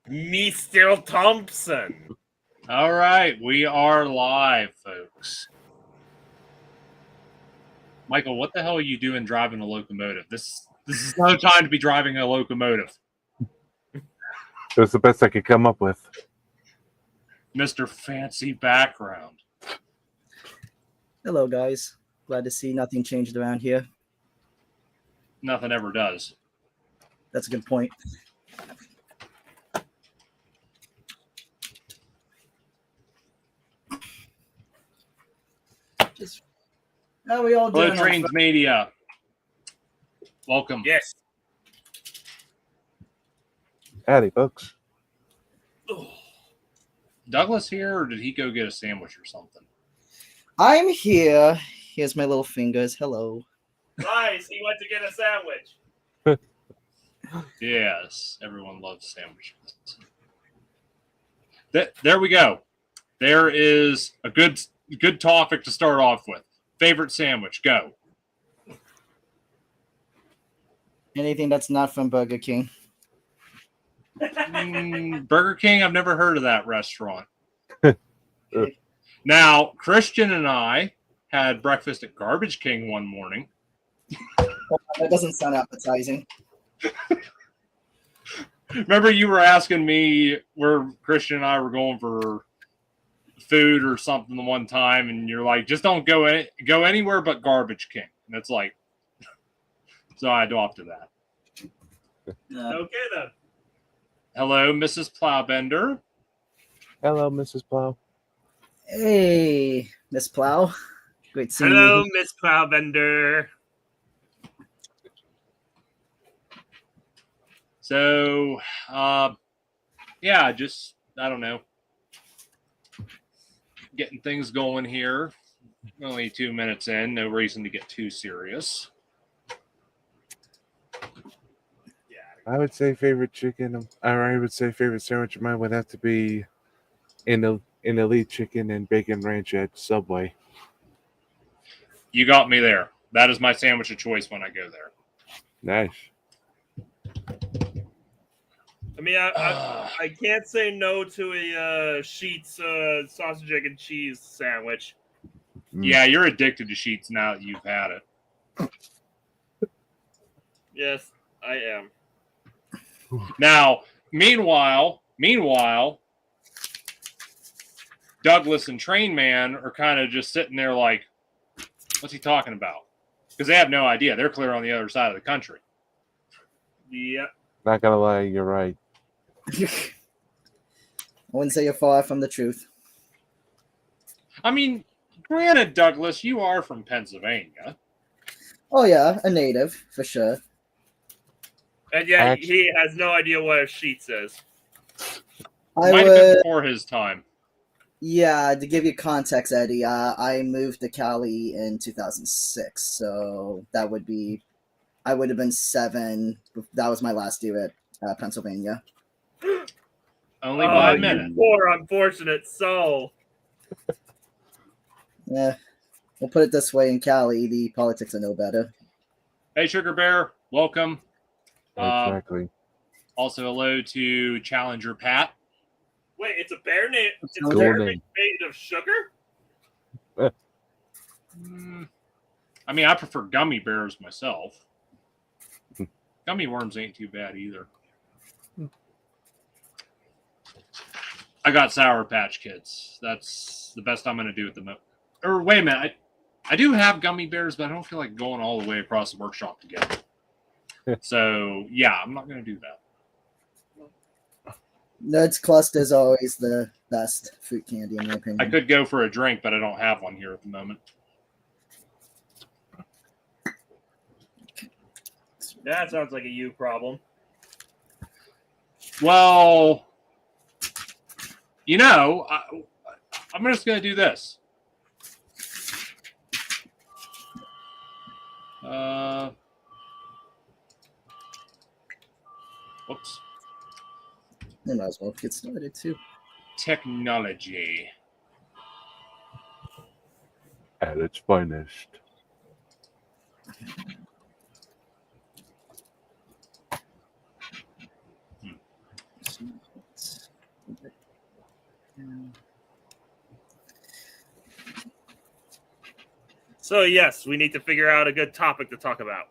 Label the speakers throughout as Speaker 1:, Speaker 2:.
Speaker 1: Mr. Thompson.
Speaker 2: All right, we are live, folks. Michael, what the hell are you doing driving a locomotive? This is no time to be driving a locomotive.
Speaker 3: It was the best I could come up with.
Speaker 2: Mr. Fancy Background.
Speaker 4: Hello, guys. Glad to see nothing changed around here.
Speaker 2: Nothing ever does.
Speaker 4: That's a good point. How are we all
Speaker 2: Hello,
Speaker 4: doing?
Speaker 2: Trains Media. Welcome.
Speaker 1: Yes.
Speaker 3: Howdy, folks.
Speaker 2: Douglas here, or did he go get a sandwich or something?
Speaker 4: I'm here. Here's my little fingers. Hello.
Speaker 1: Nice. He went to get a sandwich.
Speaker 2: Yes, everyone loves sandwiches. There we go. There is a good topic to start off with. Favorite sandwich, go.
Speaker 4: Anything that's not from Burger King.
Speaker 2: Burger King, I've never heard of that restaurant. Now, Christian and I had breakfast at Garbage King one morning.
Speaker 4: That doesn't sound appetizing.
Speaker 2: Remember you were asking me where Christian and I were going for food or something the one time, and you're like, just don't go anywhere but Garbage King. And it's like, so I adopted that.
Speaker 1: Okay, then.
Speaker 2: Hello, Mrs. Plowbender.
Speaker 3: Hello, Mrs. Plow.
Speaker 4: Hey, Miss Plow. Great seeing
Speaker 1: Hello,
Speaker 4: you.
Speaker 1: Miss Plowbender.
Speaker 2: So, yeah, just, I don't know, getting things going here. Only 2 minutes in, no reason to get too serious.
Speaker 3: I would say favorite chicken, or I would say favorite sandwich of mine would have to be an elite chicken and bacon ranch at Subway.
Speaker 2: You got me there. That is my sandwich of choice when I go there.
Speaker 3: Nice.
Speaker 1: I mean, I can't say no to a Sheetz sausage, egg, and cheese sandwich.
Speaker 2: Yeah, you're addicted to Sheetz now that you've had it.
Speaker 1: Yes, I am.
Speaker 2: Now, meanwhile, Douglas and Trainman are kind of just sitting there like, what's he talking about? Because they have no idea. They're clear on the other side of the country.
Speaker 1: Yeah.
Speaker 3: Not gonna lie, you're right.
Speaker 4: I wouldn't say you're far from the truth.
Speaker 2: I mean, granted, Douglas, you are from Pennsylvania.
Speaker 4: Oh, yeah, a native, for sure.
Speaker 1: And yet he has no idea what a Sheetz is.
Speaker 2: Might have been before his time.
Speaker 4: Yeah, to give you context, Eddie, I moved to Cali in 2006, so I would have been 7. That was my last year at Pennsylvania.
Speaker 2: Only by a minute.
Speaker 1: You poor unfortunate soul.
Speaker 4: Yeah, we'll put it this way: in Cali, the politics are no better.
Speaker 2: Hey, Sugar Bear, welcome.
Speaker 3: Exactly.
Speaker 2: Also, hello to Challenger Pat.
Speaker 1: Wait, it's a bear name. It's a
Speaker 4: Cool
Speaker 1: bear
Speaker 3: name.
Speaker 1: made of sugar?
Speaker 2: I mean, I prefer gummy bears myself. Gummy worms ain't too bad either. I got Sour Patch Kids. That's the best I'm going to do at the moment. Or wait a minute. I do have gummy bears, but I don't feel like going all the way across the workshop to get them. So, yeah, I'm not going to do that.
Speaker 4: Nuts Cluster is always the best fruit candy, in my opinion.
Speaker 2: I could go for a drink, but I don't have one here at the moment.
Speaker 1: That sounds like a you problem.
Speaker 2: Well, you know, I'm just going to do this. Whoops.
Speaker 4: I might as well get started, too.
Speaker 2: Technology.
Speaker 3: At its finest.
Speaker 1: So yes, we need to figure out a good topic to talk about.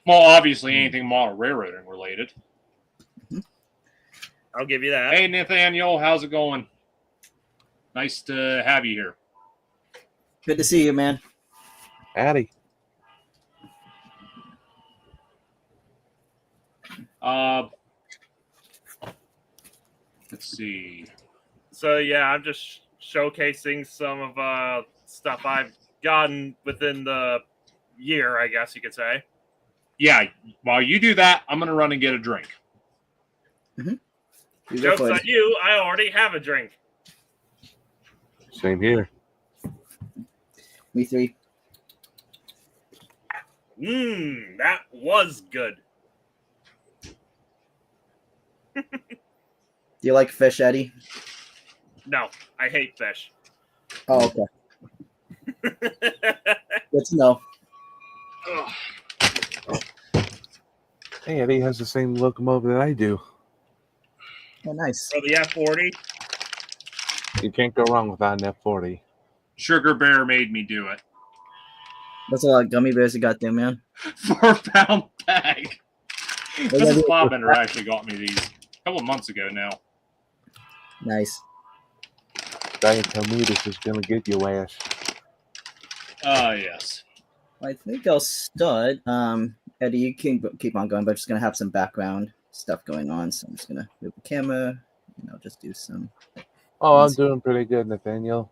Speaker 2: Well, obviously anything model railroading related.
Speaker 1: I'll give you that.
Speaker 2: Hey, Nathaniel, how's it going? Nice to have you here.
Speaker 4: Good to see you, man.
Speaker 3: Addy.
Speaker 2: Let's see.
Speaker 1: So yeah, I'm just showcasing some of stuff I've gotten within the year, I guess you could say.
Speaker 2: Yeah, while you do that, I'm going to run and get a drink.
Speaker 1: Joke's on you, I already have a drink.
Speaker 3: Same here.
Speaker 4: Me three.
Speaker 1: That was good.
Speaker 4: Do you like fish, Eddie?
Speaker 1: No, I hate fish.
Speaker 4: Oh, okay. Good to know.
Speaker 3: Hey, Eddie has the same locomotive that I do.
Speaker 4: Oh, nice.
Speaker 1: For the F40.
Speaker 3: You can't go wrong without an F40.
Speaker 2: Sugar Bear made me do it.
Speaker 4: That's a lot of gummy bears you got there, man.
Speaker 2: 4-pound bag.
Speaker 4: Yeah,
Speaker 2: This is Plowbender actually got me these a couple of months ago now.
Speaker 4: Nice.
Speaker 3: Diet Talmudis is going to get you, Ash.
Speaker 2: Yes.
Speaker 4: I think I'll start. Eddie, you can keep on going, but I'm just gonna have some background stuff going on, so I'm just gonna move the camera and I'll just do some.
Speaker 3: Oh, I'm doing pretty good, Nathaniel.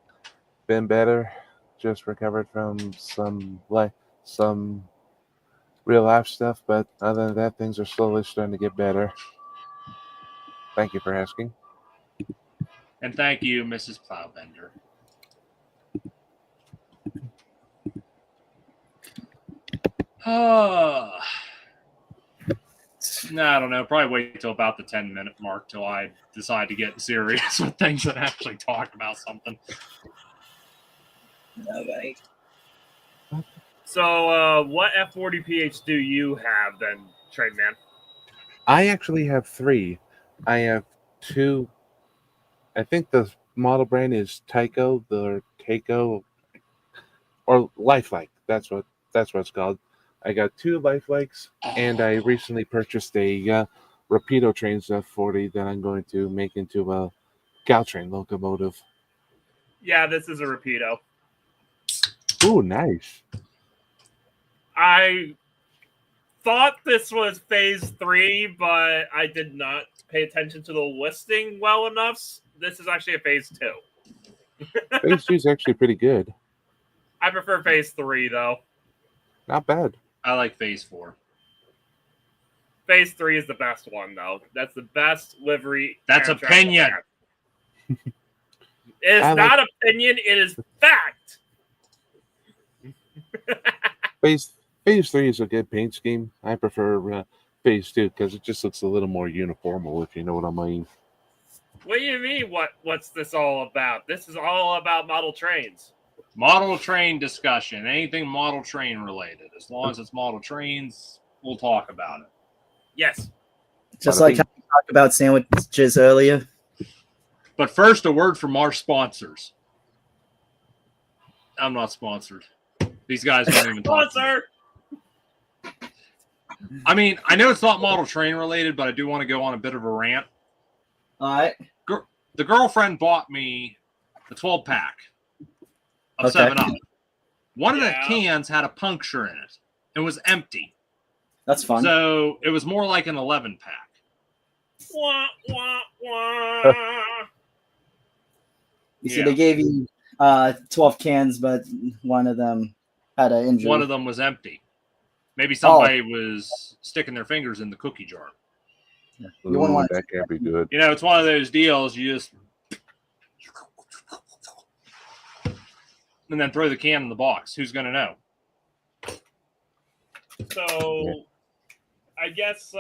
Speaker 3: Been better. Just recovered from some real life stuff, but other than that, things are slowly starting to get better. Thank you for asking.
Speaker 2: And thank you, Mrs. Plowbender. No, I don't know. Probably wait till about the 10-minute mark till I decide to get serious with things and actually talk about something.
Speaker 4: Okay.
Speaker 1: So, what F40 PH do you have then, Trainman?
Speaker 3: I actually have 3. I have 2. I think the model brand is Tyco, or Lifelike. That's what it's called. I got 2 Lifelikes, and I recently purchased a Rapido Trains F40 that I'm going to make into a Caltrain locomotive.
Speaker 1: Yeah, this is a Rapido.
Speaker 3: Ooh, nice.
Speaker 1: I thought this was phase 3, but I did not pay attention to the listing well enough. This is actually a phase 2.
Speaker 3: Phase 2 is actually pretty good.
Speaker 1: I prefer phase 3, though.
Speaker 3: Not bad.
Speaker 2: I like phase 4.
Speaker 1: Phase 3 is the best one, though. That's the best livery.
Speaker 2: That's opinion.
Speaker 1: It is not opinion. It is fact.
Speaker 3: Phase 3 is a good paint scheme. I prefer phase 2 because it just looks a little more uniformal, if you know what I mean.
Speaker 1: What do you mean? What's this all about? This is all about model trains.
Speaker 2: Model train discussion. Anything model train related. As long as it's model trains, we'll talk about it.
Speaker 1: Yes.
Speaker 4: Just like how we talked about sandwiches earlier.
Speaker 2: But first, a word from our sponsors. I'm not sponsored. These guys don't even
Speaker 1: sponsor.
Speaker 2: I mean, I know it's not model train related, but I do want to go on a bit of a rant.
Speaker 4: All right.
Speaker 2: The girlfriend bought me a 12-pack of 7-Up. One of the cans had a puncture in it. It was empty.
Speaker 4: That's fun.
Speaker 2: So it was more like an 11-pack.
Speaker 1: Wah, wah, wah.
Speaker 4: You see, they gave you 12 cans, but one of them had an injury.
Speaker 2: One of them was empty. Maybe somebody was sticking their fingers in the cookie jar.
Speaker 4: Yeah.
Speaker 3: Ooh, that can't be good.
Speaker 2: You know, it's one of those deals you just and then throw the can in the box. Who's going to know?
Speaker 1: So, I guess,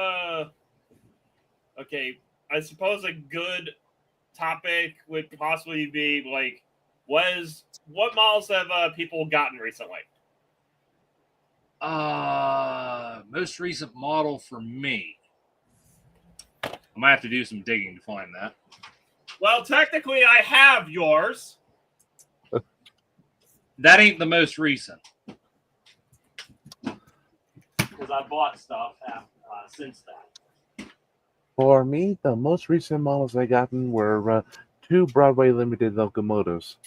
Speaker 1: okay, I suppose a good topic would possibly be, like, what models have people gotten recently?
Speaker 2: Most recent model for me. I might have to do some digging to find that.
Speaker 1: Well, technically, I have yours.
Speaker 2: That ain't the most recent. because I bought stuff since that.
Speaker 3: For me, the most recent models I gotten were two Broadway Limited locomotives.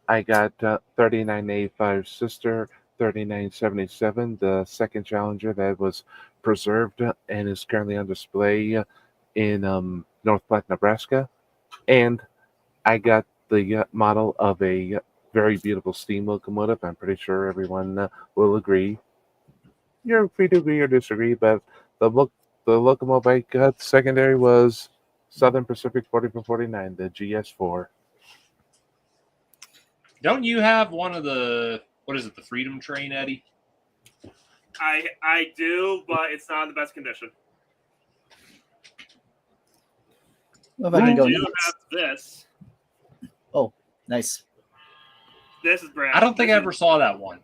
Speaker 3: I got 3985 Sister, 3977, the second Challenger that was preserved and is currently on display in North Platte, Nebraska. And I got the model of a very beautiful steam locomotive. I'm pretty sure everyone will agree. You're free to agree or disagree, but the locomotive I got secondary was Southern Pacific 4449, the GS4.
Speaker 2: Don't you have one of the, what is it, the Freedom Train, Eddie?
Speaker 1: I do, but it's not in the best condition.
Speaker 4: What am I
Speaker 1: I
Speaker 4: going
Speaker 1: do
Speaker 4: to go
Speaker 1: have this.
Speaker 4: Oh, nice.
Speaker 1: This is brand.
Speaker 2: I don't think I ever saw that one.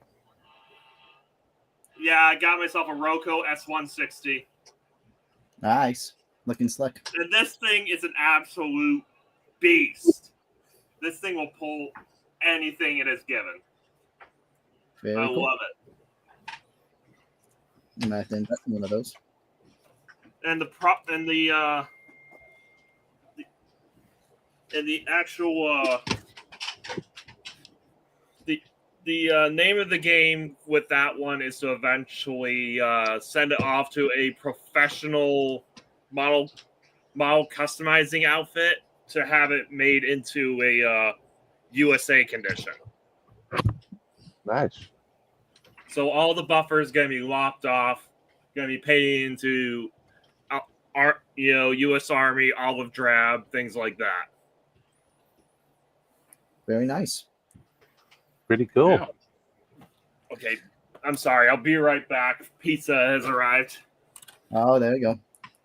Speaker 1: Yeah, I got myself a Roco S160.
Speaker 4: Nice. Looking slick.
Speaker 1: And this thing is an absolute beast. This thing will pull anything it is given.
Speaker 4: Very
Speaker 1: I
Speaker 4: cool.
Speaker 1: love it.
Speaker 4: And I think that's one of those.
Speaker 1: And the actual the name of the game with that one is to eventually send it off to a professional model customizing outfit to have it made into a USA condition.
Speaker 3: Nice.
Speaker 1: So all the buffers going to be lopped off, going to be painted into U.S. Army olive drab, things like that.
Speaker 4: Very nice.
Speaker 3: Pretty cool.
Speaker 2: Yeah.
Speaker 1: Okay, I'm sorry. I'll be right back. Pizza has arrived.
Speaker 4: Oh, there you go.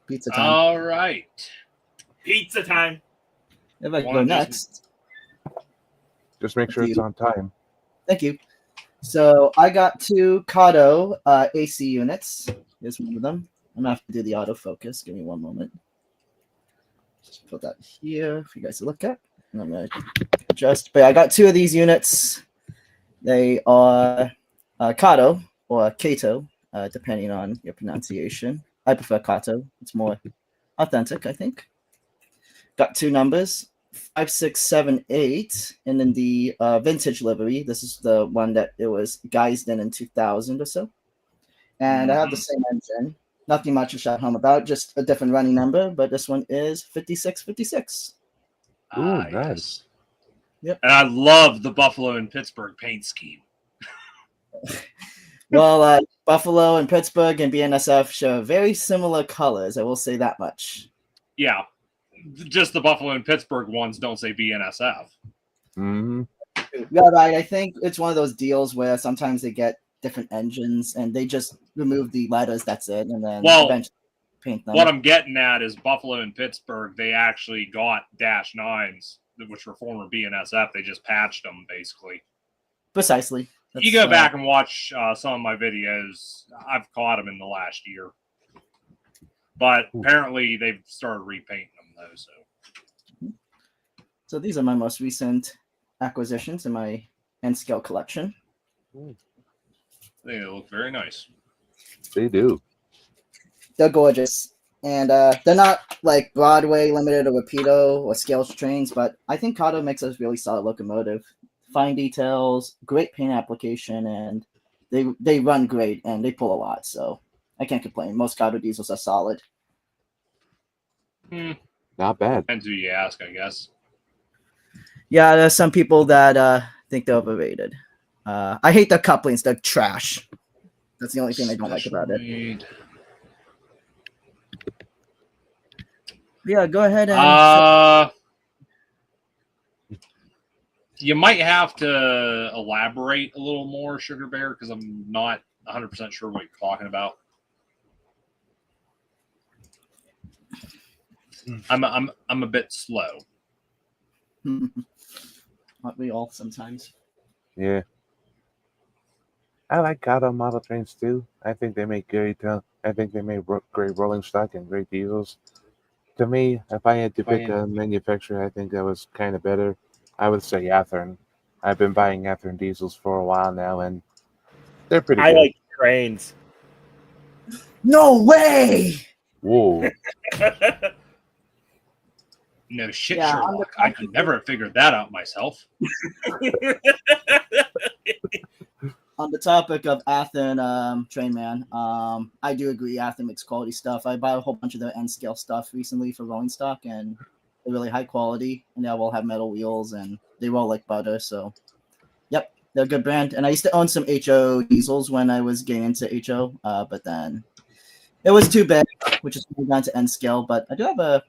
Speaker 4: Pizza time.
Speaker 2: All right.
Speaker 1: Pizza time.
Speaker 4: If I can go
Speaker 2: One
Speaker 4: next.
Speaker 3: Just make sure it's on time.
Speaker 4: Thank you. So I got two Kato AC units. Here's one of them. I'm gonna have to do the autofocus. Give me one moment. Just put that here for you guys to look at. And I'm gonna adjust. But I got two of these units. They are Kato or Kato, depending on your pronunciation. I prefer Kato. It's more authentic, I think. Got two numbers. 5, 6, 7, 8, and then the vintage livery. This is the one that it was guised in 2000 or so. And I have the same engine. Nothing much to shout home about, just a different running number, but this one is 5656.
Speaker 3: Ooh,
Speaker 2: Yes.
Speaker 3: nice.
Speaker 4: Yep.
Speaker 2: And I love the Buffalo and Pittsburgh paint scheme.
Speaker 4: Well, Buffalo and Pittsburgh and BNSF show very similar colors. I will say that much.
Speaker 2: Yeah. Just the Buffalo and Pittsburgh ones don't say BNSF.
Speaker 3: Mm-hmm.
Speaker 4: Yeah, right. I think it's one of those deals where sometimes they get different engines and they just remove the letters. That's it, and then eventually paint them.
Speaker 2: What I'm getting at is Buffalo and Pittsburgh. They actually got -9s, which were former BNSF. They just patched them basically.
Speaker 4: Precisely.
Speaker 2: You go back and watch some of my videos. I've caught them in the last year, but apparently they've started repainting them though.
Speaker 4: So these are my most recent acquisitions in my N scale collection.
Speaker 2: They look very nice.
Speaker 3: They do.
Speaker 4: They're gorgeous, and they're not like Broadway limited or Rapido or scale trains, but I think Kato makes a really solid locomotive. Fine details, great paint application, and they run great and they pull a lot. So I can't complain. Most Kato diesels are solid.
Speaker 3: Not bad.
Speaker 2: Depends who you ask, I guess.
Speaker 4: Yeah, there's some people that think they're overrated. I hate the couplings; they're trash. That's the only thing I don't like about it. Yeah, go ahead and.
Speaker 2: You might have to elaborate a little more, Sugar Bear, because I'm not 100% sure what you're talking about. I'm a bit slow.
Speaker 4: Aren't we all sometimes?
Speaker 3: Yeah. I like Kato model trains too. I think they make great. I think they make great rolling stock and great diesels. To me, if I had to pick a manufacturer, I think that was kind of better. I would say Athearn. I've been buying Athearn diesels for a while now, and they're pretty good.
Speaker 1: I like trains.
Speaker 4: No way!
Speaker 3: Whoa.
Speaker 2: No shit,
Speaker 4: Yeah,
Speaker 2: Sherlock. I could never have figured that out myself.
Speaker 4: On the topic of Athen, Trainman, I do agree Athen makes quality stuff. I bought a whole bunch of their N scale stuff recently for rolling stock, and they're really high quality, and they all have metal wheels, and they roll like butter. So, yep, they're a good brand. And I used to own some HO diesels when I was getting into HO, but then it was too big, which is down to N scale. But I do have a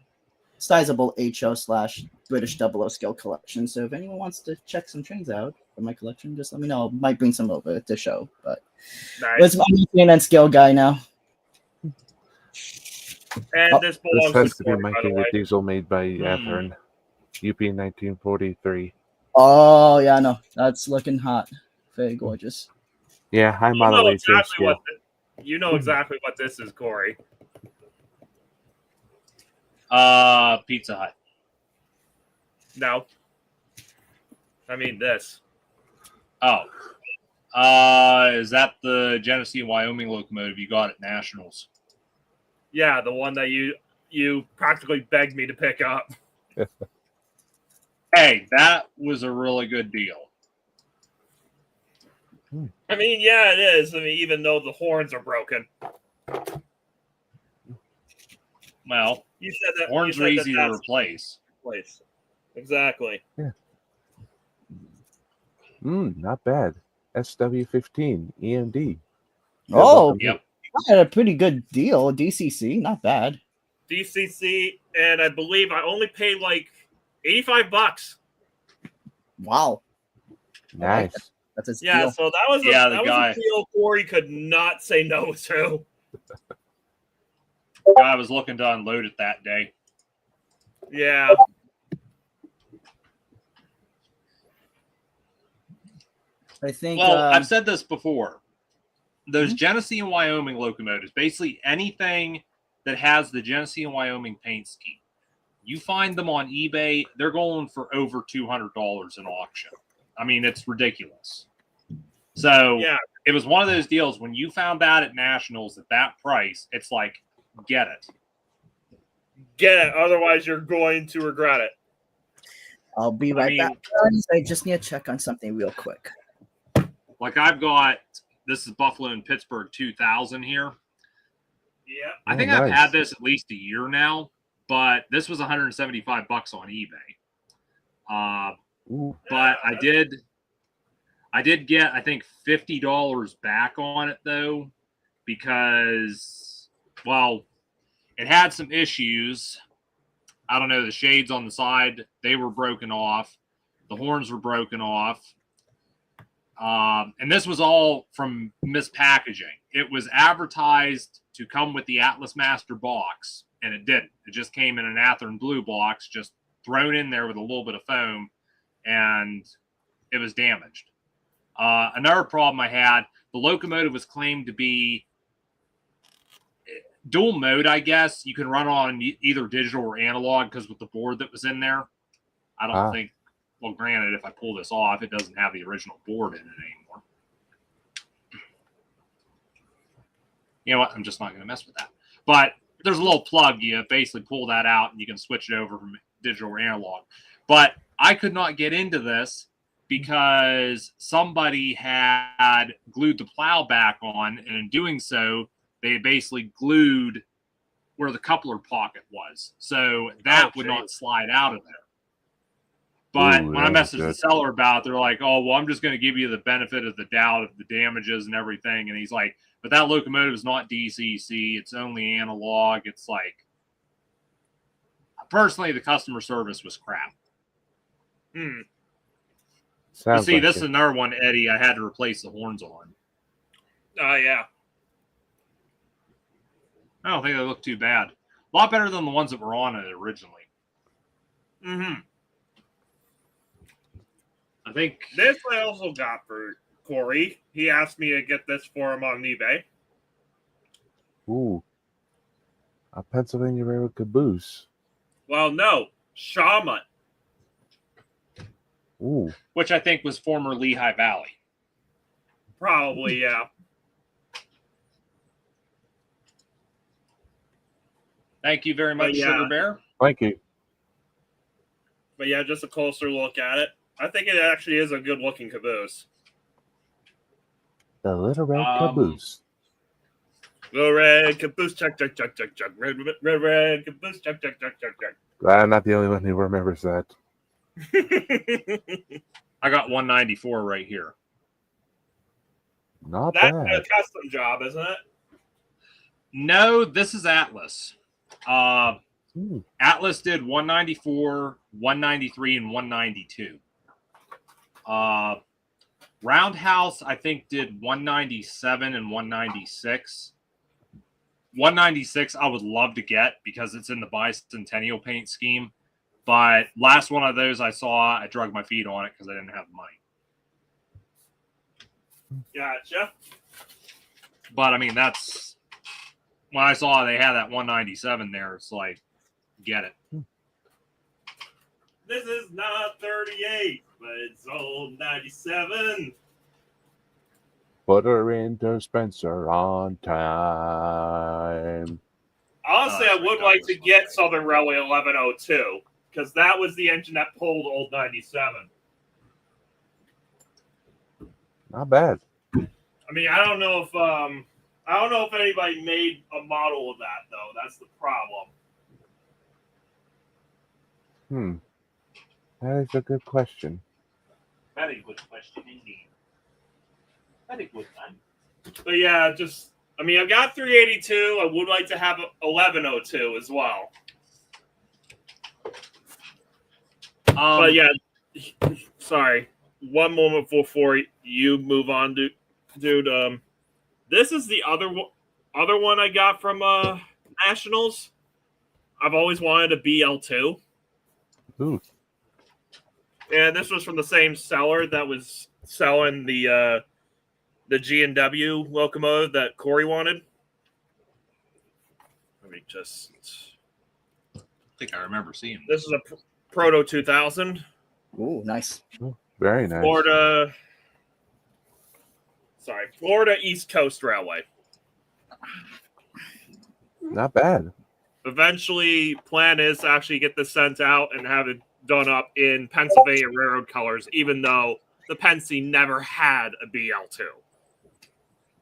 Speaker 4: sizable HO/British 00 scale collection. So if anyone wants to check some trains out from my collection, just let me know. Might bring some over to show. But
Speaker 1: Nice.
Speaker 4: it's my train and scale guy now.
Speaker 1: And this
Speaker 3: This
Speaker 1: belongs
Speaker 3: has
Speaker 1: to
Speaker 3: to be
Speaker 1: Corey, by
Speaker 3: my
Speaker 1: the way.
Speaker 3: favorite diesel made by Athearn. UP 1943.
Speaker 4: Oh yeah, no, that's looking hot. Very gorgeous.
Speaker 3: Yeah, high
Speaker 1: You
Speaker 3: model
Speaker 1: know
Speaker 3: HO
Speaker 1: exactly
Speaker 3: scale.
Speaker 1: what you know exactly what this is, Corey.
Speaker 2: Pizza Hut.
Speaker 1: No. I mean this.
Speaker 2: Oh. Is that the Genesee and Wyoming locomotive you got at Nationals?
Speaker 1: Yeah, the one that you practically begged me to pick up.
Speaker 2: Hey, that was a really good deal.
Speaker 1: I mean, yeah, it is. I mean, even though the horns are broken.
Speaker 2: Well,
Speaker 1: You said that
Speaker 2: horns
Speaker 1: you
Speaker 2: are
Speaker 1: said
Speaker 2: easy to
Speaker 1: that's
Speaker 2: replace.
Speaker 1: the place. Exactly.
Speaker 3: Not bad. SW15 EMD.
Speaker 4: Oh,
Speaker 2: Yep.
Speaker 4: I had a pretty good deal. DCC, not bad.
Speaker 1: DCC, and I believe I only paid like $85.
Speaker 4: Wow.
Speaker 3: Nice.
Speaker 4: That's a
Speaker 1: Yeah,
Speaker 4: deal.
Speaker 1: so that was
Speaker 2: Yeah,
Speaker 1: that
Speaker 2: the
Speaker 1: was
Speaker 2: guy-
Speaker 1: a deal Corey could not say no to.
Speaker 2: I was looking to unload it that day.
Speaker 1: Yeah.
Speaker 4: I think.
Speaker 2: Well, I've said this before. Those
Speaker 4: Mhm.
Speaker 2: Genesee and Wyoming locomotives, basically anything that has the Genesee and Wyoming paint scheme, you find them on eBay, they're going for over $200 in auction. I mean, it's ridiculous. So
Speaker 1: Yeah.
Speaker 2: it was one of those deals when you found that at Nationals at that price, it's like, get it.
Speaker 1: Get it. Otherwise, you're going to regret it.
Speaker 4: I'll be right back. I just need to check on something real quick.
Speaker 2: Like I've got, this is Buffalo and Pittsburgh 2000 here.
Speaker 1: Yeah.
Speaker 2: I think
Speaker 3: Oh,
Speaker 2: I've
Speaker 3: nice.
Speaker 2: had this at least a year now, but this was $175 on eBay.
Speaker 3: Ooh.
Speaker 2: But I did get, I think, $50 back on it though, because, well, it had some issues. I don't know, the shades on the side, they were broken off. The horns were broken off. And this was all from mispackaging. It was advertised to come with the Atlas Master box, and it didn't. It just came in an Athearn blue box, just thrown in there with a little bit of foam, and it was damaged. Another problem I had, the locomotive was claimed to be dual mode, I guess. You can run on either digital or analog because with the board that was in there, I don't think, well, granted, if I pull this off, it doesn't have the original board in it anymore. You know what? I'm just not going to mess with that. But there's a little plug. You basically pull that out and you can switch it over from digital or analog. But I could not get into this because somebody had glued the plow back on, and in doing so, they basically glued where the coupler pocket was. So that would not slide out of there. But when I messaged the seller about it, they're like, oh, well, I'm just going to give you the benefit of the doubt of the damages and everything. And he's like, but that locomotive is not DCC. It's only analog. It's like, personally, the customer service was crap. But see, this is another one, Eddie, I had to replace the horns on.
Speaker 1: Oh, yeah.
Speaker 2: I don't think they look too bad. A lot better than the ones that were on it originally.
Speaker 1: Mm-hmm.
Speaker 2: I think
Speaker 1: this I also got for Corey. He asked me to get this for him on eBay.
Speaker 3: Ooh. A Pennsylvania Railroad caboose.
Speaker 1: Well, no. Shaman.
Speaker 3: Ooh.
Speaker 2: Which I think was former Lehigh Valley.
Speaker 1: Probably, yeah.
Speaker 2: Thank you very much,
Speaker 1: But yeah.
Speaker 2: Sugar Bear.
Speaker 3: Thank you.
Speaker 1: But yeah, just a closer look at it. I think it actually is a good looking caboose.
Speaker 3: The little red caboose.
Speaker 1: Little red caboose, check. Red caboose, check.
Speaker 3: Glad I'm not the only one who remembers that.
Speaker 2: I got 194 right here.
Speaker 3: Not
Speaker 1: That's
Speaker 3: bad.
Speaker 1: a custom job, isn't it?
Speaker 2: No, this is Atlas.
Speaker 3: Hmm.
Speaker 2: Atlas did 194, 193, and 192. Roundhouse, I think, did 197 and 196. 196 I would love to get because it's in the bicentennial paint scheme. But last one of those I saw, I drug my feet on it because I didn't have the money.
Speaker 1: Gotcha.
Speaker 2: But I mean, that's when I saw they had that 197 there. It's like, get it.
Speaker 1: This is not 38, but it's old 97.
Speaker 3: Put her into Spencer on time.
Speaker 1: Honestly, I
Speaker 2: that's
Speaker 1: would
Speaker 2: right,
Speaker 1: like to
Speaker 2: Douglas.
Speaker 1: get Southern Railway 1102 because that was the engine that pulled old 97.
Speaker 3: Not bad.
Speaker 1: I mean, I don't know if anybody made a model of that though. That's the problem.
Speaker 3: That is a good question.
Speaker 2: Very good question indeed. Very good one.
Speaker 1: But yeah, I've got 382. I would like to have 1102 as well. But yeah, sorry. One moment before you move on, dude. This is the other one I got from Nationals. I've always wanted a BL2.
Speaker 3: Ooh.
Speaker 1: And this was from the same seller that was selling the G&W locomotive that Corey wanted. Let me just...
Speaker 2: I think I remember seeing
Speaker 1: This is a Proto 2000.
Speaker 4: Ooh, nice.
Speaker 3: Very nice.
Speaker 1: Florida East Coast Railway.
Speaker 3: Not bad.
Speaker 1: Eventually, plan is to actually get this sent out and have it done up in Pennsylvania Railroad colors, even though the Pennsy never had a BL2.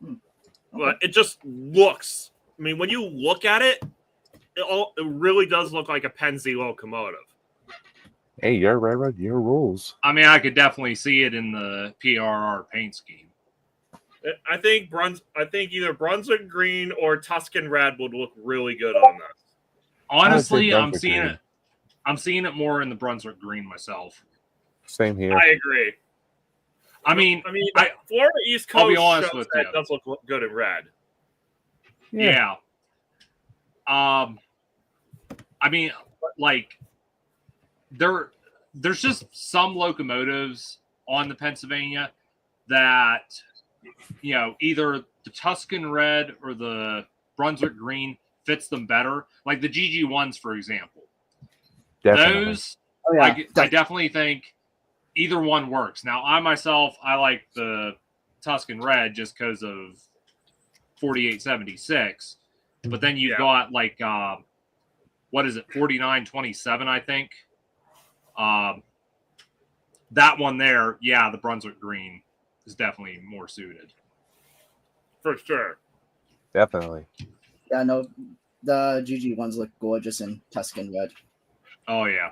Speaker 4: Okay.
Speaker 1: But it just looks, I mean, when you look at it, it really does look like a Pennsy locomotive.
Speaker 3: Hey, your railroad, your rules.
Speaker 2: I mean, I could definitely see it in the PRR paint scheme.
Speaker 1: I think either Brunswick green or Tuscan red would look really good on this.
Speaker 2: Honestly, I'm
Speaker 3: Brunswick
Speaker 2: seeing
Speaker 3: green.
Speaker 2: it. I'm seeing it more in the Brunswick green myself.
Speaker 3: Same here.
Speaker 1: I agree.
Speaker 2: I mean,
Speaker 1: Florida East Coast
Speaker 2: I'll be honest
Speaker 1: shows
Speaker 2: with
Speaker 1: that
Speaker 2: you.
Speaker 1: does look good in red.
Speaker 2: Yeah. I mean, like there's just some locomotives on the Pennsylvania that, you know, either the Tuscan red or the Brunswick green fits them better. Like the GG1s, for example.
Speaker 3: Definitely.
Speaker 2: Those,
Speaker 4: Oh yeah,
Speaker 2: I definitely think either one works. Now, I like the Tuscan red just because of 4876. But then you've got like, what is it, 4927, I think. That one there, yeah, the Brunswick green is definitely more suited.
Speaker 1: For sure.
Speaker 3: Definitely.
Speaker 4: yeah. No, the GG ones look gorgeous in Tuscan red.
Speaker 2: Oh, yeah.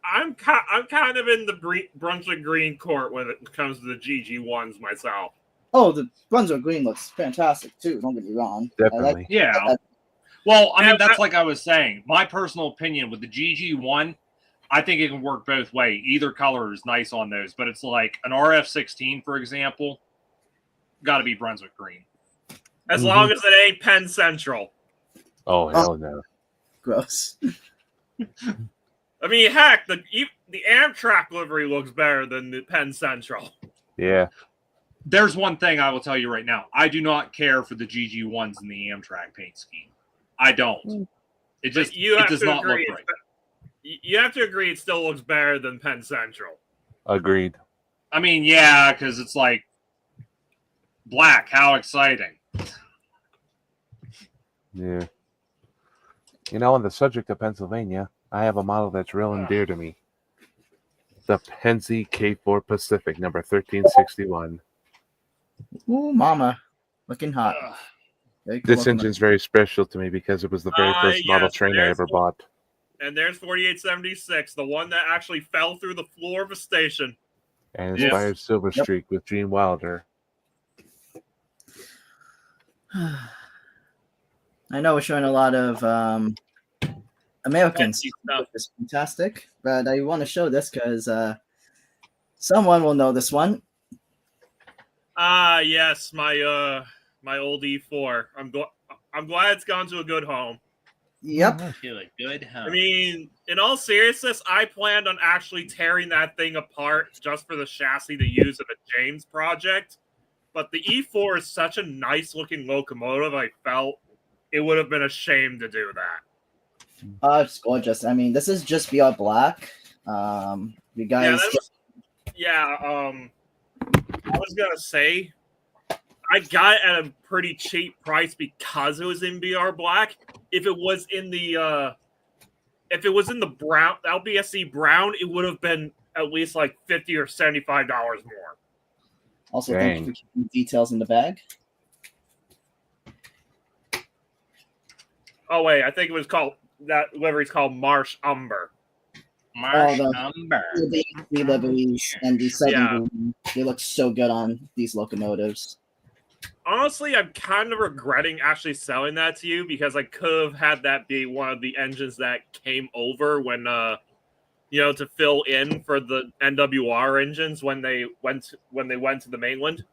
Speaker 1: I'm kind of in the Brunswick green court when it comes to the GG1s myself.
Speaker 4: Oh, the Brunswick green looks fantastic too. Don't get me wrong.
Speaker 3: Definitely.
Speaker 2: Yeah. Well, I mean, that's like I was saying. My personal opinion with the GG1, I think it can work both ways. Either color is nice on those, but it's like an RF16, for example, got to be Brunswick green.
Speaker 1: As long as it ain't Penn Central.
Speaker 3: Oh, hell no.
Speaker 4: Gross.
Speaker 1: I mean, heck, the Amtrak livery looks better than the Penn Central.
Speaker 3: Yeah.
Speaker 2: There's one thing I will tell you right now. I do not care for the GG1s in the Amtrak paint scheme. I don't. It just it does not look right.
Speaker 1: You have to agree it still looks better than Penn Central.
Speaker 3: Agreed.
Speaker 2: I mean, yeah, because it's like black. How exciting.
Speaker 3: Yeah. On the subject of Pennsylvania, I have a model that's real and dear to me. The Pennsy K4 Pacific, number 1361.
Speaker 4: Ooh, mama, looking hot.
Speaker 2: Ugh.
Speaker 4: Very cool
Speaker 3: This
Speaker 4: locomotive.
Speaker 3: engine's very special to me because it was the very first model
Speaker 1: yes,
Speaker 3: train I ever bought.
Speaker 1: And there's 4876, the one that actually fell through the floor of a station.
Speaker 3: And
Speaker 2: Yes.
Speaker 3: inspired Silver Streak with Gene Wilder.
Speaker 4: I know we're showing a lot of Americans.
Speaker 1: Fancy stuff.
Speaker 4: Which is fantastic, but I want to show this because someone will know this one.
Speaker 1: Yes, my old E4. I'm glad it's gone to a good home.
Speaker 4: Yep.
Speaker 2: To a good home.
Speaker 1: I mean, in all seriousness, I planned on actually tearing that thing apart just for the chassis to use in the James project. But the E4 is such a nice looking locomotive, I felt it would have been a shame to do that.
Speaker 4: It's gorgeous. I mean, this is just BR Black. You guys.
Speaker 1: I was gonna say, I got it at a pretty cheap price because it was in BR Black. If it was in the brown LBSC brown, it would have been at least like $50 or $75 more.
Speaker 4: Also,
Speaker 3: Dang.
Speaker 4: thank you for keeping the details in the bag.
Speaker 1: Oh wait, I think it was called that livery's called Marsh Umber.
Speaker 2: Marsh
Speaker 4: the-
Speaker 2: Umber.
Speaker 4: The liveries and the 7 they look so good on these locomotives.
Speaker 1: Honestly, I'm kind of regretting actually selling that to you because I could have had that be one of the engines that came over when to fill in for the NWR engines when they went to the mainland.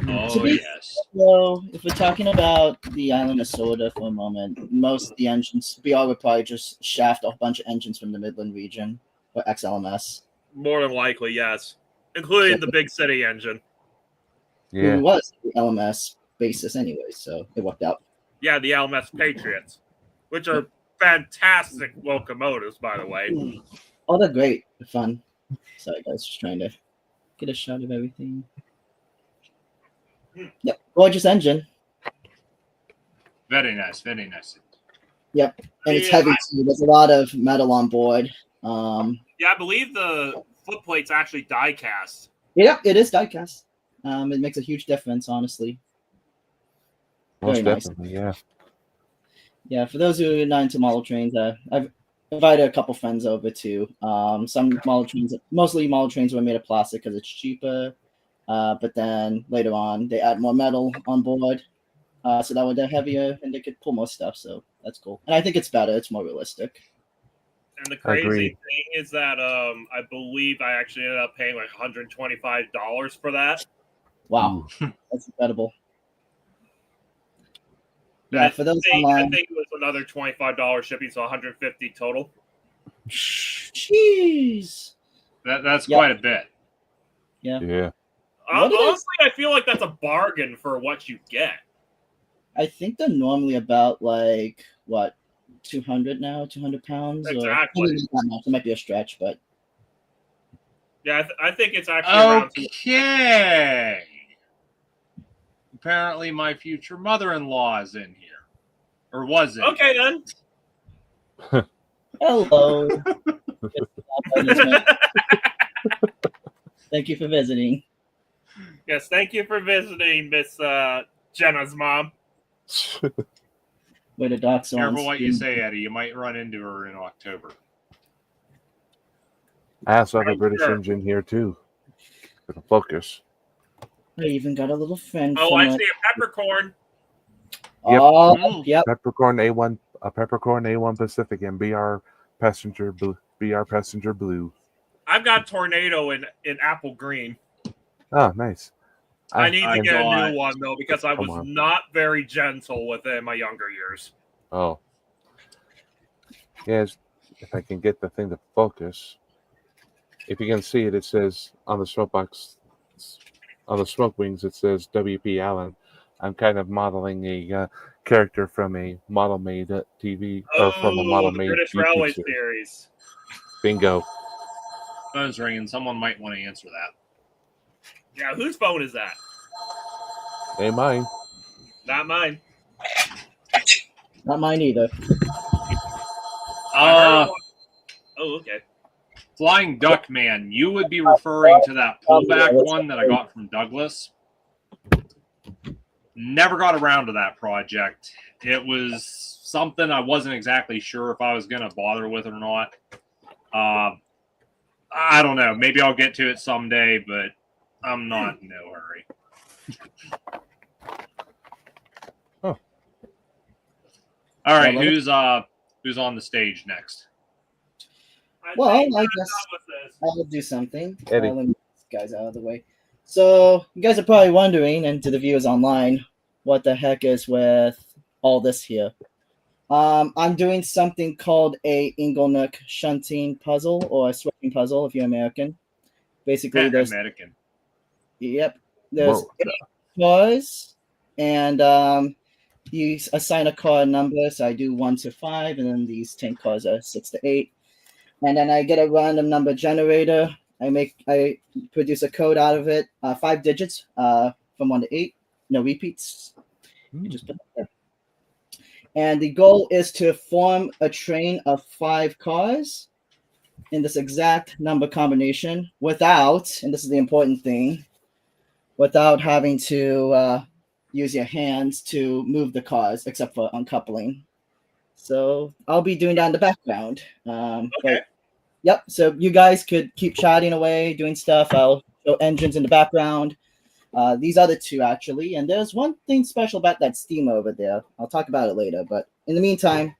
Speaker 2: Oh,
Speaker 4: be-
Speaker 2: yes.
Speaker 4: So, if we're talking about the island of Soda for a moment, most of the engines, BR would probably just shaft a bunch of engines from the Midland region or XLMS.
Speaker 1: More than likely, yes. Including the big city engine.
Speaker 3: Yeah.
Speaker 4: Who was the LMS basis anyway, so it worked out.
Speaker 1: Yeah, the LMS Patriots. Which are fantastic locomotives, by the way.
Speaker 4: Oh, they're great. They're fun. Sorry, guys, just trying to get a shot of everything. Yep, gorgeous engine.
Speaker 2: Very nice, very nice.
Speaker 4: And it's
Speaker 1: Yeah,
Speaker 4: heavy too. There's a lot of metal on board.
Speaker 1: Yeah, I believe the foot plate's actually die cast.
Speaker 4: Yeah, it is diecast. It makes a huge difference, honestly.
Speaker 3: Most
Speaker 4: Very nice.
Speaker 3: definitely, yeah.
Speaker 4: Yeah, for those who are not into model trains, I've invited a couple friends over too. Some model trains, mostly model trains, were made of plastic because it's cheaper. But then later on, they add more metal on board, so that way they're heavier and they could pull more stuff. So that's cool. And I think it's better. It's more realistic.
Speaker 1: And the
Speaker 3: Agreed.
Speaker 1: crazy thing is that I believe I actually ended up paying like $125 for that.
Speaker 4: Wow, that's incredible.
Speaker 1: And
Speaker 4: Yeah, for those
Speaker 1: I
Speaker 4: online.
Speaker 1: think it was another $25 shipping, so $150 total.
Speaker 4: Jeez.
Speaker 2: That's
Speaker 4: Yeah.
Speaker 2: quite a bit.
Speaker 3: Yeah.
Speaker 4: What did I-
Speaker 1: Honestly, I feel like that's a bargain for what you get.
Speaker 4: I think they're normally about like what 200 now, 200 pounds.
Speaker 1: Exactly.
Speaker 4: Or maybe not much. It might be a stretch, but
Speaker 1: Yeah, I think it's actually around.
Speaker 2: Okay. Apparently, my future mother-in-law is in here, or was it?
Speaker 1: Okay then.
Speaker 4: hello. Thank you for visiting.
Speaker 1: Yes, thank you for visiting, Miss Jenna's mom.
Speaker 4: Where the docs are.
Speaker 2: Careful what you say, Eddie. You might run into her in October.
Speaker 3: I also have a
Speaker 1: I'm
Speaker 3: British
Speaker 1: sure.
Speaker 3: engine here too. With a Focus.
Speaker 4: I even got a little friend.
Speaker 1: Oh,
Speaker 4: from
Speaker 1: I
Speaker 4: a-
Speaker 1: see a peppercorn.
Speaker 3: Yep.
Speaker 4: Oh, yep.
Speaker 3: Peppercorn A1 Pacific and BR Passenger Blue.
Speaker 1: I've got Tornado in apple green.
Speaker 3: Oh, nice.
Speaker 1: I need to
Speaker 2: I
Speaker 1: get a
Speaker 2: got-
Speaker 1: new one though because I
Speaker 3: Come
Speaker 1: was
Speaker 3: on.
Speaker 1: not very gentle with it in my younger years.
Speaker 3: Oh. Yes, if I can get the thing to focus. If you can see it, it says on the smoke box, on the smoke wings, it says W.P. Allen. I'm kind of modeling a character from a model-made TV, or from a
Speaker 1: the
Speaker 3: model-made
Speaker 1: British
Speaker 3: YouTube
Speaker 1: Railway
Speaker 3: series.
Speaker 1: series.
Speaker 3: Bingo.
Speaker 2: Phone's ringing. Someone might want to answer that.
Speaker 1: Yeah, whose phone is that?
Speaker 3: Ain't mine.
Speaker 1: Not mine.
Speaker 4: Not mine either.
Speaker 2: You
Speaker 1: Oh, okay.
Speaker 2: Flying Duck Man, you would be referring to that pullback one that I got from Douglas. Never got around to that project. It was something I wasn't exactly sure if I was going to bother with or not. I don't know. Maybe I'll get to it someday, but I'm not in no hurry.
Speaker 3: Huh.
Speaker 2: All right, who's on the stage next?
Speaker 4: Well, I guess I'll do something. Let me get these guys out of the way. So you guys are probably wondering, and to the viewers online, what the heck is with all this here? I'm doing something called a Inglenook shunting puzzle or a switching puzzle if you're American. Basically, there's
Speaker 2: American.
Speaker 4: Yep, there's
Speaker 3: Whoa.
Speaker 4: 8 cars, and you assign a car number. So I do 1 to 5, and then these 10 cars are 6 to 8. And then I get a random number generator. I produce a code out of it, 5 digits from 1 to 8, no repeats. You just put that there. And the goal is to form a train of 5 cars in this exact number combination without, and this is the important thing, without having to use your hands to move the cars, except for uncoupling. So I'll be doing that in the background.
Speaker 1: Okay.
Speaker 4: But yep. So you guys could keep chatting away, doing stuff. I'll show engines in the background. These other 2 actually, and there's one thing special about that steamer over there. I'll talk about it later. But in the meantime,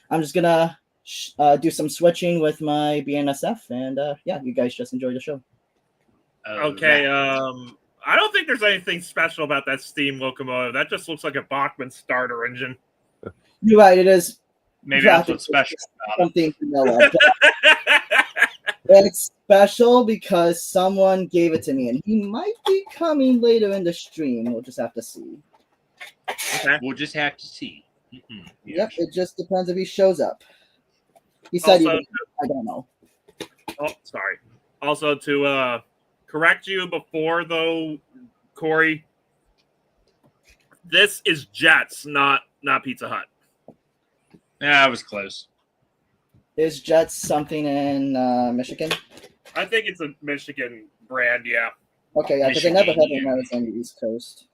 Speaker 4: I'm just gonna do some switching with my BNSF, and yeah, you guys just enjoy the show.
Speaker 1: Okay. I don't think there's anything special about that steam locomotive. That just looks like a Bachmann starter engine.
Speaker 4: You're right. It is.
Speaker 2: Maybe that's what's special about it.
Speaker 4: Something vanilla. It's special because someone gave it to me, and he might be coming later in the stream. We'll just have to see.
Speaker 1: Okay.
Speaker 2: We'll just have to see. Mm-hmm.
Speaker 4: Yep, it just depends if he shows up. He said
Speaker 1: Also,
Speaker 4: I don't know.
Speaker 1: Oh, sorry. Also, to correct you before, though, Corey, this is Jets, not Pizza Hut.
Speaker 2: Yeah, I was close.
Speaker 4: Is Jets something in Michigan?
Speaker 1: I think it's a Michigan brand, yeah.
Speaker 4: Okay, yeah, because I never had one that was on the East Coast.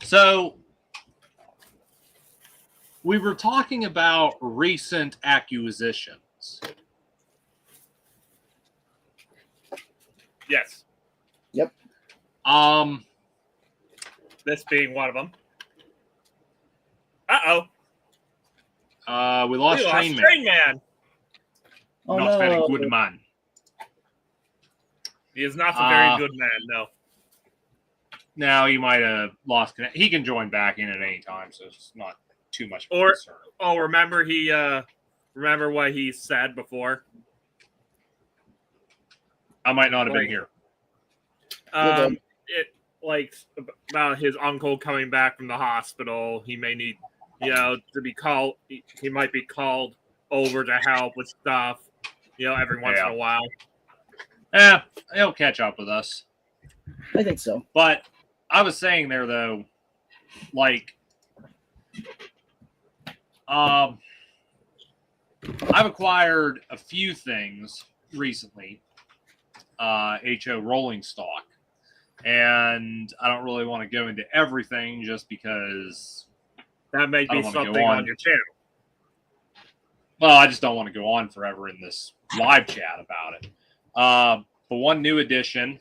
Speaker 2: So we were talking about recent acquisitions.
Speaker 1: Yes.
Speaker 4: Yep.
Speaker 1: This being one of them. Uh-oh.
Speaker 2: We lost Trainman.
Speaker 1: Trainman.
Speaker 4: Oh,
Speaker 2: Not very good man.
Speaker 1: He is not a very good man, no.
Speaker 2: Now he might have lost connect. He can join back in at any time, so it's not too much of a concern.
Speaker 1: Oh, remember what he said before?
Speaker 2: I might not have been here.
Speaker 1: About his uncle coming back from the hospital. He may need, to be called. He might be called over to help with stuff, every once in a while.
Speaker 2: Yeah, he'll catch up with us.
Speaker 4: I think so.
Speaker 2: But I was saying there, though, I've acquired a few things recently, HO rolling stock, and I don't really want to go into everything just because
Speaker 1: that may be something on your channel.
Speaker 2: Well, I just don't want to go on forever in this live chat about it. But one new addition,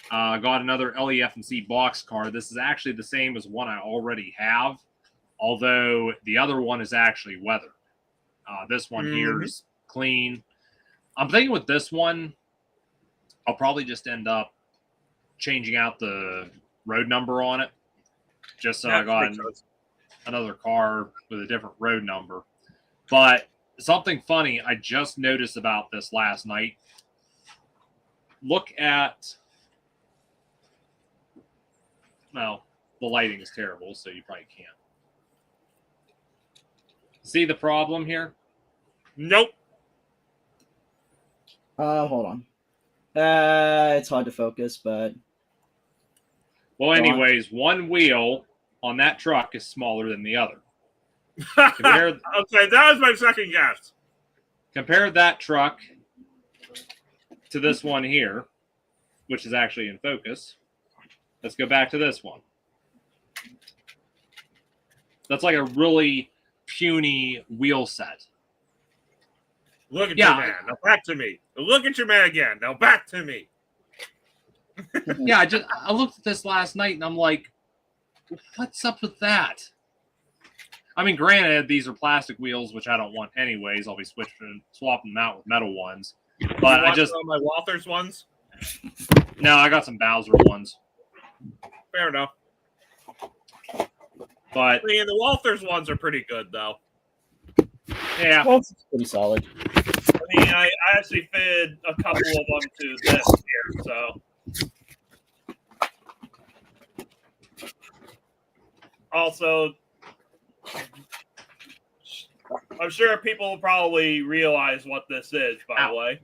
Speaker 2: got another LEF&C box car. This is actually the same as one I already have, although the other one is actually weathered. This one here is clean. I'm thinking with this one, I'll probably just end up changing out the road number on it, just so I got another car with a different road number. But something funny I just noticed about this last night. Look at, well, the lighting is terrible, so you probably can't. See the problem here?
Speaker 1: Nope.
Speaker 4: Hold on. It's hard to focus, but...
Speaker 2: Well, anyways, one wheel on that truck is smaller than the other. Compare,
Speaker 1: Okay, that was my second guess.
Speaker 2: compare that truck to this one here, which is actually in focus. Let's go back to this one. That's like a really puny wheel set.
Speaker 1: Look at
Speaker 2: Yeah.
Speaker 1: your man. Now back to me. Look at your man again. Now back to me.
Speaker 2: Yeah, I looked at this last night and I'm like, what's up with that? I mean, granted, these are plastic wheels, which I don't want anyways. I'll be swapping them out with metal ones. But I just
Speaker 1: my Walthers ones.
Speaker 2: no, I got some Bowser ones.
Speaker 1: Fair enough.
Speaker 2: But
Speaker 1: I mean, the Walthers ones are pretty good though.
Speaker 2: yeah,
Speaker 5: Well, it's pretty solid.
Speaker 1: I mean, I actually fitted a couple of them to this here, so. Also, I'm sure people will probably realize what this is, by the way.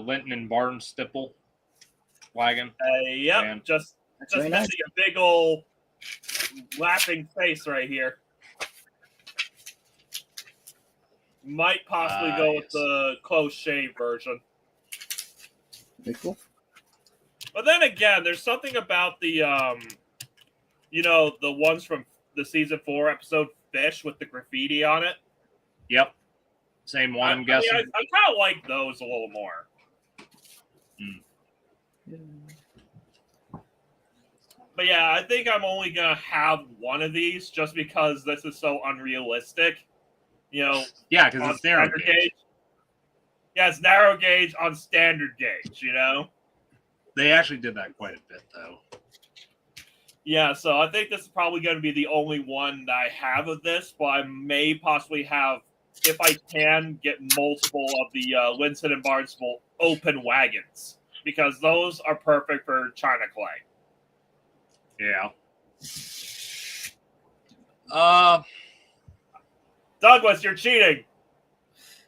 Speaker 2: Linton and Barnstable wagon.
Speaker 1: Yep,
Speaker 2: Man.
Speaker 1: just
Speaker 4: very
Speaker 1: missing
Speaker 4: nice.
Speaker 1: a big old laughing face right here. Might possibly go with
Speaker 2: yes.
Speaker 1: the close shave version.
Speaker 4: Very cool.
Speaker 1: But then again, there's something about the the ones from the season 4 episode Fish with the graffiti on it.
Speaker 2: Yep, same one. I'm guessing.
Speaker 1: I kind of like those a little more. But yeah, I think I'm only gonna have one of these just because this is so unrealistic.
Speaker 2: Yeah, because
Speaker 1: on
Speaker 2: it's narrow
Speaker 1: standard
Speaker 2: gauge.
Speaker 1: Yeah, it's narrow gauge on standard gauge,
Speaker 2: They actually did that quite a bit, though.
Speaker 1: Yeah, so I think this is probably going to be the only one that I have of this, but I may possibly have, if I can, get multiple of the Linson and Barnstable open wagons, because those are perfect for China clay.
Speaker 2: Yeah.
Speaker 1: Douglas, you're cheating.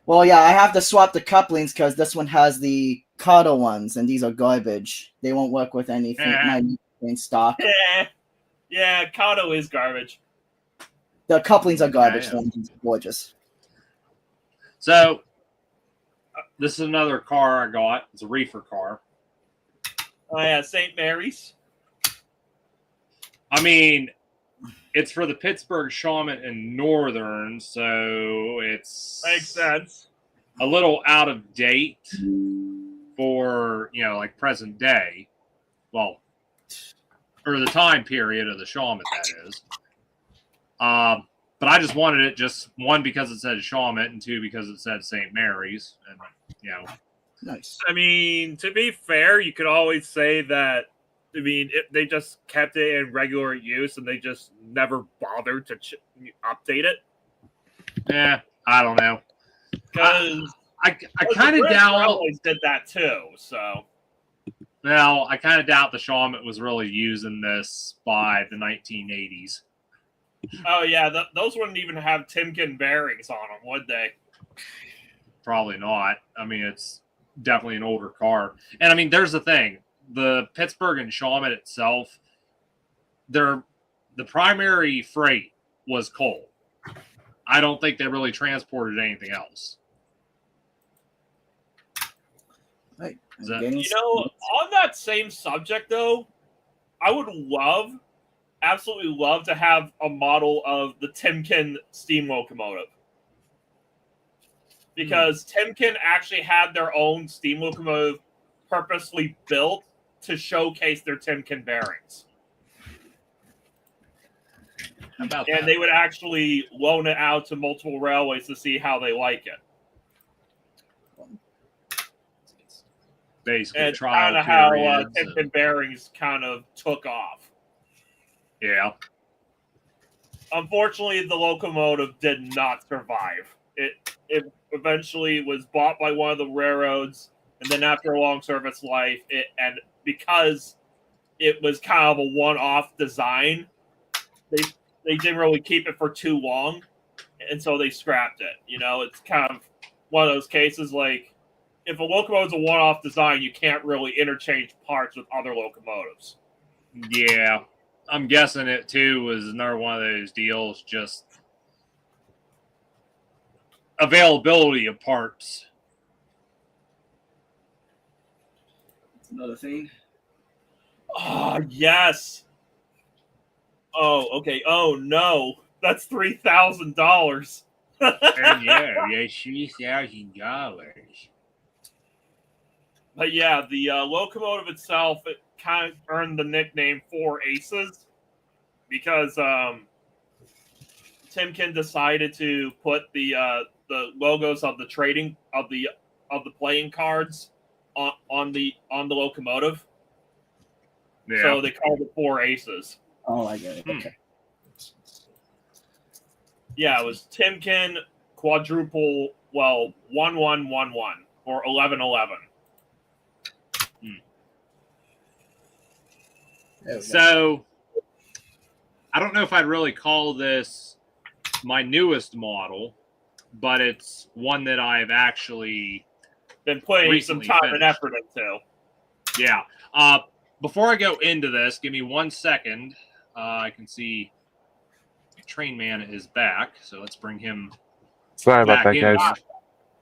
Speaker 4: Well, yeah, I have to swap the couplings because this one has the Kato ones, and these are garbage. They won't work with anything in stock.
Speaker 1: Yeah, Kato is garbage.
Speaker 4: The couplings are garbage.
Speaker 2: Yeah.
Speaker 4: The engine's gorgeous.
Speaker 2: So, this is another car I got. It's a reefer car.
Speaker 1: Oh yeah, St. Mary's.
Speaker 2: I mean, it's for the Pittsburgh Shaman and Northern, so it's
Speaker 1: Makes sense.
Speaker 2: a little out of date for, like present day. Well, or the time period of the Shaman, that is. But I just wanted it just, one, because it said Shaman, and two, because it said St. Mary's. And,
Speaker 4: Nice.
Speaker 1: I mean, to be fair, you could always say that. I mean, they just kept it in regular use, and they just never bothered to update it.
Speaker 2: Yeah, I don't know.
Speaker 1: Because
Speaker 2: I kind of doubt.
Speaker 1: Always did that too. So.
Speaker 2: Well, I kind of doubt the Shaman was really using this by the 1980s.
Speaker 1: Oh yeah, those wouldn't even have Timken bearings on them, would they?
Speaker 2: Probably not. I mean, it's definitely an older car. And I mean, there's the thing. The Pittsburgh and Shaman itself, the primary freight was coal. I don't think they really transported anything else.
Speaker 4: Right.
Speaker 1: On that same subject, though, I would absolutely love to have a model of the Timken steam locomotive. Because Timken actually had their own steam locomotive purposely built to showcase their Timken bearings.
Speaker 2: How about
Speaker 1: And
Speaker 2: that?
Speaker 1: they would actually loan it out to multiple railways to see how they like it.
Speaker 2: Basically,
Speaker 1: And
Speaker 2: trial
Speaker 1: kind of how
Speaker 2: periods
Speaker 1: Timken bearings kind of took off.
Speaker 2: Yeah.
Speaker 1: Unfortunately, the locomotive did not survive. It eventually was bought by one of the railroads, and then after a long service life, and because it was kind of a one-off design, they didn't really keep it for too long, and so they scrapped it. It's kind of one of those cases like, if a locomotive is a one-off design, you can't really interchange parts with other locomotives.
Speaker 2: Yeah, I'm guessing it too was another one of those deals. Just availability of parts.
Speaker 4: That's another thing.
Speaker 1: Oh, yes. Oh, okay. Oh, no. That's $3,000.
Speaker 2: And yeah, that's $3,000.
Speaker 1: But yeah, the locomotive itself, it kind of earned the nickname Four Aces because Timken decided to put the logos of the trading of the playing cards on the locomotive.
Speaker 2: Yeah.
Speaker 1: So they called it Four Aces.
Speaker 4: Oh, I get it. Okay.
Speaker 1: Yeah, it was Timken quadruple, 1111 or 1111.
Speaker 2: So I don't know if I'd really call this my newest model, but it's one that I've actually
Speaker 1: been putting
Speaker 2: recently
Speaker 1: some time
Speaker 2: finished.
Speaker 1: and effort into.
Speaker 2: Yeah. Before I go into this, give me 1 second. I can see Trainman is back, so let's bring him
Speaker 3: Sorry about
Speaker 2: back
Speaker 3: that,
Speaker 2: in.
Speaker 3: guys.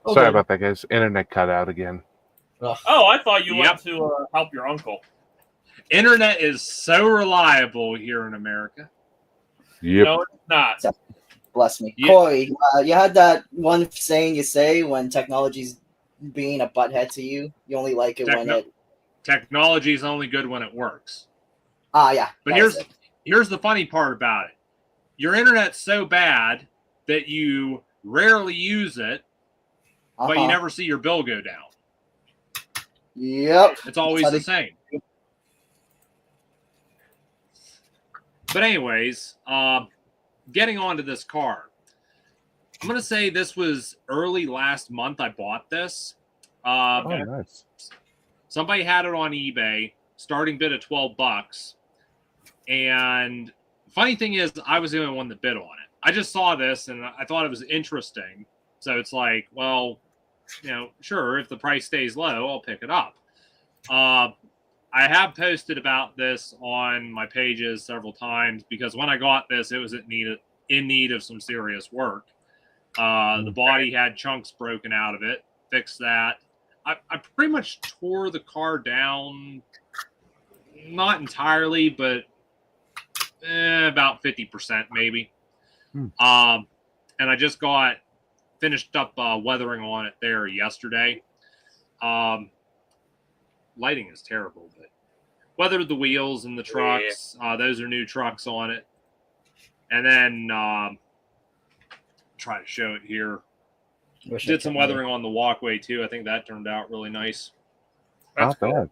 Speaker 4: Okay.
Speaker 3: Sorry about that, guys. Internet cut out again.
Speaker 1: Oh, I thought you
Speaker 2: Yep.
Speaker 1: went to help your uncle.
Speaker 2: Internet is so reliable here in America.
Speaker 3: Yep.
Speaker 1: No, it's not.
Speaker 4: Bless me.
Speaker 2: Yeah.
Speaker 4: Corey, you had that one saying you say when technology's being a butthead to you. You only like it when it.
Speaker 2: Technology is only good when it works.
Speaker 4: Yeah.
Speaker 2: But
Speaker 4: that was it.
Speaker 2: here's the funny part about it. Your internet's so bad that you rarely use it, but you never see your bill go down.
Speaker 4: Yep.
Speaker 2: It's always the same. But anyways, getting on to this car. I'm going to say this was early last month I bought this.
Speaker 3: Oh, nice.
Speaker 2: Somebody had it on eBay, starting bid of $12. And funny thing is, I was the only one that bid on it. I just saw this and I thought it was interesting. So it's like, well, sure, if the price stays low, I'll pick it up. I have posted about this on my pages several times because when I got this, it was in need of some serious work. The body had chunks broken out of it. Fixed that. I pretty much tore the car down, not entirely, but about 50% maybe. And I just got finished up weathering on it there yesterday. Lighting is terrible, but weathered the wheels and the trucks. Those are new trucks on it. And then try to show it here. Did some weathering on the walkway too. I think that turned out really nice.
Speaker 3: Not bad.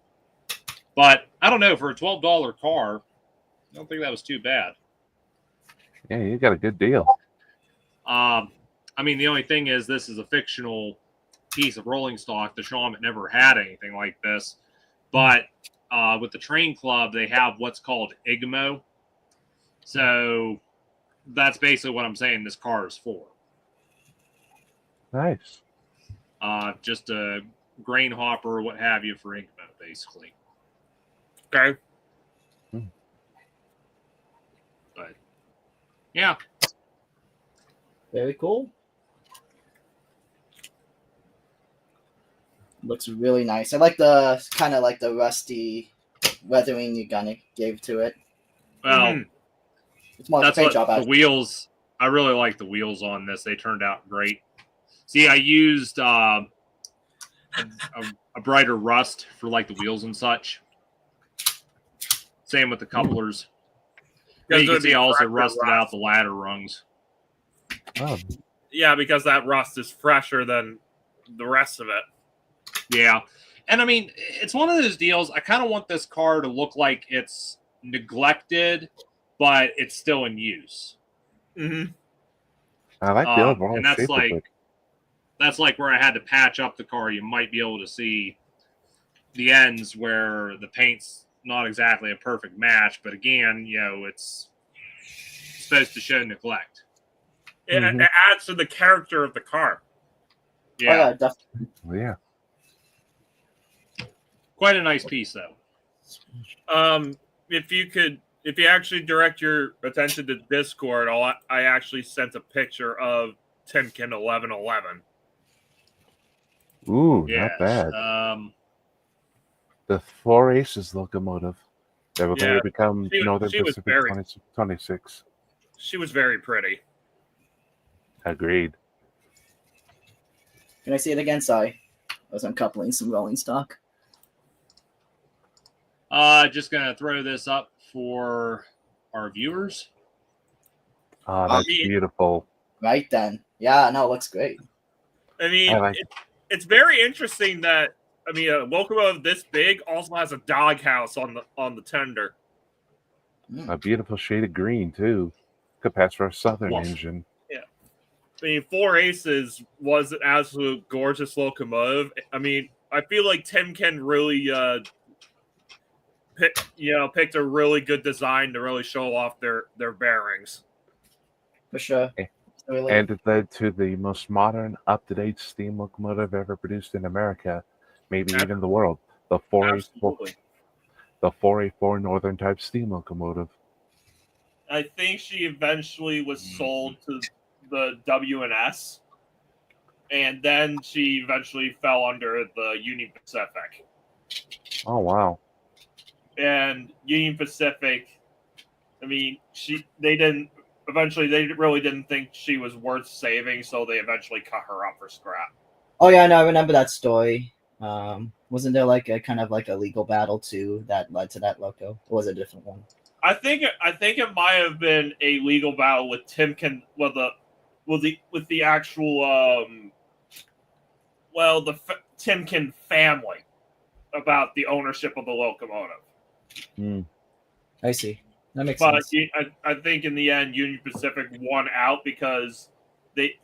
Speaker 2: But I don't know, for a $12 car, I don't think that was too bad.
Speaker 3: Yeah, you got a good deal.
Speaker 2: I mean, the only thing is this is a fictional piece of rolling stock. The Shawmut never had anything like this. But with the Train Club, they have what's called IGMO. So that's basically what I'm saying this car is for.
Speaker 3: Nice.
Speaker 2: Just a grain hopper, what have you, for IGMO, basically.
Speaker 1: Okay.
Speaker 2: But, yeah.
Speaker 4: Very cool. Looks really nice. I like the kind of like the rusty weathering you kind of gave to it.
Speaker 2: Well,
Speaker 4: it's more
Speaker 2: that's
Speaker 4: paint
Speaker 2: what
Speaker 4: job.
Speaker 2: the wheels. I really like the wheels on this. They turned out great. See, I used a brighter rust for like the wheels and such. Same with the couplers. Yeah, you can see I also rusted out the ladder rungs.
Speaker 3: Oh.
Speaker 1: Yeah, because that rust is fresher than the rest of it.
Speaker 2: Yeah. And I mean, it's one of those deals. I kind of want this car to look like it's neglected, but it's still in use.
Speaker 1: Mm-hmm.
Speaker 3: I like the overall
Speaker 2: and that's
Speaker 3: shape of it.
Speaker 2: That's like where I had to patch up the car. You might be able to see the ends where the paint's not exactly a perfect match, but again, it's supposed to show neglect.
Speaker 1: It adds to the character of the car.
Speaker 2: Yeah.
Speaker 4: Oh, yeah, definitely.
Speaker 3: Yeah.
Speaker 2: Quite a nice piece, though.
Speaker 1: if you actually direct your attention to Discord, I actually sent a picture of Timken 1111.
Speaker 3: Ooh,
Speaker 2: Yeah.
Speaker 3: not bad. The 4 Aces locomotive that will
Speaker 1: Yeah,
Speaker 3: later become Northern
Speaker 1: she was
Speaker 3: Pacific
Speaker 1: very
Speaker 3: 26.
Speaker 1: she was very pretty.
Speaker 3: Agreed.
Speaker 4: Can I see it again? Sorry. I was uncoupling some rolling stock.
Speaker 2: Just gonna throw this up for our viewers.
Speaker 3: Oh, that's beautiful.
Speaker 4: Right then. Yeah, no, it looks great.
Speaker 1: I mean,
Speaker 3: I like it.
Speaker 1: It's very interesting that a locomotive this big also has a doghouse on the tender.
Speaker 3: A beautiful shade of green too. Could pass for a Southern engine.
Speaker 1: Yeah. I mean, 4 Aces was an absolute gorgeous locomotive. I mean, I feel like Timken really picked a really good design to really show off their bearings.
Speaker 4: For sure.
Speaker 3: And it led to the most modern, up-to-date steam locomotive ever produced in America, maybe even the world. The 484 Northern type steam locomotive.
Speaker 1: I think she eventually was sold to the W&S, and then she eventually fell under the Union Pacific.
Speaker 3: Oh wow!
Speaker 1: And Union Pacific, I mean, they really didn't think she was worth saving, so they eventually cut her up for scrap.
Speaker 4: Oh yeah, no, I remember that story. Wasn't there like a kind of like a legal battle too that led to that loco? Or was it a different one?
Speaker 1: I think it might have been a legal battle with Timken, with the actual Timken family about the ownership of the locomotive.
Speaker 4: I see. That makes sense.
Speaker 1: I think in the end, Union Pacific won out because they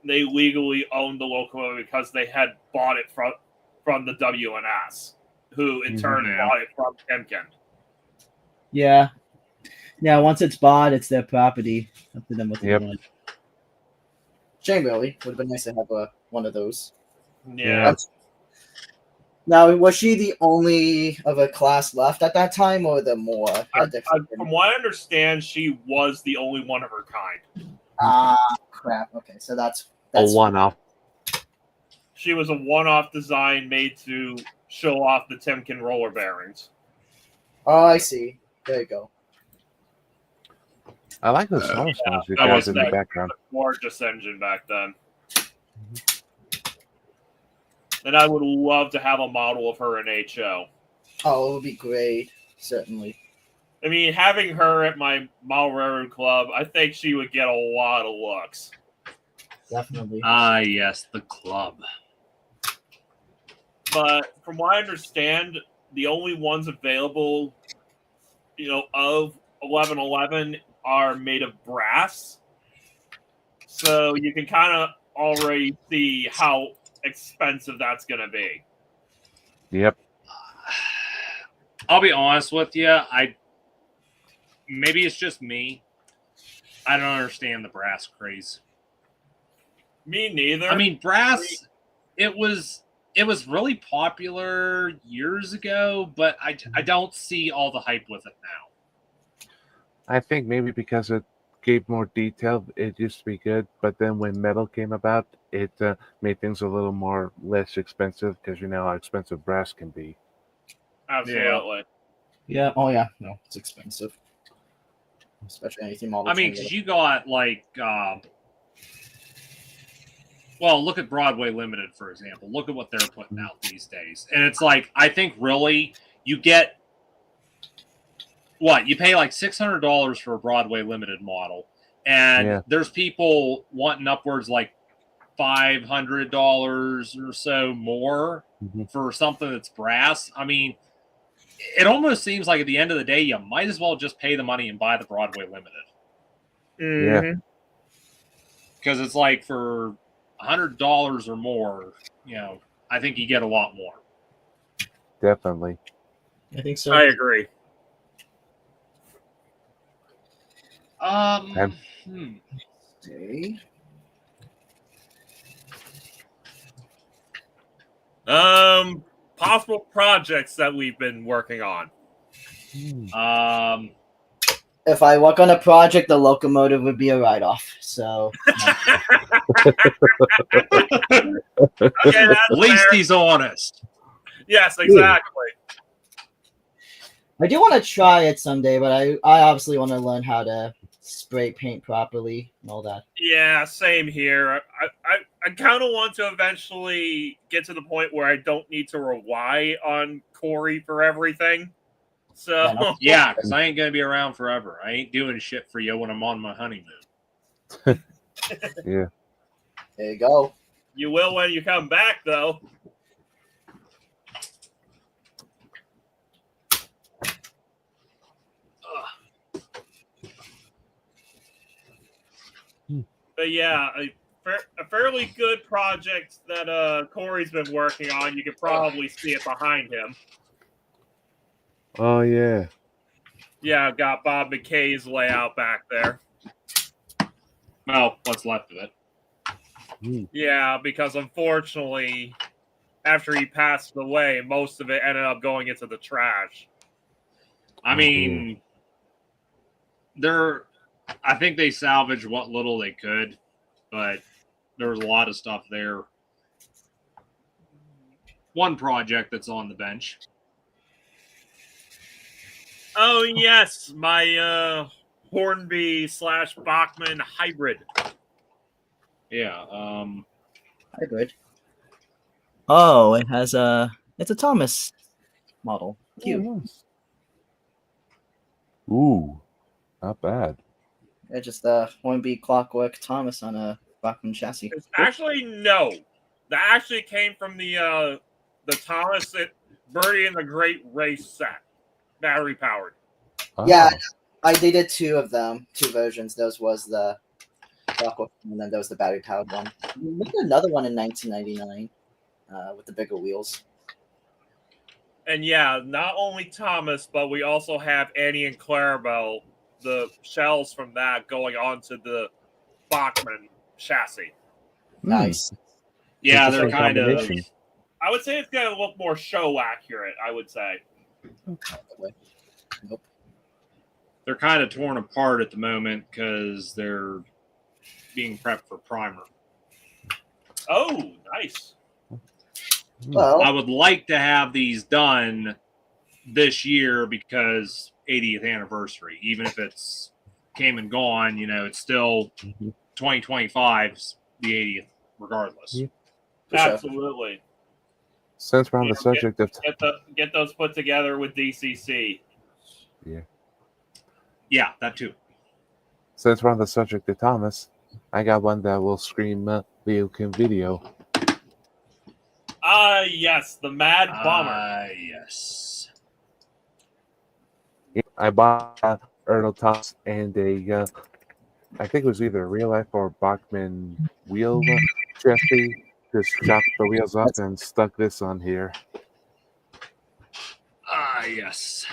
Speaker 1: legally owned the locomotive because they had bought it from the W&S, who in turn bought it from Timken.
Speaker 4: Yeah. Yeah, once it's bought, it's their property. Up to them what they want. Shame, really. Would have been nice to have one of those.
Speaker 1: Yeah.
Speaker 4: Now, was she the only of a class left at that time, or the more?
Speaker 1: From what I understand, she was the only one of her kind.
Speaker 4: Crap. Okay, so that's
Speaker 3: a one-off.
Speaker 1: She was a one-off design made to show off the Timken roller bearings.
Speaker 4: Oh, I see. There you go.
Speaker 3: I like the smaller ones you got in the background.
Speaker 1: Gorgeous engine back then. And I would love to have a model of her in HO.
Speaker 4: Oh, it would be great. Certainly.
Speaker 1: I mean, having her at my model railroad club, I think she would get a lot of looks.
Speaker 4: Definitely.
Speaker 2: Ah, yes, the club.
Speaker 1: But from what I understand, the only ones available, of 1111 are made of brass. So you can kind of already see how expensive that's going to be.
Speaker 3: Yep.
Speaker 2: I'll be honest with you. Maybe it's just me. I don't understand the brass craze.
Speaker 1: Me neither.
Speaker 2: I mean, brass. It was really popular years ago, but I don't see all the hype with it now.
Speaker 3: I think maybe because it gave more detail, it used to be good. But then when metal came about, it made things a little more less expensive because you know how expensive brass can be.
Speaker 1: Absolutely.
Speaker 4: Yeah. Oh yeah. No, it's expensive. Especially anything model.
Speaker 2: I mean, because you got like, well, look at Broadway Limited, for example. Look at what they're putting out these days. And it's like, I think really you get, you pay like $600 for a Broadway Limited model. And there's people wanting upwards like $500 or so more for something that's brass. I mean, it almost seems like at the end of the day, you might as well just pay the money and buy the Broadway Limited.
Speaker 3: Yeah.
Speaker 2: Because it's like for $100 or more, I think you get a lot more.
Speaker 3: Definitely.
Speaker 4: I think so.
Speaker 1: I agree.
Speaker 4: Okay.
Speaker 1: Possible projects that we've been working on.
Speaker 4: If I work on a project, the locomotive would be a write-off. So
Speaker 1: Okay,
Speaker 2: At
Speaker 1: that's
Speaker 2: least
Speaker 1: fair.
Speaker 2: he's honest.
Speaker 1: Yes, exactly.
Speaker 4: I do want to try it someday, but I obviously want to learn how to spray paint properly and all that.
Speaker 1: Yeah, same here. I kind of want to eventually get to the point where I don't need to rely on Corey for everything. So
Speaker 4: Yeah, no.
Speaker 2: Yeah, because I ain't gonna be around forever. I ain't doing shit for you when I'm on my honeymoon.
Speaker 3: Yeah.
Speaker 4: There you go.
Speaker 1: you will when you come back, though. But yeah, a fairly good project that Corey's been working on. You could probably see it behind him.
Speaker 3: Oh yeah.
Speaker 1: Yeah, I've got Bob McKay's layout back there.
Speaker 2: Well, what's left of it.
Speaker 1: Yeah, because unfortunately, after he passed away, most of it ended up going into the trash.
Speaker 2: I mean, I think they salvaged what little they could, but there was a lot of stuff there. One project that's on the bench.
Speaker 1: Oh yes, my Hornby / Bachmann hybrid.
Speaker 2: Yeah.
Speaker 4: Hybrid. Oh, it's a Thomas model. Cute.
Speaker 3: Oh, nice. Ooh, not bad.
Speaker 4: Yeah, just the Hornby Clockwork Thomas on a Bachmann chassis.
Speaker 1: It's actually no, that actually came from the Thomas Birdie and the Great Race set, battery powered.
Speaker 3: Oh.
Speaker 4: Yeah, they did two of them, two versions. Those was the Clockwork, and then there was the battery powered one. We made another one in 1999 with the bigger wheels.
Speaker 1: And yeah, not only Thomas, but we also have Annie and Clarabelle, the shells from that going onto the Bachmann chassis.
Speaker 4: Nice.
Speaker 2: Yeah, they're
Speaker 3: Interesting
Speaker 2: kind of.
Speaker 3: combination.
Speaker 1: I would say it's going to look more show accurate, I would say.
Speaker 4: Nope.
Speaker 2: They're kind of torn apart at the moment because they're being prepped for primer.
Speaker 1: Oh, nice.
Speaker 4: Well,
Speaker 2: I would like to have these done this year because 80th anniversary. Even if it's came and gone, it's still 2025's the 80th, regardless.
Speaker 3: Yeah.
Speaker 4: for sure.
Speaker 1: Absolutely.
Speaker 3: Since we're on the subject of
Speaker 1: Get those put together with DCC.
Speaker 2: Yeah, that too.
Speaker 3: Since we're on the subject of Thomas, I got one that will scream Leo Kim video.
Speaker 1: Yes, the Mad Bomber.
Speaker 2: Yes.
Speaker 3: I bought Earl Thomas and a, I think it was either a real life or Bachmann wheel chassis. Just chopped the wheels off and stuck this on here.
Speaker 2: Yes.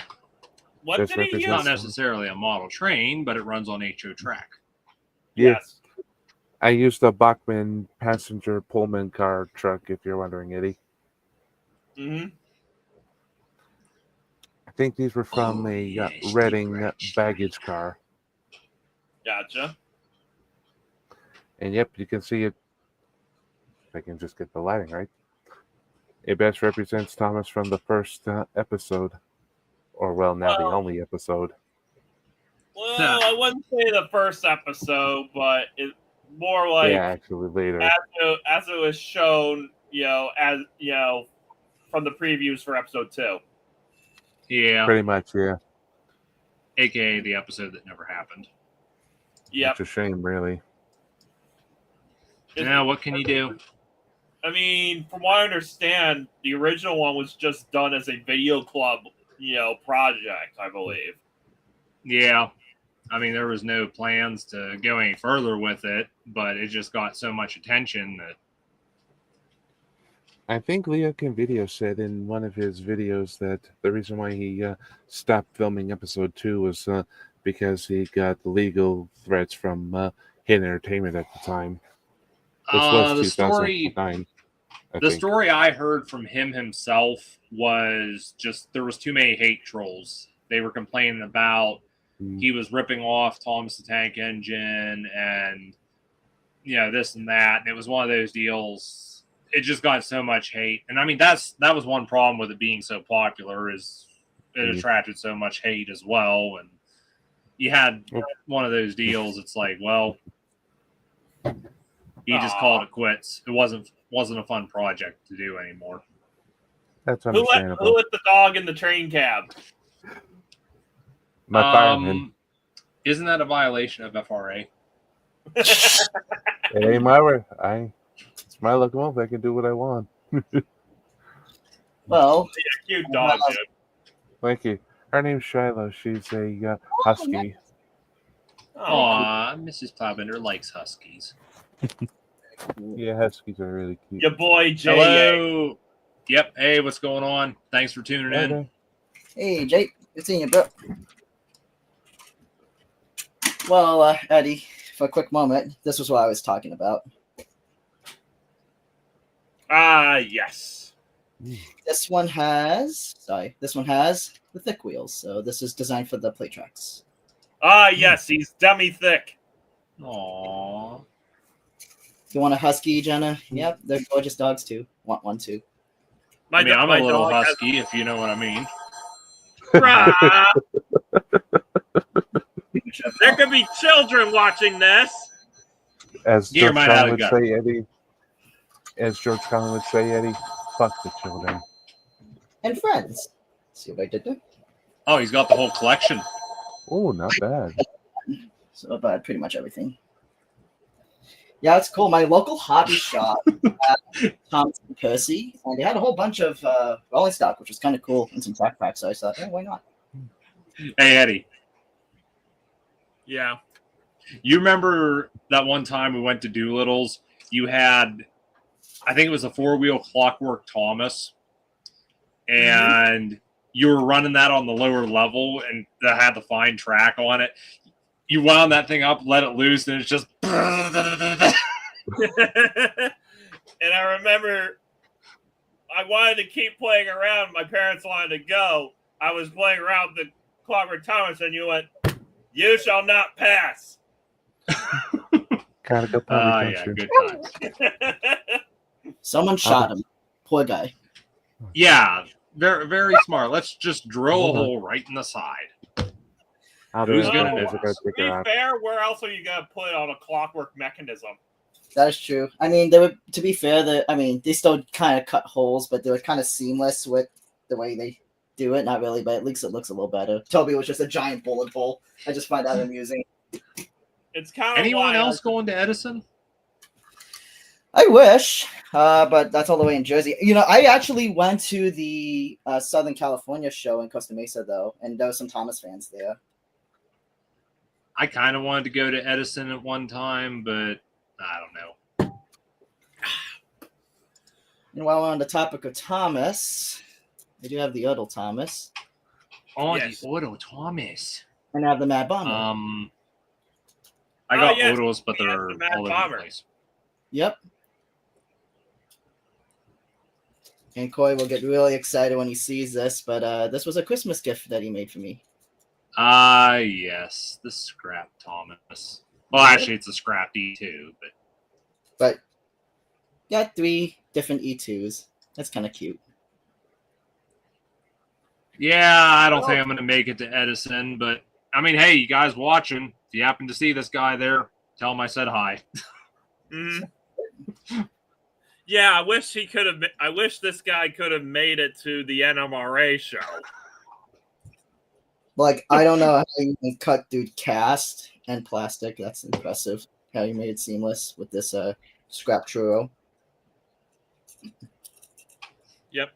Speaker 1: What
Speaker 3: Just
Speaker 1: did he
Speaker 3: represents-
Speaker 2: Not
Speaker 1: use?
Speaker 2: necessarily a model train, but it runs on HO track.
Speaker 3: Yeah.
Speaker 1: Yes.
Speaker 3: I used a Bachmann passenger Pullman car truck, if you're wondering, Eddie.
Speaker 1: Mm-hmm.
Speaker 3: I think these were from a
Speaker 2: yes,
Speaker 3: Reading
Speaker 2: Stretch.
Speaker 3: baggage car.
Speaker 1: Gotcha.
Speaker 3: And yep, you can see it. If I can just get the lighting right. It best represents Thomas from the first episode. Or, well, now the only episode.
Speaker 1: Well, I wouldn't say the first episode, but it's more like
Speaker 3: Yeah, actually later.
Speaker 1: as it was shown, from the previews for episode 2.
Speaker 2: Yeah.
Speaker 3: Pretty much, yeah.
Speaker 2: AKA the episode that never happened.
Speaker 1: Yep.
Speaker 3: It's a shame, really.
Speaker 2: Now, what can you do?
Speaker 1: I mean, from what I understand, the original one was just done as a video club, project, I believe.
Speaker 2: Yeah. I mean, there was no plans to go any further with it, but it just got so much attention that.
Speaker 3: I think Leo Kim Video said in one of his videos that the reason why he stopped filming episode 2 was because he got legal threats from Hidden Entertainment at the time. This was
Speaker 2: The story
Speaker 3: 2009.
Speaker 2: The story I heard from him himself was just there was too many hate trolls they were complaining about
Speaker 3: Mm.
Speaker 2: he was ripping off Thomas the Tank Engine and this and that, and it was one of those deals. It just got so much hate, and I mean that was one problem with it being so popular is it attracted so much hate as well, and you had one of those deals. It's like, well, he just called it quits. It wasn't a fun project to do anymore.
Speaker 3: That's
Speaker 1: Who
Speaker 3: understandable.
Speaker 1: let the dog in the train cab?
Speaker 3: My fireman.
Speaker 2: Isn't that a violation of FRA?
Speaker 3: It ain't my way. It's my locomotive. I can do what I want.
Speaker 4: Well,
Speaker 1: Cute dog, dude.
Speaker 3: Thank you. Her name's Shiloh. She's a husky.
Speaker 2: Aw, Mrs. Plowbender likes huskies.
Speaker 3: Yeah, huskies are really cute.
Speaker 1: Your boy Jay.
Speaker 2: Hello. Yep. Hey, what's going on? Thanks for tuning in.
Speaker 3: Okay.
Speaker 4: hey, Jake. Good seeing you, bro. Well, Eddie, for a quick moment, this was what I was talking about.
Speaker 1: Yes.
Speaker 4: This one has the thick wheels, so this is designed for the plate tracks.
Speaker 1: Yes, he's dummy thick.
Speaker 2: Aw.
Speaker 4: You want a husky, Jenna? Yep, they're gorgeous dogs too. Want one too?
Speaker 2: I'm a little
Speaker 1: dog
Speaker 2: husky, if you know what I mean.
Speaker 1: There could be children watching this.
Speaker 3: As
Speaker 2: Here,
Speaker 3: George
Speaker 2: might
Speaker 3: Carlin
Speaker 2: have
Speaker 3: would
Speaker 2: got
Speaker 3: say, Eddie. As George Carlin would say, Eddie, fuck the children.
Speaker 4: And friends. See what I did there?
Speaker 2: Oh, he's got the whole collection.
Speaker 3: Oh, not bad.
Speaker 4: So about pretty much everything. Yeah, it's cool. My local hobby shop, Thomas and Percy, and they had a whole bunch of rolling stock, which was kind of cool, and some backpacks. So I thought, why not?
Speaker 2: Hey, Eddie.
Speaker 1: Yeah.
Speaker 2: You remember that one time we went to Doolittle's? You had, I think it was a 4-wheel Clockwork Thomas, and you were running that on the lower level, and that had the fine track on it. You wound that thing up, let it loose, and it's just.
Speaker 1: And I remember I wanted to keep playing around. My parents wanted to go. I was playing around with the Clockwork Thomas, and you went, "You shall not pass."
Speaker 3: Gotta go potty,
Speaker 2: Yeah,
Speaker 3: don't you?
Speaker 2: good times.
Speaker 4: Someone shot him. Poor guy.
Speaker 2: Yeah, very, very smart. Let's just drill a
Speaker 3: Hold on.
Speaker 2: hole right in the side.
Speaker 3: Who's
Speaker 2: gonna know?
Speaker 1: To be fair, where else are you gonna put it on a clockwork mechanism?
Speaker 4: That is true. I mean, they were, to be fair, they still kind of cut holes, but they were kind of seamless with the way they do it. Not really, but at least it looks a little better. Toby was just a giant bullet hole. I just find that amusing.
Speaker 1: It's kind of
Speaker 2: Anyone else going to Edison?
Speaker 4: I wish, but that's all the way in Jersey. I actually went to the Southern California show in Costa Mesa, though, and there were some Thomas fans there.
Speaker 2: I kind of wanted to go to Edison at one time, but I don't know.
Speaker 4: And while we're on the topic of Thomas, I do have the Udall Thomas.
Speaker 2: Oh,
Speaker 1: Yes.
Speaker 2: the Auto Thomas.
Speaker 4: And I have the Mad Bomber.
Speaker 2: I got
Speaker 1: yes,
Speaker 2: Autos, but
Speaker 1: he has
Speaker 2: they're
Speaker 1: the Mad
Speaker 2: all over
Speaker 1: Bomber.
Speaker 2: the place.
Speaker 4: Yep. And Coy will get really excited when he sees this, but this was a Christmas gift that he made for me.
Speaker 2: Yes, the Scrap Thomas. Well, actually, it's a Scrap D2, but
Speaker 4: But got 3 different E2s. That's kind of cute.
Speaker 2: yeah, I don't think I'm going to make it to Edison. But I mean, hey, you guys watching? If you happen to see this guy there, tell him I said hi.
Speaker 1: Yeah, I wish he could have. I wish this guy could have made it to the NMRA show.
Speaker 4: Like, I don't know how you can cut through cast and plastic. That's impressive. How you made it seamless with this scrap churro.
Speaker 1: Yep.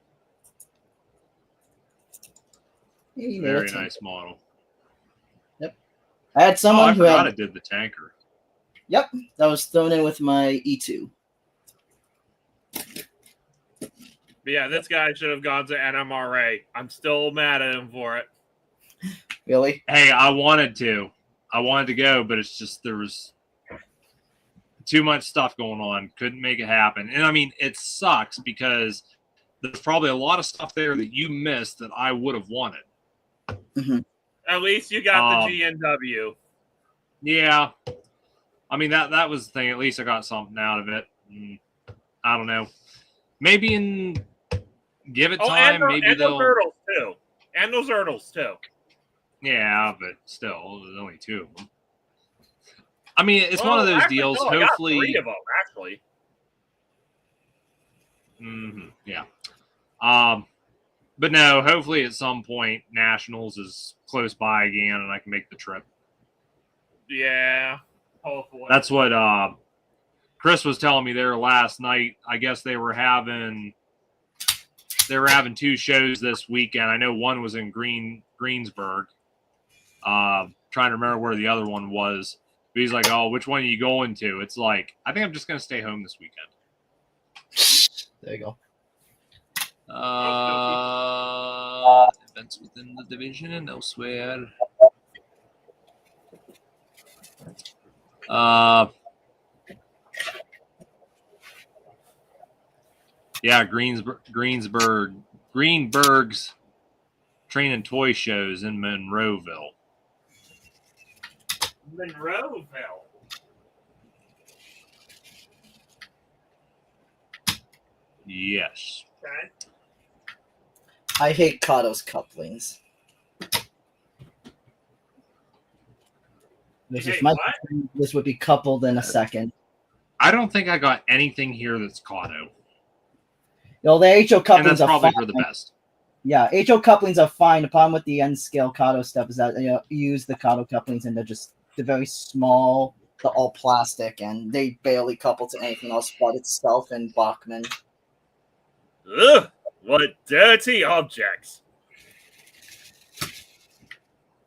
Speaker 4: Yeah, you made
Speaker 2: Very
Speaker 4: it.
Speaker 2: nice model.
Speaker 4: I had someone
Speaker 2: I
Speaker 4: who
Speaker 2: forgot
Speaker 4: had.
Speaker 2: I did the tanker.
Speaker 4: Yep, that was thrown in with my E2.
Speaker 1: But yeah, this guy should have gone to NMRA. I'm still mad at him for it.
Speaker 4: Really?
Speaker 2: Hey, I wanted to go, but it's just there was too much stuff going on. Couldn't make it happen. And I mean, it sucks because there's probably a lot of stuff there that you missed that I would have wanted.
Speaker 4: Mhm.
Speaker 1: At least you got the GNW.
Speaker 2: Yeah. I mean, that was the thing. At least I got something out of it. I don't know. Maybe give it time. Maybe
Speaker 1: and those
Speaker 2: they'll.
Speaker 1: hurdles too. And those hurdles too.
Speaker 2: Yeah, but still, there's only 2 of them. I mean, it's one of those deals.
Speaker 1: No,
Speaker 2: Hopefully,
Speaker 1: I got 3 of them actually.
Speaker 2: Yeah. But no, hopefully at some point Nationals is close by again and I can make the trip.
Speaker 1: Yeah, hopefully.
Speaker 2: That's what Chris was telling me there last night. I guess they were having 2 shows this weekend. I know one was in Greensburg. Trying to remember where the other one was. But he's like, "Oh, which one are you going to?" It's like, I think I'm just gonna stay home this weekend.
Speaker 4: There you go.
Speaker 2: Events within the division and elsewhere. Yeah, Greenberg's Train and Toy Shows in Monroeville.
Speaker 1: Monroeville.
Speaker 2: Yes.
Speaker 1: Okay.
Speaker 4: I hate Kato's couplings. This would be coupled in a second.
Speaker 2: I don't think I got anything here that's Kato.
Speaker 4: The HO couplings
Speaker 2: and that's probably for the best.
Speaker 4: Yeah, HO couplings are fine. The problem with the N scale Kato stuff is that you use the Kato couplings and they're very small. They're all plastic and they barely couple to anything else but itself and Bachman.
Speaker 1: Ugh, what dirty objects.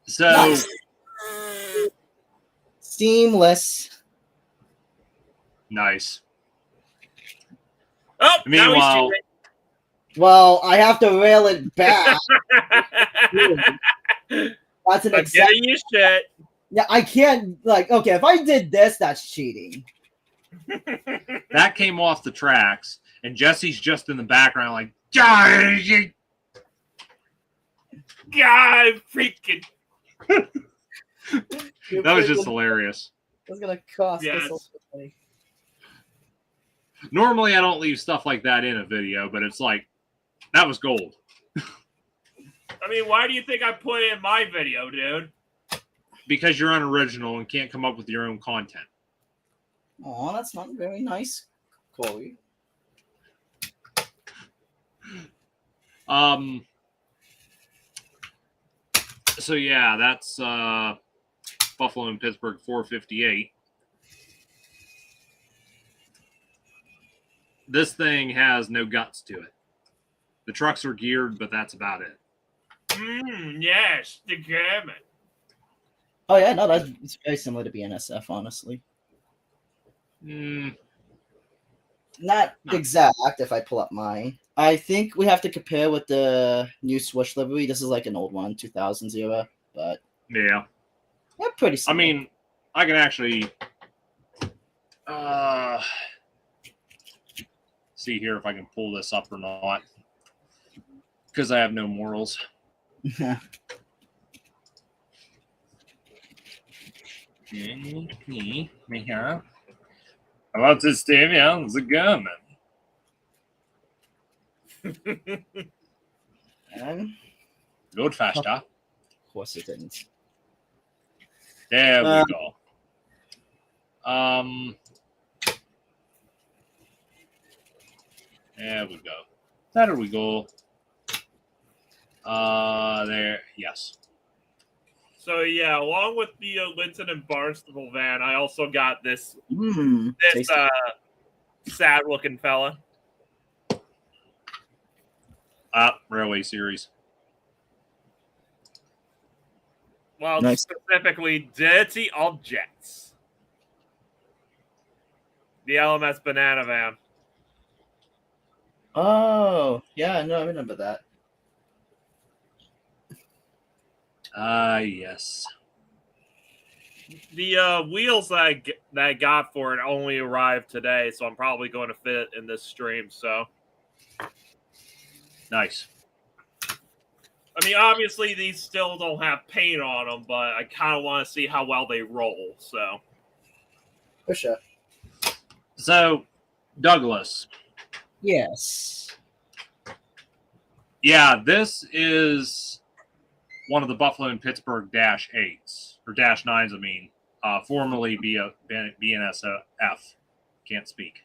Speaker 2: So
Speaker 4: seamless.
Speaker 2: Nice.
Speaker 1: Oh,
Speaker 2: meanwhile,
Speaker 4: well, I have to rail it back. That's an exception.
Speaker 1: Getting your shit.
Speaker 4: Yeah, I can't okay, if I did this, that's cheating.
Speaker 2: That came off the tracks, and Jesse's just in the background, like, God,
Speaker 1: freaking.
Speaker 2: That was just hilarious.
Speaker 4: It's gonna cost
Speaker 1: yes.
Speaker 4: us so money.
Speaker 2: Normally, I don't leave stuff like that in a video, but it's like, that was gold.
Speaker 1: I mean, why do you think I put it in my video, dude?
Speaker 2: Because you're unoriginal and can't come up with your own content.
Speaker 4: Oh, that's not very nice, Corey.
Speaker 2: So yeah, that's Buffalo and Pittsburgh 458. This thing has no guts to it. The trucks are geared, but that's about it.
Speaker 1: Yes, the German.
Speaker 4: Oh yeah, no, it's very similar to BNSF, honestly. Not exact. If I pull up mine, I think we have to compare with the new Swoosh livery. This is like an old one, 2000s era, but
Speaker 2: yeah,
Speaker 4: pretty similar.
Speaker 2: I mean, I can actually see here if I can pull this up or not, because I have no morals.
Speaker 4: Yeah.
Speaker 2: About to stay on the gun. Load faster.
Speaker 4: Of course it didn't.
Speaker 2: There we go. There we go. There we go. There. Yes.
Speaker 1: So yeah, along with the Linton and Barnstable van, I also got this sad-looking fella.
Speaker 2: Railway Series.
Speaker 1: Well, specifically, Dirty Objects. The LMS banana van.
Speaker 4: Oh, yeah, no, I remember that.
Speaker 2: Yes.
Speaker 1: The wheels that I got for it only arrived today, so I'm probably going to fit it in this stream. So
Speaker 2: nice.
Speaker 1: I mean, obviously these still don't have paint on them, but I kind of want to see how well they roll. So,
Speaker 4: For sure.
Speaker 2: So, Douglas.
Speaker 4: Yes.
Speaker 2: Yeah, this is one of the Buffalo and Pittsburgh -8s, or -9s, I mean, formerly BNSF. Can't speak.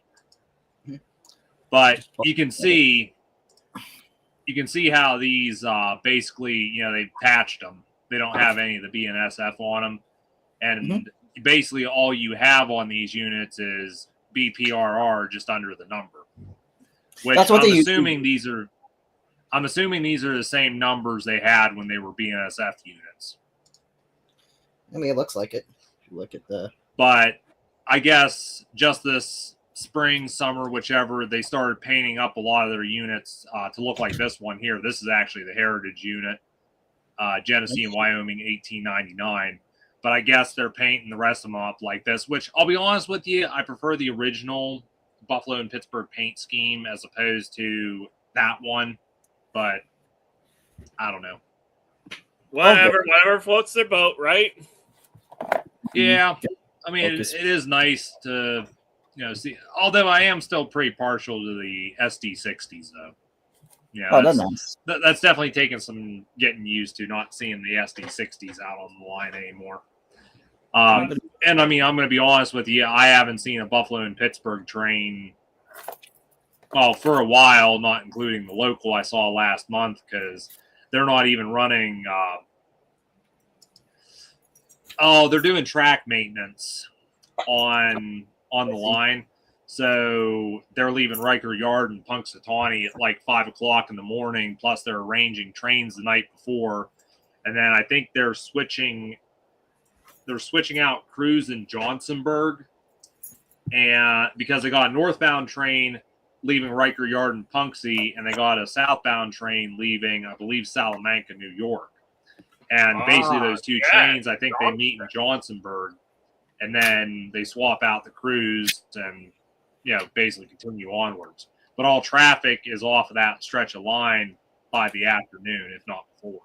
Speaker 2: But you can see how these basically, they patched them. They don't have any of the BNSF on them. And basically all you have on these units is BPRR just under the number. Which
Speaker 4: That's what
Speaker 2: I'm assuming these are the same numbers they had when they were BNSF units.
Speaker 4: I mean, it looks like it. Look at the.
Speaker 2: But I guess just this spring, summer, whichever, they started painting up a lot of their units to look like this one here. This is actually the Heritage unit, Genesee and Wyoming 1899. But I guess they're painting the rest of them up like this, which I'll be honest with you, I prefer the original Buffalo and Pittsburgh paint scheme as opposed to that one. But I don't know.
Speaker 1: whatever floats their boat, right?
Speaker 2: Yeah, I mean, it is nice to, see. Although I am still pretty partial to the SD60s, though. Yeah,
Speaker 4: that's nice.
Speaker 2: That's definitely taken some getting used to, not seeing the SD60s out on the line anymore. And I mean, I'm going to be honest with you, I haven't seen a Buffalo and Pittsburgh train, well, for a while, not including the local I saw last month, because they're not even running. They're doing track maintenance on the line. So they're leaving Riker Yard and Punxsutawney at like 5 o'clock in the morning. Plus they're arranging trains the night before. And then I think they're switching out crews in Johnsonburg. And because they got a northbound train leaving Riker Yard and Punxsutawney, and they got a southbound train leaving, I believe, Salamanca, New York. And basically those two trains, I think they meet in Johnsonburg, and then they swap out the crews and, basically continue onwards. But all traffic is off of that stretch of line by the afternoon, if not before.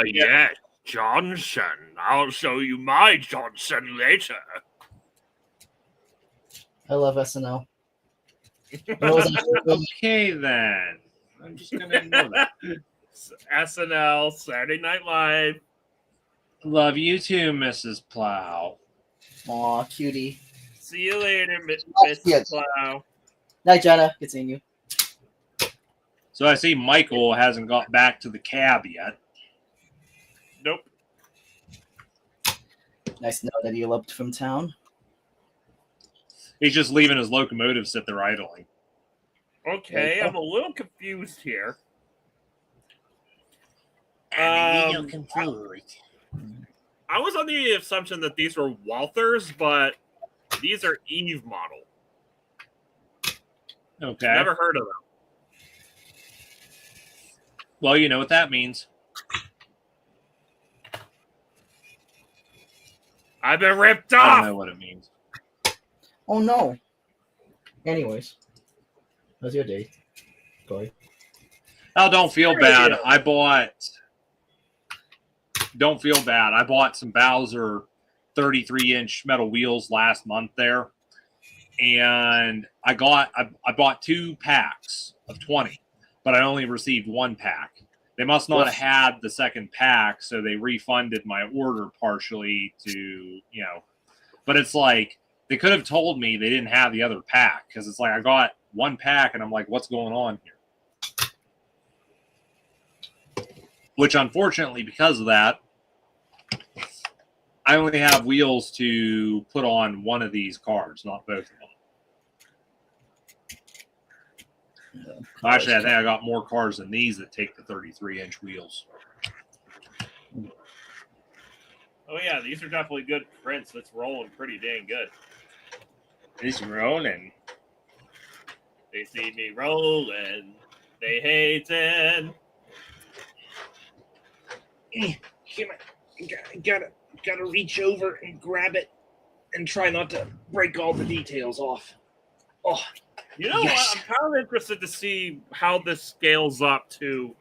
Speaker 1: Yes, Johnson. I'll show you my Johnson later.
Speaker 4: I love SNL.
Speaker 2: Okay, then. I'm just going to ignore that.
Speaker 1: SNL, Saturday Night Live.
Speaker 2: Love you too, Mrs. Plow.
Speaker 4: Aw, cutie.
Speaker 1: See you later,
Speaker 4: Yes.
Speaker 1: Plow.
Speaker 4: Night, Jenna. Good seeing you.
Speaker 2: So I see Michael hasn't got back to the cab yet.
Speaker 1: Nope.
Speaker 4: Nice to know that he eloped from town.
Speaker 2: He's just leaving his locomotive sit there idling.
Speaker 1: Okay, I'm a little confused here.
Speaker 2: confused.
Speaker 1: I was on the assumption that these were Walthers, but these are Eve model.
Speaker 2: Okay.
Speaker 1: Never heard of them.
Speaker 2: Well, you know what that means.
Speaker 1: I've been ripped
Speaker 2: I
Speaker 1: off.
Speaker 2: don't know what it means.
Speaker 4: Oh no. Anyways, how's your day, Corey?
Speaker 2: Oh, don't feel bad. Don't feel bad. I bought some Bowser 33-inch metal wheels last month there, and I bought 2 packs of 20, but I only received 1 pack. They must not have had the second pack, so they refunded my order partially to, but it's like they could have told me they didn't have the other pack, because it's like I got 1 pack and I'm like, what's going on here? Which, unfortunately, because of that, I only have wheels to put on one of these cars, not both of them. Actually, I think I got more cars than these that take the 33-inch wheels.
Speaker 1: Oh, yeah, these are definitely good prints. It's rolling pretty dang good.
Speaker 2: It's rolling.
Speaker 1: They see me rolling. They hate it.
Speaker 2: Gotta reach over and grab it and try not to break all the details off. Oh,
Speaker 1: You know
Speaker 2: Yes.
Speaker 1: what? I'm kind of interested to see how this scales up to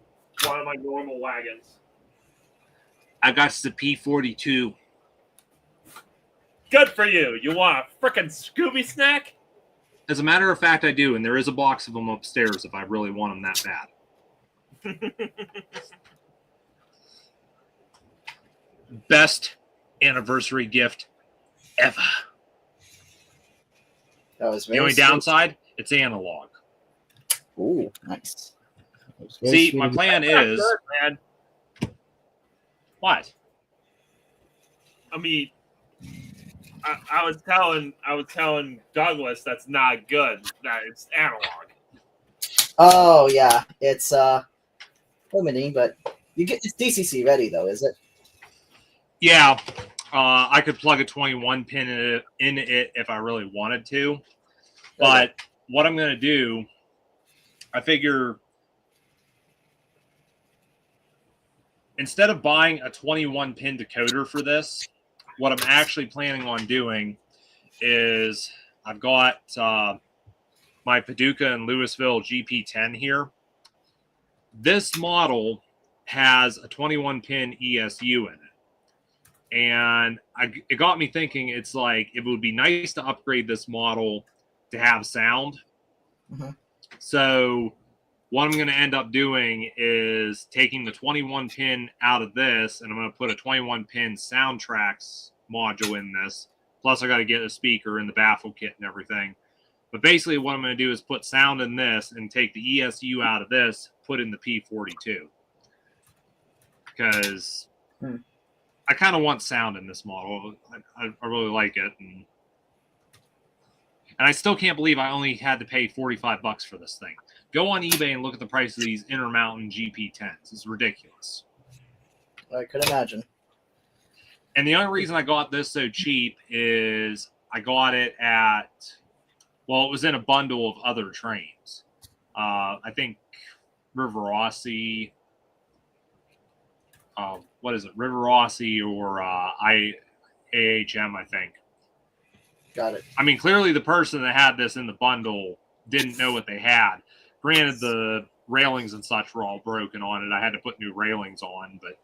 Speaker 1: one of my normal wagons.
Speaker 2: I got the P42.
Speaker 1: Good for you. You want a frickin' Scooby snack?
Speaker 2: As a matter of fact, I do, and there is a box of them upstairs if I really want them that bad. Best anniversary gift ever.
Speaker 4: That was
Speaker 2: The
Speaker 4: very
Speaker 2: only
Speaker 4: sweet.
Speaker 2: downside, it's analog.
Speaker 4: Ooh, nice.
Speaker 3: It was very
Speaker 2: See,
Speaker 3: sweet
Speaker 2: my
Speaker 3: of you.
Speaker 2: plan
Speaker 1: That's
Speaker 2: is
Speaker 1: good, man.
Speaker 2: what?
Speaker 1: I mean, I was telling Douglas that's not good. That it's analog.
Speaker 4: Oh yeah, it's limiting, but you get it's DCC ready though, is it?
Speaker 2: Yeah, I could plug a 21 pin in it if I really wanted to. But what I'm going to do, I figure instead of buying a 21 pin decoder for this, what I'm actually planning on doing is I've got my Paducah and Louisville GP10 here. This model has a 21 pin ESU in it. And it got me thinking, it's like, it would be nice to upgrade this model to have sound.
Speaker 4: Mhm.
Speaker 2: So what I'm going to end up doing is taking the 21 pin out of this, and I'm going to put a 21 pin soundtracks module in this. Plus I got to get a speaker and the baffle kit and everything. But basically what I'm going to do is put sound in this and take the ESU out of this, put in the P42. Because I kind of want sound in this model. I really like it. And I still can't believe I only had to pay $45 for this thing. Go on eBay and look at the price of these Intermountain GP10s. It's ridiculous.
Speaker 4: I could imagine.
Speaker 2: And the only reason I got this so cheap is I got it at, well, it was in a bundle of other trains. I think River Rossi, what is it? River Rossi or IAHM, I think.
Speaker 4: Got it.
Speaker 2: I mean, clearly the person that had this in the bundle didn't know what they had. Granted, the railings and such were all broken on it. I had to put new railings on, but,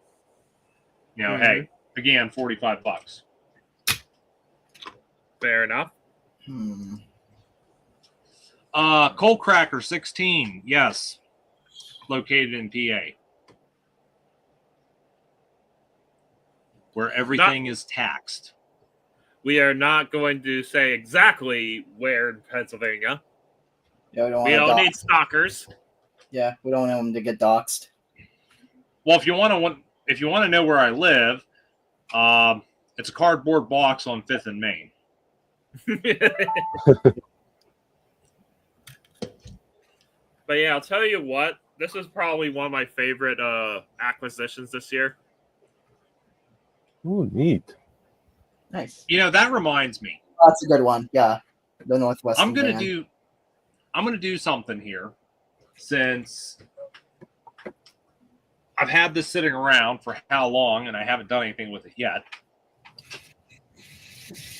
Speaker 2: you know, hey, again, $45.
Speaker 1: Fair enough.
Speaker 2: Coal Cracker 16, yes, located in PA, where everything is taxed.
Speaker 1: We are not going to say exactly where in Pennsylvania.
Speaker 4: Yeah,
Speaker 1: We don't need stalkers.
Speaker 4: Yeah, we don't want them to get doxxed.
Speaker 2: Well, if you want to know where I live, it's a cardboard box on 5th and Main.
Speaker 1: But yeah, I'll tell you what. This is probably one of my favorite acquisitions this year.
Speaker 3: Ooh, neat.
Speaker 4: Nice.
Speaker 2: You know, that reminds me.
Speaker 4: That's a good one. Yeah, the Northwest.
Speaker 2: I'm gonna do something here, since I've had this sitting around for how long and I haven't done anything with it yet.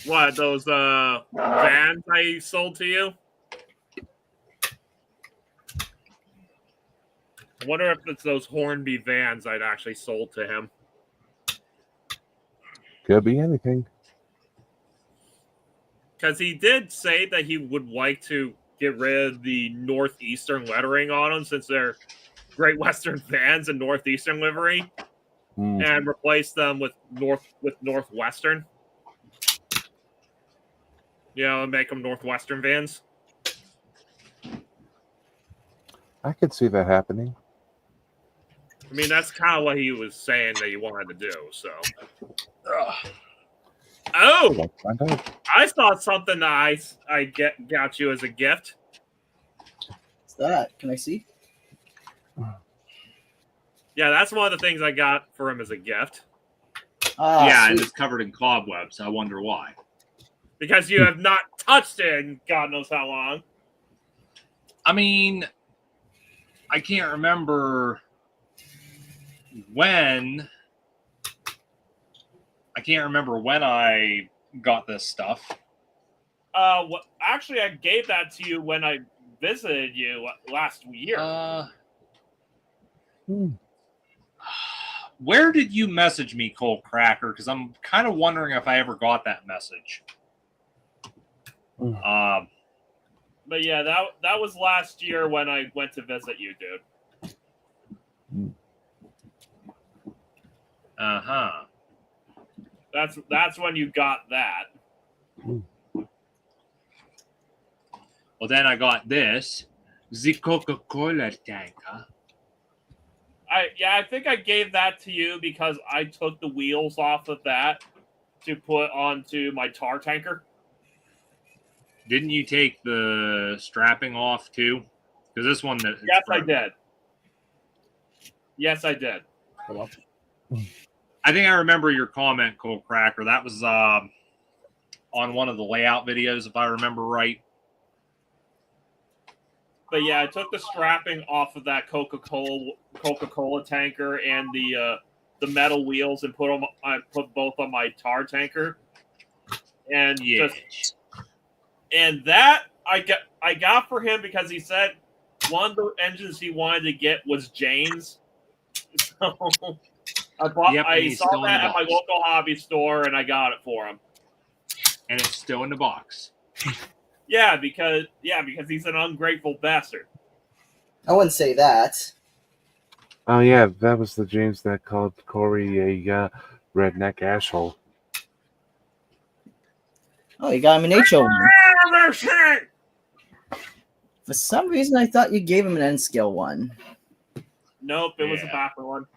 Speaker 1: What, those vans I sold to you? I wonder if it's those Hornby vans I'd actually sold to him.
Speaker 3: Could be anything.
Speaker 1: Because he did say that he would like to get rid of the Northeastern lettering on them, since they're Great Western vans and Northeastern livery, and replace them with Northwestern. You know, and make them Northwestern vans.
Speaker 3: I could see that happening.
Speaker 1: I mean, that's kind of what he was saying that he wanted to do, so. Oh!
Speaker 3: Let's find out.
Speaker 1: I saw something that I got you as a gift.
Speaker 4: What's that? Can I see?
Speaker 1: Yeah, that's one of the things I got for him as a gift.
Speaker 2: Yeah, and
Speaker 4: Sweet.
Speaker 2: it's covered in cobwebs. I wonder why.
Speaker 1: Because you have not touched it in God knows how long.
Speaker 2: I mean, I can't remember when. I can't remember when I got this stuff.
Speaker 1: Actually, I gave that to you when I visited you last year.
Speaker 2: Where did you message me, Cole Cracker? Because I'm kind of wondering if I ever got that message.
Speaker 1: But yeah, that was last year when I went to visit you, dude. That's when you got that.
Speaker 2: Well, then I got this, the Coca-Cola tanker.
Speaker 1: I think I gave that to you because I took the wheels off of that to put onto my tar tanker.
Speaker 2: Didn't you take the strapping off too? Because this one that
Speaker 1: yes, I did. Yes, I did.
Speaker 2: I think I remember your comment, Cole Cracker. That was on one of the layout videos, if I remember right.
Speaker 1: But yeah, I took the strapping off of that Coca-Cola tanker and the metal wheels and I put both on my tar tanker. And that I got for him because he said one of the engines he wanted to get was James. So I saw that at my local hobby store and I got it for him.
Speaker 2: And it's still in the box.
Speaker 1: Yeah, because he's an ungrateful bastard.
Speaker 4: I wouldn't say that.
Speaker 3: Oh yeah, that was the James that called Corey a redneck asshole.
Speaker 4: Oh, you got him an HO. For some reason, I thought you gave him an N scale one.
Speaker 1: Nope, it was a backward one.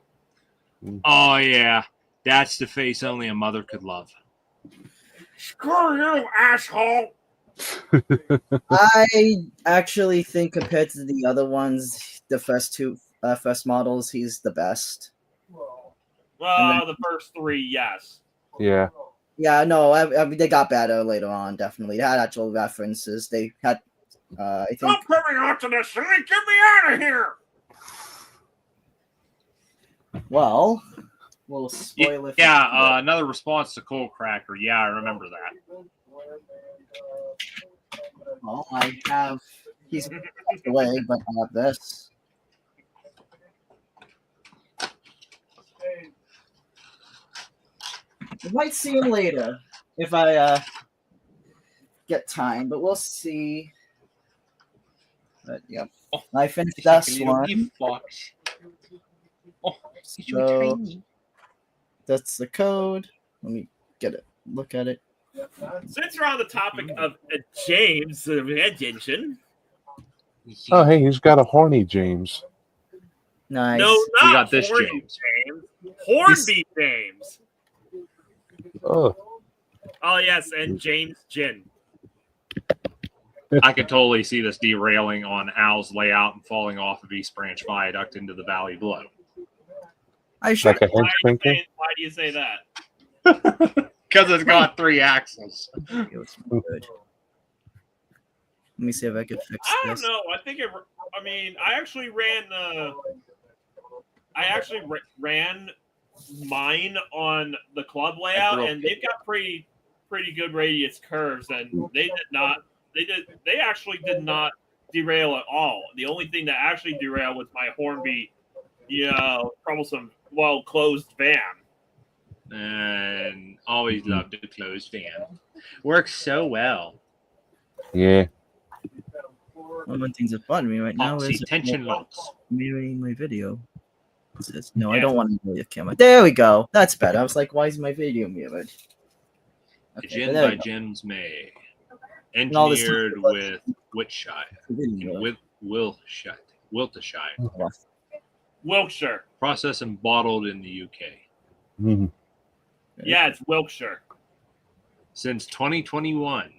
Speaker 2: Oh yeah, that's the face only a mother could love.
Speaker 1: Screw you, asshole!
Speaker 4: I actually think compared to the other ones, the first models, he's the best.
Speaker 1: Well, the first three, yes.
Speaker 3: Yeah.
Speaker 4: Yeah, no, I mean, they got better later on, definitely. They had actual references. They had, I think...
Speaker 1: Don't put me onto this thing! Get me out of here!
Speaker 4: Well, we'll spoil it.
Speaker 2: Yeah, another response to Cole Cracker. Yeah, I remember that.
Speaker 4: Well, he's passed away, but I have this. We might see him later if I get time, but we'll see. But yeah, I finished this one. So that's the code. Let me look at it.
Speaker 1: Since we're on the topic of James, engine.
Speaker 3: Oh, hey, he's got a horny James.
Speaker 4: Nice.
Speaker 1: No, not
Speaker 2: we got this
Speaker 1: James. Hornby James.
Speaker 3: Oh.
Speaker 1: Oh yes, and James Gin.
Speaker 2: I could totally see this derailing on Al's layout and falling off of East Branch Viaduct into the valley below.
Speaker 3: Like a hench thinker?
Speaker 1: Why do you say that?
Speaker 2: Because it's got 3 axles.
Speaker 4: Good. Let me see if I can fix
Speaker 1: I
Speaker 4: this.
Speaker 1: don't know. I think I actually ran mine on the club layout, and they've got pretty good radius curves, and they actually did not derail at all. The only thing that actually derailed was my Hornby, troublesome, closed van.
Speaker 2: And always loved a closed van. Works so well.
Speaker 3: Yeah.
Speaker 4: One of the things that bothering me right now is
Speaker 2: tension locks.
Speaker 4: mirroring my video. No, I don't want to mirror your camera. There we go. That's better. I was like, why is my video mirrored?
Speaker 2: Okay, Gin by James May. Engineered with Wiltshire.
Speaker 1: Wiltshire.
Speaker 2: Processed and bottled in the UK.
Speaker 3: Mm-hmm.
Speaker 1: Yeah, it's Wiltshire.
Speaker 2: Since 2021.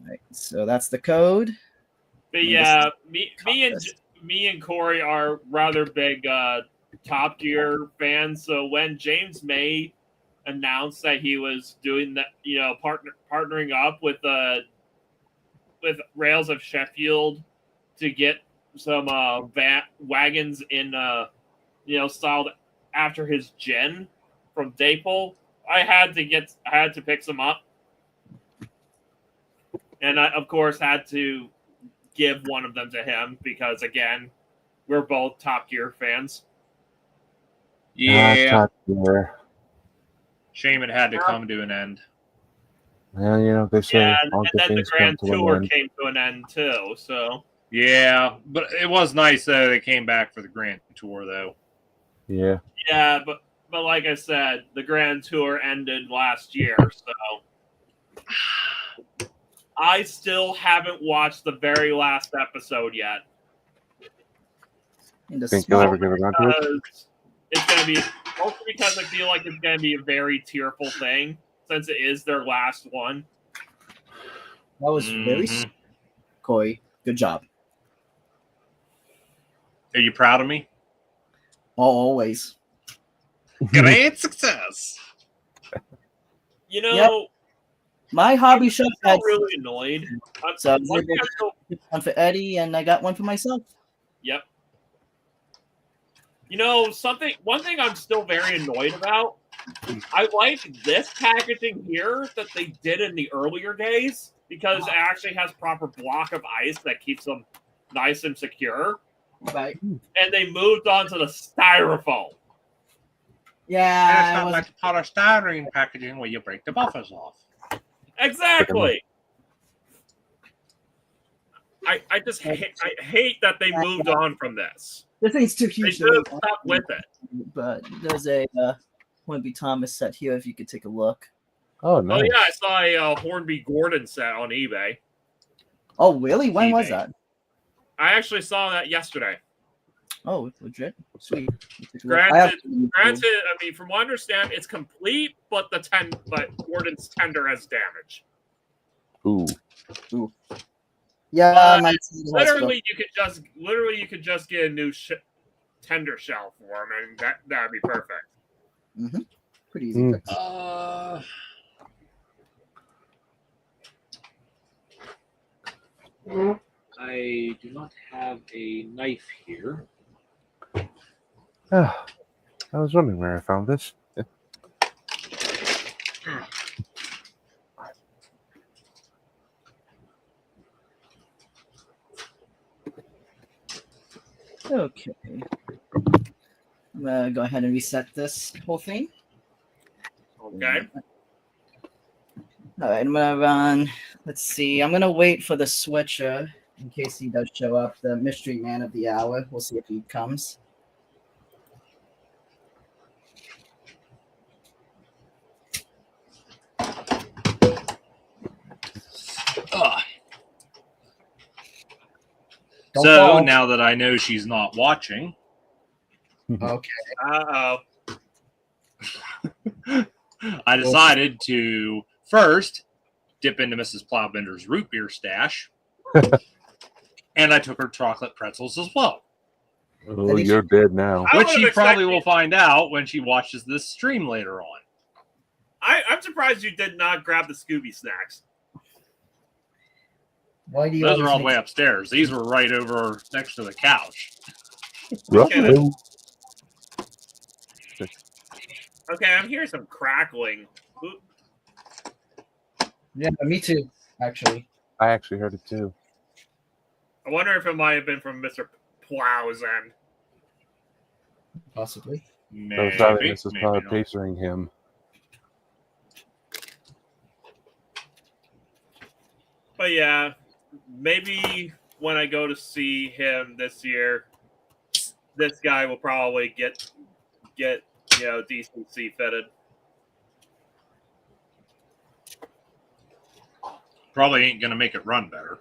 Speaker 4: Right, so that's the code.
Speaker 1: But yeah, me and Corey are rather big Top Gear fans. So when James May announced that he was doing that, partnering up with Rails of Sheffield to get some wagons in styled after his gen from Dapol, I had to pick some up, and I of course had to give one of them to him because, again, we're both Top Gear fans.
Speaker 2: Yeah.
Speaker 3: Top Gear.
Speaker 2: Shame it had to come to an end.
Speaker 3: Well, you know, they say
Speaker 1: Yeah,
Speaker 3: all
Speaker 1: and
Speaker 3: good
Speaker 1: then the
Speaker 3: things come
Speaker 1: Grand
Speaker 3: to an
Speaker 1: Tour
Speaker 3: end.
Speaker 1: came to an end too. So
Speaker 2: Yeah, but it was nice though they came back for the Grand Tour though.
Speaker 3: Yeah.
Speaker 1: yeah, but like I said, the Grand Tour ended last year, so I still haven't watched the very last episode yet.
Speaker 3: Think you'll ever get around to it?
Speaker 1: Because it's going to be, mostly because I feel like it's going to be a very tearful thing since it is their last one.
Speaker 4: That was very Koi. Good job.
Speaker 2: Are you proud of me?
Speaker 4: Always.
Speaker 2: Great success.
Speaker 1: You know,
Speaker 4: Yep. My hobby shop
Speaker 1: I'm
Speaker 4: had
Speaker 1: really annoyed.
Speaker 4: so I was able to get one for Eddie, and I got one for myself.
Speaker 1: Yep. You know, one thing I'm still very annoyed about, I like this packaging here that they did in the earlier days because it actually has proper block of ice that keeps them nice and secure.
Speaker 4: Right.
Speaker 1: And they moved on to the styrofoam.
Speaker 4: Yeah.
Speaker 2: It's not like polystyrene packaging where you break the buffers off.
Speaker 1: Exactly. I just hate that they moved on from this.
Speaker 4: This thing's too
Speaker 1: They
Speaker 4: huge.
Speaker 1: should have stuck with it.
Speaker 4: But there's a Hornby Thomas set here if you could take a look.
Speaker 3: Oh, nice.
Speaker 1: Oh yeah, I saw a Hornby Gordon set on eBay.
Speaker 4: Oh, really? When was
Speaker 2: eBay.
Speaker 4: that?
Speaker 1: I actually saw that yesterday.
Speaker 4: Oh, legit. Sweet.
Speaker 1: Granted, I mean, from what I understand, it's complete, but Gordon's tender has damage.
Speaker 3: Ooh.
Speaker 4: Yeah,
Speaker 1: But
Speaker 4: my
Speaker 1: literally, you could just get a new tender shell for him, and that'd be perfect.
Speaker 4: Mm-hmm. Pretty easy fix.
Speaker 2: I do not have a knife here.
Speaker 3: I was wondering where I found this.
Speaker 4: Okay. I'm gonna go ahead and reset this whole thing.
Speaker 1: Okay.
Speaker 4: All right, I'm gonna run. Let's see. I'm gonna wait for the switcher in case he does show up. The mystery man of the hour. We'll see if he comes. Don't
Speaker 2: So
Speaker 4: fall.
Speaker 2: now that I know she's not watching,
Speaker 4: Okay.
Speaker 2: I decided to first dip into Mrs. Plowbender's root beer stash, and I took her chocolate pretzels as well.
Speaker 3: Oh, you're dead now.
Speaker 1: I
Speaker 2: Which
Speaker 1: would've
Speaker 2: she probably
Speaker 1: expected-
Speaker 2: will find out when she watches this stream later on.
Speaker 1: I'm surprised you did not grab the Scooby snacks.
Speaker 4: Why do you?
Speaker 2: Those are
Speaker 4: always
Speaker 2: all the way
Speaker 4: make-
Speaker 2: upstairs. These were right over next to the couch.
Speaker 1: Okay. Okay, I'm hearing some crackling. Oop.
Speaker 4: Yeah, me too. Actually.
Speaker 3: I actually heard it too.
Speaker 1: I wonder if it might have been from Mr. Plow's end.
Speaker 4: Possibly.
Speaker 3: That was probably
Speaker 2: Maybe,
Speaker 3: Mrs.
Speaker 2: maybe
Speaker 3: Power
Speaker 2: not.
Speaker 3: pacing him.
Speaker 1: But yeah, maybe when I go to see him this year, this guy will probably get decency fitted.
Speaker 2: Probably ain't gonna make it run better.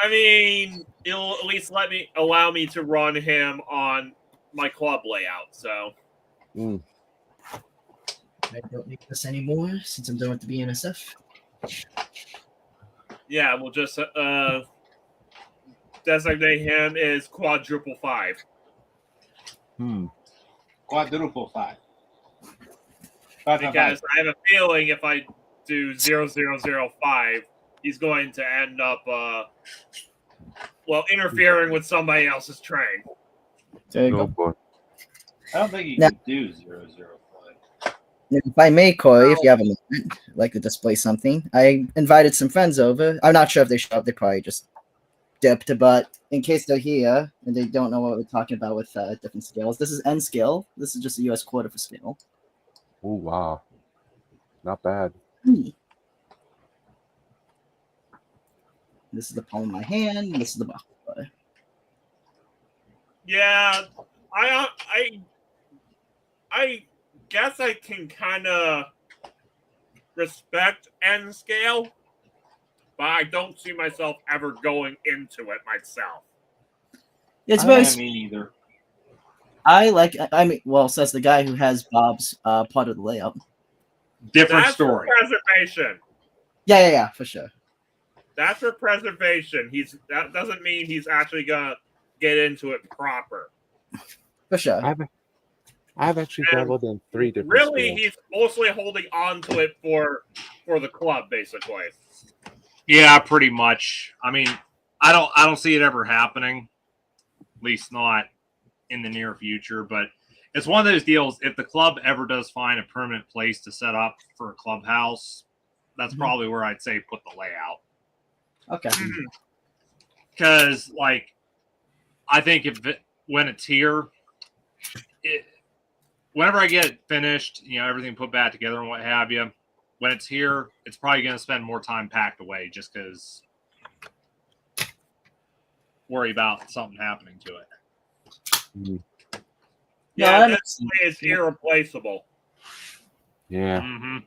Speaker 1: I mean, it'll at least allow me to run him on my club layout. So
Speaker 3: Mm.
Speaker 4: I don't need this anymore since I'm done with the BNSF.
Speaker 1: yeah, we'll just designate him as quadruple 5.
Speaker 2: Quadruple 5.
Speaker 1: Because I have a feeling if I do 0005, he's going to end up, interfering with somebody else's train.
Speaker 4: There you
Speaker 3: Oh
Speaker 4: go.
Speaker 3: boy.
Speaker 2: I don't think you
Speaker 4: Now-
Speaker 2: can do 005.
Speaker 4: If I may, Corey, if you have a moment, I'd like to display something. I invited some friends over. I'm not sure if they show up. They probably just dipped, but in case they're here and they don't know what we're talking about with different scales, this is N scale. This is just a US quarter for scale.
Speaker 3: Oh wow, not bad.
Speaker 4: This is the palm of my hand. This is the buckle.
Speaker 1: Yeah, I guess I can kind of respect N scale, but I don't see myself ever going into it myself.
Speaker 4: It's very.
Speaker 2: Yeah, me neither.
Speaker 4: I like. I mean, well, says the guy who has Bob's part of the layout.
Speaker 2: Different
Speaker 1: That's
Speaker 2: story.
Speaker 1: for preservation.
Speaker 4: Yeah, for sure.
Speaker 1: That's for preservation. That doesn't mean he's actually gonna get into it proper.
Speaker 4: For sure.
Speaker 3: I've actually
Speaker 1: And
Speaker 3: dabbled in 3 different
Speaker 1: really,
Speaker 3: scales.
Speaker 1: he's mostly holding on to it for the club, basically.
Speaker 2: Yeah, pretty much. I mean, I don't see it ever happening, at least not in the near future. But it's one of those deals. If the club ever does find a permanent place to set up for a clubhouse, that's probably where I'd say put the layout.
Speaker 4: Okay.
Speaker 2: Because, like, I think when it's here, whenever I get it finished, everything put back together and what have you, when it's here, it's probably going to spend more time packed away just because worry about something happening to it.
Speaker 3: Mm,
Speaker 1: Yeah,
Speaker 4: that
Speaker 1: this
Speaker 4: makes
Speaker 1: way is irreplaceable.
Speaker 3: yeah.
Speaker 2: Mm-hmm.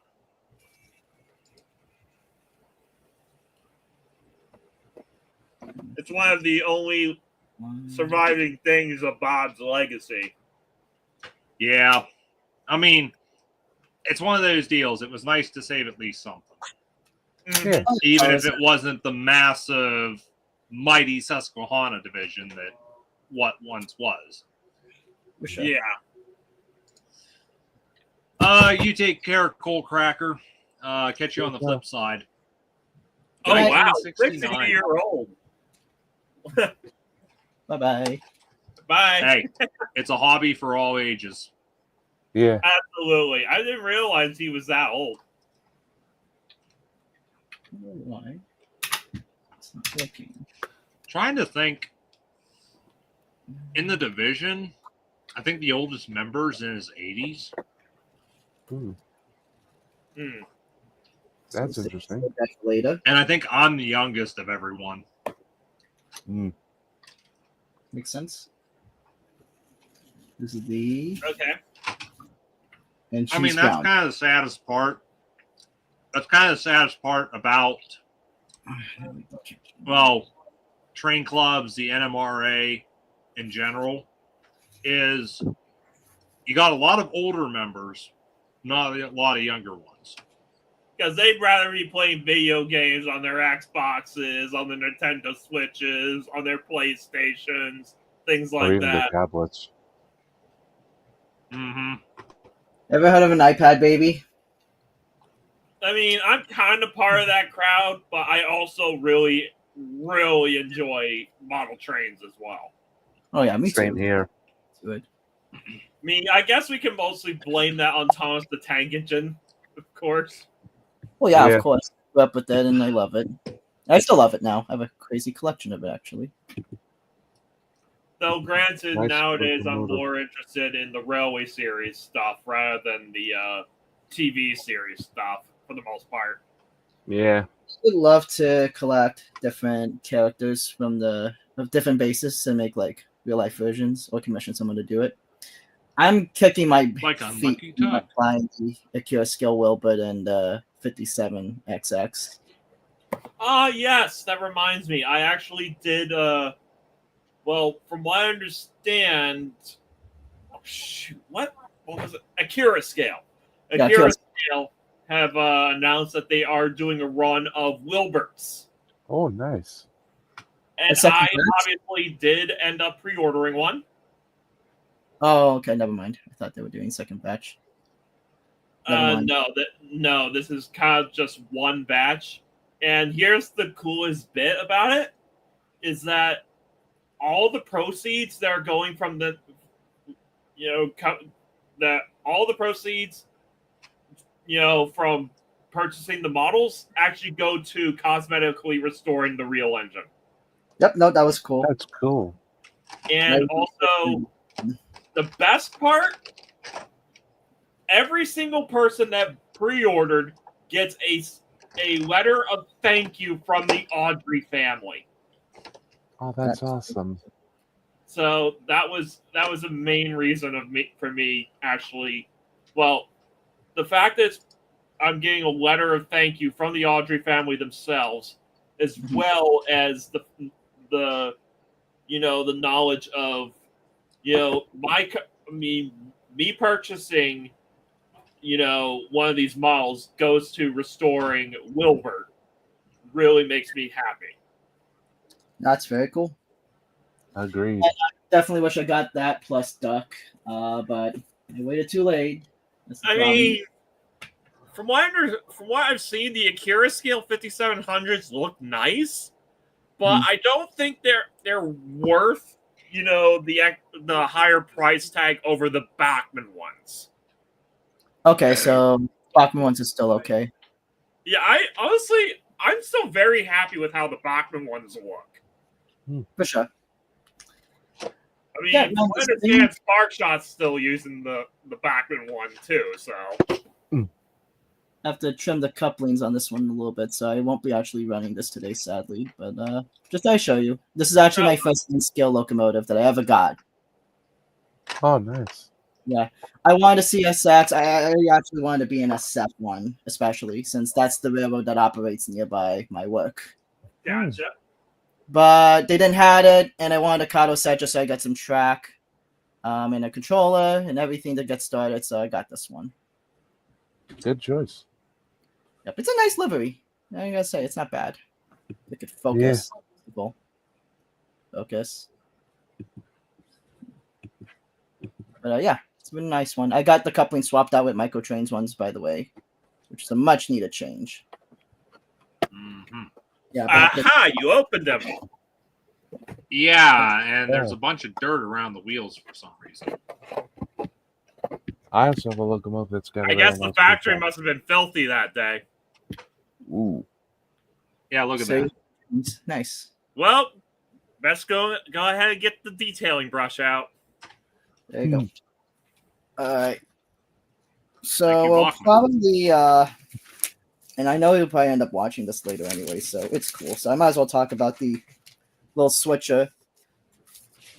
Speaker 1: It's one of the only surviving things of Bob's legacy.
Speaker 2: Yeah. I mean, it's one of those deals. It was nice to save at least something.
Speaker 3: Yeah.
Speaker 2: Even if it wasn't the massive, mighty Susquehanna division that what once was.
Speaker 4: For sure.
Speaker 1: Yeah.
Speaker 2: You take care, Cole Cracker. Catch you on the flip side.
Speaker 1: Oh, wow.
Speaker 2: 1969.
Speaker 1: 60-year-old.
Speaker 4: Bye-bye.
Speaker 1: Bye.
Speaker 2: Hey, it's a hobby for all ages.
Speaker 3: Yeah.
Speaker 1: Absolutely. I didn't realize he was that old.
Speaker 4: Why? It's not working.
Speaker 2: Trying to think. In the division, I think the oldest member's in his 80s.
Speaker 3: Ooh,
Speaker 1: Hmm.
Speaker 3: that's
Speaker 4: So
Speaker 3: interesting.
Speaker 4: back later.
Speaker 2: And I think I'm the youngest of everyone.
Speaker 3: Mm.
Speaker 4: Makes sense. This is the
Speaker 1: Okay.
Speaker 4: and
Speaker 2: I mean,
Speaker 4: she's
Speaker 2: that's
Speaker 4: brown.
Speaker 2: kind of the saddest part. That's kind of the saddest part about, well, train clubs, the NMRA in general, is you got a lot of older members, not a lot of younger ones.
Speaker 1: Because they'd rather be playing video games on their Xboxes, on the Nintendo Switches, on their PlayStations, things
Speaker 3: Or
Speaker 1: like
Speaker 3: even
Speaker 1: that.
Speaker 3: the tablets.
Speaker 2: Mm-hmm.
Speaker 4: Ever heard of an iPad baby?
Speaker 1: I mean, I'm kind of part of that crowd, but I also really, really enjoy model trains as well.
Speaker 4: Oh yeah, me
Speaker 3: Same
Speaker 4: too.
Speaker 3: here.
Speaker 4: Good.
Speaker 1: I mean, I guess we can mostly blame that on Thomas the Tank Engine, of course.
Speaker 4: Well, yeah,
Speaker 3: Yeah.
Speaker 4: of course. I grew up with it, and I love it. I still love it now. I have a crazy collection of it, actually.
Speaker 1: Though, granted,
Speaker 3: Nice
Speaker 1: nowadays I'm
Speaker 3: locomotive.
Speaker 1: more interested in the Railway Series stuff rather than the TV series stuff, for the most part.
Speaker 3: Yeah.
Speaker 4: I would love to collect different characters from of different bases and make like real life versions, or commission someone to do it. I'm kicking my
Speaker 2: Like
Speaker 4: feet
Speaker 2: Unlucky
Speaker 4: from
Speaker 2: Tug.
Speaker 4: applying the Akira Skill Wilbert and 57XX.
Speaker 1: Yes, that reminds me. I actually did, well, from what I understand, oh, shoot, what was it? Akira Scale.
Speaker 4: Yeah,
Speaker 1: Akira
Speaker 4: Akira-
Speaker 1: Scale have announced that they are doing a run of Wilberts.
Speaker 3: Oh, nice.
Speaker 1: And
Speaker 4: second
Speaker 1: I
Speaker 4: batch?
Speaker 1: obviously did end up pre-ordering one.
Speaker 4: Oh, okay, never mind. I thought they were doing second batch. Never mind.
Speaker 1: No, this is kind of just one batch. And here's the coolest bit about it is that all the proceeds that are going from that all the proceeds from purchasing the models actually go to cosmetically restoring the real engine.
Speaker 4: Yep, no, that was cool.
Speaker 3: That's cool.
Speaker 1: And also, the best part, every single person that pre-ordered gets a letter of thank you from the Audrey family.
Speaker 3: Oh, that's awesome.
Speaker 1: So that was a main reason for me actually. Well, the fact that I'm getting a letter of thank you from the Audrey family themselves, as well as the knowledge of me purchasing one of these models goes to restoring Wilbur, really makes me happy.
Speaker 4: That's very cool.
Speaker 3: Agreed.
Speaker 4: I definitely wish I got that plus Duck, but I waited too late.
Speaker 1: I mean, from what I've seen, the Akira scale 5700s look nice, but I don't think they're worth the higher price tag over the Bachmann ones.
Speaker 4: Okay, so Bachmann ones is still okay.
Speaker 1: Yeah, I'm still very happy with how the Bachmann ones look.
Speaker 4: For sure.
Speaker 1: I mean, I understand Sparkshot's still using the Bachmann one too, so.
Speaker 4: I have to trim the couplings on this one a little bit, so I won't be actually running this today, sadly. But just to show you, this is actually my first in-scale locomotive that I ever got.
Speaker 3: Oh, nice.
Speaker 4: Yeah, I wanted to CSX. I actually wanted to be an SF1, especially since that's the railroad that operates nearby my work.
Speaker 1: Gotcha.
Speaker 4: But they didn't have it, and I wanted a Kato set just so I got some track, and a controller and everything to get started. So I got this one.
Speaker 3: Good choice.
Speaker 4: Yep, it's a nice livery. I gotta say, it's not bad. We could focus. Yeah. Focus. But yeah, it's been a nice one. I got the coupling swapped out with Microtrains ones, by the way, which is a much needed change.
Speaker 2: Mm-hmm.
Speaker 4: Yeah.
Speaker 1: Aha! You opened them.
Speaker 2: Yeah, and there's a bunch of dirt around the wheels for some reason.
Speaker 3: I also have a locomotive that's got.
Speaker 1: I guess the factory must have been filthy that day.
Speaker 3: Ooh.
Speaker 2: Yeah, look at that.
Speaker 4: Nice.
Speaker 1: Well, let's go ahead and get the detailing brush out.
Speaker 4: There you go. All right. So we'll probably, and I know you'll probably end up watching this later anyway, so it's cool. So I might as well talk about the little switcher.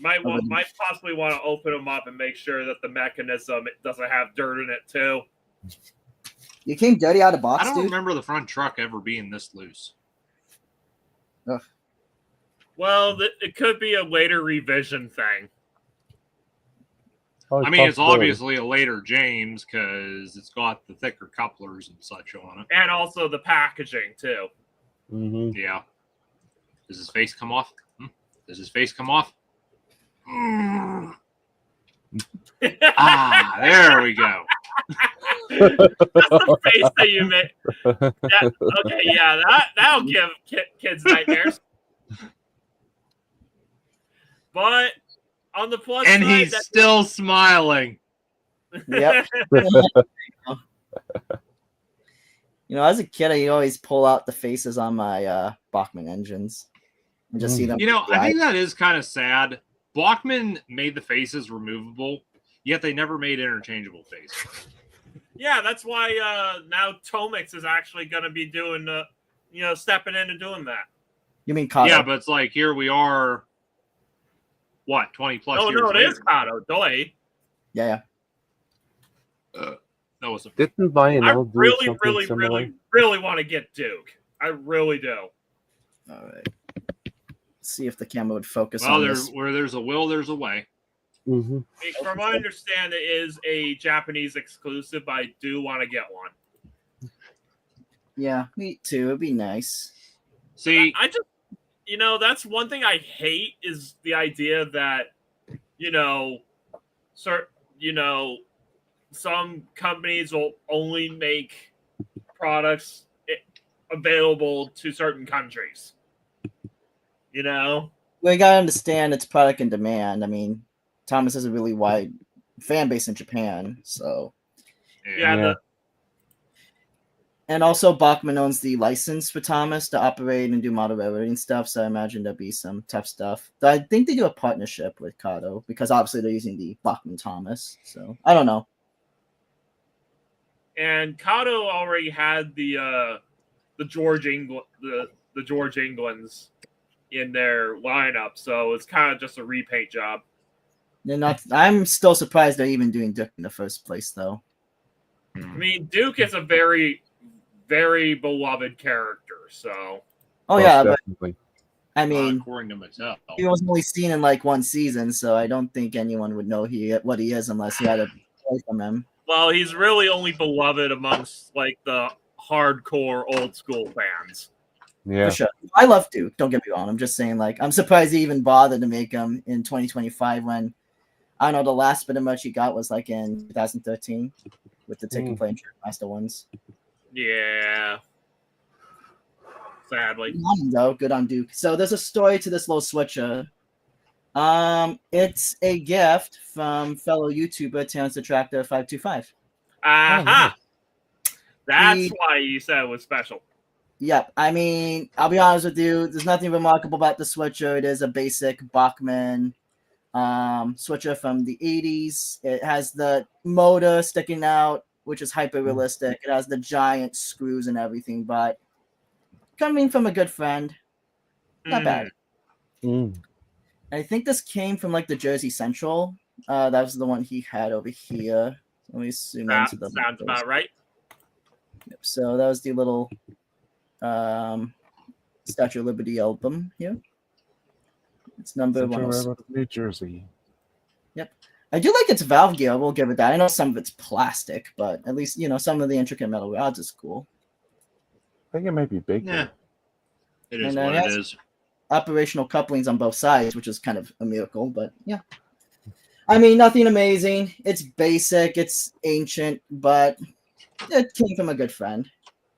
Speaker 1: Might possibly want to open them up and make sure that the mechanism doesn't have dirt in it too.
Speaker 4: You came dirty out of box,
Speaker 2: I don't
Speaker 4: dude?
Speaker 2: remember the front truck ever being this loose.
Speaker 4: Ugh.
Speaker 1: Well, it could be a later revision thing.
Speaker 2: I mean, it's obviously a later James because it's got the thicker couplers and such on it.
Speaker 1: And also the packaging, too.
Speaker 3: Mm-hmm.
Speaker 2: Yeah. Does his face come off? Does his face come off? Ah, there we go.
Speaker 1: That's the face that you made. Okay, yeah, that'll give kids nightmares. But on the plus
Speaker 2: and
Speaker 1: side,
Speaker 2: he's still smiling.
Speaker 4: Yep. As a kid, I always pull out the faces on my Bachmann engines and just see them.
Speaker 2: I think that is kind of sad. Bachmann made the faces removable, yet they never made interchangeable faces.
Speaker 1: Yeah, that's why now Tomix is actually going to be doing, stepping in and doing that.
Speaker 4: You mean Kato?
Speaker 2: Yeah, but it's like here we are. What, 20 plus years later?
Speaker 1: No, it is Kato. Delay.
Speaker 4: Yeah.
Speaker 2: That was
Speaker 3: Didn't buy an old
Speaker 1: I really want to get Duke. I really do.
Speaker 4: All right. Let's see if the camera would focus
Speaker 2: on
Speaker 4: this.
Speaker 2: Where there's a will, there's a way.
Speaker 3: Mm-hmm.
Speaker 1: From what I understand, it is a Japanese exclusive, but I do want to get one.
Speaker 4: Yeah, me too. It'd be nice.
Speaker 2: See,
Speaker 1: I just, that's one thing I hate is the idea that, some companies will only make products available to certain countries. We
Speaker 4: gotta understand it's product and demand. I mean, Thomas has a really wide fan base in Japan, so
Speaker 1: yeah.
Speaker 4: And also, Bachman owns the license for Thomas to operate and do model railroading stuff, so I imagine there'll be some tough stuff. But I think they do a partnership with Kato because obviously they're using the Bachman Thomas. So I don't know.
Speaker 1: And Kato already had the George England the George Englands in their lineup, so it's kind of just a repaint job.
Speaker 4: They're not. I'm still surprised they're even doing Duke in the first place, though.
Speaker 1: I mean, Duke is a very, very beloved character, so.
Speaker 4: Oh
Speaker 3: Most
Speaker 4: yeah, but
Speaker 3: definitely.
Speaker 4: I mean,
Speaker 2: according to Mattel.
Speaker 4: he was only seen in like one season, so I don't think anyone would know what he is unless he had a play from him.
Speaker 1: Well, he's really only beloved amongst like the hardcore old school fans.
Speaker 3: Yeah.
Speaker 4: For sure. I love Duke. Don't get me wrong. I'm just saying, like, I'm surprised he even bothered to make him in 2025 when I don't know the last bit of merch he got was like in 2013 with the Taking Play and Master ones.
Speaker 1: Yeah. Sadly.
Speaker 4: Good on him, though. Good on Duke. So there's a story to this little switcher. It's a gift from fellow YouTuber Terrence the Tractor 525.
Speaker 1: Aha! That's
Speaker 4: He-
Speaker 1: why you said it was special.
Speaker 4: Yep. I mean, I'll be honest with you. There's nothing remarkable about the switcher. It is a basic Bachman switcher from the 80s. It has the motor sticking out, which is hyper realistic. It has the giant screws and everything, but coming from a good friend, not bad.
Speaker 3: Mm.
Speaker 4: I think this came from like the Jersey Central. That was the one he had over here. Let me zoom
Speaker 1: That
Speaker 4: into the
Speaker 1: sounds about right.
Speaker 4: Yep, so that was the little Statue of Liberty album here. It's number
Speaker 3: Central
Speaker 4: 106.
Speaker 3: Railroad of New Jersey.
Speaker 4: I do like its valve gear. I will give it that. I know some of it's plastic, but at least some of the intricate metal rods is cool.
Speaker 3: I think it might be big.
Speaker 2: Yeah. It is
Speaker 4: And,
Speaker 2: what
Speaker 4: yes.
Speaker 2: it is.
Speaker 4: Operational couplings on both sides, which is kind of a miracle, but yeah. I mean, nothing amazing. It's basic, it's ancient, but it came from a good friend,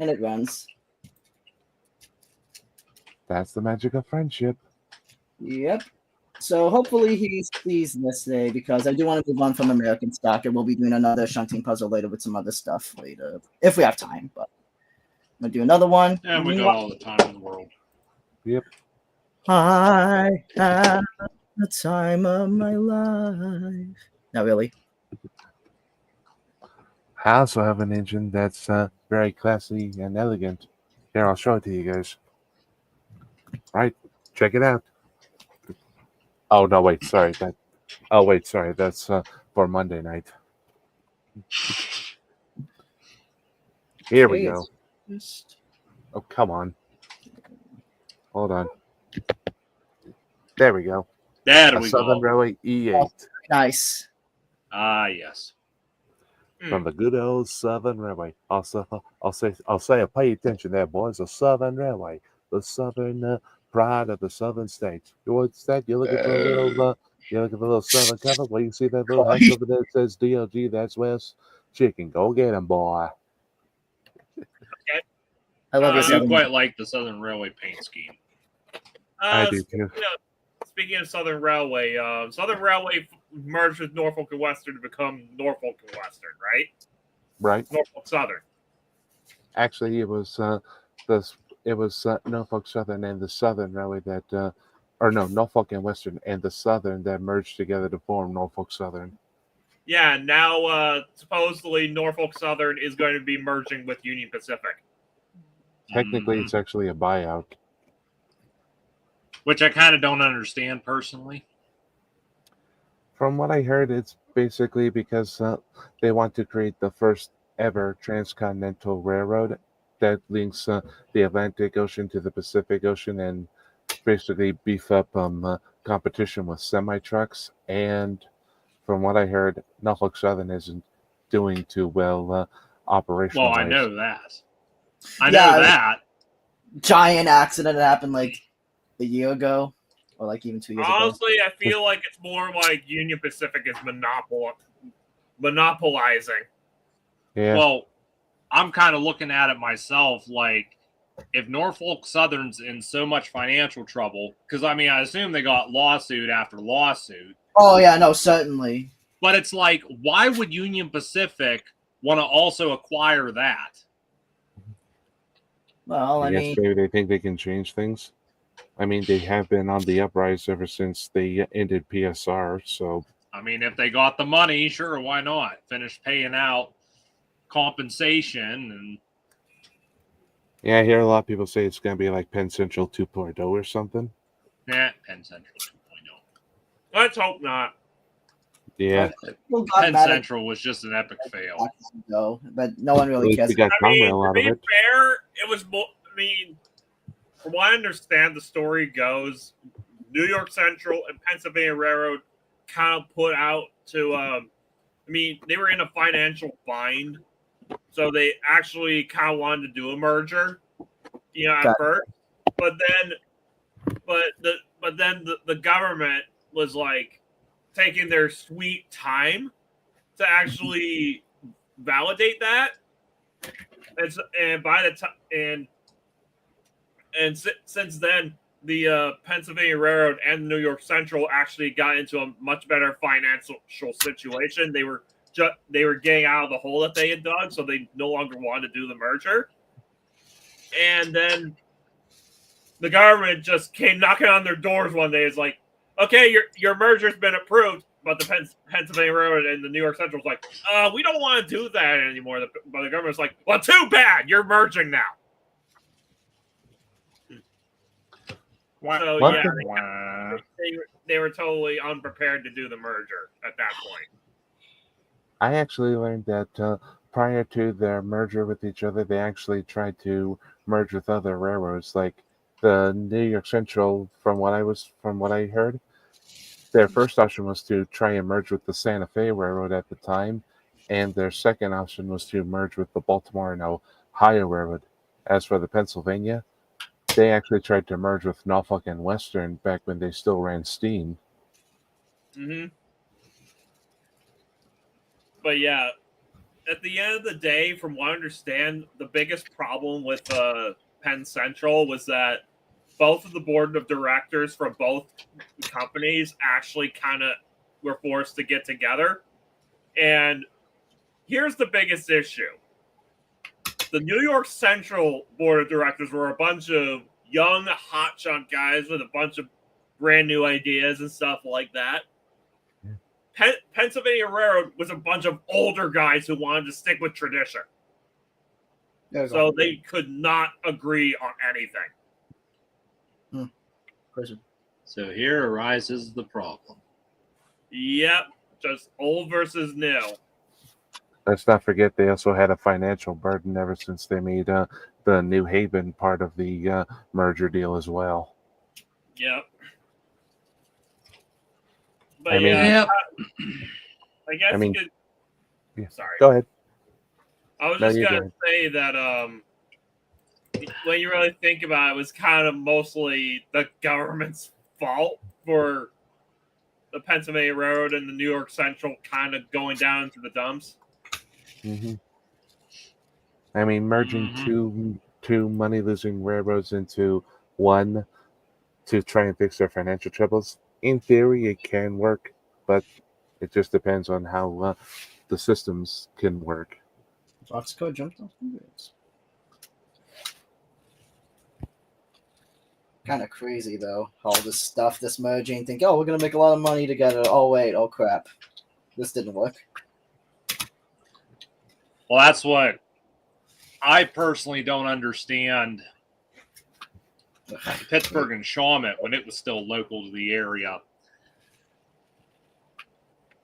Speaker 4: and it runs.
Speaker 3: That's the magic of friendship.
Speaker 4: Yep. So hopefully he sees this day because I do want to move on from American stock, and we'll be doing another shunting puzzle later with some other stuff later if we have time. But I'm gonna do another one.
Speaker 2: And we got all the time in the world.
Speaker 3: Yep.
Speaker 4: I had the time of my life. Not really.
Speaker 3: I also have an engine that's very classy and elegant. Here, I'll show it to you guys. Right, check it out. Oh no, wait, sorry. That's for Monday night. Here we go. Oh, come on. Hold on. There we go.
Speaker 2: There
Speaker 3: A
Speaker 2: we
Speaker 3: Southern
Speaker 2: go.
Speaker 3: Railway E8
Speaker 4: Nice.
Speaker 2: Ah, yes.
Speaker 3: from the good old Southern Railway. I'll say, pay attention there, boys. The Southern Railway, the Southern pride of the Southern states. What's that? You look at the little Southern cover. Well, you see that little house over there that says DLG. That's West Chicken. Go get 'em, boy.
Speaker 4: I love
Speaker 2: I
Speaker 4: your
Speaker 2: do quite like the Southern Railway paint scheme.
Speaker 3: I do too.
Speaker 1: Speaking of Southern Railway, Southern Railway merged with Norfolk and Western to become Norfolk and Western, right?
Speaker 3: Right.
Speaker 1: Norfolk Southern.
Speaker 3: Actually, it was Norfolk Southern and the Southern Railway that, Norfolk and Western and the Southern that merged together to form Norfolk Southern.
Speaker 1: Yeah, now supposedly Norfolk Southern is going to be merging with Union Pacific.
Speaker 3: Technically, it's actually a buyout.
Speaker 2: Which I kind of don't understand personally.
Speaker 3: From what I heard, it's basically because they want to create the first ever transcontinental railroad that links the Atlantic Ocean to the Pacific Ocean and basically beef up competition with semi-trucks. And from what I heard, Norfolk Southern isn't doing too well operational.
Speaker 2: Well, I know that. I
Speaker 4: Yeah,
Speaker 2: know that.
Speaker 4: giant accident that happened like a year ago, or like even 2 years ago.
Speaker 1: Honestly, I feel like it's more like Union Pacific is monopolizing.
Speaker 3: Yeah.
Speaker 2: Well, I'm kind of looking at it myself like if Norfolk Southern's in so much financial trouble, because I mean, I assume they got lawsuit after lawsuit.
Speaker 4: Oh yeah, no, certainly.
Speaker 2: But it's like, why would Union Pacific want to also acquire that?
Speaker 4: Well,
Speaker 3: I
Speaker 4: I
Speaker 3: guess
Speaker 4: mean,
Speaker 3: maybe they think they can change things. I mean, they have been on the uprise ever since they ended PSR. So
Speaker 2: I mean, if they got the money, sure, why not? Finish paying out compensation and
Speaker 3: yeah, I hear a lot of people say it's going to be like Penn Central 2.0 or something.
Speaker 2: Penn Central 2.0.
Speaker 1: Let's hope not.
Speaker 3: Yeah,
Speaker 4: people got
Speaker 2: Penn
Speaker 4: mad at
Speaker 2: Central was just an epic fail.
Speaker 4: though, but no one
Speaker 3: at
Speaker 4: really
Speaker 3: least
Speaker 4: cares.
Speaker 3: we got
Speaker 1: I mean,
Speaker 3: Conrail
Speaker 1: to
Speaker 3: out
Speaker 1: be
Speaker 3: of it.
Speaker 1: fair, it was. I mean, from what I understand, the story goes, New York Central and Pennsylvania Railroad kind of put out to. I mean, they were in a financial bind, so they actually kind of wanted to do a merger. At
Speaker 4: Okay.
Speaker 1: first, but then the government was like taking their sweet time to actually validate that. And by the time since then, the Pennsylvania Railroad and New York Central actually got into a much better financial situation. They were getting out of the hole that they had dug, so they no longer wanted to do the merger. And then the government just came knocking on their doors one day. It's like, okay, your merger's been approved, but the Pennsylvania Railroad and the New York Central was like, we don't want to do that anymore. But the government's like, well, too bad, you're merging now. So
Speaker 3: What
Speaker 1: yeah,
Speaker 3: the-
Speaker 1: they were totally unprepared to do the merger at that point.
Speaker 3: I actually learned that prior to their merger with each other, they actually tried to merge with other railroads, like the New York Central. From what I heard, their first option was to try and merge with the Santa Fe Railroad at the time, and their second option was to merge with the Baltimore and Ohio Railroad. As for the Pennsylvania, they actually tried to merge with Norfolk and Western back when they still ran steam.
Speaker 1: Mm-hmm. But yeah, at the end of the day, from what I understand, the biggest problem with Penn Central was that both of the board of directors from both companies actually kind of were forced to get together. And here's the biggest issue. The New York Central board of directors were a bunch of young, hotshot guys with a bunch of brand new ideas and stuff like that. Pennsylvania Railroad was a bunch of older guys who wanted to stick with tradition. So they could not agree on anything.
Speaker 2: So here arises the problem.
Speaker 1: Yep, just old versus new.
Speaker 3: Let's not forget they also had a financial burden ever since they made the New Haven part of the merger deal as well.
Speaker 1: Yep. But
Speaker 3: I mean,
Speaker 1: yeah, I guess
Speaker 3: I mean,
Speaker 1: you could.
Speaker 3: yeah.
Speaker 1: Sorry.
Speaker 3: Go ahead.
Speaker 1: I was
Speaker 3: No,
Speaker 1: just
Speaker 3: you
Speaker 1: gonna
Speaker 3: go ahead.
Speaker 1: say that when you really think about it, it was kind of mostly the government's fault for the Pennsylvania Railroad and the New York Central kind of going down into the dumps.
Speaker 3: Mm-hmm. I mean, merging two money losing railroads into one to try and fix their financial troubles. In theory, it can work, but it just depends on how the systems can work.
Speaker 4: Foxco jumped off the bridge. Kind of crazy though, all this stuff, this merging. Think, oh, we're gonna make a lot of money together. Oh wait, oh crap, this didn't work.
Speaker 2: Well, that's what I personally don't understand. Pittsburgh and Shawmut, when it was still local to the area,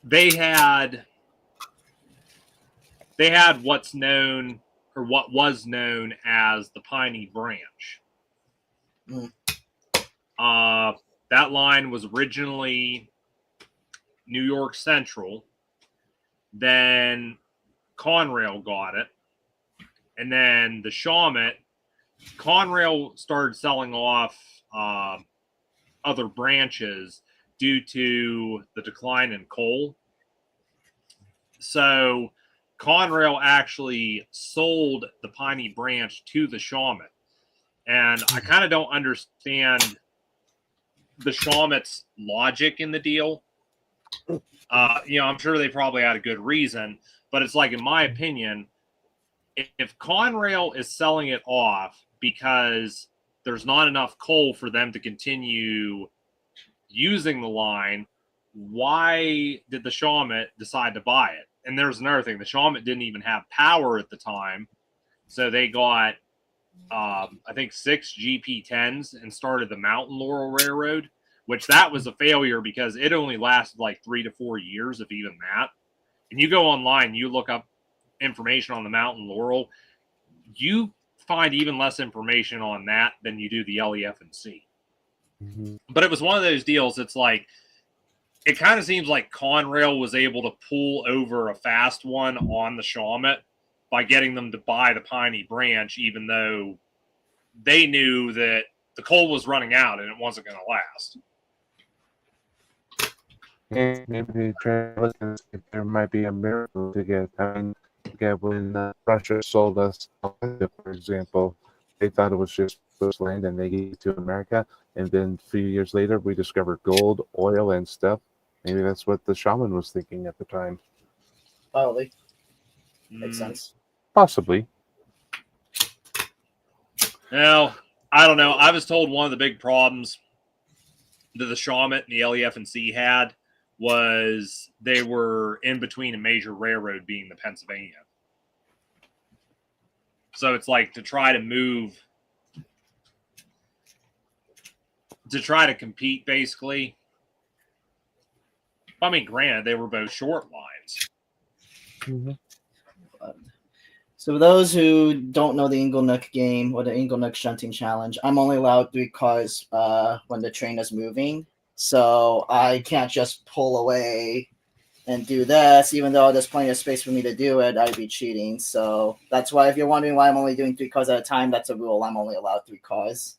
Speaker 2: they had what's known or what was known as the Piney Branch. That line was originally New York Central. Then Conrail got it. And then the Shawmut, Conrail started selling off other branches due to the decline in coal. So Conrail actually sold the Piney Branch to the Shawmut. And I kind of don't understand the Shawmut's logic in the deal. I'm sure they probably had a good reason, but it's like, in my opinion, if Conrail is selling it off because there's not enough coal for them to continue using the line. Why did the Shawmut decide to buy it? And there's another thing. The Shawmut didn't even have power at the time. So they got, I think, 6 GP10s and started the Mountain Laurel Railroad, which that was a failure because it only lasted like 3 to 4 years, if even that. And you go online, you look up information on the Mountain Laurel, you find even less information on that than you do the LEF&C.
Speaker 3: Mhm.
Speaker 2: But it was one of those deals. It's like, it kind of seems like Conrail was able to pull over a fast one on the Shawmut by getting them to buy the Piney Branch, even though they knew that the coal was running out and it wasn't going to last.
Speaker 3: And maybe they try to look and see if there might be a miracle to get. I mean, when Russia sold us, for example, they thought it was just Swiss land and they gave it to America. And then a few years later, we discovered gold, oil, and stuff. Maybe that's what the shaman was thinking at the time.
Speaker 4: Probably. Makes sense.
Speaker 3: Possibly.
Speaker 2: Now, I don't know. I was told one of the big problems that the Shawmut and the LEF&C had was they were in between a major railroad, being the Pennsylvania. So it's like to try to move, to try to compete, basically. I mean, granted, they were both short lines.
Speaker 3: Mm-hmm.
Speaker 4: So for those who don't know the Inglenook game or the Inglenook shunting challenge, I'm only allowed 3 cars when the train is moving. So I can't just pull away and do this, even though there's plenty of space for me to do it. I'd be cheating. So that's why, if you're wondering why I'm only doing 3 cars at a time, that's a rule. I'm only allowed 3 cars.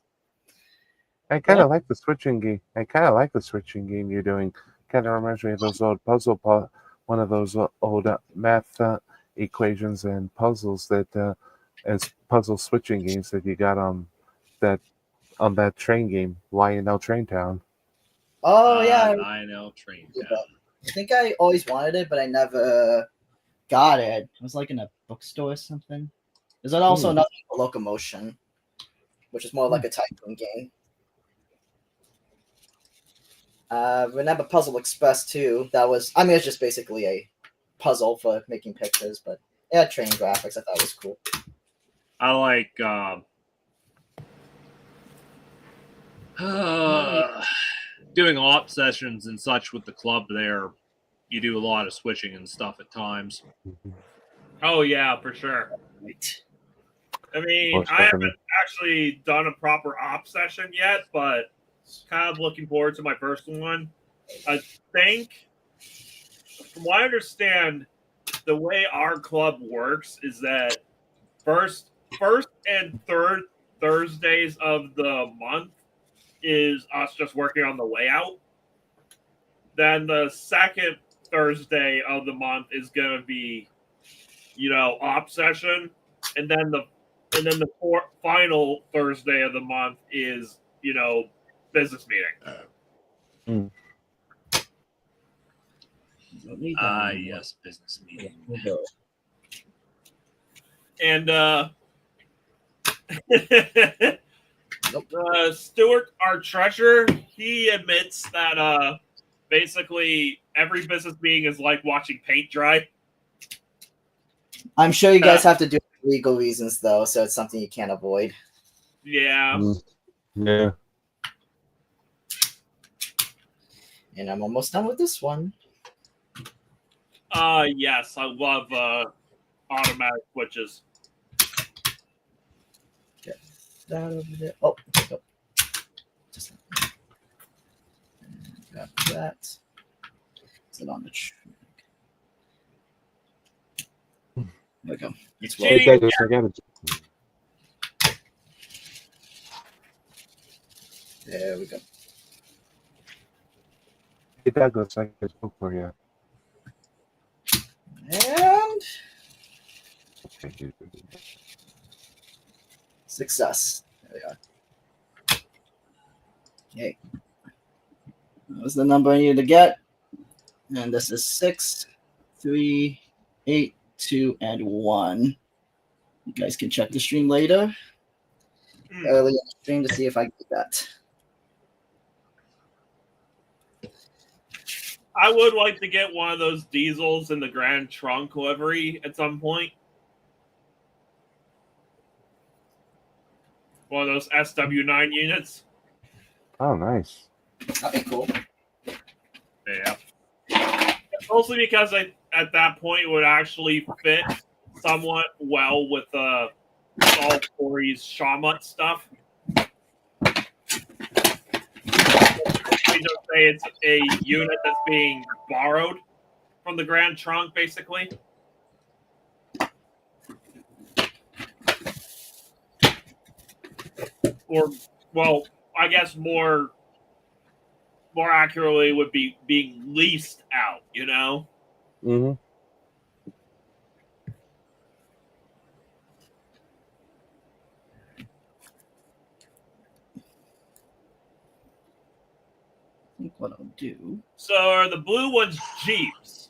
Speaker 3: I kind of like the switching game you're doing. Kind of reminds me of those old one of those old math equations and puzzles that as puzzle switching games that you got on that train game, Lionel Train Town.
Speaker 4: Oh, yeah.
Speaker 2: Lionel Train Town.
Speaker 4: I think I always wanted it, but I never got it. It was like in a bookstore or something. There's also another Locomotion, which is more like a tycoon game. Remember Puzzle Express too? It's just basically a puzzle for making pictures, but it had train graphics. I thought it was cool.
Speaker 2: I like doing op sessions and such with the club there. You do a lot of switching and stuff at times.
Speaker 1: Oh, yeah, for sure.
Speaker 4: Right.
Speaker 1: I mean,
Speaker 3: Most
Speaker 1: I haven't
Speaker 3: definitely.
Speaker 1: actually done a proper op session yet, but kind of looking forward to my first one. I think, from what I understand, the way our club works is that first and third Thursdays of the month is us just working on the layout. Then the second Thursday of the month is gonna be, op session, and then the final Thursday of the month is, business meeting.
Speaker 2: Yes, business meeting.
Speaker 1: And Stuart, our treasurer, he admits that basically every business meeting is like watching paint dry.
Speaker 4: I'm sure you guys have to do it for legal reasons, though, so it's something you can't avoid.
Speaker 1: Yeah.
Speaker 3: Yeah.
Speaker 4: And I'm almost done with this one.
Speaker 1: Yes, I love automatic switches.
Speaker 4: Get that over there. Oh, go. Just got that. Is it on the track? There we go. It's
Speaker 1: Cheating.
Speaker 3: Hey, Douglas, I got it.
Speaker 4: There we go.
Speaker 3: Hey, Douglas, I got a book for you.
Speaker 4: And
Speaker 3: Thank you.
Speaker 4: success. There we are. Okay. That was the number I needed to get. And this is 6, 3, 8, 2, and 1. You guys can check the stream later. early in the stream to see if I get that.
Speaker 1: I would like to get one of those diesels in the Grand Trunk livery at some point. One of those SW9 units.
Speaker 3: Oh, nice.
Speaker 4: That'd be cool.
Speaker 2: Yeah.
Speaker 1: Mostly because at that point it would actually fit somewhat well with Saul Corey's Shawmut stuff. We just say it's a unit that's being borrowed from the Grand Trunk, basically. Or, well, I guess more accurately would be being leased out, you know?
Speaker 3: Mm-hmm.
Speaker 4: I think what I'll do.
Speaker 1: So are the blue ones Jeeps?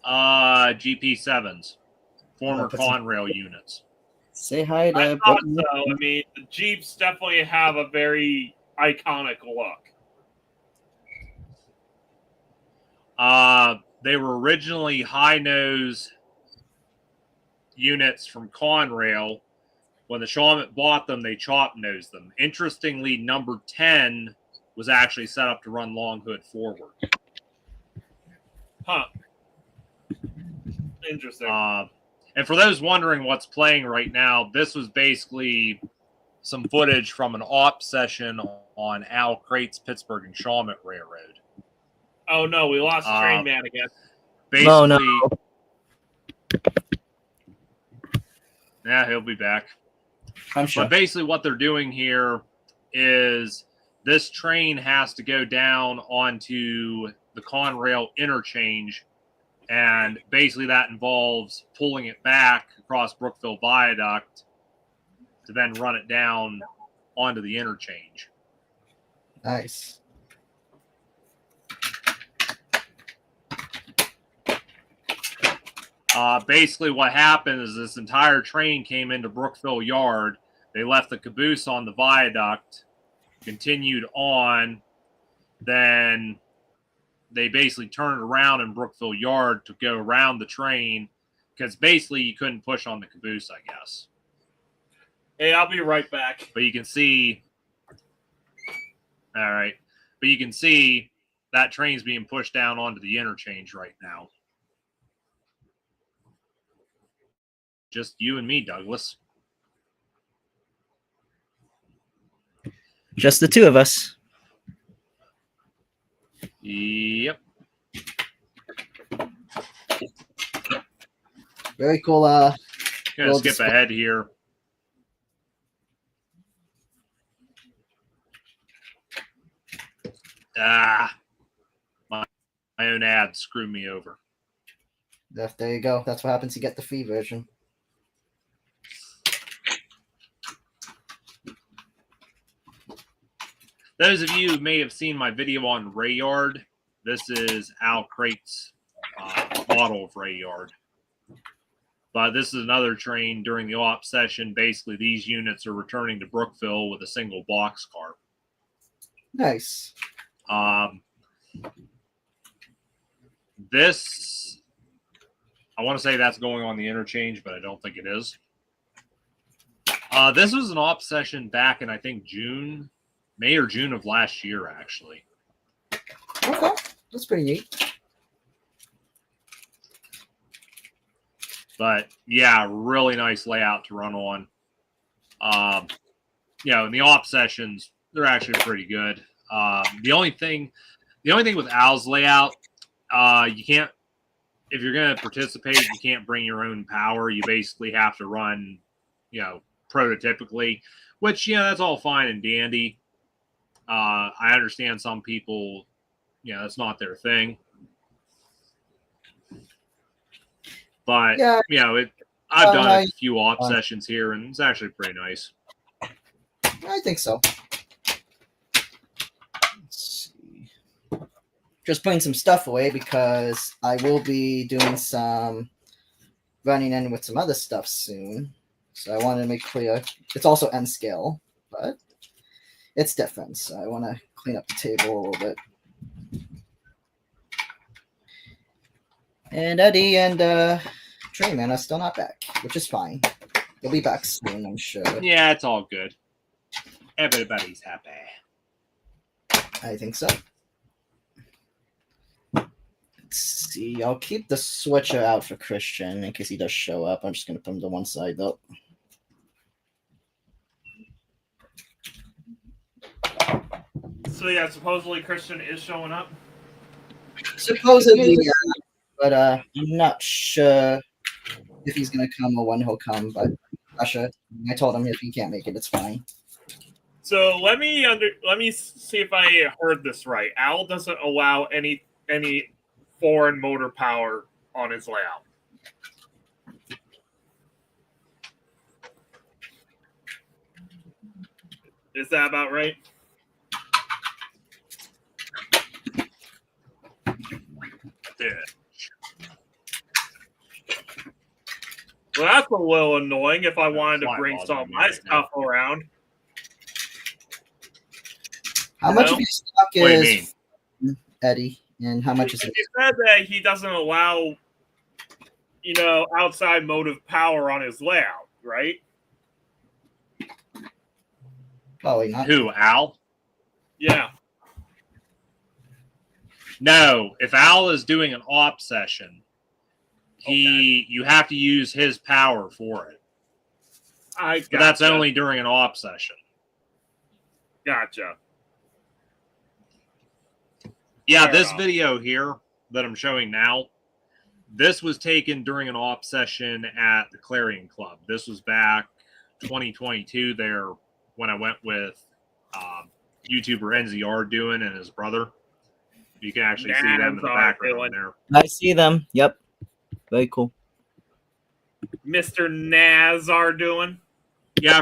Speaker 2: GP7s, former
Speaker 4: put some-
Speaker 2: Conrail units.
Speaker 4: Say hi to.
Speaker 1: I thought so. I mean, the Jeeps definitely have a very iconic look.
Speaker 2: They were originally high-nose units from Conrail. When the Shawmut bought them, they chop-nosed them. Interestingly, number 10 was actually set up to run long hood forward.
Speaker 1: Huh. Interesting.
Speaker 2: And for those wondering what's playing right now, this was basically some footage from an op session on Al Crate's Pittsburgh and Shawmut Railroad.
Speaker 1: Oh no, we lost Trainman again.
Speaker 2: Basically,
Speaker 4: Oh, no.
Speaker 2: Yeah, he'll be back.
Speaker 4: I'm sure.
Speaker 2: But basically what they're doing here is this train has to go down onto the Conrail interchange, and basically that involves pulling it back across Brookville Viaduct to then run it down onto the interchange.
Speaker 4: Nice.
Speaker 2: Basically what happened is this entire train came into Brookville Yard. They left the caboose on the viaduct, continued on, then they basically turned around in Brookville Yard to go around the train because basically you couldn't push on the caboose, I guess.
Speaker 1: Hey, I'll be right back.
Speaker 2: But you can see, all right, but you can see that train's being pushed down onto the interchange right now. Just you and me, Douglas.
Speaker 4: Just the two of us.
Speaker 2: Yep.
Speaker 4: Very cool.
Speaker 2: Gonna
Speaker 4: Well,
Speaker 2: skip
Speaker 4: this-
Speaker 2: ahead here. My own ad screwed me over.
Speaker 4: There you go. That's what happens. You get the free version.
Speaker 2: Those of you who may have seen my video on Rayard, this is Al Crate's model of Rayard. But this is another train during the op session. Basically, these units are returning to Brookville with a single boxcar.
Speaker 4: Nice.
Speaker 2: This, I want to say that's going on the interchange, but I don't think it is. This was an op session back in, I think, May or June of last year, actually.
Speaker 4: Okay. That's pretty neat.
Speaker 2: But yeah, really nice layout to run on. You know, in the op sessions, they're actually pretty good. The only thing with Al's layout, you can't, if you're going to participate, you can't bring your own power. You basically have to run, you know, prototypically, which, you know, that's all fine and dandy. I understand some people, you know, that's not their thing. But,
Speaker 4: Yeah.
Speaker 2: you know, I've done a
Speaker 4: I-
Speaker 2: few op sessions here, and it's actually pretty nice.
Speaker 4: I think so. Let's see. Just putting some stuff away because I will be doing some running in with some other stuff soon. So I wanted to make clear. It's also N scale, but it's different. So I want to clean up the table a little bit. And Eddie and Trainman are still not back, which is fine. They'll be back soon, I'm sure.
Speaker 2: Yeah, it's all good. Everybody's happy.
Speaker 4: I think so. Let's see. I'll keep the switcher out for Christian in case he does show up. I'm just going to put him to one side, though.
Speaker 1: So yeah, supposedly Christian is showing up.
Speaker 4: Supposedly, yeah, but I'm not sure if he's going to come or when he'll come, but not sure. I told him if he can't make it, it's fine.
Speaker 1: So let me see if I heard this right. Al doesn't allow any foreign motor power on his layout. Is that about right?
Speaker 2: Yeah.
Speaker 1: Well, that's a little annoying if I wanted to
Speaker 2: Fly
Speaker 1: bring
Speaker 2: ball
Speaker 1: some of
Speaker 2: down
Speaker 1: my
Speaker 2: there,
Speaker 1: stuff around.
Speaker 4: How much
Speaker 1: No?
Speaker 4: of your stock
Speaker 2: What do you
Speaker 4: is Eddie, and how much is it?
Speaker 1: He said that he doesn't allow, outside motive power on his layout, right?
Speaker 4: Probably not.
Speaker 2: Who, Al?
Speaker 1: Yeah.
Speaker 2: No, if Al is doing an op session, you have to use his power for it. But that's only during an op session.
Speaker 1: Gotcha.
Speaker 2: Yeah,
Speaker 1: Fair
Speaker 2: this
Speaker 1: enough.
Speaker 2: video here that I'm showing now, this was taken during an op session at the Clarion Club. This was back 2022 there when I went with YouTuber NZR doing and his brother. You can actually see them in the background there.
Speaker 4: I see them. Yep. Very cool.
Speaker 1: Mr. Nazar doing.
Speaker 2: Yeah,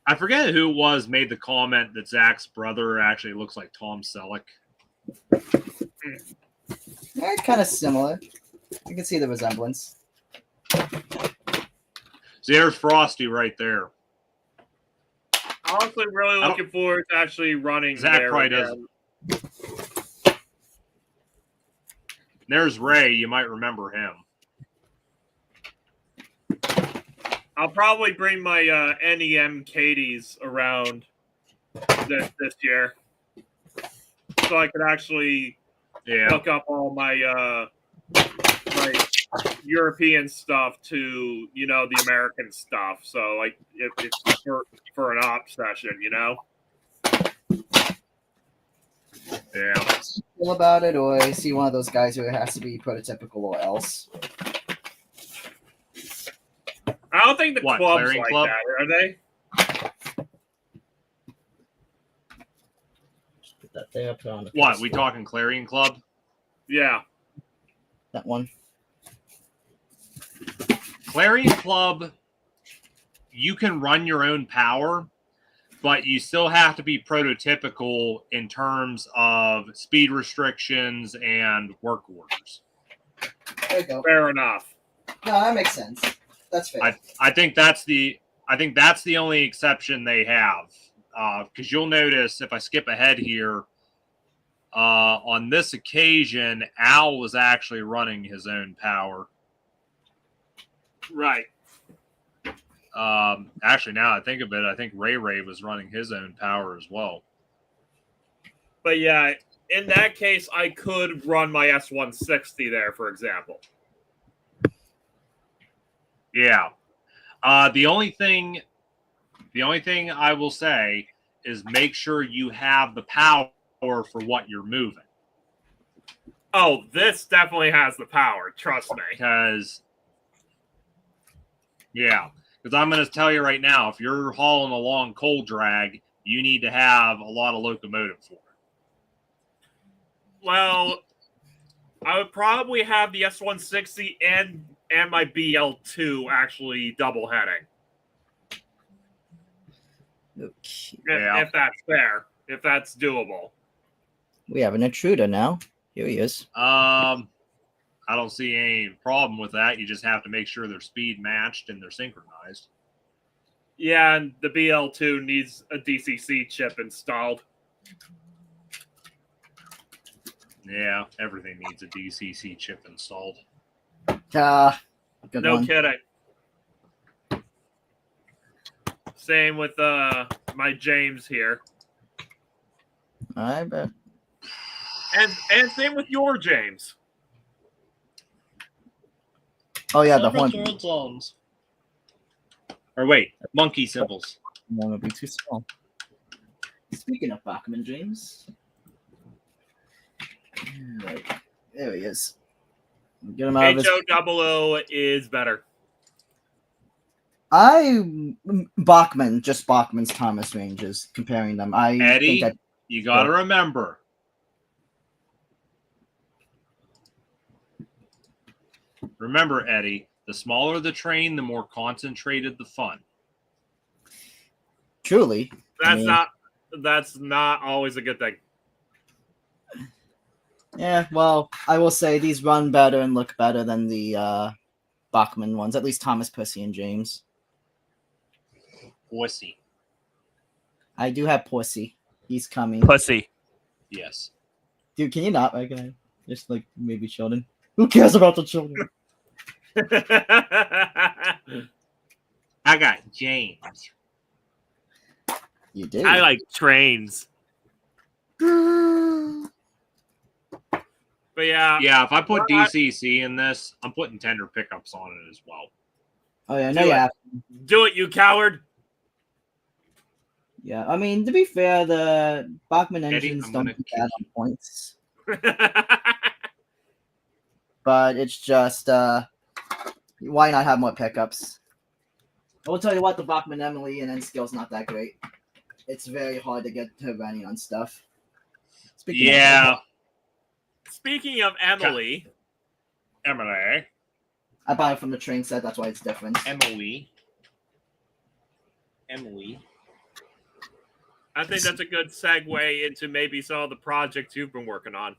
Speaker 2: I forget who it was made the comment that Zach's brother actually looks like Tom Selleck.
Speaker 4: They're kind of similar. You can see the resemblance.
Speaker 2: So there's Frosty right there.
Speaker 1: Honestly, really looking forward to actually running
Speaker 2: Zach
Speaker 1: there
Speaker 2: probably
Speaker 1: again.
Speaker 2: There's Ray. You might remember him.
Speaker 1: I'll probably bring my NEM Katie's around this year, so I could actually hook up all my my European stuff to the American stuff. So like if it's for an op session,
Speaker 2: Yeah.
Speaker 4: Feel about it, or is he one of those guys who has to be prototypical or else?
Speaker 1: I don't think the club's
Speaker 2: Clarion
Speaker 1: like
Speaker 2: Club?
Speaker 1: that, are they?
Speaker 4: Just put that there. Put on the
Speaker 2: What? We talking Clarion Club?
Speaker 1: Yeah.
Speaker 4: That one.
Speaker 2: Clarion Club, you can run your own power, but you still have to be prototypical in terms of speed restrictions and work orders.
Speaker 4: There you go.
Speaker 1: Fair enough.
Speaker 4: No, that makes sense. That's fair.
Speaker 2: I think that's the only exception they have, because you'll notice if I skip ahead here, on this occasion, Al was actually running his own power.
Speaker 1: Right.
Speaker 2: Actually, now I think of it, I think Ray was running his own power as well.
Speaker 1: But yeah, in that case, I could run my S160 there, for example.
Speaker 2: Yeah. The only thing I will say is make sure you have the power for what you're moving.
Speaker 1: Oh, this definitely has the power. Trust me.
Speaker 2: Because I'm going to tell you right now, if you're hauling a long coal drag, you need to have a lot of locomotive for it.
Speaker 1: Well, I would probably have the S160 and my BL2 actually double heading.
Speaker 4: Okay.
Speaker 1: If that's fair. If that's doable.
Speaker 4: We have an intruder now. Here he is.
Speaker 2: I I don't see any problem with that. You just have to make sure they're speed matched and they're synchronized.
Speaker 1: Yeah, and the BL2 needs a DCC chip installed.
Speaker 2: Yeah, everything needs a DCC chip installed.
Speaker 4: Good
Speaker 1: No
Speaker 4: one.
Speaker 1: kidding. Same with my James here.
Speaker 4: I bet.
Speaker 1: And same with your James.
Speaker 4: Oh yeah, the horn.
Speaker 2: Zones. Or wait, monkey symbols.
Speaker 4: That would be too small. Speaking of Bachman James, right, there he is. Get him out of his.
Speaker 1: HO00 is better.
Speaker 4: Bachman, just Bachman's Thomas ranges. Comparing them, I
Speaker 2: Eddie,
Speaker 4: think
Speaker 2: you got to remember. Remember, Eddie, the smaller the train, the more concentrated the fun.
Speaker 4: Truly,
Speaker 1: That's not always a good thing.
Speaker 4: Yeah, well, I will say these run better and look better than the Bachman ones. At least Thomas, Pussy, and James.
Speaker 2: Pussy.
Speaker 4: I do have Pussy. He's coming.
Speaker 1: Pussy.
Speaker 2: Yes.
Speaker 4: Dude, can you not recognize? Just like maybe children. Who cares about the children?
Speaker 2: I got James.
Speaker 4: You do.
Speaker 1: I like trains. But yeah.
Speaker 2: Yeah, if I put DCC in this, I'm putting tender pickups on it as well.
Speaker 4: Oh yeah,
Speaker 1: Do
Speaker 4: no,
Speaker 1: it.
Speaker 4: yeah.
Speaker 1: Do it, you coward.
Speaker 4: Yeah, I mean, to be fair, the Bachman
Speaker 2: Eddie,
Speaker 4: engines
Speaker 2: I'm
Speaker 4: don't
Speaker 2: gonna
Speaker 4: do
Speaker 2: kick
Speaker 4: bad on points. But it's just, why not have more pickups? I will tell you what, the Bachman Emily and N skill's not that great. It's very hard to get her running on stuff. Speaking
Speaker 1: Speaking of Emily.
Speaker 2: Emily.
Speaker 4: I bought it from the train set, that's why it's different.
Speaker 2: Emily.
Speaker 1: I think that's a good segue into maybe some of the projects you've been working on.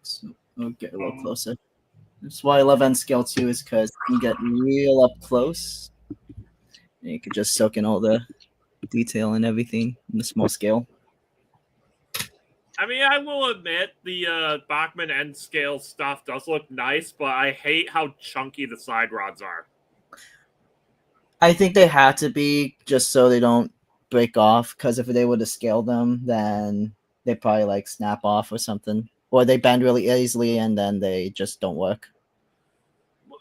Speaker 4: So we'll get a little closer. That's why I love N scale too, is because you can get real up close. And you can just soak in all the detail and everything in the small scale.
Speaker 1: I mean, I will admit the Bachman N scale stuff does look nice, but I hate how chunky the side rods are.
Speaker 4: I think they had to be just so they don't break off, because if they were to scale them, then they probably like snap off or something, or they bend really easily and then they just don't work.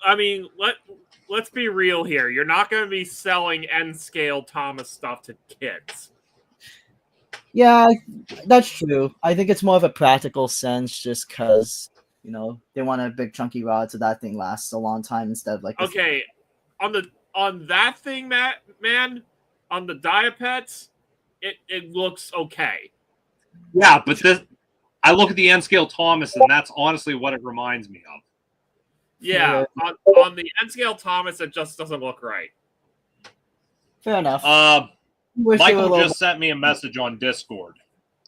Speaker 1: I mean, let's be real here. You're not going to be selling N scale Thomas stuff to kids.
Speaker 4: Yeah, that's true. I think it's more of a practical sense, just because they want a big chunky rod so that thing lasts a long time instead of like.
Speaker 1: Okay, on that thing, man, on the Diapets, it looks okay.
Speaker 2: Yeah, but I look at the N scale Thomas, and that's honestly what it reminds me of.
Speaker 1: Yeah, on the N scale Thomas, it just doesn't look right.
Speaker 4: Fair enough.
Speaker 2: Michael just sent me a message on Discord.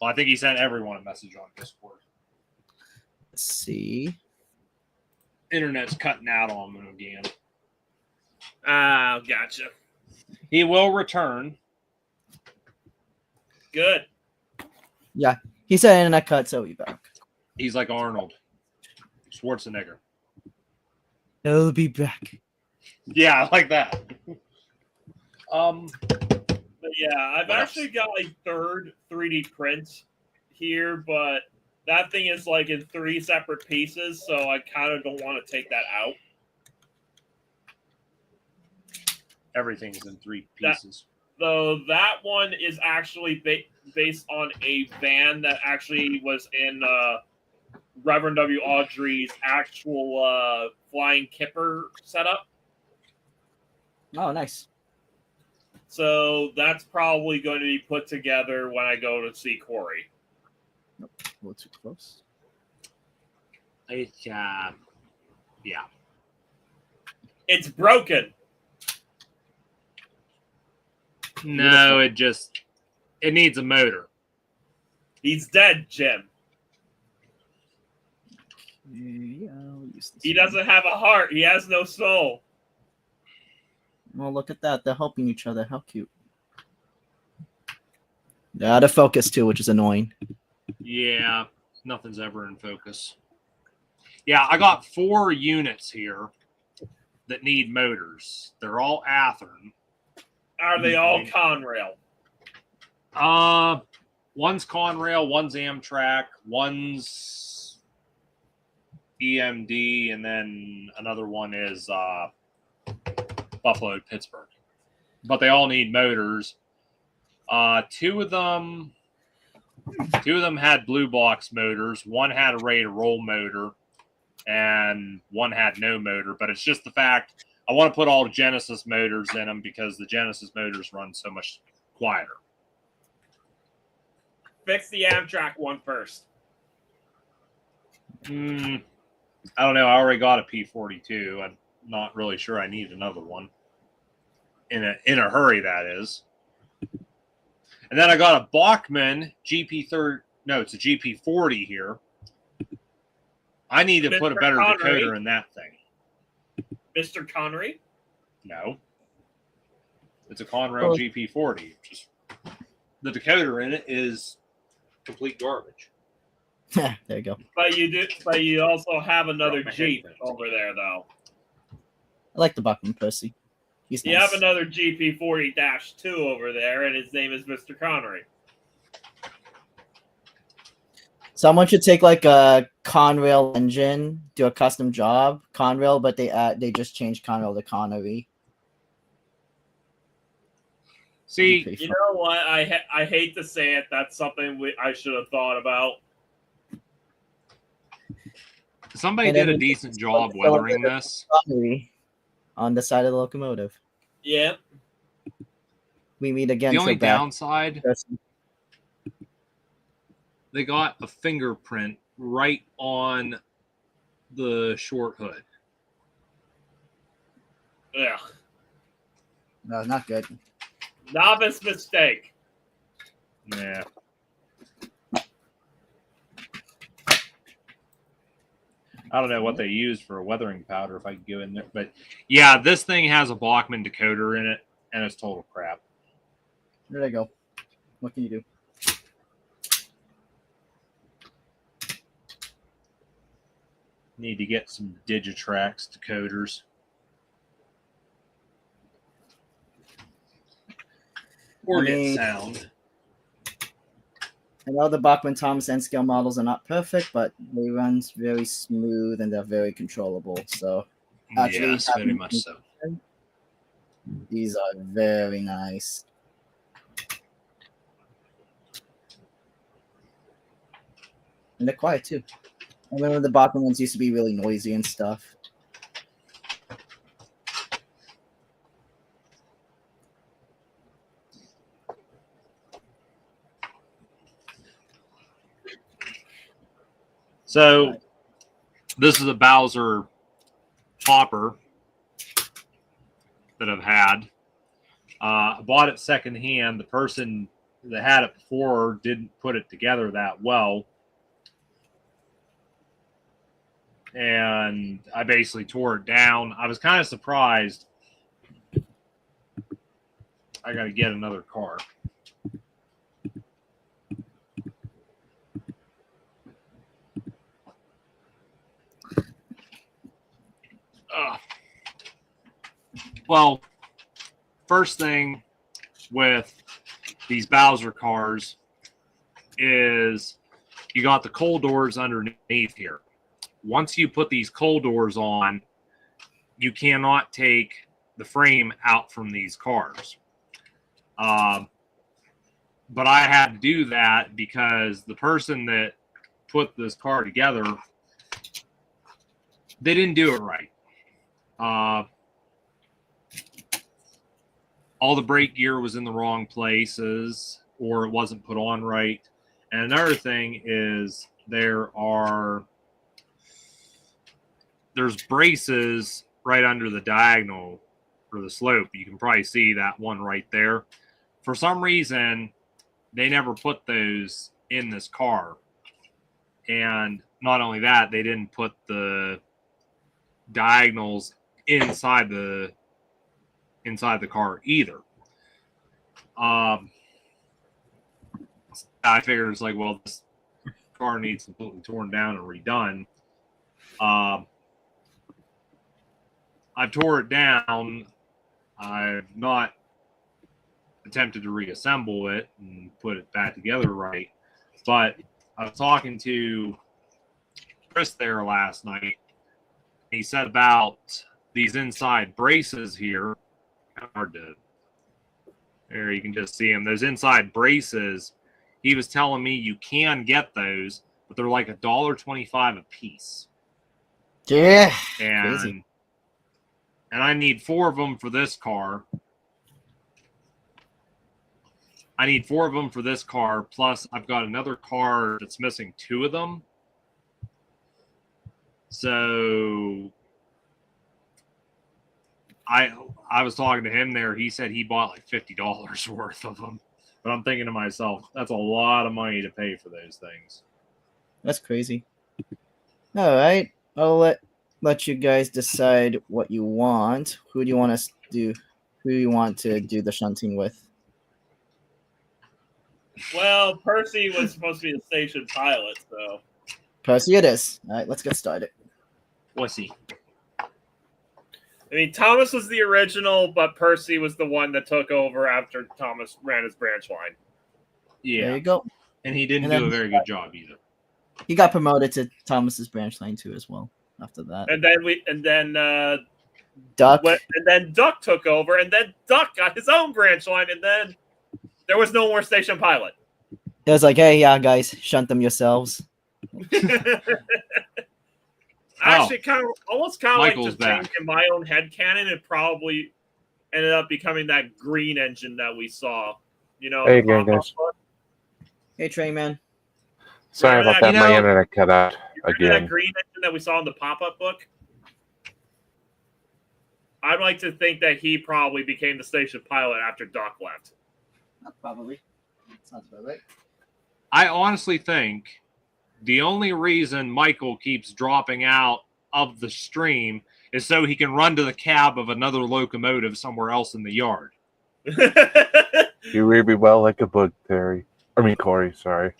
Speaker 2: Well, I think he sent everyone a message on Discord.
Speaker 4: Let's see.
Speaker 2: Internet's cutting out on him again.
Speaker 1: Gotcha.
Speaker 2: He will return.
Speaker 1: Good.
Speaker 4: Yeah, he said internet cut, so he'll be back.
Speaker 2: He's like Arnold Schwarzenegger.
Speaker 4: He'll be back.
Speaker 2: Yeah, I like that.
Speaker 1: But yeah, I've actually got a third 3D print here, but that thing is like in 3 separate pieces, so I kind of don't want to take that out.
Speaker 2: Everything's in 3 pieces.
Speaker 1: Though that one is actually based on a van that actually was in Reverend W. Audrey's actual flying kipper setup.
Speaker 4: Oh, nice.
Speaker 1: So that's probably going to be put together when I go to see Corey.
Speaker 4: Nope, a little too close.
Speaker 2: It's yeah.
Speaker 1: It's broken.
Speaker 2: No, it needs a motor.
Speaker 1: He's dead, Jim.
Speaker 4: Yeah, use this.
Speaker 1: He doesn't have a heart. He has no soul.
Speaker 4: Well, look at that. They're helping each other. How cute. They're out of focus too, which is annoying.
Speaker 2: Yeah, nothing's ever in focus. Yeah, I got 4 units here that need motors. They're all Athearn.
Speaker 1: Are they all Conrail?
Speaker 2: One's Conrail, one's Amtrak, one's EMD, and then another one is Buffalo Pittsburgh. But they all need motors. Two of them had blue box motors. One had a ready to roll motor, and one had no motor. But it's just the fact I want to put all the Genesis motors in them because the Genesis motors run so much quieter.
Speaker 1: Fix the Amtrak one first.
Speaker 2: I don't know. I already got a P42. I'm not really sure I need another one. In a hurry, that is. And then I got a Bachmann GP30. No, it's a GP40 here. I need to put a better decoder in that thing.
Speaker 1: Mr. Connery?
Speaker 2: No. It's a Conrail GP40. Just the decoder in it is complete garbage.
Speaker 4: There you go.
Speaker 1: But you also have another
Speaker 2: Drop my
Speaker 1: Jeep
Speaker 2: headphones.
Speaker 1: over there, though.
Speaker 4: I like the Buckman Percy. He's
Speaker 1: You
Speaker 4: nice.
Speaker 1: have another GP40-2 over there, and his name is Mr. Connery.
Speaker 4: Someone should take like a Conrail engine, do a custom job, Conrail, but they just changed Conrail to Connery.
Speaker 2: See,
Speaker 1: You know what? I hate to say it. That's something I should have thought about.
Speaker 2: somebody
Speaker 4: And
Speaker 2: did
Speaker 4: then
Speaker 2: a
Speaker 4: we
Speaker 2: decent
Speaker 4: just
Speaker 2: job
Speaker 4: fill up
Speaker 2: weathering
Speaker 4: the
Speaker 2: this.
Speaker 4: Connery on the side of the locomotive.
Speaker 1: Yeah.
Speaker 4: We meet again.
Speaker 2: The only
Speaker 4: for back.
Speaker 2: downside, they got a fingerprint right on the short hood.
Speaker 1: Yeah.
Speaker 4: No, not good.
Speaker 1: Novice mistake.
Speaker 2: Yeah. I don't know what they use for a weathering powder if I could go in there. But yeah, this thing has a Bachmann decoder in it, and it's total crap.
Speaker 4: There they go. What can you do?
Speaker 2: Need to get some Digitrax decoders. Or get sound.
Speaker 4: I know the Bachmann Thomas N scale models are not perfect, but they run very smooth and they're very controllable. So actually,
Speaker 2: Yes, very much so.
Speaker 4: These are very nice. And they're quiet too. I remember the Bachmann ones used to be really noisy and stuff.
Speaker 2: So this is a Bowser hopper that I've had. I bought it secondhand. The person that had it before didn't put it together that well. And I basically tore it down. I was kind of surprised. I got to get another car. Well, first thing with these Bowser cars is you got the cold doors underneath here. Once you put these cold doors on, you cannot take the frame out from these cars. But I had to do that because the person that put this car together, they didn't do it right. All the brake gear was in the wrong places, or it wasn't put on right. And another thing is there's braces right under the diagonal for the slope. You can probably see that one right there. For some reason, they never put those in this car. And not only that, they didn't put the diagonals inside the car either. I figured it's like, well, this car needs completely torn down and redone. I've tore it down. I've not attempted to reassemble it and put it back together right. But I was talking to Chris there last night. He said about these inside braces here. Hard to. There you can just see them. Those inside braces. He was telling me you can get those, but they're like $1.25 a piece.
Speaker 4: Yeah.
Speaker 2: And
Speaker 4: Crazy.
Speaker 2: I need 4 of them for this car. I need 4 of them for this car. Plus, I've got another car that's missing 2 of them. So I was talking to him there. He said he bought like $50 worth of them. But I'm thinking to myself, that's a lot of money to pay for those things.
Speaker 4: That's crazy. All right. I'll let you guys decide what you want. Who do you want us to do? Who do you want to do the shunting with?
Speaker 1: Well, Percy was supposed to be the station pilot, so.
Speaker 4: Percy it is. All right, let's get started.
Speaker 2: What's he?
Speaker 1: I mean, Thomas was the original, but Percy was the one that took over after Thomas ran his branch line.
Speaker 2: Yeah.
Speaker 4: There you go.
Speaker 2: And he didn't
Speaker 4: And then
Speaker 2: do a very good job either.
Speaker 4: He got promoted to Thomas's branch line too as well after that.
Speaker 1: And then
Speaker 4: Duck.
Speaker 1: and then Duck took over, and then Duck got his own branch line, and then there was no more station pilot.
Speaker 4: It was like, hey, yeah, guys, shunt them yourselves.
Speaker 1: Actually, almost kind of like
Speaker 2: Michael's
Speaker 1: just
Speaker 2: back.
Speaker 1: changing my own headcanon. It probably ended up becoming that green engine that we saw. You know,
Speaker 3: Hey
Speaker 1: the
Speaker 3: again,
Speaker 1: pop-up
Speaker 3: guys.
Speaker 1: book.
Speaker 4: Hey, Trainman.
Speaker 3: Sorry about that.
Speaker 2: You
Speaker 3: My
Speaker 2: know-
Speaker 3: internet cut out
Speaker 1: Remember
Speaker 3: again.
Speaker 1: that green engine that we saw in the pop-up book? I'd like to think that he probably became the station pilot after Doc left.
Speaker 4: Probably. Sounds about right.
Speaker 2: I honestly think the only reason Michael keeps dropping out of the stream is so he can run to the cab of another locomotive somewhere else in the yard.
Speaker 3: You read me well like a book, Terry. I mean, Corey, sorry.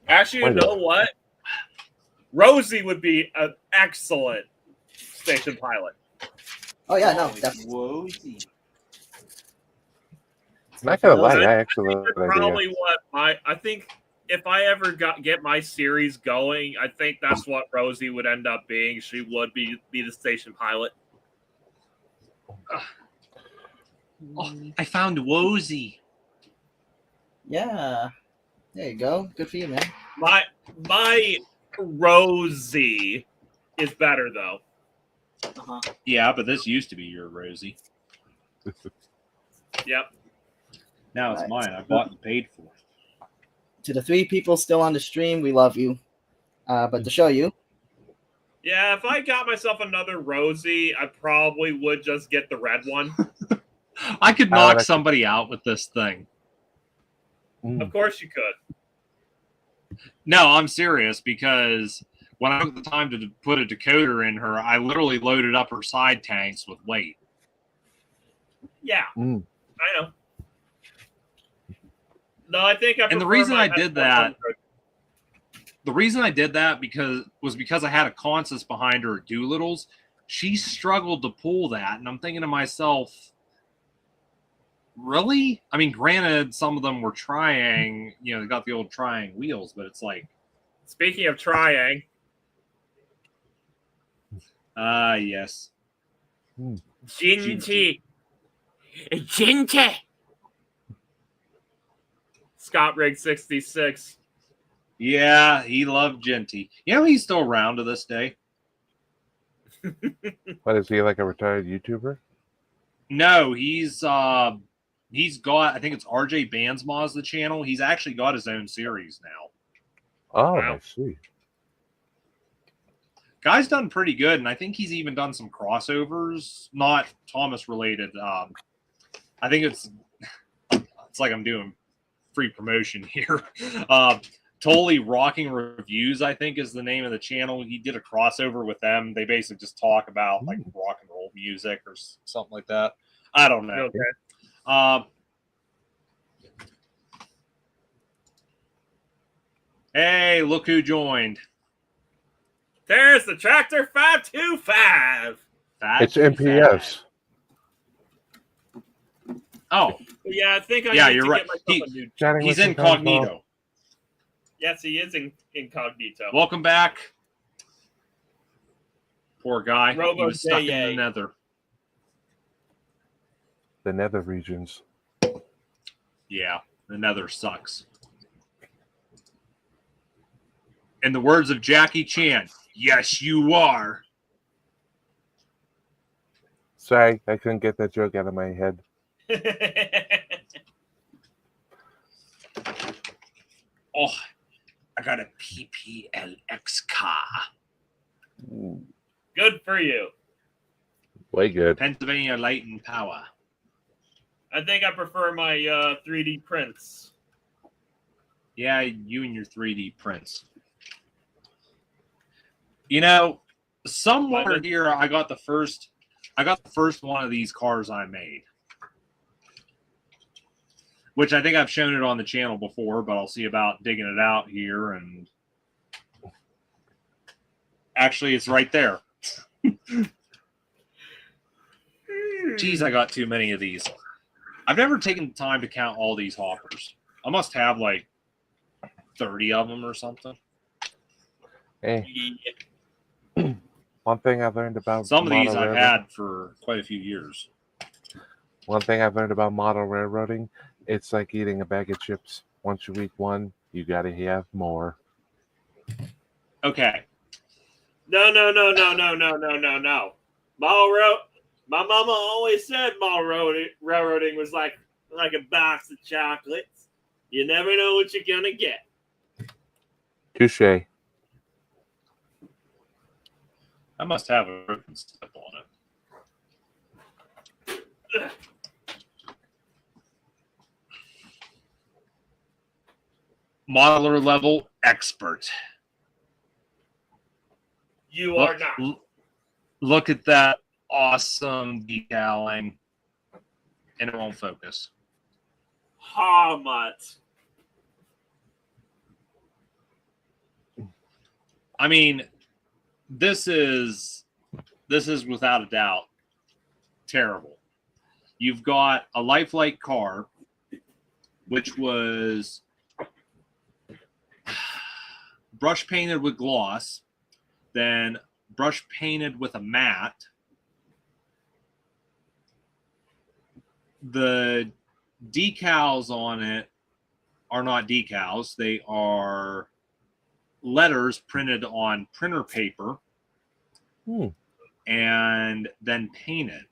Speaker 1: Actually, you
Speaker 3: Why
Speaker 1: know what? Rosie would be an excellent station pilot.
Speaker 4: Oh, yeah, no, definitely.
Speaker 5: Whoa.
Speaker 3: Not gonna lie,
Speaker 1: I
Speaker 3: I actually love
Speaker 1: That's
Speaker 3: that idea.
Speaker 1: probably what I think. If I ever get my series going, I think that's what Rosie would end up being. She would be the station pilot.
Speaker 2: Oh, I found Wozy.
Speaker 4: Yeah. There you go. Good for you, man.
Speaker 1: My Rosie is better though.
Speaker 4: Uh-huh.
Speaker 2: Yeah, but this used to be your Rosie.
Speaker 1: Yep.
Speaker 2: Now it's
Speaker 4: Right.
Speaker 2: mine. I bought and paid for it.
Speaker 4: To the 3 people still on the stream, we love you. But to show you,
Speaker 1: Yeah, if I got myself another Rosie, I probably would just get the red one.
Speaker 2: I could knock
Speaker 3: that's-
Speaker 2: somebody out with this thing.
Speaker 3: Mm.
Speaker 1: Of course you could.
Speaker 2: No, I'm serious because when I took the time to put a decoder in her, I literally loaded up her side tanks with weight.
Speaker 1: Yeah,
Speaker 3: Mm.
Speaker 1: I know. No, I think I.
Speaker 2: And the
Speaker 1: prefer
Speaker 2: reason
Speaker 1: my
Speaker 2: I did that-
Speaker 1: S100.
Speaker 2: The reason I did that because I had a Consus behind her at Doolittle's. She struggled to pull that, and I'm thinking to myself, really? I mean, granted, some of them were trying, they got the old trying wheels, but it's like,
Speaker 1: Speaking of trying,
Speaker 2: yes.
Speaker 1: Ginty. Ginty. Scott Rig 66.
Speaker 2: Yeah, he loved Genty. He's still around to this day.
Speaker 3: What is he, like a retired YouTuber?
Speaker 2: No, he's got, I think it's RJ Bansma's the channel. He's actually got his own series now.
Speaker 3: Oh,
Speaker 1: Wow.
Speaker 3: I see.
Speaker 2: Guy's done pretty good, and I think he's even done some crossovers, not Thomas related. I think it's like I'm doing free promotion here. Totally Rocking Reviews, I think, is the name of the channel. He did a crossover with them. They basically just talk about like rock and roll music or something like that. I don't know.
Speaker 1: Okay.
Speaker 2: Hey, look who joined.
Speaker 1: There's the Tractor 525.
Speaker 3: It's MPS.
Speaker 2: Oh,
Speaker 1: Yeah, I think I
Speaker 2: Yeah,
Speaker 1: need
Speaker 2: you're
Speaker 1: to
Speaker 2: right.
Speaker 1: get myself a new.
Speaker 3: Chatting
Speaker 2: he's
Speaker 3: with some friends, Bob.
Speaker 2: incognito.
Speaker 1: Yes, he is incognito.
Speaker 2: Welcome back. Poor guy.
Speaker 1: Robo
Speaker 2: He was stuck in
Speaker 1: J.A.
Speaker 2: the nether.
Speaker 3: The nether regions.
Speaker 2: Yeah, the nether sucks. In the words of Jackie Chan, yes, you are.
Speaker 3: Sorry, I couldn't get that joke out of my head.
Speaker 2: Oh, I got a PPLX car.
Speaker 1: Good for you.
Speaker 3: Way good.
Speaker 2: Pennsylvania Light and Power.
Speaker 1: I think I prefer my 3D prints.
Speaker 2: Yeah, you and your 3D prints. You know, somewhere here I got the first one of these cars I made. Which I think I've shown it on the channel before, but I'll see about digging it out here. And actually, it's right there. Geez, I got too many of these. I've never taken the time to count all these hoppers. I must have like 30 of them or something.
Speaker 3: Hey,
Speaker 1: Yeah.
Speaker 3: one thing I've learned about
Speaker 2: Some of these
Speaker 3: model
Speaker 2: I've
Speaker 3: railroading-
Speaker 2: had for quite a few years.
Speaker 3: One thing I've learned about model railroading, it's like eating a bag of chips. Once you eat one, you gotta have more.
Speaker 2: Okay.
Speaker 1: No. My mama always said railroading was like a box of chocolates. You never know what you're gonna get.
Speaker 3: Touche.
Speaker 2: I must have a broken step on it. Modeler level expert.
Speaker 1: You are not.
Speaker 2: Look at that awesome decaling. And it won't focus.
Speaker 1: How much?
Speaker 2: I mean, this is without a doubt terrible. You've got a lifelike car, which was brush painted with gloss, then brush painted with a matte. The decals on it are not decals. They are letters printed on printer paper and then painted.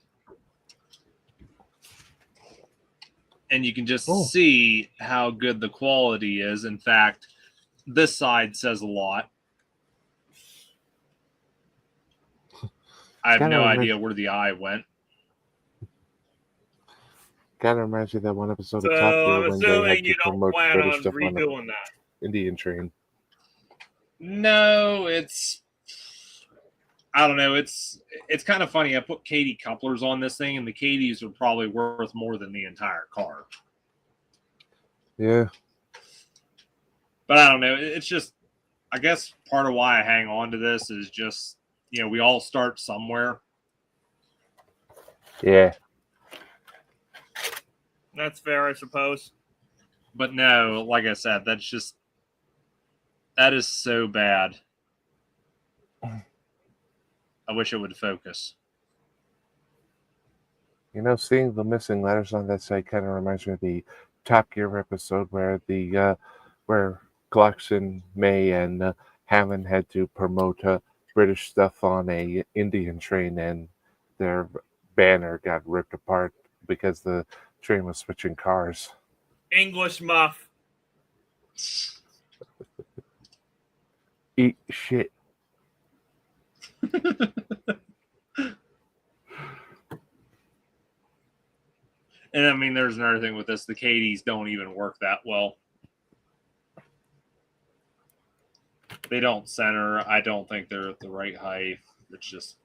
Speaker 2: And you can just see how good the quality is. In fact, this side says a lot. I have no idea where the eye went.
Speaker 3: Kind of reminds me of that one episode
Speaker 1: So
Speaker 3: of Top Gear
Speaker 1: I'm
Speaker 3: when they had
Speaker 1: assuming
Speaker 3: to
Speaker 1: you don't
Speaker 3: promote
Speaker 1: plan
Speaker 3: British
Speaker 1: on
Speaker 3: stuff on
Speaker 1: redoing that.
Speaker 3: the Indian train.
Speaker 2: No, I don't know. It's kind of funny. I put Katie couplers on this thing, and the Katie's are probably worth more than the entire car.
Speaker 3: Yeah.
Speaker 2: But I don't know. It's just, I guess part of why I hang on to this is just, we all start somewhere.
Speaker 3: Yeah.
Speaker 1: That's fair, I suppose.
Speaker 2: But no, like I said, that is so bad. I wish it would focus.
Speaker 3: Seeing the missing letters on that site kind of reminds me of the Top Gear episode where where Clarkson, May, and Hammond had to promote British stuff on a Indian train, and their banner got ripped apart because the train was switching cars.
Speaker 1: English muff.
Speaker 3: Eat shit.
Speaker 2: And I mean, there's another thing with this. The Katie's don't even work that well. They don't center. I don't think they're at the right height. It's just,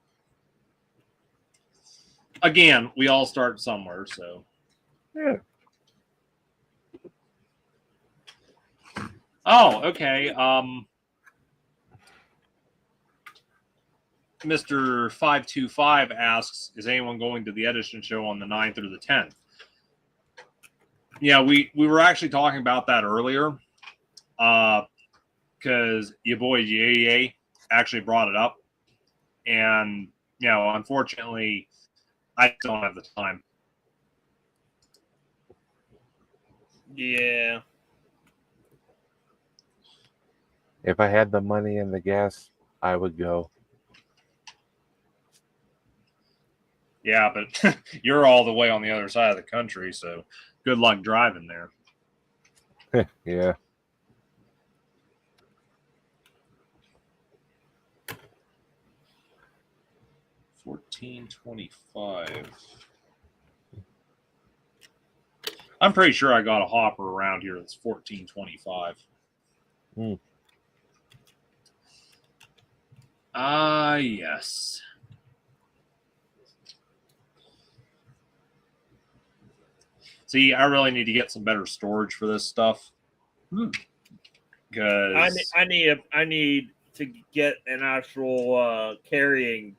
Speaker 2: again, we all start somewhere, so.
Speaker 3: Yeah.
Speaker 2: Oh, okay. Mr. 525 asks, is anyone going to the Edison show on the 9th or the 10th? Yeah, we were actually talking about that earlier. Because your boy Yay actually brought it up. And, you know, unfortunately, I don't have the time.
Speaker 1: Yeah.
Speaker 3: If I had the money and the gas, I would go.
Speaker 2: Yeah, but you're all the way on the other side of the country, so good luck driving there.
Speaker 3: Yeah.
Speaker 2: $14.25. I'm pretty sure I got a hopper around here that's $14.25. Yes. See, I really need to get some better storage for this stuff. Because
Speaker 1: I need to get an actual carrying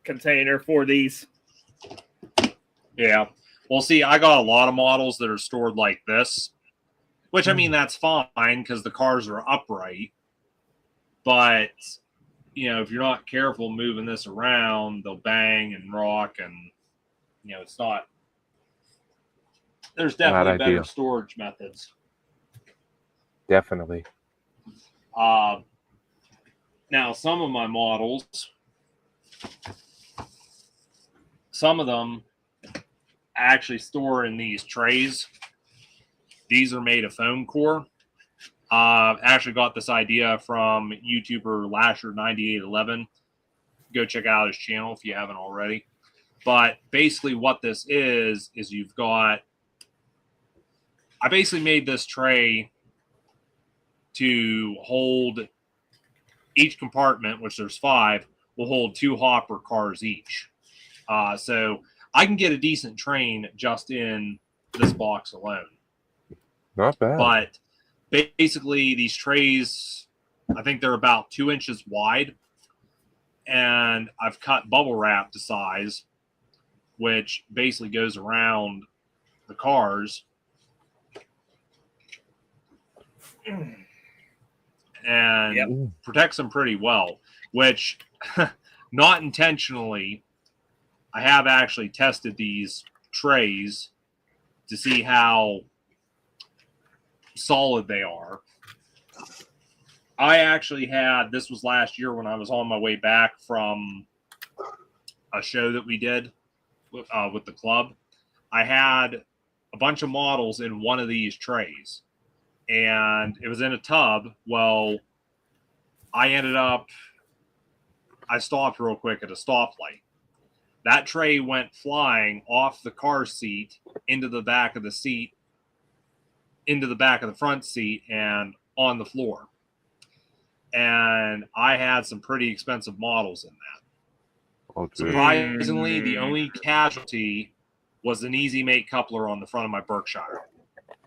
Speaker 1: container for these.
Speaker 2: yeah. Well, see, I got a lot of models that are stored like this, which, I mean, that's fine because the cars are upright. But, you know, if you're not careful moving this around, they'll bang and rock, and, you know, it's not. There's definitely better
Speaker 3: ideal.
Speaker 2: storage methods.
Speaker 3: Definitely.
Speaker 2: Now, some of my models, some of them actually store in these trays. These are made of foam core. Actually got this idea from YouTuber Lasher9811. Go check out his channel if you haven't already. But basically what this is you've got, I basically made this tray to hold each compartment, which there's 5, will hold 2 hopper cars each. So I can get a decent train just in this box alone.
Speaker 3: Not bad.
Speaker 2: But basically these trays, I think they're about 2 inches wide. And I've cut bubble wrap to size, which basically goes around the cars. And protects them pretty well, which not intentionally, I have actually tested these trays to see how solid they are. I actually had, this was last year when I was on my way back from a show that we did with the club. I had a bunch of models in one of these trays, and it was in a tub. Well, I stopped real quick at a stoplight. That tray went flying off the car seat into the back of the seat, into the back of the front seat, and on the floor. And I had some pretty expensive models in that.
Speaker 3: Okay.
Speaker 2: Surprisingly, the only casualty was an Easy Mate coupler on the front of my Berkshire.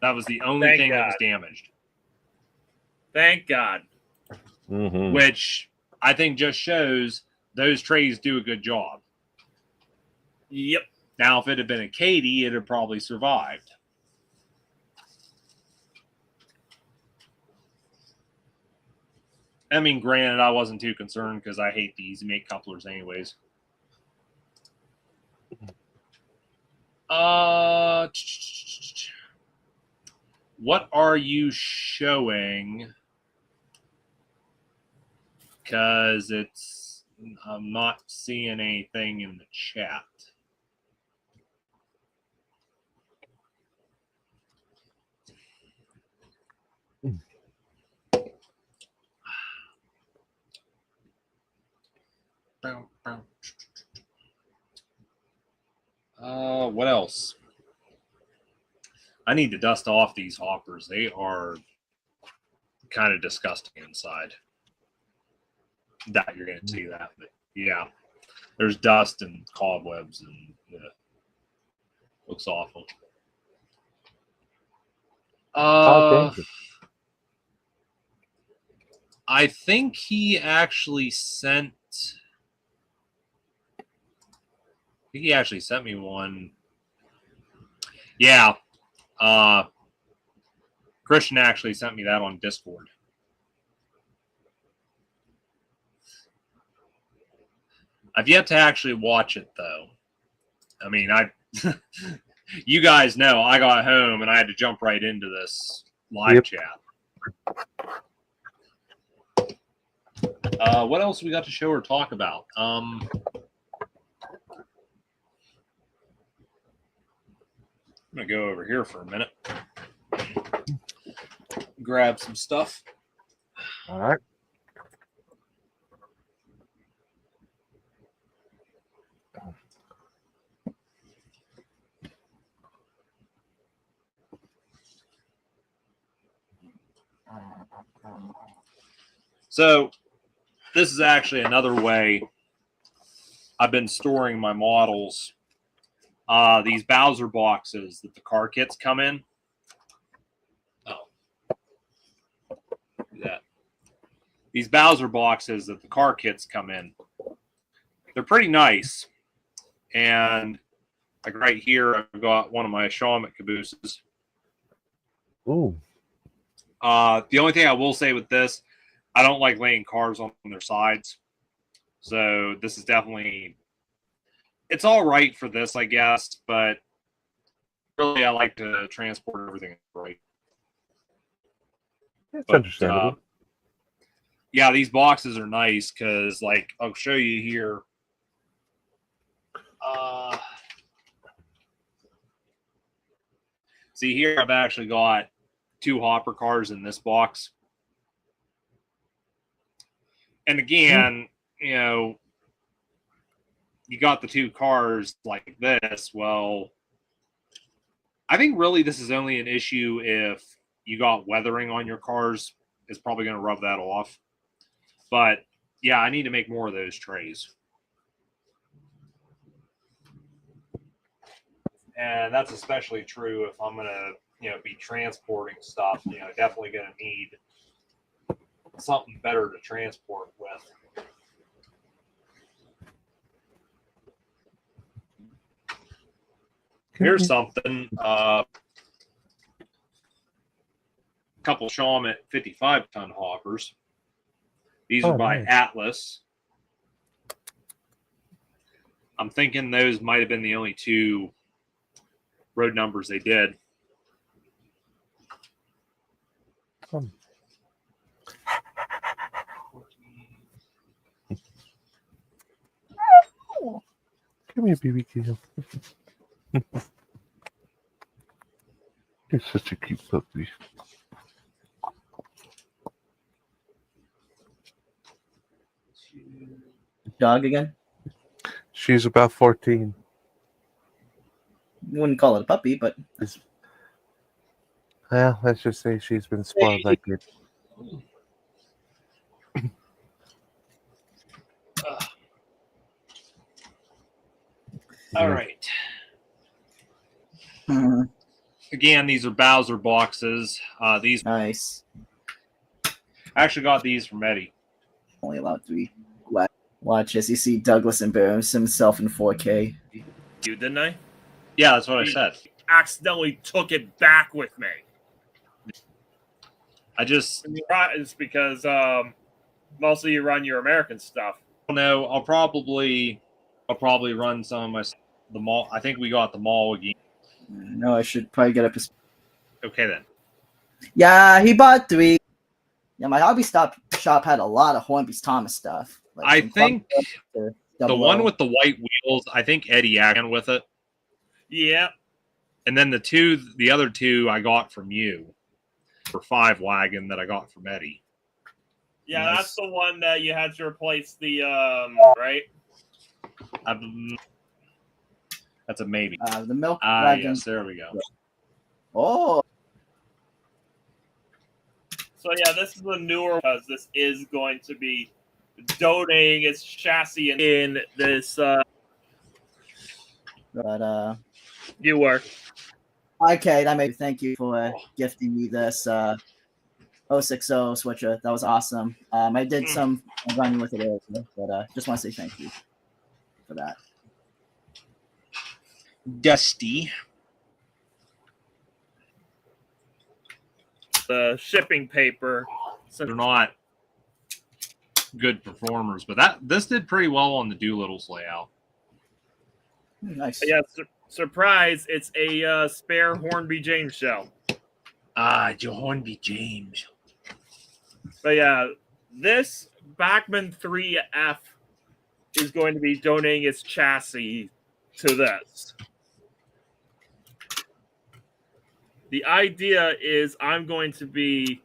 Speaker 2: That was the only thing that was damaged.
Speaker 1: Thank God.
Speaker 3: Mm-hmm.
Speaker 2: Which I think just shows those trays do a good job.
Speaker 1: Yep.
Speaker 2: Now, if it had been a Katie, it had probably survived. I mean, granted, I wasn't too concerned because I hate the Easy Mate couplers anyways. What are you showing? Because I'm not seeing anything in the chat. What else? I need to dust off these hoppers. They are kind of disgusting inside. That you're going to see that. But yeah, there's dust and cobwebs and looks awful. I think he actually sent. I think he actually sent me one. Yeah. Christian actually sent me that on Discord. I've yet to actually watch it, though. I mean, you guys know I got home and I had to jump right into this live chat. What else we got to show or talk about? I'm going to go over here for a minute. Grab some stuff.
Speaker 3: All right.
Speaker 2: So this is actually another way I've been storing my models. These Bowser boxes that the car kits come in. Oh, that. These Bowser boxes that the car kits come in. They're pretty nice. And like right here, I've got one of my Shaman cabooses.
Speaker 3: Ooh.
Speaker 2: The only thing I will say with this, I don't like laying cars on their sides. So this is definitely, it's all right for this, I guess, but really I like to transport everything right.
Speaker 3: That's understandable.
Speaker 2: Yeah, these boxes are nice because, like, I'll show you here. See here, I've actually got 2 hopper cars in this box. And again, you know, you got the 2 cars like this. Well, I think really this is only an issue if you got weathering on your cars. It's probably going to rub that off. But yeah, I need to make more of those trays. And that's especially true if I'm going to, you know, be transporting stuff. You know, definitely going to need something better to transport with. Here's something. A couple Shaman 55-ton hoppers. These are by Atlas. I'm thinking those might have been the only 2 road numbers they did.
Speaker 3: Give me a BBQ. You're such a cute puppy.
Speaker 4: Dog again?
Speaker 3: She's about 14.
Speaker 4: You wouldn't call it a puppy, but
Speaker 3: Well, let's just say she's been spoiled like it.
Speaker 2: All right. Again, these are Bowser boxes. These
Speaker 4: nice.
Speaker 2: I actually got these from Eddie.
Speaker 4: Only allowed 3. Watch as you see Douglas embarrass himself in 4K.
Speaker 1: You didn't I?
Speaker 2: Yeah, that's what I said.
Speaker 1: Accidentally took it back with me. It's because mostly you run your American stuff.
Speaker 2: No, I'll probably run some of the mall. I think we got the mall again.
Speaker 4: No, I should probably get up his.
Speaker 2: Okay then.
Speaker 4: Yeah, he bought 3. Yeah, my hobby shop had a lot of Hornby's Thomas stuff. Like
Speaker 2: I think the one
Speaker 4: O.
Speaker 2: with the white wheels, I think Eddie acted with it.
Speaker 1: Yeah.
Speaker 2: And then the other 2 I got from you for 5 wagon that I got from Eddie.
Speaker 1: Yeah, nice. That's the one that you had to replace the right?
Speaker 2: That's a maybe.
Speaker 4: The milk wagon.
Speaker 2: Yes, there we go.
Speaker 4: Oh.
Speaker 1: So yeah, this is a newer because this is going to be donating its chassis in this.
Speaker 4: But
Speaker 1: You were.
Speaker 4: okay, that made thank you for gifting me this 060 switcher. That was awesome. I did some running with it earlier, but just want to say thank you for that.
Speaker 2: Dusty.
Speaker 1: The shipping paper.
Speaker 2: They're not good performers, but this did pretty well on the Doolittle's layout.
Speaker 4: Nice.
Speaker 1: Yeah, surprise! It's a spare Hornby James shell.
Speaker 2: Your Hornby James.
Speaker 1: But yeah, this Bachmann 3F is going to be donating its chassis to this. The idea is I'm going to be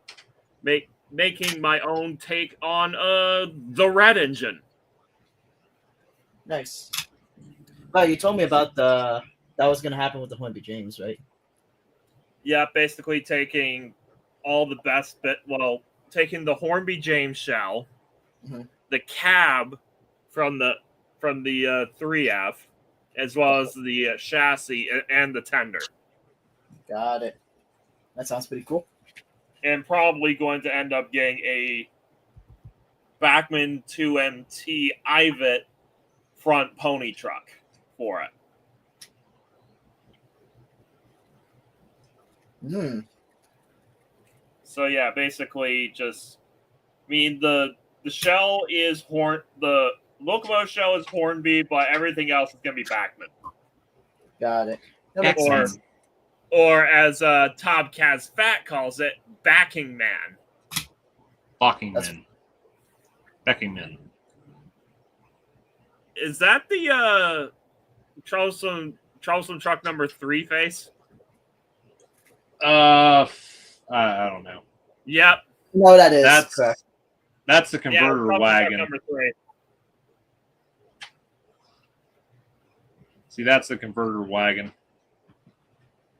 Speaker 1: making my own take on the red engine.
Speaker 4: Nice. But you told me about that was going to happen with the Hornby James, right?
Speaker 1: Yeah, basically taking all the best taking the Hornby James shell, the cab from the 3F, as well as the chassis and the tender.
Speaker 4: Got it. That sounds pretty cool.
Speaker 1: And probably going to end up getting a Bachmann 2MT Ivet front pony truck for it. So yeah, basically just the shell is the locomotive shell is Hornby, but everything else is gonna be Bachmann.
Speaker 4: Got it.
Speaker 1: Or as Todd Kaz Fat calls it, backing man.
Speaker 2: Backing man.
Speaker 1: Is that the Charleston truck number 3 face?
Speaker 2: I don't know.
Speaker 1: Yep.
Speaker 4: No, that is correct.
Speaker 2: That's the converter wagon.
Speaker 1: Number 3.
Speaker 2: See, that's the converter wagon.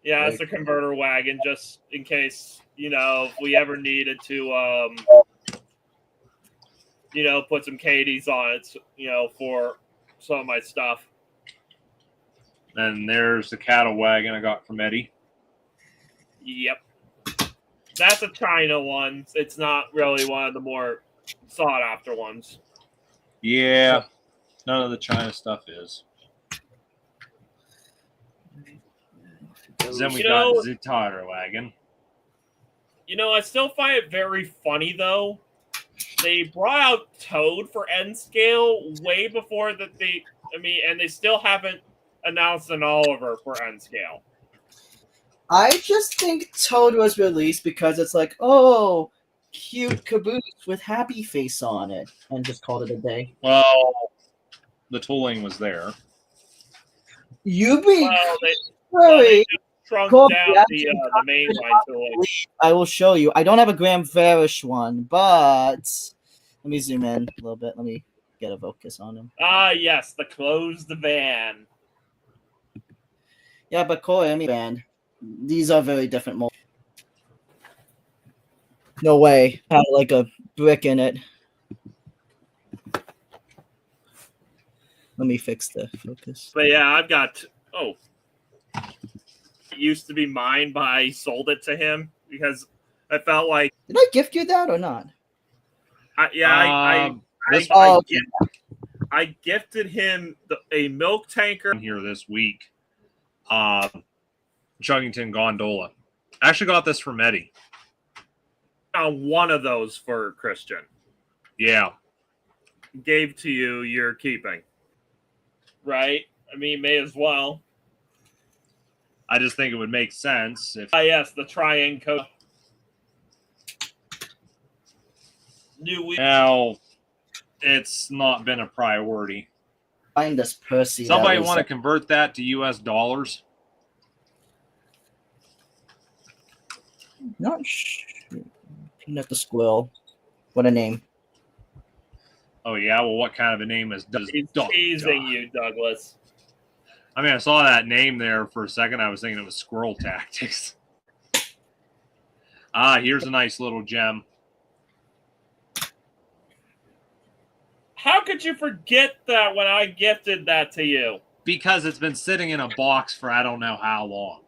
Speaker 1: Yeah, it's a converter wagon, just in case, if we ever needed to, put some Katie's on it, for some of my stuff.
Speaker 2: And there's the cattle wagon I got from Eddie.
Speaker 1: Yep. That's a China one. It's not really one of the more sought-after ones.
Speaker 2: Yeah. None of the China stuff is. Then we got the tire wagon.
Speaker 1: I still find it very funny, though. They brought out Toad for N scale way before and they still haven't announced an Oliver for N scale.
Speaker 4: I just think Toad was released because it's like, oh, cute caboose with happy face on it, and just called it a day.
Speaker 2: Well, the tooling was there.
Speaker 4: You be
Speaker 1: they shrunk down the main line tooling.
Speaker 4: I will show you. I don't have a Graham Varish one, but let me zoom in a little bit. Let me get a focus on him.
Speaker 1: Yes, the close the van.
Speaker 4: Yeah, but Koreami band. These are very different molds. No way. Had like a brick in it. Let me fix the focus.
Speaker 1: But yeah, I've got. It used to be mine, but I sold it to him because I felt like.
Speaker 4: Did I gift you that or not?
Speaker 1: I gifted him a milk tanker
Speaker 2: here this week. Chuggington Gondola. I actually got this from Eddie.
Speaker 1: One of those for Christian.
Speaker 2: Yeah.
Speaker 1: Gave to you, you're keeping. Right? May as well.
Speaker 2: I just think it would make sense if.
Speaker 1: Yes, the Triangle.
Speaker 2: Now, it's not been a priority.
Speaker 4: Find this Percy.
Speaker 2: Somebody want to convert that to US dollars?
Speaker 4: Not sure. Peanut the Squirrel. What a name.
Speaker 2: Oh, yeah? Well, what kind of a name is
Speaker 1: He's teasing you, Douglas.
Speaker 2: I saw that name there for a second. I was thinking it was Squirrel Tactics. Ah, here's a nice little gem.
Speaker 1: How could you forget that when I gifted that to you?
Speaker 2: Because it's been sitting in a box for I don't know how long.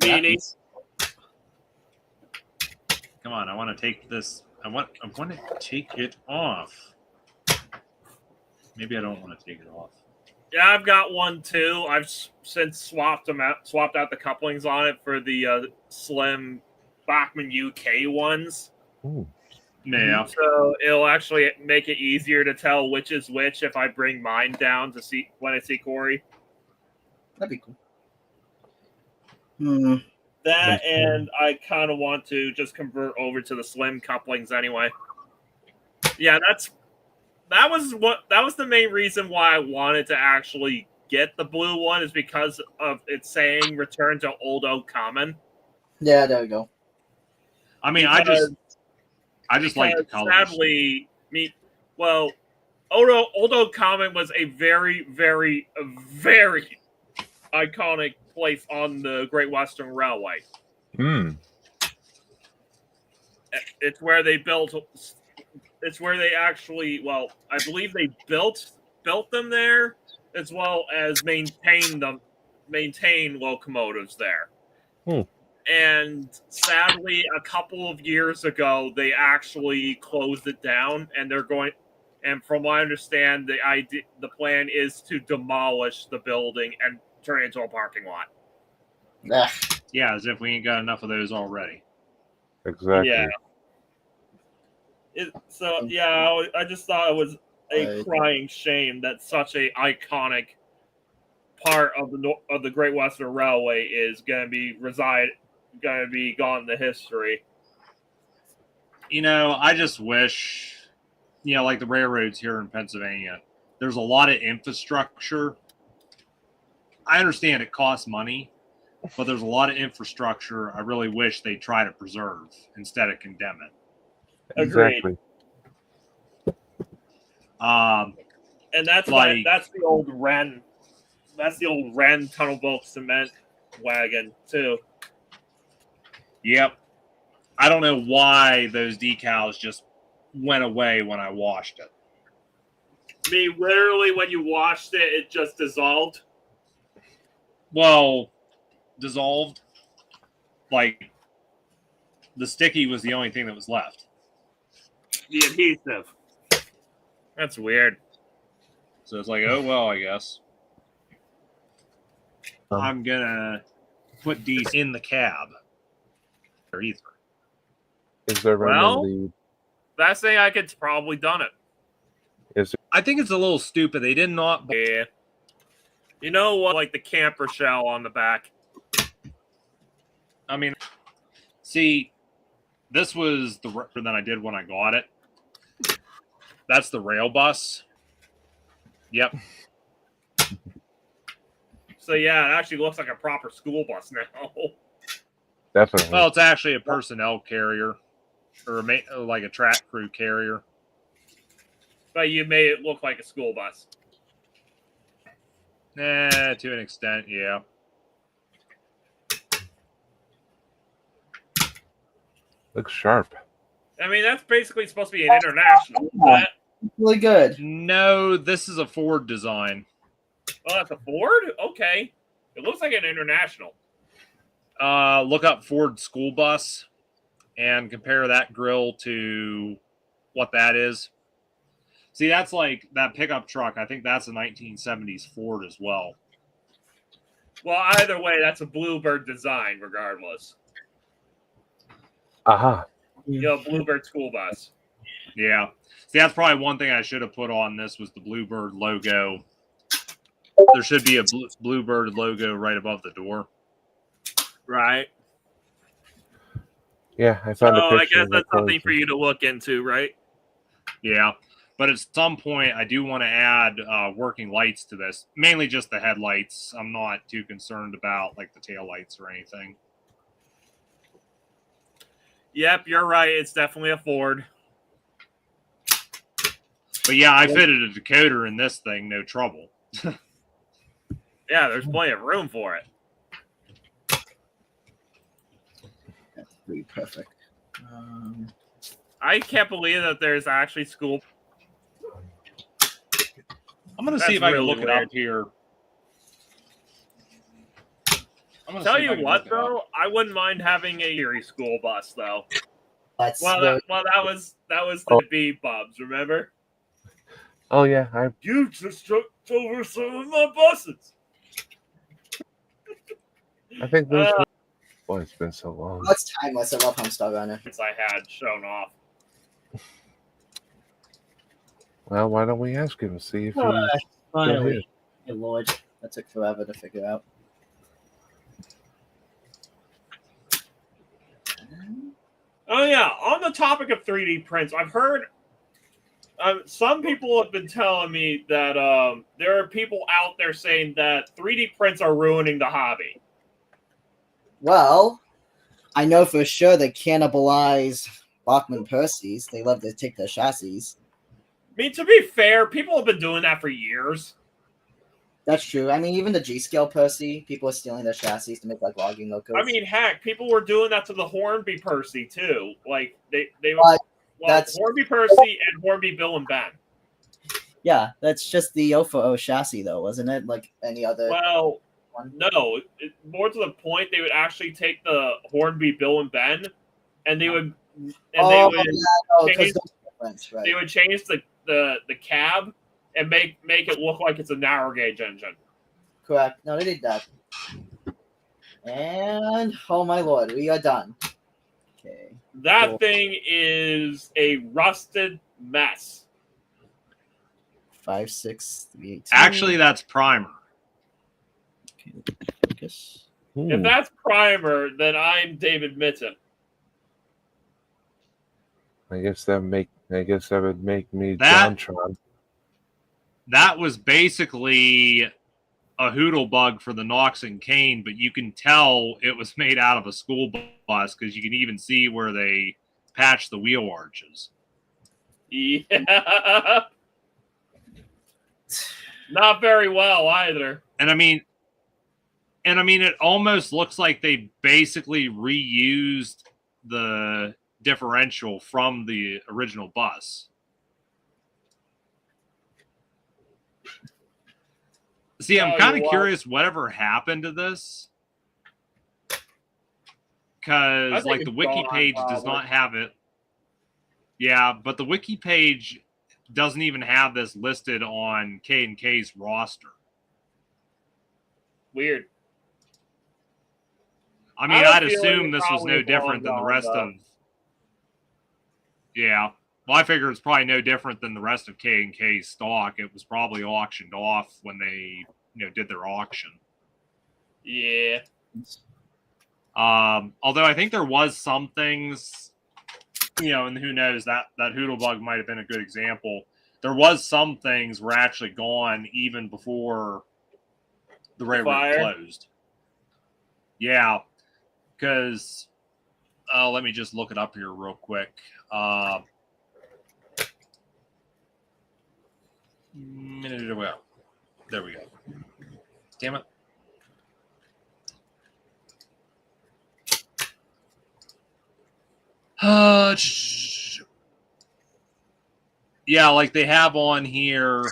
Speaker 1: Meaning,
Speaker 2: Come on, I want to take this. I want to take it off. Maybe I don't want to take it off.
Speaker 1: yeah, I've got one too. I've since swapped out the couplings on it for the slim Bachman UK ones.
Speaker 3: Ooh.
Speaker 2: Yeah.
Speaker 1: So it'll actually make it easier to tell which is which if I bring mine down to see when I see Corey.
Speaker 4: That'd be cool. Hmm.
Speaker 1: That and I kind of want to just convert over to the slim couplings anyway. Yeah, that was the main reason why I wanted to actually get the blue one is because of it saying return to Old Oak Common.
Speaker 4: Yeah, there we go.
Speaker 2: I mean,
Speaker 1: Because-
Speaker 2: I just like the colors.
Speaker 1: Sadly, Old Oak Common was a very, very, very iconic place on the Great Western Railway.
Speaker 3: Hmm.
Speaker 1: It's where they built. It's where they actually. Well, I believe they built them there, as well as maintain locomotives there.
Speaker 3: Hmm.
Speaker 1: And sadly, a couple of years ago, they actually closed it down, and they're going. And from what I understand, the plan is to demolish the building and turn it into a parking lot.
Speaker 4: Ah,
Speaker 2: Yeah, as if we ain't got enough of those already.
Speaker 3: Exactly.
Speaker 1: Yeah. I just thought it was a crying shame that such a iconic part of the Great Western Railway is going to be gone to history.
Speaker 2: You know, I just wish, like the railroads here in Pennsylvania, there's a lot of infrastructure. I understand it costs money, but there's a lot of infrastructure I really wish they try to preserve instead of condemn it.
Speaker 3: Exactly.
Speaker 1: And that's that's the old Wren. That's the old Wren tunnel bolt cement wagon too.
Speaker 2: Yep. I don't know why those decals just went away when I washed it.
Speaker 1: I mean, literally, when you washed it, it just dissolved.
Speaker 2: Well, dissolved. Like, the sticky was the only thing that was left.
Speaker 1: The adhesive. That's weird.
Speaker 2: So it's like, oh, well, I guess. I'm going to put these in the cab. Or either.
Speaker 3: Is there room
Speaker 1: Well,
Speaker 3: in the?
Speaker 1: That's saying I could probably done it.
Speaker 3: Is
Speaker 2: I think it's a little stupid. They did not.
Speaker 1: Yeah. You know what? Like the camper shell on the back.
Speaker 2: I mean, see, this was the that I did when I got it. That's the rail bus. Yep.
Speaker 1: So yeah, it actually looks like a proper school bus now.
Speaker 3: Definitely.
Speaker 2: Well, it's actually a personnel carrier, or like a track crew carrier.
Speaker 1: But you made it look like a school bus.
Speaker 2: To an extent, yeah.
Speaker 3: Looks sharp.
Speaker 1: I mean, that's basically supposed to be an international. But,
Speaker 4: really good.
Speaker 2: No, this is a Ford design.
Speaker 1: oh, that's a Ford? Okay. It looks like an international.
Speaker 2: Look up Ford school bus and compare that grill to what that is. See, that's like that pickup truck. I think that's a 1970s Ford as well.
Speaker 1: Well, either way, that's a Bluebird design, regardless.
Speaker 3: Aha.
Speaker 1: You know, Bluebird school bus.
Speaker 2: Yeah. See, that's probably one thing I should have put on this was the Bluebird logo. There should be a Bluebird logo right above the door.
Speaker 1: Right.
Speaker 3: Yeah, I found a
Speaker 1: Oh,
Speaker 3: picture.
Speaker 1: I guess
Speaker 3: of
Speaker 1: that's
Speaker 3: the
Speaker 1: something for you to look into, right?
Speaker 2: Yeah. But at some point, I do want to add working lights to this. Mainly just the headlights. I'm not too concerned about like the tail lights or anything.
Speaker 1: Yep, you're right. It's definitely a Ford.
Speaker 2: But yeah, I fitted a decoder in this thing, no trouble.
Speaker 1: Yeah, there's plenty of room for it.
Speaker 4: 3, perfect.
Speaker 1: I can't believe that there's actually school.
Speaker 2: I'm gonna
Speaker 1: That's
Speaker 2: see if I can
Speaker 1: really
Speaker 2: look it
Speaker 1: weird.
Speaker 2: up here. I'm gonna
Speaker 1: Tell
Speaker 2: see if I
Speaker 1: you
Speaker 2: can
Speaker 1: what,
Speaker 2: look it up.
Speaker 1: though, I wouldn't mind having a Erie school bus, though.
Speaker 4: That's
Speaker 1: Well,
Speaker 4: very,
Speaker 1: that was the B Bubs, remember?
Speaker 3: Oh yeah, I
Speaker 1: You just took over some of my buses.
Speaker 3: think those. Boy, it's been so long.
Speaker 4: that's timeless. I love Homestar Runner.
Speaker 1: Since I had shown off.
Speaker 3: Well, why don't we ask him, see if he's
Speaker 4: Alright,
Speaker 3: still here?
Speaker 4: finally. Hey, Lord. That took forever to figure out.
Speaker 1: Oh yeah, on the topic of 3D prints, I've heard some people have been telling me that there are people out there saying that 3D prints are ruining the hobby.
Speaker 4: Well, I know for sure they cannibalize Bachman Percy's. They love to take their chassis.
Speaker 1: I mean, to be fair, people have been doing that for years.
Speaker 4: That's true. I mean, even the G-scale Percy, people are stealing their chassis to make like logging locos.
Speaker 1: I mean, heck, people were doing that to the Hornby Percy too. Like they
Speaker 4: But that's-
Speaker 1: Hornby Percy and Hornby Bill and Ben.
Speaker 4: yeah, that's just the O for O chassis, though, wasn't it? Like any other
Speaker 1: Well,
Speaker 4: one.
Speaker 1: no, more to the point, they would actually take the Hornby Bill and Ben, and they would change,
Speaker 4: Right.
Speaker 1: they would change the cab and make it look like it's a narrow gauge engine.
Speaker 4: Correct. No, they did that. And oh my lord, we are done. Okay.
Speaker 1: That
Speaker 4: Cool.
Speaker 1: thing is a rusted mess.
Speaker 4: 5, 6, 3, 18.
Speaker 2: Actually, that's primer.
Speaker 4: Okay, focus.
Speaker 1: If that's primer, then I'm David Mitten.
Speaker 3: I guess that would make me
Speaker 2: That-
Speaker 3: JonTron.
Speaker 2: That was basically a Hoodle bug for the Knox and Kane, but you can tell it was made out of a school bus because you can even see where they patched the wheel arches.
Speaker 1: Yeah. Not very well either.
Speaker 2: And I mean, it almost looks like they basically reused the differential from the original bus. See, I'm kind of curious whatever happened to this. Because, like, the wiki page does not have it. Yeah, but the wiki page doesn't even have this listed on K&K's roster.
Speaker 1: Weird.
Speaker 2: I mean,
Speaker 1: I
Speaker 2: I'd
Speaker 1: have a feeling
Speaker 2: assume
Speaker 1: it
Speaker 2: this was
Speaker 1: probably
Speaker 2: no
Speaker 1: was
Speaker 2: different than the
Speaker 1: long
Speaker 2: rest
Speaker 1: gone,
Speaker 2: of... Yeah. Well, I figure it's probably no different than the rest of K&K's stock. It was probably auctioned off when they, did their auction.
Speaker 1: Yeah.
Speaker 2: Although I think there was some things, and who knows, that Hoodle bug might have been a good example. There was some things were actually gone even before the railroad closed. Yeah, because let me just look it up here real quick. There we go. Damn it. Yeah, like they have on here.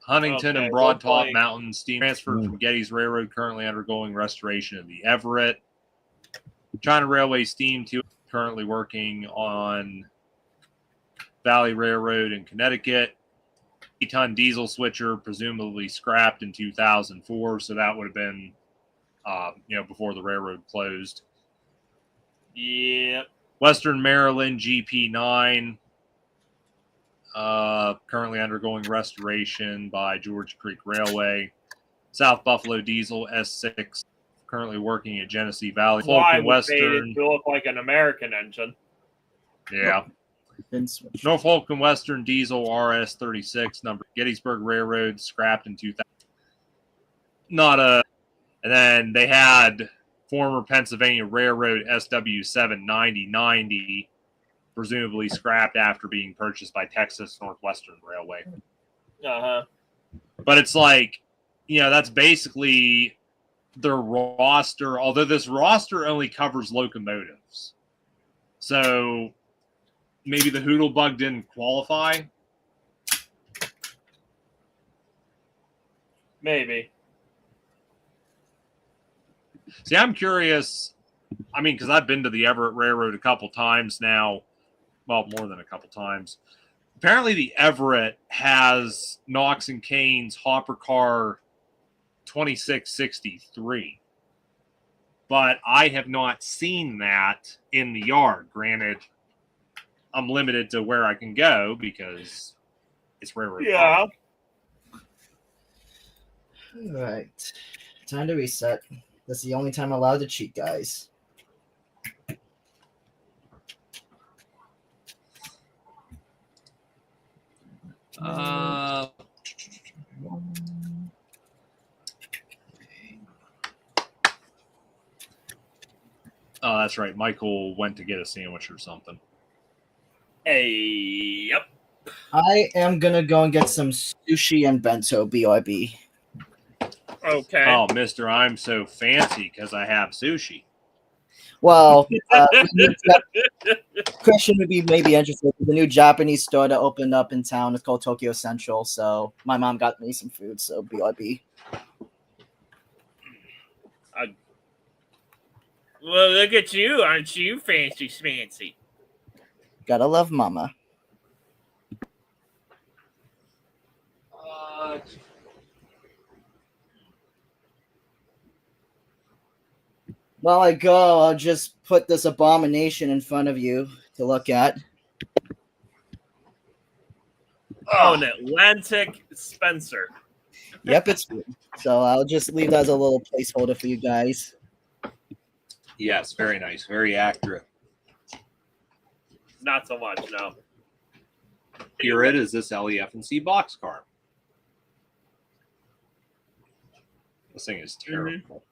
Speaker 2: Huntington and Broad Top Mountain steam transferred from Getty's Railroad, currently undergoing restoration of the Everett. China Railway Steam 2 currently working on Valley Railroad in Connecticut. 8-ton diesel switcher, presumably scrapped in 2004, so that would have been, before the railroad closed.
Speaker 1: Yeah.
Speaker 2: Western Maryland GP9, currently undergoing restoration by George Creek Railway. South Buffalo Diesel S6, currently working at Genesee Valley.
Speaker 1: Why Western to look like an American engine?
Speaker 2: Yeah. Norfolk and Western Diesel RS36 number Gettysburg Railroad, scrapped in 2000. And then they had former Pennsylvania Railroad SW79090, presumably scrapped after being purchased by Texas Northwestern Railway.
Speaker 1: Uh-huh.
Speaker 2: But it's like, that's basically their roster, although this roster only covers locomotives. So maybe the Hoodlebug didn't qualify.
Speaker 1: Maybe.
Speaker 2: See, I'm curious. I mean, because I've been to the Everett Railroad a couple times now. Well, more than a couple times. Apparently, the Everett has Knox and Kane's Hopper Car 2663. But I have not seen that in the yard. Granted, I'm limited to where I can go because it's railroad.
Speaker 1: Yeah.
Speaker 4: All right. Time to reset. That's the only time I'm allowed to cheat, guys.
Speaker 2: Oh, that's right. Michael went to get a sandwich or something.
Speaker 1: Hey, yep.
Speaker 4: I am gonna go and get some sushi and bento, BRB.
Speaker 1: Okay.
Speaker 2: Oh, mister, I'm so fancy because I have sushi.
Speaker 4: Well, Christian would be maybe interested. The new Japanese store that opened up in town is called Tokyo Central. So my mom got me some food. So BRB.
Speaker 1: Well, look at you. Aren't you fancy smancy?
Speaker 4: Gotta love mama. While I go, I'll just put this abomination in front of you to look at.
Speaker 1: Oh, an Atlantic Spencer.
Speaker 4: Yep, it's good. So I'll just leave that as a little placeholder for you guys.
Speaker 2: Yes, very nice. Very accurate.
Speaker 1: Not so much, no.
Speaker 2: Here it is, this LEF&C boxcar. This thing is terrible.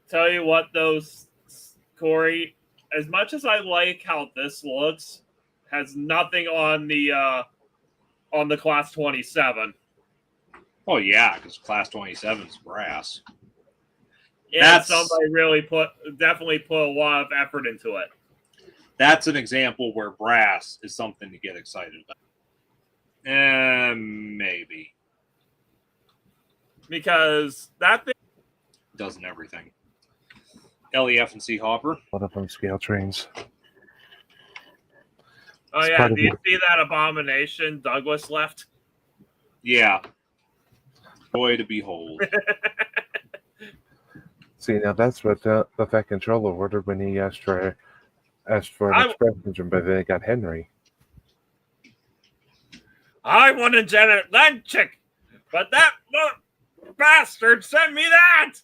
Speaker 1: Tell you what, Corey, as much as I like how this looks, has nothing on the Class 27.
Speaker 2: Oh yeah, because Class 27 is brass.
Speaker 1: Yeah, somebody really definitely put a lot of effort into it.
Speaker 2: That's an example where brass is something to get excited about. Maybe.
Speaker 1: Because that thing
Speaker 2: doesn't everything. LEF&C hopper.
Speaker 3: One of them scale trains.
Speaker 1: Oh
Speaker 3: It's
Speaker 1: yeah,
Speaker 3: part of
Speaker 1: do you
Speaker 3: the-
Speaker 1: see that abomination Douglas left?
Speaker 2: Yeah. Joy to behold.
Speaker 3: See, now that's what the Fat Controller ordered when he asked for an express engine, but they got Henry.
Speaker 1: I want a Janet Atlantic, but that bastard sent me that.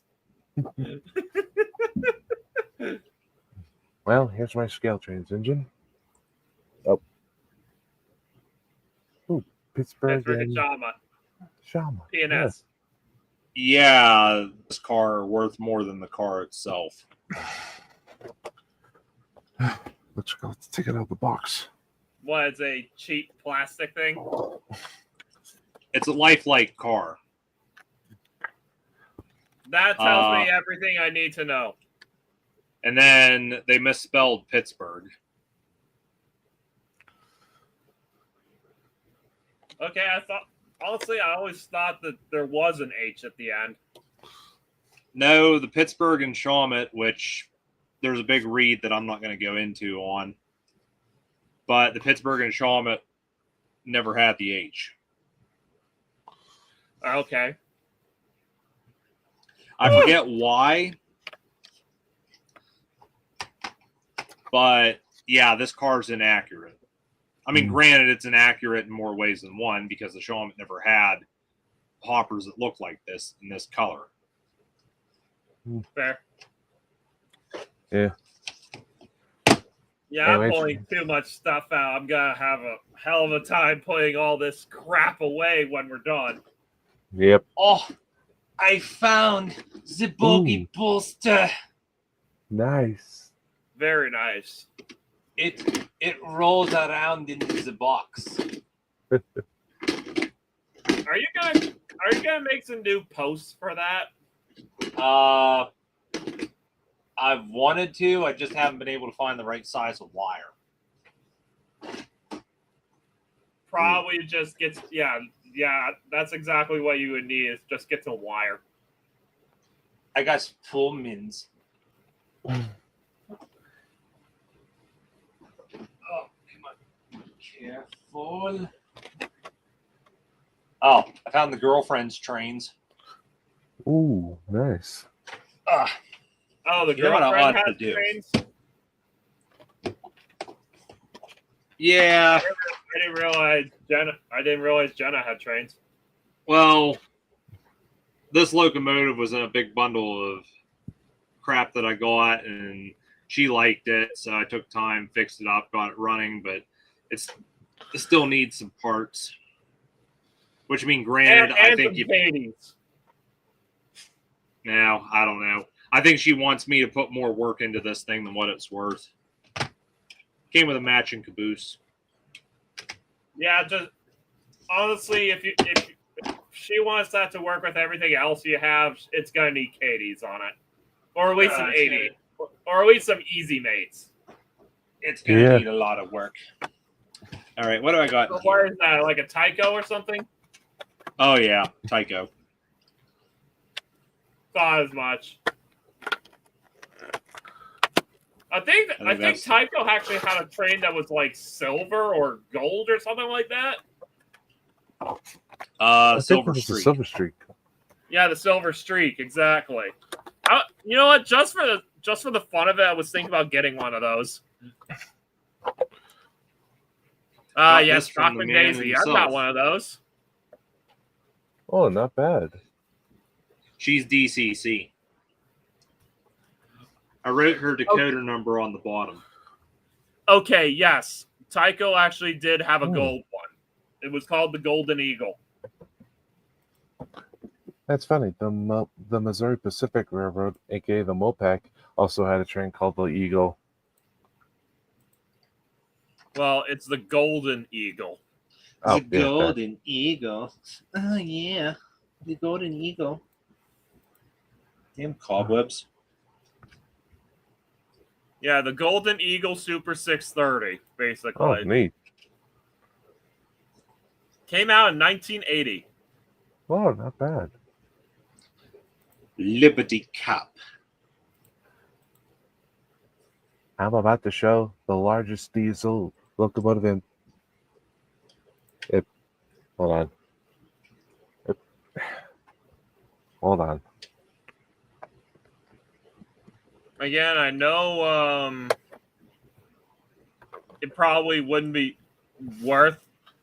Speaker 3: Well, here's my scale trains engine. Oh. Ooh, Pittsburgh and Shama.
Speaker 1: PNS.
Speaker 2: Yeah, this car worth more than the car itself.
Speaker 3: Let's go. Let's take it out of the box.
Speaker 1: What is a cheap plastic thing?
Speaker 2: It's a lifelike car.
Speaker 1: That tells me everything I need to know.
Speaker 2: And then they misspelled Pittsburgh.
Speaker 1: Okay, honestly, I always thought that there was an H at the end.
Speaker 2: No, the Pittsburgh and Shawmut, which there's a big read that I'm not going to go into on. But the Pittsburgh and Shawmut never had the H.
Speaker 1: Okay.
Speaker 2: I forget why. But, yeah, this car's inaccurate. I mean, granted, it's inaccurate in more ways than one because the Shawmut never had hoppers that look like this in this color.
Speaker 1: Fair.
Speaker 3: Yeah.
Speaker 1: Yeah, I'm pulling too much stuff out. I'm going to have a hell of a time putting all this crap away when we're done.
Speaker 3: Yep.
Speaker 2: Oh, I found the bogey bolster.
Speaker 3: Nice.
Speaker 1: Very nice.
Speaker 2: It rolls around into the box.
Speaker 1: Are you gonna make some new posts for that?
Speaker 2: I've wanted to. I just haven't been able to find the right size of wire.
Speaker 1: Probably just gets yeah. That's exactly what you would need is just get some wire.
Speaker 2: I got full mins. Oh, come on. Careful. Oh, I found the girlfriend's trains.
Speaker 3: Ooh, nice.
Speaker 1: Oh, the
Speaker 2: You know what I
Speaker 1: girlfriend
Speaker 2: ought
Speaker 1: has
Speaker 2: to do?
Speaker 1: trains.
Speaker 2: Yeah.
Speaker 1: I didn't realize Jenna had trains.
Speaker 2: Well, this locomotive was in a big bundle of crap that I got, and she liked it, so I took time, fixed it up, got it running, but it still needs some parts. Which mean, granted,
Speaker 1: And
Speaker 2: I think
Speaker 1: some
Speaker 2: you.
Speaker 1: Katie's.
Speaker 2: No, I don't know. I think she wants me to put more work into this thing than what it's worth. Came with a matching caboose.
Speaker 1: Yeah, just honestly, if she wants that to work with everything else you have, it's gonna need Katie's on it, or at least some 80, or at least some Easy Mates.
Speaker 2: It's gonna need a lot of work. All right, what do I got?
Speaker 1: So what is that? Like a Tyco or something?
Speaker 2: Oh yeah, Tyco.
Speaker 1: Thought as much. I think Tyco actually had a train that was like silver or gold or something like that.
Speaker 2: Silver Streak.
Speaker 3: Silver Streak.
Speaker 1: Yeah, the Silver Streak, exactly. You know what? Just for the fun of it, I was thinking about getting one of those. Yes, Doc Daisy. I've got one of those.
Speaker 3: Oh, not bad.
Speaker 2: She's DCC. I wrote her decoder number on the bottom.
Speaker 1: Okay, yes. Tyco actually did have a gold one. It was called the Golden Eagle.
Speaker 3: That's funny. The Missouri Pacific Railroad, aka the MOPAC, also had a train called the Eagle.
Speaker 1: Well, it's the Golden Eagle.
Speaker 3: Oh,
Speaker 2: the Golden Eagle. Oh yeah, the Golden Eagle. Damn cobwebs.
Speaker 1: Yeah, the Golden Eagle Super 630, basically.
Speaker 3: Oh, neat.
Speaker 1: Came out in 1980.
Speaker 3: Oh, not bad.
Speaker 2: Liberty Cup.
Speaker 3: I'm about to show the largest diesel locomotive in. Hold on. Hold on.
Speaker 1: Again, I know it probably wouldn't be worth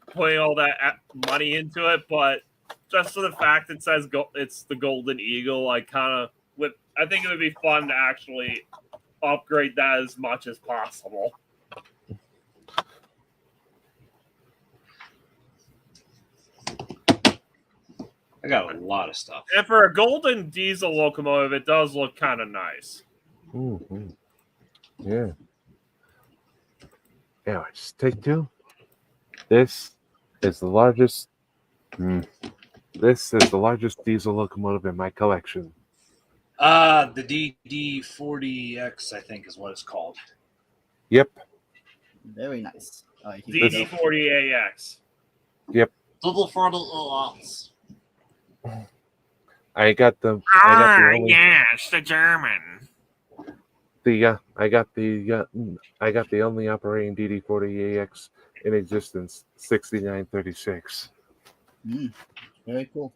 Speaker 1: putting all that money into it, but just for the fact it says it's the Golden Eagle, I think it would be fun to actually upgrade that as much as possible.
Speaker 2: I got a lot of stuff.
Speaker 1: And for a golden diesel locomotive, it does look kind of nice.
Speaker 3: Mm-hmm. Yeah. Anyways, take two. This is the largest. This is the largest diesel locomotive in my collection.
Speaker 2: The DD40X, I think, is what it's called.
Speaker 3: Yep.
Speaker 4: Very nice.
Speaker 1: DD40AX.
Speaker 3: Yep.
Speaker 2: Double throttle OX.
Speaker 3: I got the.
Speaker 1: Yes, the German.
Speaker 3: I got the only operating DD40AX in existence, 6936.
Speaker 4: Very cool.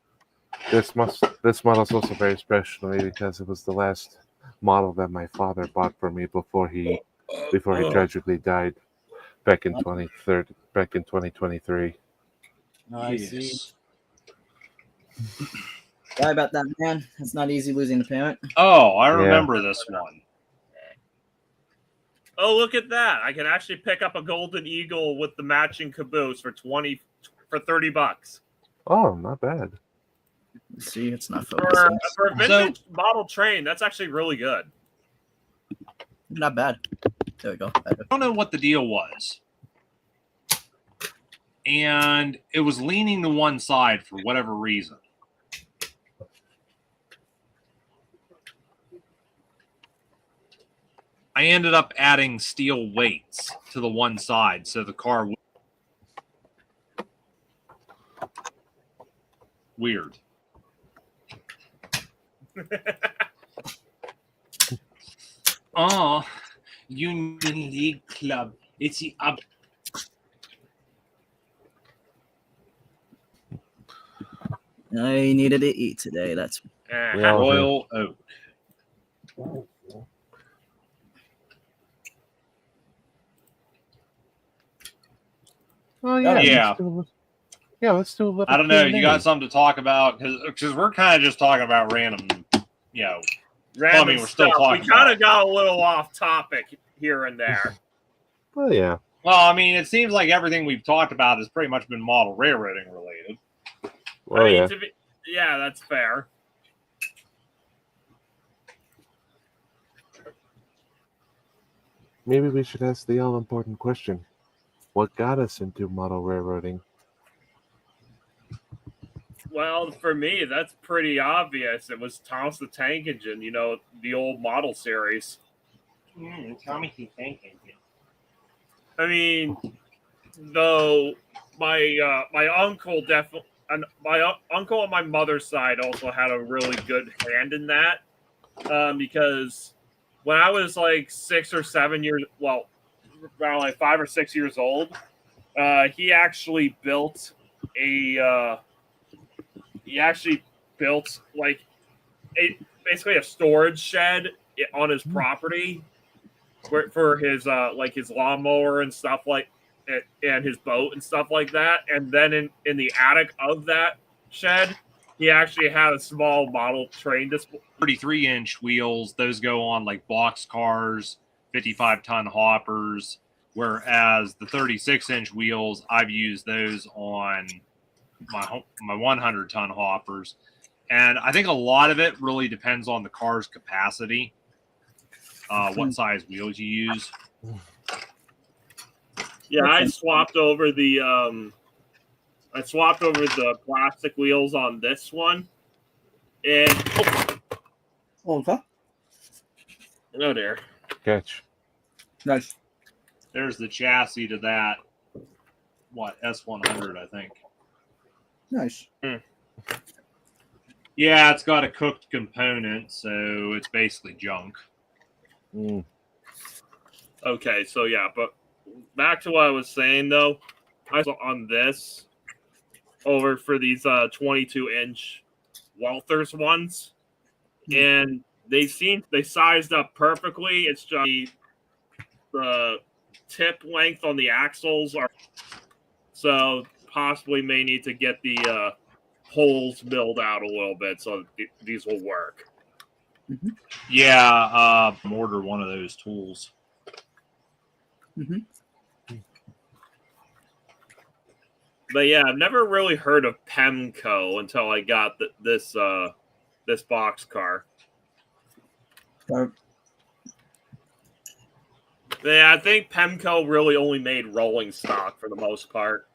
Speaker 3: This model is also very special to me because it was the last model that my father bought for me before he tragically died back in 2023.
Speaker 4: I see. Sorry about that, man. It's not easy losing a parent.
Speaker 2: Oh, I remember this one.
Speaker 1: Oh, look at that. I can actually pick up a Golden Eagle with the matching caboose for $30.
Speaker 3: Oh, not bad.
Speaker 4: See, it's not focusing.
Speaker 1: For a vintage model train, that's actually really good.
Speaker 4: Not bad. There we go.
Speaker 2: I don't know what the deal was. and it was leaning to one side for whatever reason. I ended up adding steel weights to the one side so the car weird. Oh, Union League Club. It's the up.
Speaker 4: I needed to eat today. That's
Speaker 3: We all do.
Speaker 2: Royal Oak.
Speaker 3: Oh yeah,
Speaker 2: Yeah.
Speaker 3: Let's do a little.
Speaker 2: I don't know. You
Speaker 3: Q&A.
Speaker 2: got something to talk about because we're kind of just talking about random,
Speaker 1: Random
Speaker 2: I mean, we're still
Speaker 1: stuff.
Speaker 2: talking
Speaker 1: We kind
Speaker 2: about
Speaker 1: of got a little off topic here and there.
Speaker 3: Well, yeah.
Speaker 2: Well, I mean, it seems like everything we've talked about has pretty much been model railroading related.
Speaker 3: Well, yeah.
Speaker 1: Yeah, that's fair.
Speaker 3: Maybe we should ask the all-important question: what got us into model railroading?
Speaker 1: Well, for me, that's pretty obvious. It was Thomas the Tank Engine, the old model series.
Speaker 2: Tommy the Tank Engine.
Speaker 1: I mean, though my uncle definitely, and uncle on my mother's side also had a really good hand in that, because when I was like 6 or 7 years, well, around like 5 or 6 years old, he actually built like basically a storage shed on his property for his his lawnmower and stuff and his boat and stuff like that. And then in the attic of that shed, he actually had a small model train display.
Speaker 2: 33-inch wheels, those go on like box cars, 55-ton hoppers, whereas the 36-inch wheels, I've used those on my 100-ton hoppers. And I think a lot of it really depends on the car's capacity, what size wheels you use.
Speaker 1: Yeah, I swapped over the plastic wheels on this one, and
Speaker 4: okay.
Speaker 1: Oh dear,
Speaker 3: Catch.
Speaker 4: Nice.
Speaker 2: There's the chassis to that. What, S100, I think.
Speaker 4: Nice.
Speaker 2: Yeah, it's got a cooked component, so it's basically junk.
Speaker 1: Okay, so yeah, but back to what I was saying though, I saw on this over for these 22-inch Walthers ones, and they sized up perfectly. It's just the tip length on the axles are so possibly may need to get the holes milled out a little bit so these will work.
Speaker 2: Yeah, order one of those tools.
Speaker 1: But yeah, I've never really heard of Pemco until I got this box car. Yeah, I think Pemco really only made rolling stock for the most part.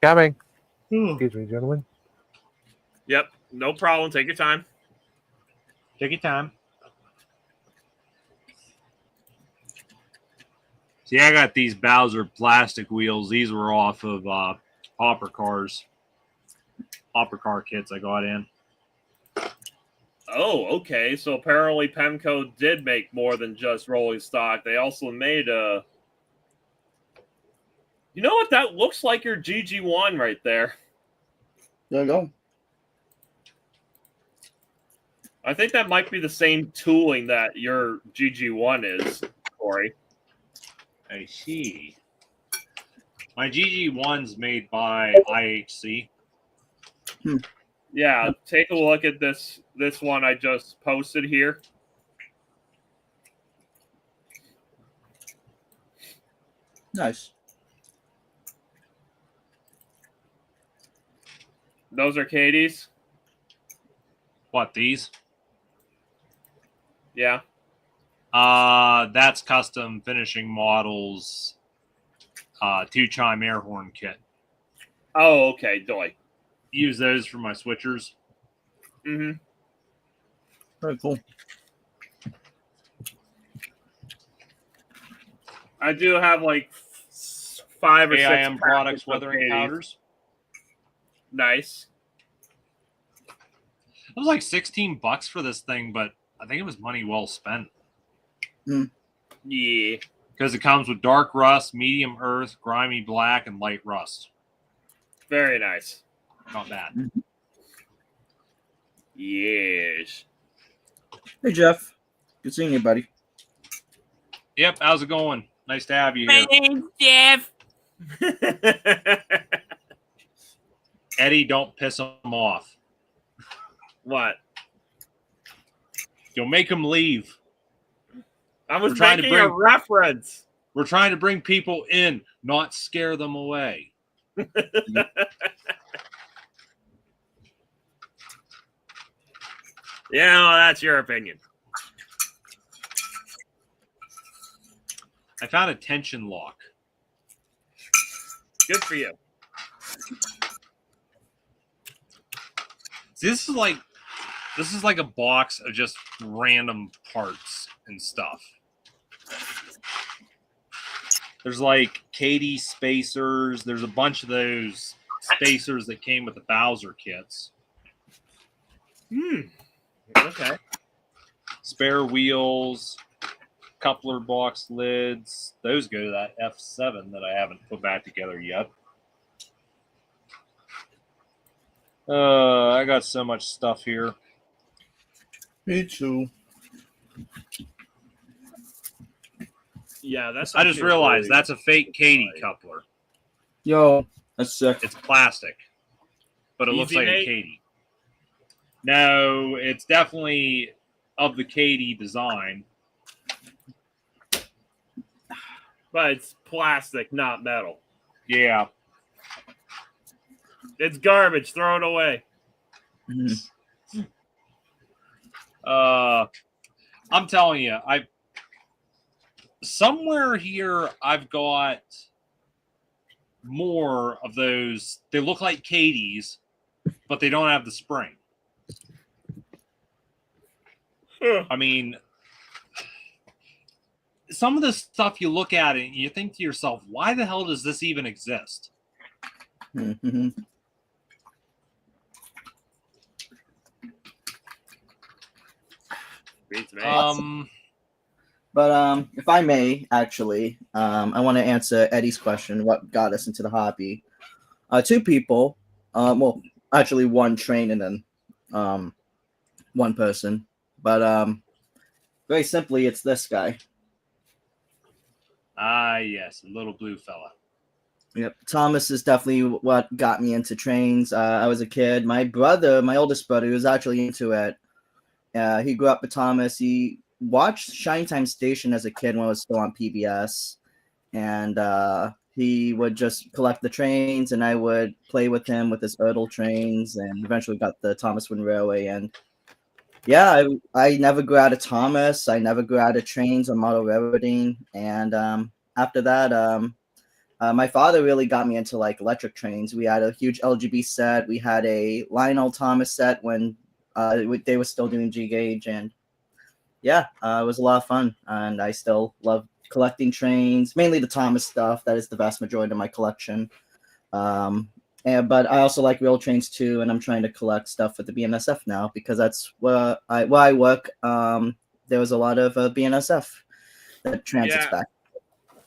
Speaker 3: Coming. Excuse me, gentlemen.
Speaker 1: Yep, no problem. Take your time.
Speaker 2: Take your time. See, I got these Bowser plastic wheels. These were off of hopper car kits I got in.
Speaker 1: Oh, okay. So apparently Pemco did make more than just rolling stock. They also made a... You know what? That looks like your GG1 right there.
Speaker 4: There you go.
Speaker 1: I think that might be the same tooling that your GG1 is, Corey.
Speaker 2: I see. My GG1's made by IHC.
Speaker 1: Yeah, take a look at this one I just posted here.
Speaker 4: Nice.
Speaker 1: Those are Katie's.
Speaker 2: What, these?
Speaker 1: Yeah.
Speaker 2: That's custom finishing models. Two-chime air horn kit.
Speaker 1: Oh, okay, doy.
Speaker 2: Use those for my switchers.
Speaker 1: Mm-hmm.
Speaker 5: Very cool.
Speaker 1: I do have like 5 or 6
Speaker 2: AIM products
Speaker 1: packets of
Speaker 2: weathering
Speaker 1: Katie's.
Speaker 2: powders.
Speaker 1: Nice.
Speaker 2: It was like $16 for this thing, but I think it was money well spent.
Speaker 1: Yeah.
Speaker 2: Because it comes with dark rust, medium earth, grimy black, and light rust.
Speaker 1: Very nice.
Speaker 2: Not bad.
Speaker 1: Yes.
Speaker 5: Hey, Jeff. Good seeing you, buddy.
Speaker 2: Yep, how's it going? Nice to have you here.
Speaker 1: name's Jeff.
Speaker 2: Eddie, don't piss him off.
Speaker 1: What?
Speaker 2: You'll make him leave.
Speaker 1: I was
Speaker 2: We're trying to
Speaker 1: making a
Speaker 2: bring-
Speaker 1: reference.
Speaker 2: We're trying to bring people in, not scare them away.
Speaker 1: Yeah, well, that's your opinion.
Speaker 2: I found a tension lock.
Speaker 1: Good for you.
Speaker 2: See, this is like a box of just random parts and stuff. There's like Katie spacers. There's a bunch of those spacers that came with the Bowser kits.
Speaker 1: Okay.
Speaker 2: Spare wheels, coupler box lids. Those go to that F7 that I haven't put back together yet. I got so much stuff here.
Speaker 5: Me too.
Speaker 1: Yeah, that's.
Speaker 2: I just
Speaker 1: actually
Speaker 2: realized
Speaker 1: really-
Speaker 2: that's a fake Katie coupler.
Speaker 5: Yo, that's sick.
Speaker 2: It's plastic, but it looks
Speaker 1: Easy
Speaker 2: like
Speaker 1: Nate?
Speaker 2: a Katie. No, it's definitely of the Katie design.
Speaker 1: But it's plastic, not metal.
Speaker 2: Yeah.
Speaker 1: It's garbage. Throw it away.
Speaker 5: Mhm.
Speaker 2: I'm telling you, somewhere here I've got more of those. They look like Katie's, but they don't have the spring. I mean, some of the stuff you look at it and you think to yourself, why the hell does this even exist?
Speaker 5: Mhm.
Speaker 1: Beats me.
Speaker 5: But if I may, actually, I want to answer Eddie's question. What got us into the hobby? Two people. Well, actually, one train and then one person. But very simply, it's this guy.
Speaker 2: Ah, yes, a little blue fella.
Speaker 5: Yep, Thomas is definitely what got me into trains. I was a kid. My brother, my oldest brother, was actually into it. He grew up with Thomas. He watched Shine Time Station as a kid when it was still on PBS, and he would just collect the trains, and I would play with him with his Erdl trains, and eventually got the Thomas Wind Railway. And yeah, I never grew out of Thomas. I never grew out of trains or model railroading. And after that, my father really got me into like electric trains. We had a huge LGB set. We had a Lionel Thomas set when they were still doing G gauge, and yeah, it was a lot of fun. And I still love collecting trains, mainly the Thomas stuff. That is the vast majority of my collection. But I also like real trains too, and I'm trying to collect stuff with the BNSF now because that's where I work. There was a lot of BNSF that transits
Speaker 1: Yeah.
Speaker 5: back.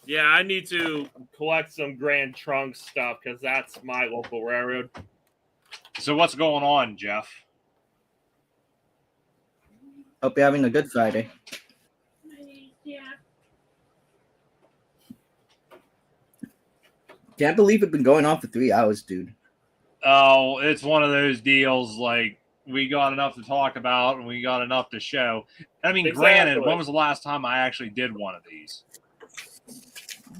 Speaker 1: Yeah, I need to collect some Grand Trunk stuff because that's my local railroad.
Speaker 2: So what's going on, Jeff?
Speaker 5: Hope you're having a good Friday. Can't believe it's been going on for 3 hours, dude.
Speaker 2: Oh, it's one of those deals like we got enough to talk about and we got enough to show. I mean, granted,
Speaker 1: Exactly.
Speaker 2: when was the last time I actually did one of these?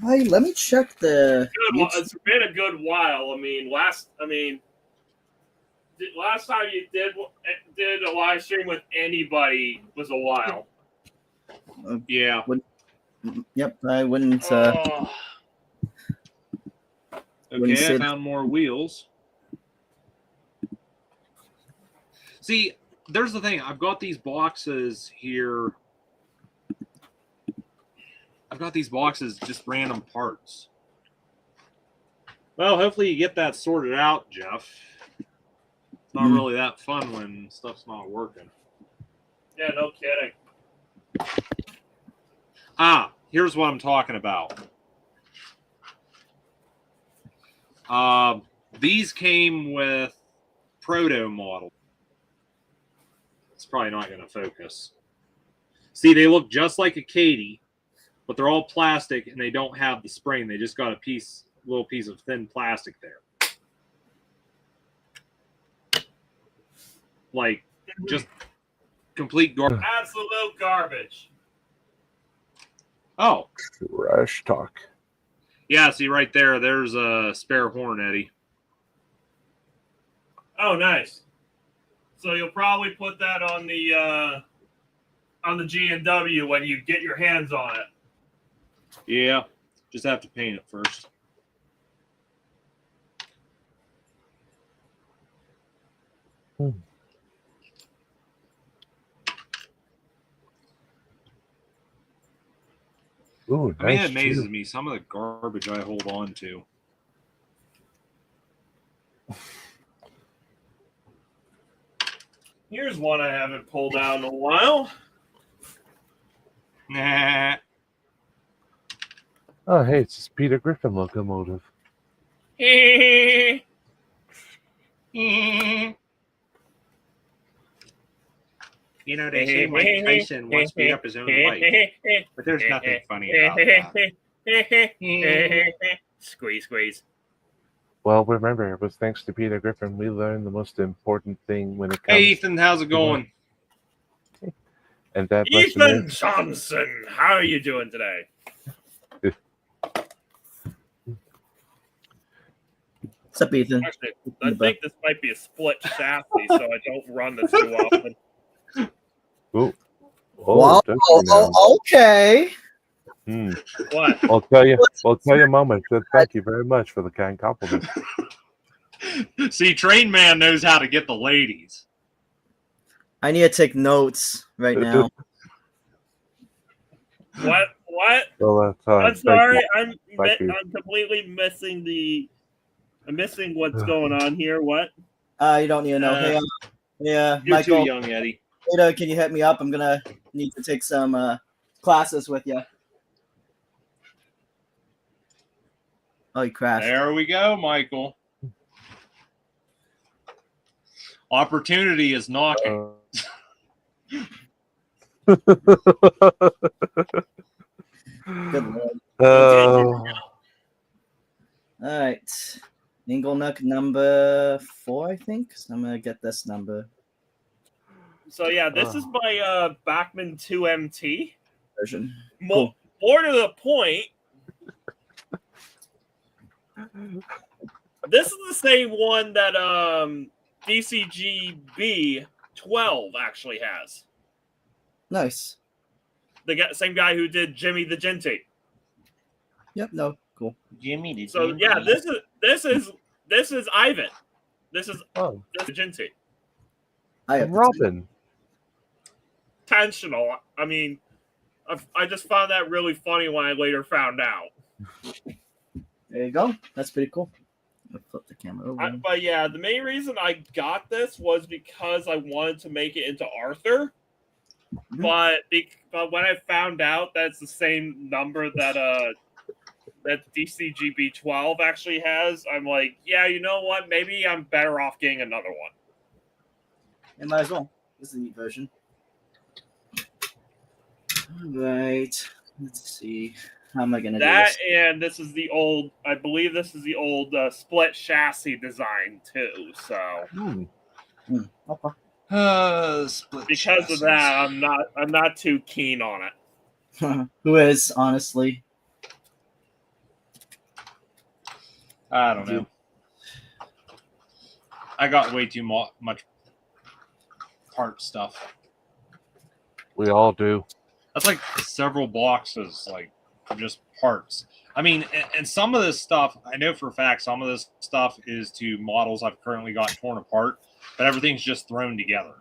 Speaker 5: Hey, let me check the.
Speaker 1: Good, well, it's been a good while. Last time you did a live stream with anybody was a while.
Speaker 2: Yeah.
Speaker 5: Yep, I wouldn't.
Speaker 1: Oh,
Speaker 5: Wouldn't
Speaker 2: Okay,
Speaker 5: say
Speaker 2: I found more wheels. See, there's the thing. I've got these boxes here. I've got these boxes, just random parts. Well, hopefully you get that sorted out, Jeff. It's not really that fun when stuff's not working.
Speaker 1: yeah, no kidding.
Speaker 2: Ah, here's what I'm talking about. These came with proto model. It's probably not going to focus. See, they look just like a Katie, but they're all plastic and they don't have the spring. They just got a little piece of thin plastic there. Like, just complete garbage.
Speaker 1: Absolute garbage.
Speaker 2: Oh,
Speaker 3: Trash talk.
Speaker 2: yeah, see right there, there's a spare horn, Eddie.
Speaker 1: Oh, nice. So you'll probably put that on the G&W when you get your hands on it.
Speaker 2: Yeah, just have to paint it first.
Speaker 3: Ooh,
Speaker 2: I mean,
Speaker 3: nice
Speaker 2: it amazes
Speaker 3: too.
Speaker 2: me some of the garbage I hold on to.
Speaker 1: Here's one I haven't pulled out in a while.
Speaker 2: Nah.
Speaker 3: Oh, hey, it's this Peter Griffin locomotive.
Speaker 2: You know, they say Mike Tyson once beat up his own wife, but there's nothing funny about that.
Speaker 1: Squeeze.
Speaker 3: Well, remember, it was thanks to Peter Griffin we learned the most important thing when it comes.
Speaker 2: Hey, Ethan, how's it going?
Speaker 3: And that lesson
Speaker 1: Ethan
Speaker 3: is
Speaker 1: Johnson, how are you doing today?
Speaker 5: What's up, Ethan?
Speaker 1: Actually, I think this might be a split chassis, so I don't run this too often.
Speaker 3: oh,
Speaker 5: Wow. Okay.
Speaker 1: What?
Speaker 3: I'll tell you, Mom, I said thank you very much for the kind compliment.
Speaker 2: See, Train Man knows how to get the ladies.
Speaker 5: I need to take notes right now.
Speaker 1: What?
Speaker 3: Well,
Speaker 1: I'm sorry.
Speaker 3: thank you.
Speaker 1: I'm completely missing what's going on here. What?
Speaker 5: You don't need to know. Hey,
Speaker 2: You're
Speaker 5: Michael,
Speaker 2: too young, Eddie.
Speaker 5: can you hit me up? I'm gonna need to take some classes with you. Oh, he crashed.
Speaker 2: There we go, Michael. Opportunity is knocking.
Speaker 5: Good lord.
Speaker 3: Oh.
Speaker 5: All right. Inglenook number 4, I think. So I'm gonna get this number.
Speaker 1: So yeah, this is my Bachmann 2MT
Speaker 5: version.
Speaker 1: More to the point, this is the same one that DCGB 12 actually has.
Speaker 5: Nice.
Speaker 1: The same guy who did Jimmy the Genty.
Speaker 5: Yep. No. Cool.
Speaker 2: Jimmy the
Speaker 1: So
Speaker 2: Genty.
Speaker 1: yeah, this is Ivan. This is Genty.
Speaker 3: I'm Robin.
Speaker 1: Intentional. I mean, I just found that really funny when I later found out.
Speaker 5: There you go. That's pretty cool. I'll flip the camera over.
Speaker 1: But yeah, the main reason I got this was because I wanted to make it into Arthur. Mm-hmm. But when I found out that's the same number that DCGB 12 actually has, I'm like, yeah, you know what? Maybe I'm better off getting another one.
Speaker 5: And might as well. This is the neat version. All right. Let's see. How am I going to do this?
Speaker 1: And this is the old, I believe this is the old split chassis design too. So
Speaker 5: okay.
Speaker 2: Split
Speaker 1: because
Speaker 2: chassis.
Speaker 1: of that, I'm not too keen on it.
Speaker 5: Who is, honestly?
Speaker 2: I don't know. I got way too much part stuff.
Speaker 3: We all do.
Speaker 2: That's like several boxes, like just parts. I mean, and some of this stuff, I know for a fact, some of this stuff is to models I've currently got torn apart, but everything's just thrown together.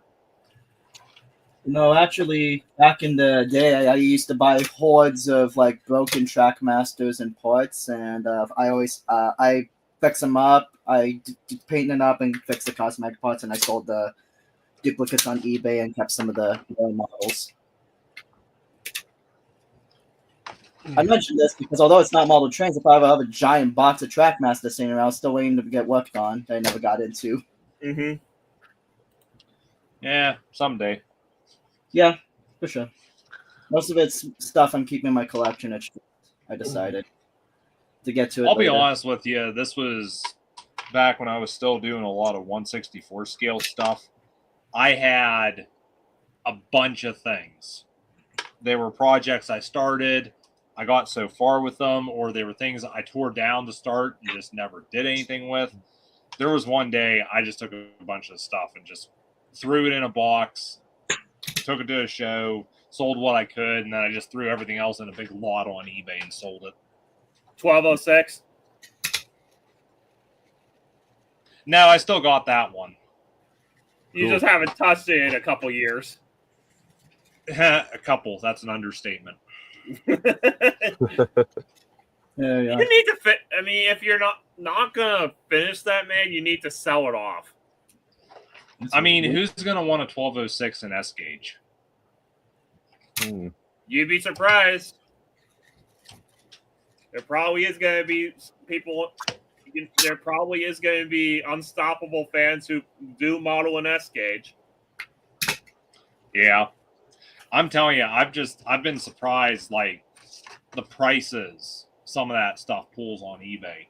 Speaker 5: No, actually, back in the day, I used to buy hordes of like broken Trackmasters and parts, and I fix them up, paint them up and fix the cosmetic parts, and I sold the duplicates on eBay and kept some of the models. I mentioned this because although it's not model trains, if I have a giant box of Trackmaster sitting around, still waiting to get worked on, that I never got into.
Speaker 1: Mm-hmm.
Speaker 2: Yeah, someday.
Speaker 5: Yeah, for sure. Most of it's stuff I'm keeping in my collection. I decided to get to it.
Speaker 2: I'll be
Speaker 5: later.
Speaker 2: honest with you. This was back when I was still doing a lot of 1/64 scale stuff. I had a bunch of things. They were projects I started. I got so far with them, or they were things I tore down to start and just never did anything with. There was one day I just took a bunch of stuff and just threw it in a box, took it to a show, sold what I could, and then I just threw everything else in a big lot on eBay and sold it.
Speaker 1: 1206.
Speaker 2: No, I still got that one.
Speaker 1: You just haven't touched it in a couple years.
Speaker 2: A couple. That's an understatement.
Speaker 1: You need to fit. I mean, if you're not gonna finish that, man, you need to sell it off.
Speaker 2: I mean, who's gonna want a 1206 in S gauge?
Speaker 1: You'd be surprised. There probably is gonna be people. There probably is going to be unstoppable fans who do model an S gauge.
Speaker 2: Yeah, I'm telling you, I've been surprised, like the prices some of that stuff pulls on eBay.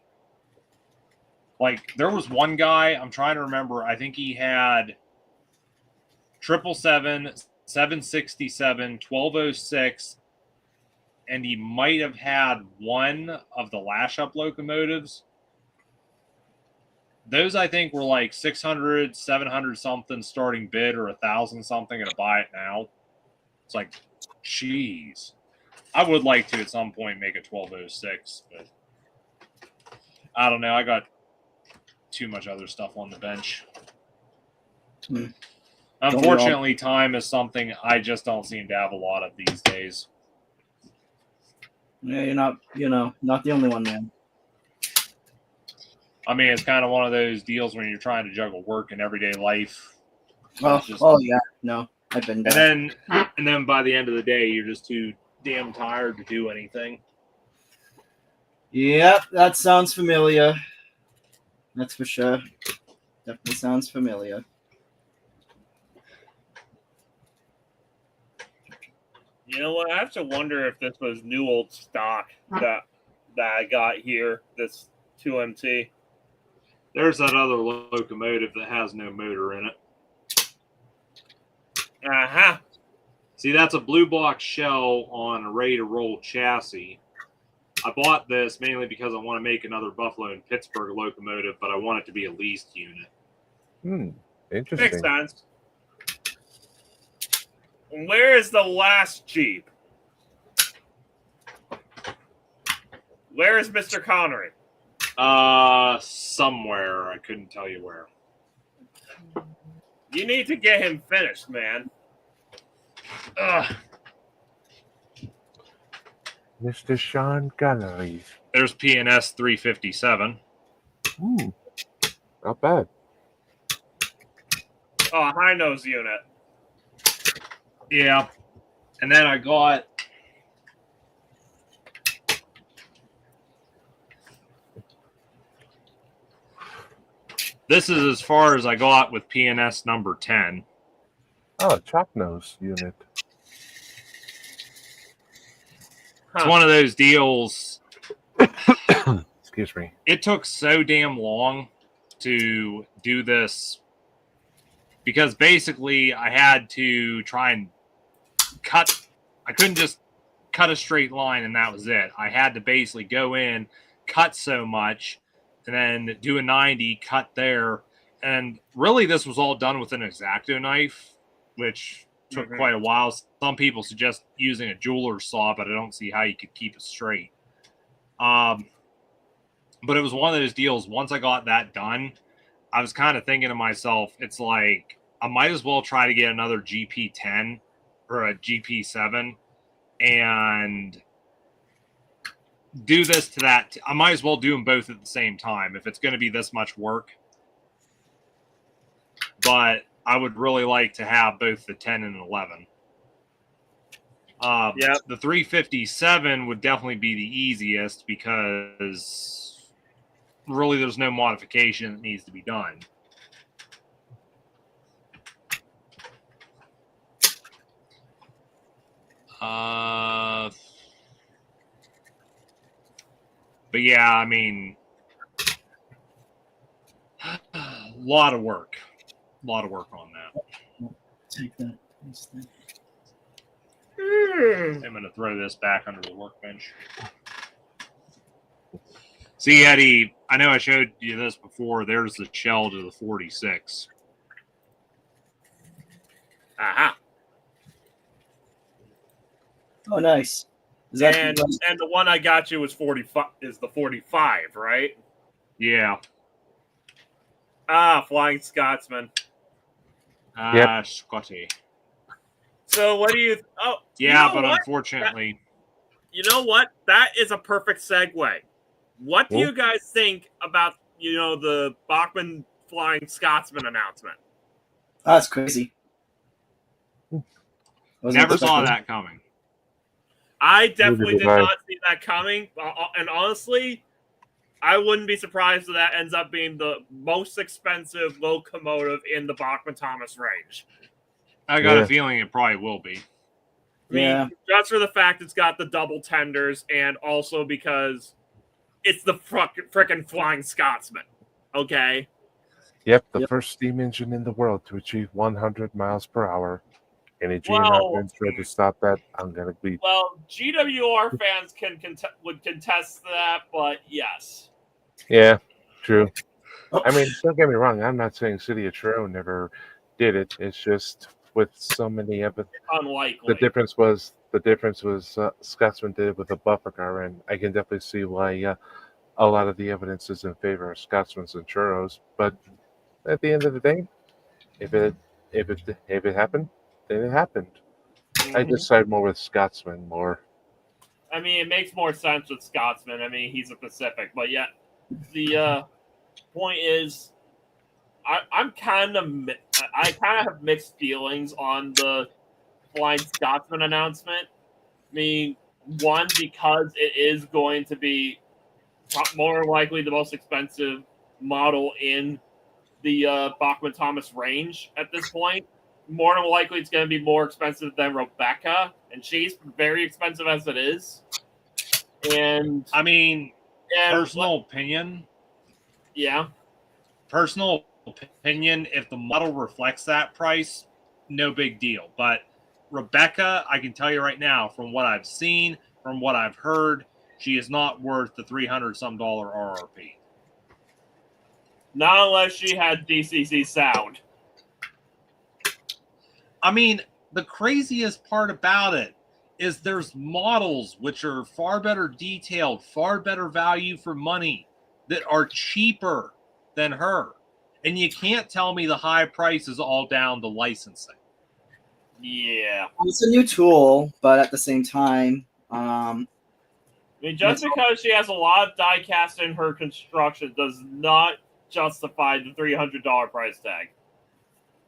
Speaker 2: Like there was one guy, I'm trying to remember, I think he had 777, 767, 1206, and he might have had one of the lash up locomotives. Those I think were like 600, 700 something starting bid, or 1,000 something, and to buy it now. It's like, jeez. I would like to at some point make a 1206, but I don't know. I got too much other stuff on the bench. Unfortunately, time is something I just don't seem to have a lot of these days.
Speaker 5: Yeah, you're not the only one, man.
Speaker 2: I mean, it's kind of one of those deals when you're trying to juggle work and everyday life.
Speaker 5: Oh yeah, no, I've been there.
Speaker 2: And then by the end of the day, you're just too damn tired to do anything.
Speaker 5: Yep, that sounds familiar. That's for sure. Definitely sounds familiar.
Speaker 1: You know what? I have to wonder if this was new old stock that I got here. This 2MT.
Speaker 2: There's that other locomotive that has no motor in it.
Speaker 1: Uh-huh.
Speaker 2: See, that's a blue box shell on a ready-to-roll chassis. I bought this mainly because I want to make another Buffalo and Pittsburgh locomotive, but I want it to be a leased unit.
Speaker 3: Interesting.
Speaker 1: Makes sense. Where is the last Jeep? Where is Mr. Connery?
Speaker 2: Somewhere. I couldn't tell you where.
Speaker 1: You need to get him finished, man.
Speaker 3: Mr. Sean Connery.
Speaker 2: There's PNS 357.
Speaker 3: Not bad.
Speaker 1: Oh, a high nose unit.
Speaker 2: Yeah. And then I got this is as far as I got with PNS number 10.
Speaker 3: Oh, chop nose unit.
Speaker 2: It's one of those deals.
Speaker 3: Excuse me.
Speaker 2: It took so damn long to do this because basically I had to try and cut. I couldn't just cut a straight line and that was it. I had to basically go in, cut so much, and then do a 90, cut there. And really this was all done with an X-Acto knife, which took quite a while. Some people suggest using a jeweler's saw, but I don't see how you could keep it straight. But it was one of those deals. Once I got that done, I was kind of thinking to myself, it's like I might as well try to get another GP10 or a GP7 and do this to that. I might as well do them both at the same time if it's going to be this much work. But I would really like to have both the 10 and 11. The 357 would definitely be the easiest because really there's no modification that needs to be done. But yeah, I mean, a lot of work on that.
Speaker 5: Take that.
Speaker 2: I'm going to throw this back under the workbench. See, Eddie, I know I showed you this before. There's the shell to the 46.
Speaker 1: Aha.
Speaker 5: Oh, nice. Is
Speaker 1: And the one I got you was 45. Is the 45, right?
Speaker 2: Yeah.
Speaker 1: Ah, Flying Scotsman.
Speaker 2: Scotty.
Speaker 1: So what do you? Oh,
Speaker 2: yeah,
Speaker 1: you know
Speaker 2: but
Speaker 1: what?
Speaker 2: unfortunately,
Speaker 1: You know what? That is a perfect segue. What do
Speaker 3: Cool.
Speaker 1: you guys think about the Bachmann Flying Scotsman announcement?
Speaker 5: Oh, that's crazy.
Speaker 2: never saw that coming.
Speaker 1: I definitely
Speaker 3: Neither
Speaker 1: did
Speaker 3: did I.
Speaker 1: not see that coming, and honestly, I wouldn't be surprised if that ends up being the most expensive locomotive in the Bachmann Thomas range.
Speaker 2: I got
Speaker 3: Yeah.
Speaker 2: a feeling it probably will be.
Speaker 1: I mean,
Speaker 5: Yeah.
Speaker 1: just for the fact it's got the double tenders, and also because it's the frickin' Flying Scotsman. Okay.
Speaker 3: Yep, the
Speaker 5: Yep.
Speaker 3: first steam engine in the world to achieve 100 miles per hour. Any GM
Speaker 1: Well-
Speaker 3: out there trying to stop that, I'm gonna be.
Speaker 1: Well, GWR fans would contest that, but yes.
Speaker 3: Yeah, true.
Speaker 5: Oh.
Speaker 3: I mean, don't get me wrong. I'm not saying City of Truro never did it. It's just with so many of it.
Speaker 1: Unlikely.
Speaker 3: The difference was Scotsman did it with a buffer car, and I can definitely see why a lot of the evidence is in favor of Scotsmans and churros. But at the end of the day, if it happened, then it happened. I
Speaker 1: Mhm.
Speaker 3: just side more with Scotsman more.
Speaker 1: I mean, it makes more sense with Scotsman. I mean, he's a Pacific, but yet the point is, I kind of have mixed feelings on the Flying Scotsman announcement. I mean, one, because it is going to be more likely the most expensive model in the Bachmann Thomas range at this point. More than likely, it's going to be more expensive than Rebecca, and she's very expensive as it is. And
Speaker 2: I mean,
Speaker 1: and
Speaker 2: personal opinion,
Speaker 1: yeah,
Speaker 2: if the model reflects that price, no big deal. But Rebecca, I can tell you right now, from what I've seen, from what I've heard, she is not worth the $300 some RRP.
Speaker 1: not unless she had DCC sound.
Speaker 2: I mean, the craziest part about it is there's models which are far better detailed, far better value for money that are cheaper than her. And you can't tell me the high price is all down to licensing.
Speaker 1: Yeah.
Speaker 5: It's a new tool, but at the same time,
Speaker 1: I mean, just because she has a lot of die cast in her construction does not justify the $300 price tag.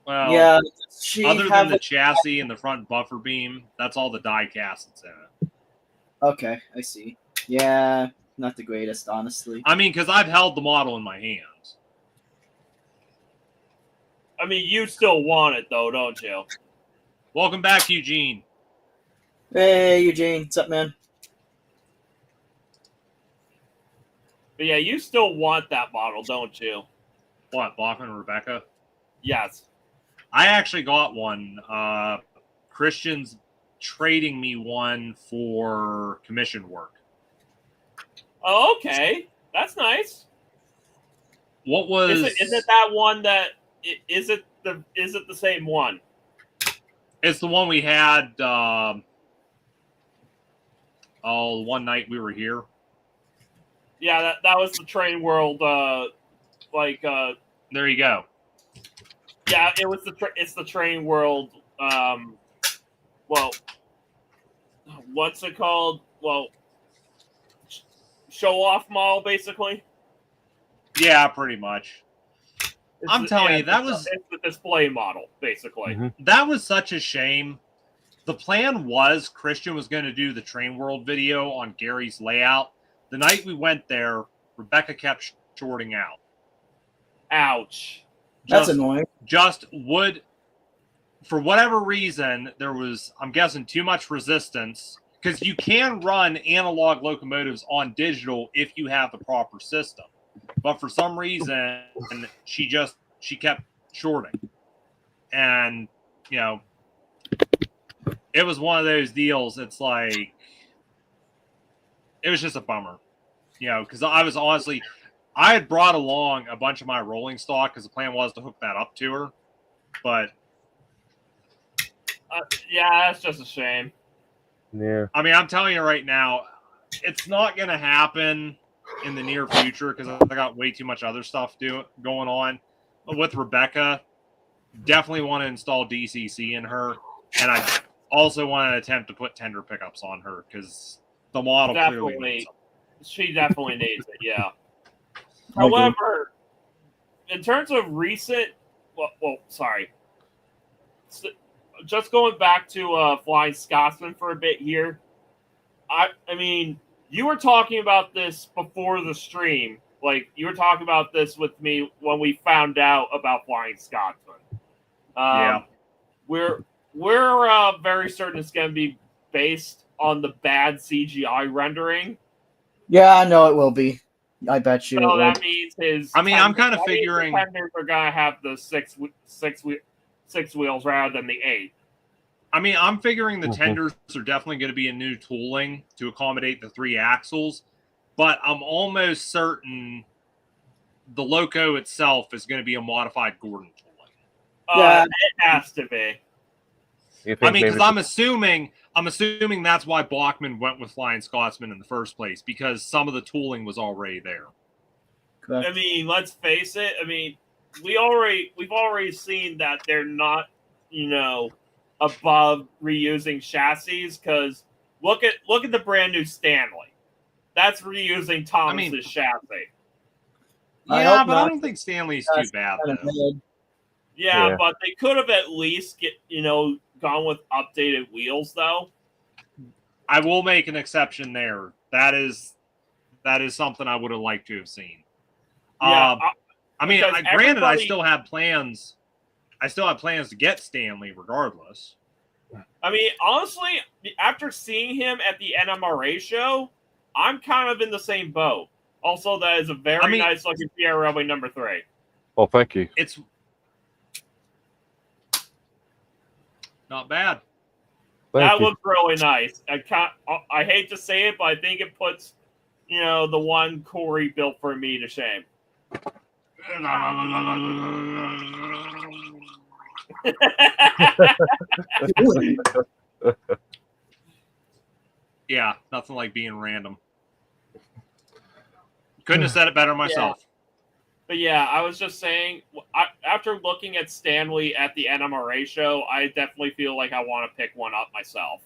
Speaker 2: Well,
Speaker 5: yeah, she
Speaker 2: other
Speaker 5: have
Speaker 2: than the chassis and the front buffer beam, that's all the die cast that's in it.
Speaker 5: Okay, I see. Yeah, not the greatest, honestly.
Speaker 2: I mean, because I've held the model in my hands.
Speaker 1: I mean, you still want it, though, don't you?
Speaker 2: Welcome back, Eugene.
Speaker 5: Hey, Eugene, what's up, man?
Speaker 1: But yeah, you still want that model, don't you?
Speaker 2: What, Bachman and Rebecca?
Speaker 1: Yes.
Speaker 2: I actually got one. Christian's trading me one for commission work.
Speaker 1: Oh, okay. That's nice.
Speaker 2: What was?
Speaker 1: Is it that one that is it the same one?
Speaker 2: It's the one we had. One night we were here.
Speaker 1: Yeah, that was the Train World.
Speaker 2: There you go.
Speaker 1: Yeah, it's the Train World. Well, what's it called? Well, show off model, basically.
Speaker 2: Yeah, pretty much. I'm telling you,
Speaker 1: it's the display model, basically.
Speaker 3: Mm-hmm.
Speaker 2: That was such a shame. The plan was Christian was going to do the Train World video on Gary's layout. The night we went there, Rebecca kept shorting out.
Speaker 1: Ouch.
Speaker 5: That's annoying.
Speaker 2: Just would, for whatever reason, there was, I'm guessing, too much resistance. Because you can run analog locomotives on digital if you have the proper system. But for some reason, she kept shorting. And, you know, it was one of those deals. It's like, it was just a bummer, you know, because I had brought along a bunch of my rolling stock because the plan was to hook that up to her. But
Speaker 1: yeah, that's just a shame.
Speaker 3: Yeah.
Speaker 2: I mean, I'm telling you right now, it's not going to happen in the near future because I got way too much other stuff going on. But with Rebecca, definitely want to install DCC in her. And I also want to attempt to put tender pickups on her because the model clearly needs them.
Speaker 1: She definitely needs it, yeah. However, in terms of recent, sorry. Just going back to Flying Scotsman for a bit here. I mean, you were talking about this before the stream. Like, you were talking about this with me when we found out about Flying Scotsman.
Speaker 2: Yeah.
Speaker 1: We're very certain it's going to be based on the bad CGI rendering.
Speaker 5: Yeah, I know it will be. I bet you.
Speaker 1: So that means
Speaker 2: I'm kind of figuring
Speaker 1: tenders are going to have the six wheels rather than the 8.
Speaker 2: I mean, I'm figuring the tenders are definitely going to be a new tooling to accommodate the 3 axles, but I'm almost certain the loco itself is going to be a modified Gordon tooling.
Speaker 1: Yeah, it has to be.
Speaker 2: I mean, because I'm assuming that's why Bachmann went with Flying Scotsman in the first place, because some of the tooling was already there.
Speaker 5: Correct.
Speaker 1: I mean, let's face it. I mean, we've already seen that they're not, above reusing chassis. Because look at the brand new Stanley. That's reusing Thomas's chassis.
Speaker 2: Yeah, but I don't think Stanley's too bad though.
Speaker 1: Yeah, but they could have at least gone with updated wheels though.
Speaker 2: I will make an exception there. That is something I would have liked to have seen.
Speaker 1: Yeah,
Speaker 2: I mean, granted, I still have plans. I still have plans to get Stanley regardless.
Speaker 1: I mean, honestly, after seeing him at the NMRA show, I'm kind of in the same boat. Also, that is a very nice looking Sierra Railway number 3.
Speaker 3: Well, thank you.
Speaker 2: It's not bad.
Speaker 1: That looks really nice. I hate to say it, but I think it puts, the one Corey built for me to shame.
Speaker 2: Yeah, nothing like being random. Couldn't have said it better myself.
Speaker 1: Yeah. But yeah, I was just saying, after looking at Stanley at the NMRA show, I definitely feel like I want to pick one up myself.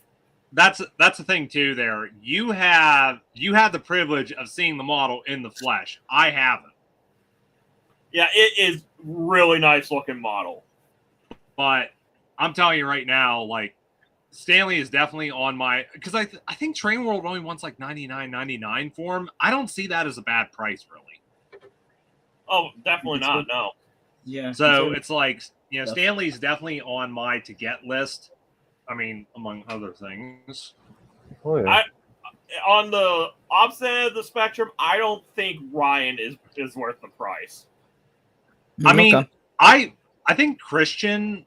Speaker 2: That's the thing too. There, you have the privilege of seeing the model in the flesh. I haven't.
Speaker 1: Yeah, it is really nice looking model.
Speaker 2: But I'm telling you right now, like Stanley is definitely on my, because I think Train World only wants like $99.99 for him. I don't see that as a bad price, really.
Speaker 1: Oh, definitely not. No.
Speaker 5: Yeah.
Speaker 2: So it's like, Stanley's definitely on my to get list. I mean, among other things.
Speaker 3: Oh, yeah.
Speaker 1: On the opposite end of the spectrum, I don't think Ryan is worth the price.
Speaker 2: I mean, I think Christian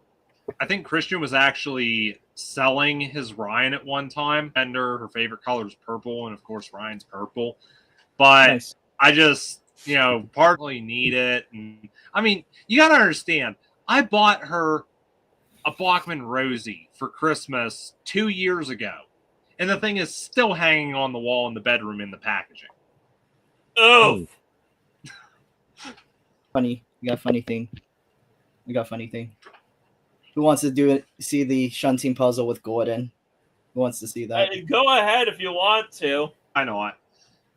Speaker 2: was actually selling his Ryan at one time. Fender, her favorite color is purple, and of course Ryan's purple. But nice. I just, partly need it. And I mean, you gotta understand, I bought her a Bachman Rosie for Christmas 2 years ago, and the thing is still hanging on the wall in the bedroom in the packaging.
Speaker 1: Oh,
Speaker 5: Funny. We got a funny thing. Who wants to do it? See the shunting puzzle with Gordon? Who wants to see that?
Speaker 1: go ahead if you want to.
Speaker 2: I know it.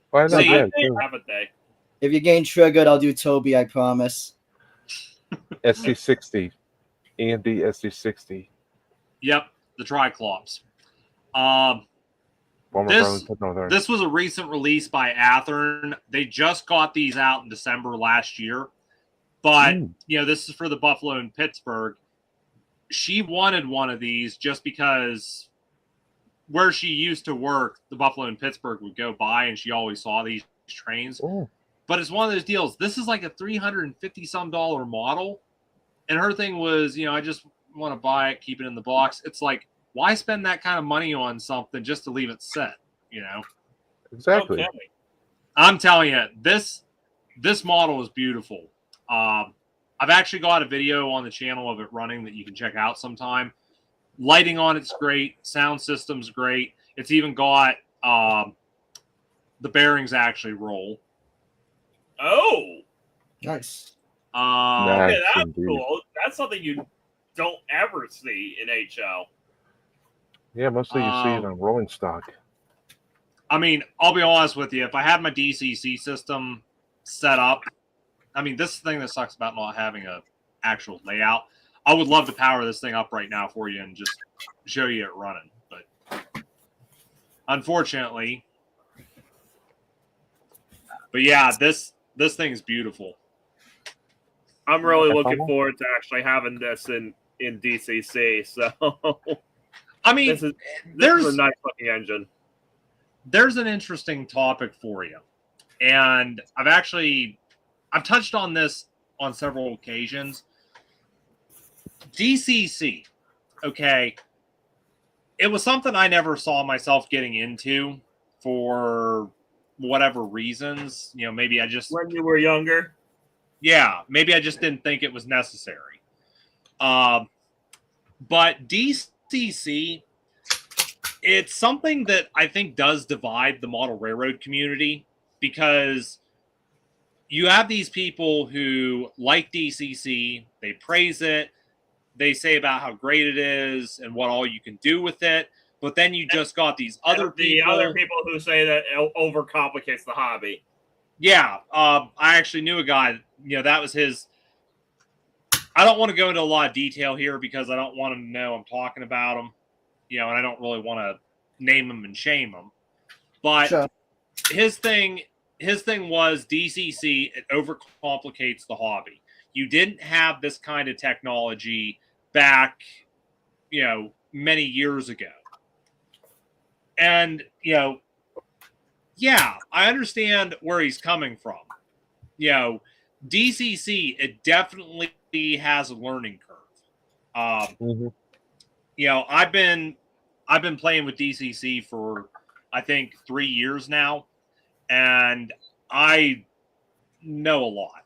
Speaker 3: Why not?
Speaker 2: See,
Speaker 3: Yeah,
Speaker 1: I
Speaker 3: sure.
Speaker 1: have a day.
Speaker 5: If you gain triggered, I'll do Toby. I promise.
Speaker 3: SC60. AMD SC60.
Speaker 2: Yep, the Triclops.
Speaker 3: Former
Speaker 2: This-
Speaker 3: Brother.
Speaker 2: This was a recent release by Athearn. They just got these out in December last year. But, this is for the Buffalo and Pittsburgh. She wanted one of these just because where she used to work, the Buffalo and Pittsburgh would go by, and she always saw these trains.
Speaker 3: Oh.
Speaker 2: But it's one of those deals. This is like a $350-some model. And her thing was, I just want to buy it, keep it in the box. It's like, why spend that kind of money on something just to leave it set,
Speaker 3: Exactly.
Speaker 1: Okay.
Speaker 2: I'm telling you, this model is beautiful. I've actually got a video on the channel of it running that you can check out sometime. Lighting on it's great. Sound system's great. It's even got the bearings actually roll.
Speaker 1: Oh,
Speaker 5: Nice.
Speaker 3: Nice.
Speaker 1: okay, that's
Speaker 3: indeed.
Speaker 1: cool. That's something you don't ever see in HL.
Speaker 3: Yeah, mostly you see it on rolling stock.
Speaker 2: I mean, I'll be honest with you. If I had my DCC system set up, this thing that sucks about not having a actual layout. I would love to power this thing up right now for you and just show you it running. But unfortunately, yeah, this thing's beautiful.
Speaker 1: I'm really
Speaker 3: That's
Speaker 1: looking
Speaker 3: all?
Speaker 1: forward to actually having this in DCC. So
Speaker 2: This
Speaker 1: this is
Speaker 2: there's
Speaker 1: a nice looking engine.
Speaker 2: there's an interesting topic for you, and I've touched on this on several occasions. DCC, okay, it was something I never saw myself getting into for whatever reasons. Maybe I just
Speaker 1: When you were younger,
Speaker 2: maybe I just didn't think it was necessary. But DCC, it's something that I think does divide the model railroad community, because you have these people who like DCC, they praise it, they say about how great it is and what all you can do with it, but then you just got these other
Speaker 1: the
Speaker 2: people.
Speaker 1: other people who say that it overcomplicates the hobby.
Speaker 2: Yeah, I actually knew a guy, that was his. I don't want to go into a lot of detail here because I don't want him to know I'm talking about him, and I don't really want to name him and shame him. But
Speaker 5: Sure.
Speaker 2: his thing was DCC, it overcomplicates the hobby. You didn't have this kind of technology back, many years ago. And, I understand where he's coming from. DCC, it definitely has a learning curve. I've been playing with DCC for, I think, 3 years now, and I know a lot.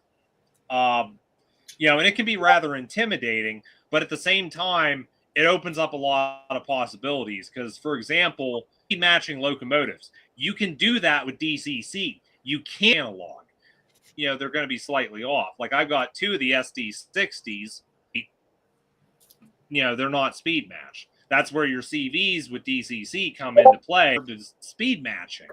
Speaker 2: And it can be rather intimidating, but at the same time, it opens up a lot of possibilities. Because, for example, matching locomotives, you can do that with DCC. You can't analog. They're going to be slightly off. Like, I've got 2 of the SD60s. They're not speed matched. That's where your CVs with DCC come into play. Speed matching.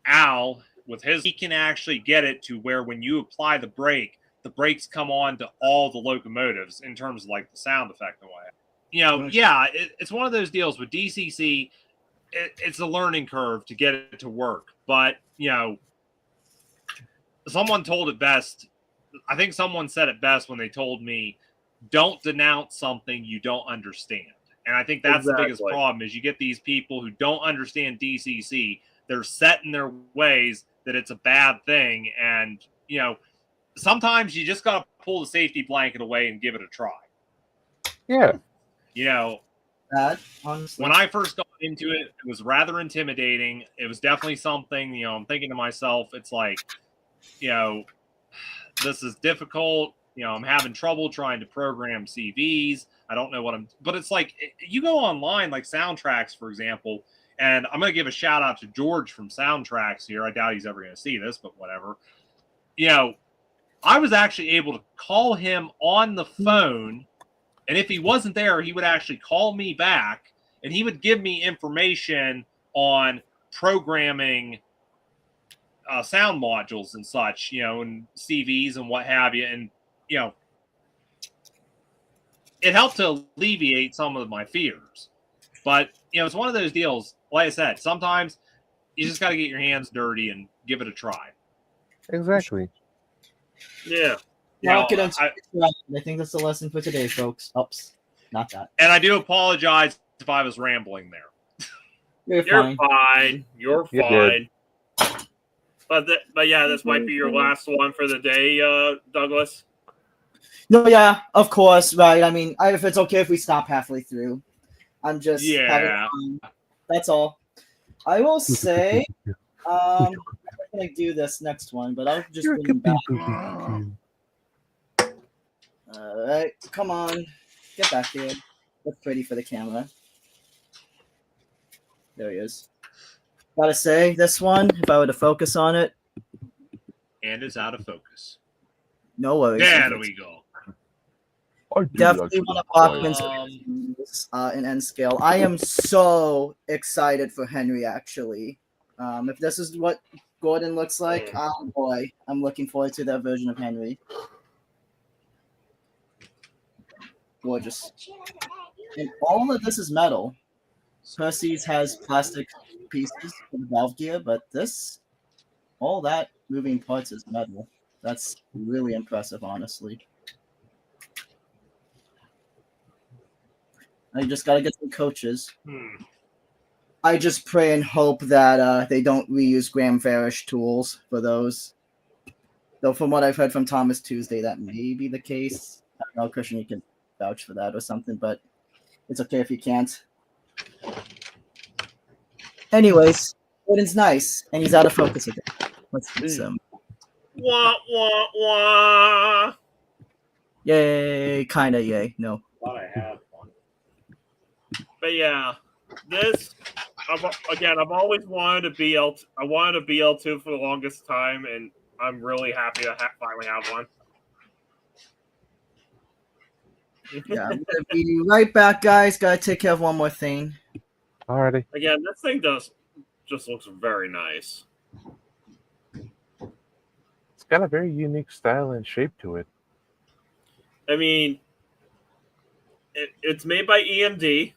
Speaker 2: Al, with his, he can actually get it to where when you apply the brake, the brakes come on to all the locomotives in terms of like the sound effect and what. It's one of those deals with DCC. It's a learning curve to get it to work, but someone told it best. I think someone said it best when they told me, "Don't denounce something you don't understand." And I think that's the biggest problem is you get these people who don't understand DCC. They're set in their ways that it's a bad thing, and sometimes you just got to pull the safety blanket away and give it a try.
Speaker 3: Yeah.
Speaker 5: That, honestly.
Speaker 2: When I first got into it, it was rather intimidating. It was definitely something, I'm thinking to myself, it's like, this is difficult. I'm having trouble trying to program CVs. I don't know but it's like you go online, like Soundtracks, for example, and I'm going to give a shout out to George from Soundtracks here. I doubt he's ever going to see this, but whatever. I was actually able to call him on the phone, and if he wasn't there, he would actually call me back, and he would give me information on programming sound modules and such, and CVs and what have you. And, it helped to alleviate some of my fears. But, it's one of those deals, like I said, sometimes you just got to get your hands dirty and give it a try.
Speaker 3: Exactly.
Speaker 1: Yeah.
Speaker 5: I think that's the lesson for today, folks. Oops, not that.
Speaker 2: And I do apologize if I was rambling there.
Speaker 5: You're
Speaker 1: You're
Speaker 5: fine.
Speaker 1: You're
Speaker 3: You
Speaker 1: fine. But yeah, this might be your last one for the day, Douglas.
Speaker 5: No, yeah, of course, right. I mean, if it's okay if we stop halfway through. I'm just having fun. That's all. I will say, I'm going to do this next one, but I'll just bring him back. All right, come on. Get back here. Look pretty for the camera. There he is. Gotta say, this one, if I were to focus on it.
Speaker 2: And it's out of focus.
Speaker 5: No worries.
Speaker 2: There we go.
Speaker 5: Definitely one of Bachman's in N scale. I am so excited for Henry, actually. If this is what Gordon looks like, oh boy, I'm looking forward to that version of Henry. Gorgeous. And all of this is metal. Percy's has plastic pieces for the valve gear, but all that moving parts is metal. That's really impressive, honestly. I just gotta get some coaches. I just pray and hope that they don't reuse Graham Farish tools for those. Though from what I've heard from Thomas Tuesday, that may be the case. I don't know, Christian, you can vouch for that or something, but it's okay if you can't. Anyways, Gordon's nice, and he's out of focus again. Let's fix him.
Speaker 1: Wah, wah, wah.
Speaker 5: Yay, kinda yay. No.
Speaker 2: Thought I had one.
Speaker 1: But yeah, I've always wanted a BL. I wanted a BL2 for the longest time, and I'm really happy to finally have one.
Speaker 5: Yeah, I'm gonna be right back, guys. Gotta take care of one more thing.
Speaker 3: Alrighty.
Speaker 1: Again, this thing just looks very nice.
Speaker 3: It's got a very unique style and shape to it.
Speaker 1: I mean, it's made by EMD,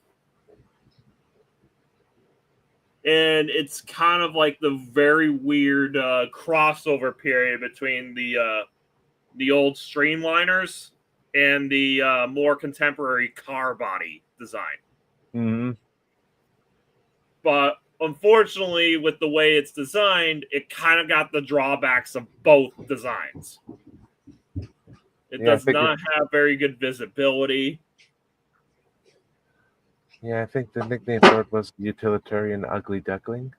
Speaker 1: and it's kind of like the very weird crossover period between the old streamliners and the more contemporary car body design.
Speaker 3: Mm-hmm.
Speaker 1: But unfortunately, with the way it's designed, it kind of got the drawbacks of both designs. It does not have very good visibility.
Speaker 3: Yeah, I think the nickname for it was Utilitarian Ugly Duckling.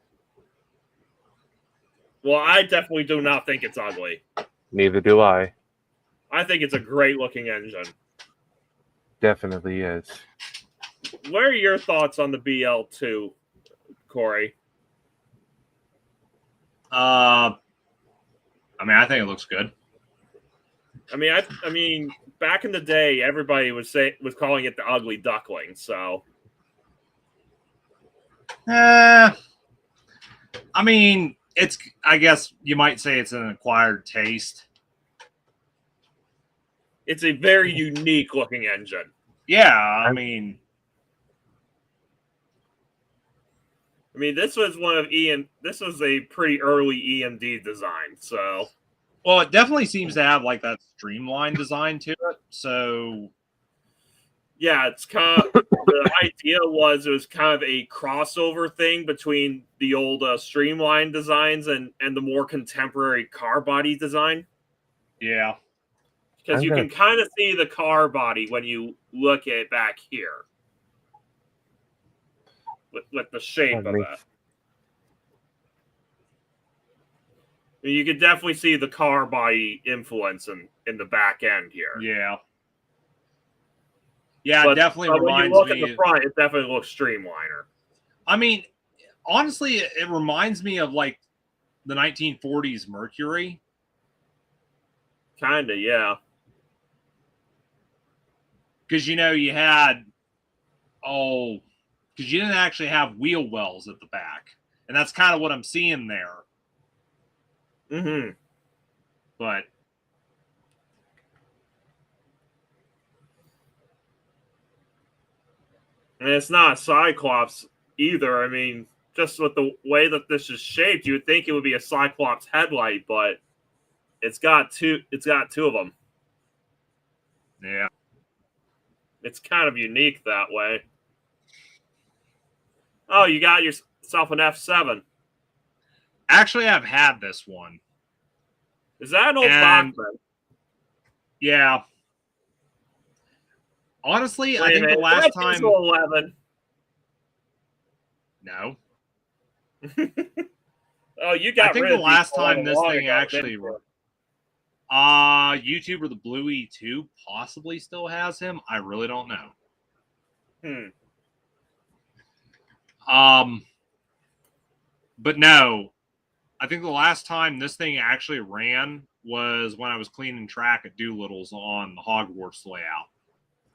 Speaker 1: Well, I definitely do not think it's ugly.
Speaker 3: Neither do I.
Speaker 1: I think it's a great looking engine.
Speaker 3: Definitely is.
Speaker 1: What are your thoughts on the BL2, Corey?
Speaker 2: I think it looks good.
Speaker 1: I mean, back in the day, everybody was calling it the ugly duckling. So,
Speaker 2: I mean, I guess you might say it's an acquired taste.
Speaker 1: it's a very unique looking engine.
Speaker 2: Yeah, I mean,
Speaker 1: this was this was a pretty early EMD design. So,
Speaker 2: well, it definitely seems to have like that streamlined design to it. So,
Speaker 1: yeah, it's kind of the idea was it was kind of a crossover thing between the old streamlined designs and the more contemporary car body design.
Speaker 2: yeah,
Speaker 1: because you can kind of see the car body when you look at it back here with the shape of it. You can definitely see the car body influence in the back end here.
Speaker 2: Yeah. Yeah,
Speaker 1: But
Speaker 2: it definitely
Speaker 1: when you
Speaker 2: reminds
Speaker 1: look at
Speaker 2: me.
Speaker 1: the front, it definitely looks streamliner.
Speaker 2: I mean, honestly, it reminds me of like the 1940s Mercury.
Speaker 1: Kinda, yeah.
Speaker 2: Because, you know, you had, because you didn't actually have wheel wells at the back. And that's kind of what I'm seeing there.
Speaker 1: Mm-hmm.
Speaker 2: But
Speaker 1: And it's not a Cyclops either. I mean, just with the way that this is shaped, you would think it would be a Cyclops headlight, but it's got two of them.
Speaker 2: yeah.
Speaker 1: It's kind of unique that way. Oh, you got yourself an F7.
Speaker 2: Actually, I've had this one.
Speaker 1: Is that an old
Speaker 2: And-
Speaker 1: Bachman?
Speaker 2: Yeah. Honestly, I
Speaker 1: Wait a
Speaker 2: think the
Speaker 1: minute,
Speaker 2: last
Speaker 1: that's
Speaker 2: time.
Speaker 1: diesel 11.
Speaker 2: No.
Speaker 1: Oh, you got
Speaker 2: I think
Speaker 1: rid
Speaker 2: the
Speaker 1: of
Speaker 2: last
Speaker 1: diesel
Speaker 2: time
Speaker 1: 11
Speaker 2: this
Speaker 1: long
Speaker 2: thing
Speaker 1: ago,
Speaker 2: actually.
Speaker 1: didn't you?
Speaker 2: YouTube or the Blue E2 possibly still has him. I really don't know. But no, I think the last time this thing actually ran was when I was cleaning track at Doolittle's on the Hogwarts layout.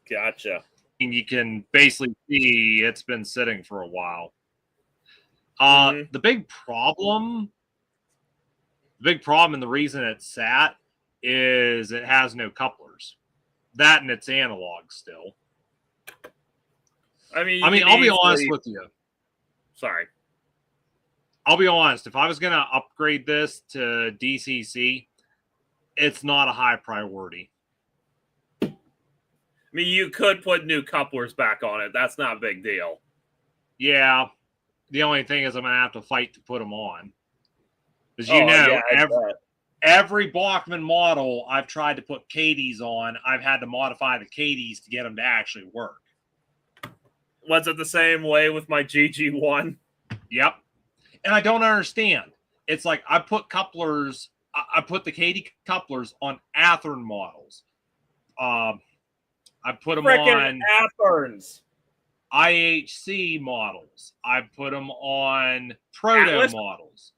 Speaker 1: Gotcha.
Speaker 2: And you can basically see it's been sitting for a while. The big problem and the reason it sat is it has no couplers. That and it's analog still.
Speaker 1: I mean,
Speaker 2: I'll be honest with you.
Speaker 1: Sorry.
Speaker 2: I'll be honest. If I was going to upgrade this to DCC, it's not a high priority.
Speaker 1: I mean, you could put new couplers back on it. That's not a big deal.
Speaker 2: Yeah. The only thing is I'm going to have to fight to put them on. As you know, every Bachmann model I've tried to put Cadies on, I've had to modify the Cadies to get them to actually work.
Speaker 1: Was it the same way with my GG1?
Speaker 2: Yep. And I don't understand. It's like I put couplers, I put the Cady couplers on Athearn models. I put them on
Speaker 1: Athearns.
Speaker 2: IHC models. I put them on Proto
Speaker 1: Atlas?
Speaker 2: models.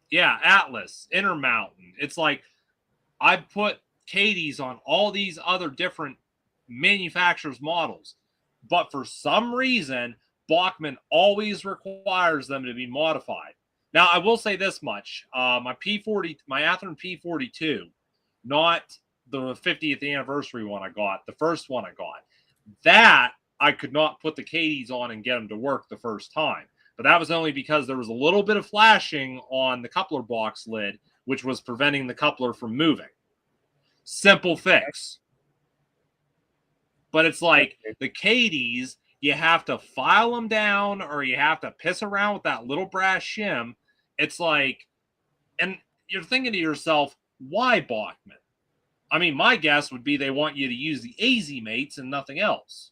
Speaker 2: Yeah, Atlas, Intermountain. It's like I put Cadies on all these other different manufacturers' models. But for some reason, Bachmann always requires them to be modified. Now, I will say this much. My Athearn P42, not the 50th anniversary one I got, the first one I got, that I could not put the Cadies on and get them to work the first time. But that was only because there was a little bit of flashing on the coupler box lid, which was preventing the coupler from moving. Simple fix. But it's like the Cadies, you have to file them down or you have to piss around with that little brass shim. It's like, and you're thinking to yourself, why Bachmann? I mean, my guess would be they want you to use the AZ mates and nothing else.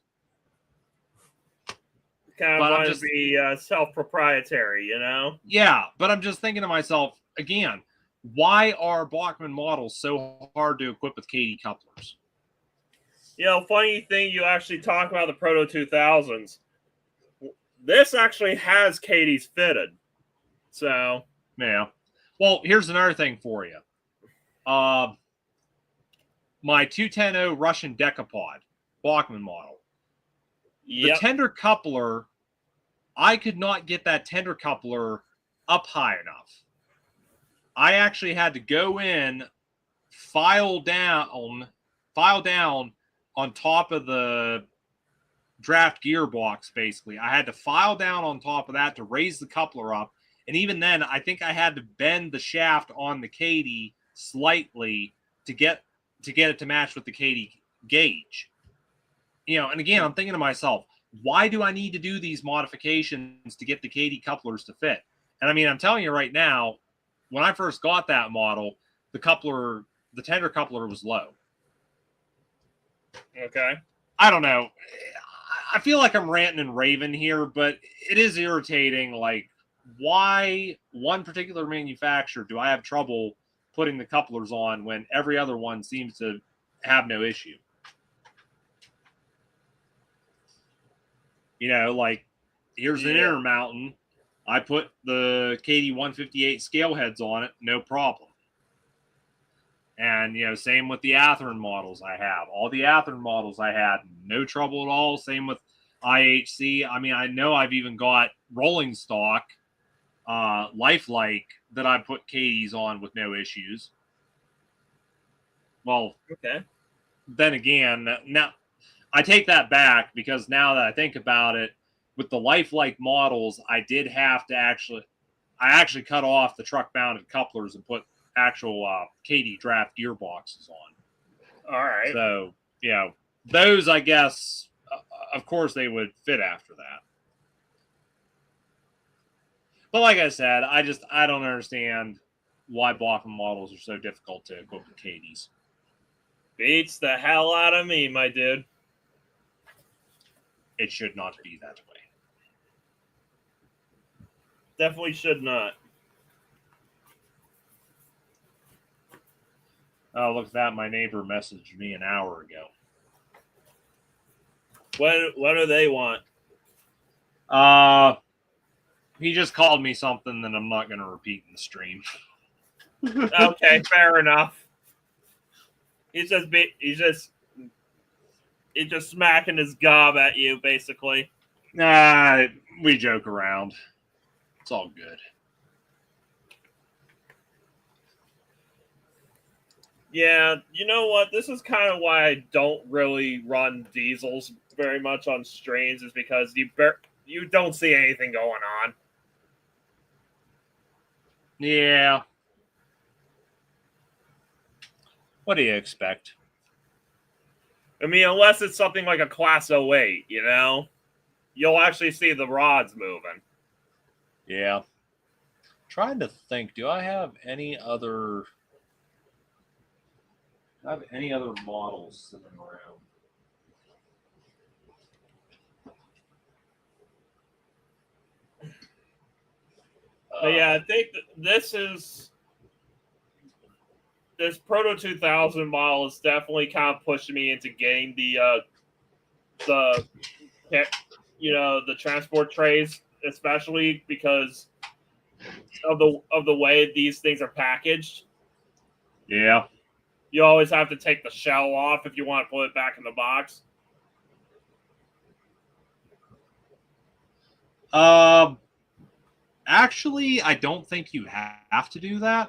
Speaker 1: Kind of want to be self-proprietary, you know?
Speaker 2: Yeah, but I'm just thinking to myself, again, why are Bachmann models so hard to equip with Cady couplers?
Speaker 1: You know, funny thing, you actually talk about the Proto 2000s. This actually has Cadies fitted. So.
Speaker 2: Yeah. Well, here's another thing for you. My 210 Russian Decapod Bachmann model.
Speaker 1: Yep.
Speaker 2: The tender coupler, I could not get that tender coupler up high enough. I actually had to go in, file down on top of the draft gearbox, basically. I had to file down on top of that to raise the coupler up. And even then, I think I had to bend the shaft on the Cady slightly to get it to match with the Cady gauge. You know, and again, I'm thinking to myself, why do I need to do these modifications to get the Cady couplers to fit? And I mean, I'm telling you right now, when I first got that model, the tender coupler was low.
Speaker 1: Okay.
Speaker 2: I don't know. I feel like I'm ranting and raving here, but it is irritating. Like, why one particular manufacturer do I have trouble putting the couplers on when every other one seems to have no issue? You know, like here's an Intermountain. I put the KD158 scale heads on it, no problem. And, you know, same with the Athearn models I have. All the Athearn models I had, no trouble at all. Same with IHC. I mean, I know I've even got rolling stock, lifelike that I put KDs on with no issues. Well,
Speaker 1: Okay.
Speaker 2: then again, now I take that back because now that I think about it, with the lifelike models, I did have to actually cut off the truck mounted couplers and put actual KD draft gearboxes on.
Speaker 1: All right.
Speaker 2: So, you know, those, I guess, of course, they would fit after that. But like I said, I don't understand why Bochum models are so difficult to equip with KDs.
Speaker 1: Beats the hell out of me, my dude.
Speaker 2: It should not be that way.
Speaker 1: Definitely should not.
Speaker 2: Oh, look at that. My neighbor messaged me an hour ago.
Speaker 1: What do they want?
Speaker 2: He just called me something that I'm not going to repeat in the stream.
Speaker 1: Okay, fair enough. He's just smacking his gob at you, basically.
Speaker 2: Nah, we joke around. It's all good.
Speaker 1: Yeah, you know what? This is kind of why I don't really run diesels very much on strains, is because you don't see anything going on.
Speaker 2: Yeah. What do you expect?
Speaker 1: I mean, unless it's something like a Class 08, you know? You'll actually see the rods moving.
Speaker 2: Yeah. Trying to think, do I have any other models sitting around?
Speaker 1: But yeah, I think this Proto 2000 model is definitely kind of pushing me into getting the transport trays, especially because of the way these things are packaged.
Speaker 2: Yeah.
Speaker 1: You always have to take the shell off if you want to put it back in the box.
Speaker 2: Actually, I don't think you have to do that.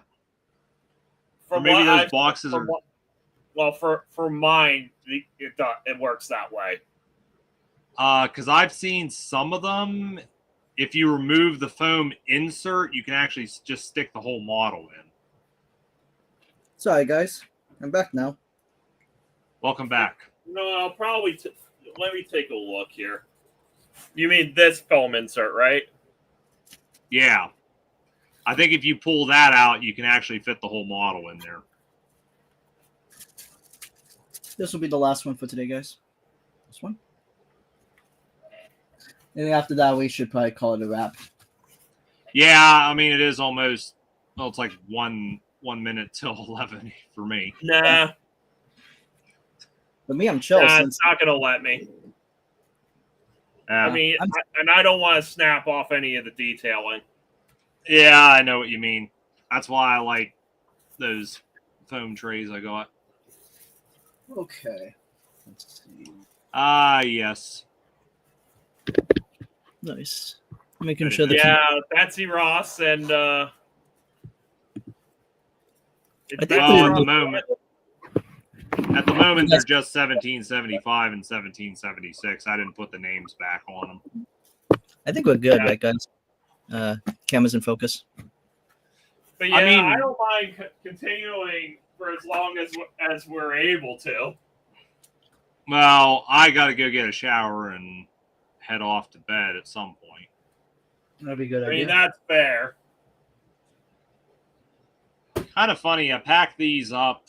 Speaker 2: Or
Speaker 1: From
Speaker 2: maybe
Speaker 1: what
Speaker 2: those
Speaker 1: I've-
Speaker 2: boxes
Speaker 1: from
Speaker 2: are.
Speaker 1: what- well, for mine, it works that way.
Speaker 2: Because I've seen some of them. If you remove the foam insert, you can actually just stick the whole model in.
Speaker 5: Sorry, guys. I'm back now.
Speaker 2: Welcome back.
Speaker 1: No, I'll probably let me take a look here. You mean this foam insert, right?
Speaker 2: Yeah. I think if you pull that out, you can actually fit the whole model in there.
Speaker 5: This will be the last one for today, guys. This one. And after that, we should probably call it a wrap.
Speaker 2: Yeah, I mean, it is almost, well, it's like one minute till 11 for me.
Speaker 1: Nah,
Speaker 5: For me, I'm chill.
Speaker 1: nah,
Speaker 5: Since
Speaker 1: it's not gonna let me. I mean, I don't want to snap off any of the detailing.
Speaker 2: Yeah, I know what you mean. That's why I like those foam trays I got.
Speaker 5: okay. Let's see.
Speaker 2: Yes.
Speaker 5: Nice. Making sure that
Speaker 1: Yeah, Betsy Ross and
Speaker 5: I think
Speaker 2: Well,
Speaker 5: we-
Speaker 2: at the moment, they're just 1775 and 1776. I didn't put the names back on them.
Speaker 5: I think we're good,
Speaker 1: Yeah.
Speaker 5: right, guys? Cameras in focus.
Speaker 1: But yeah,
Speaker 2: I mean-
Speaker 1: I don't mind continuing for as long as we're able to.
Speaker 2: Well, I got to go get a shower and head off to bed at some point.
Speaker 5: That'd be a good
Speaker 1: I
Speaker 5: idea.
Speaker 1: mean, that's fair.
Speaker 2: Kind of funny. I packed these up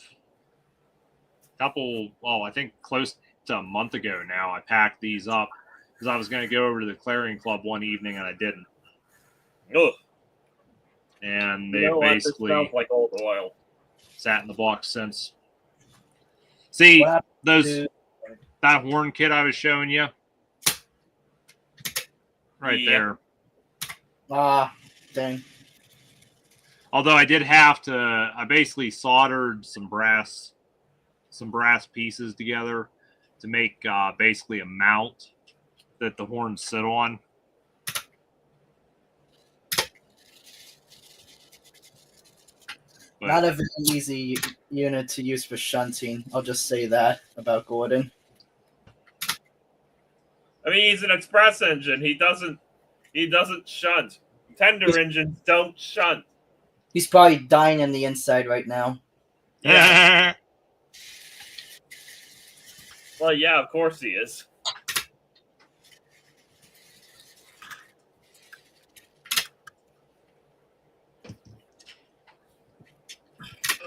Speaker 2: I think close to a month ago now. I packed these up because I was going to go over to the Clarion Club one evening and I didn't.
Speaker 1: Ugh.
Speaker 2: And
Speaker 1: You
Speaker 2: they
Speaker 1: know what? This
Speaker 2: basically
Speaker 1: smells like old oil.
Speaker 2: sat in the box since. See,
Speaker 5: What happened
Speaker 2: those
Speaker 5: to-
Speaker 2: that horn kit I was showing you? Right
Speaker 1: Yeah.
Speaker 2: there.
Speaker 5: Dang.
Speaker 2: Although I did have to, I basically soldered some brass pieces together to make basically a mount that the horns sit on. But
Speaker 5: Not a very easy unit to use for shunting. I'll just say that about Gordon.
Speaker 1: I mean, he's an express engine. He doesn't shunt. Tender engines don't shunt.
Speaker 5: He's probably dying on the inside right now.
Speaker 1: Yeah. Well, yeah, of course he is.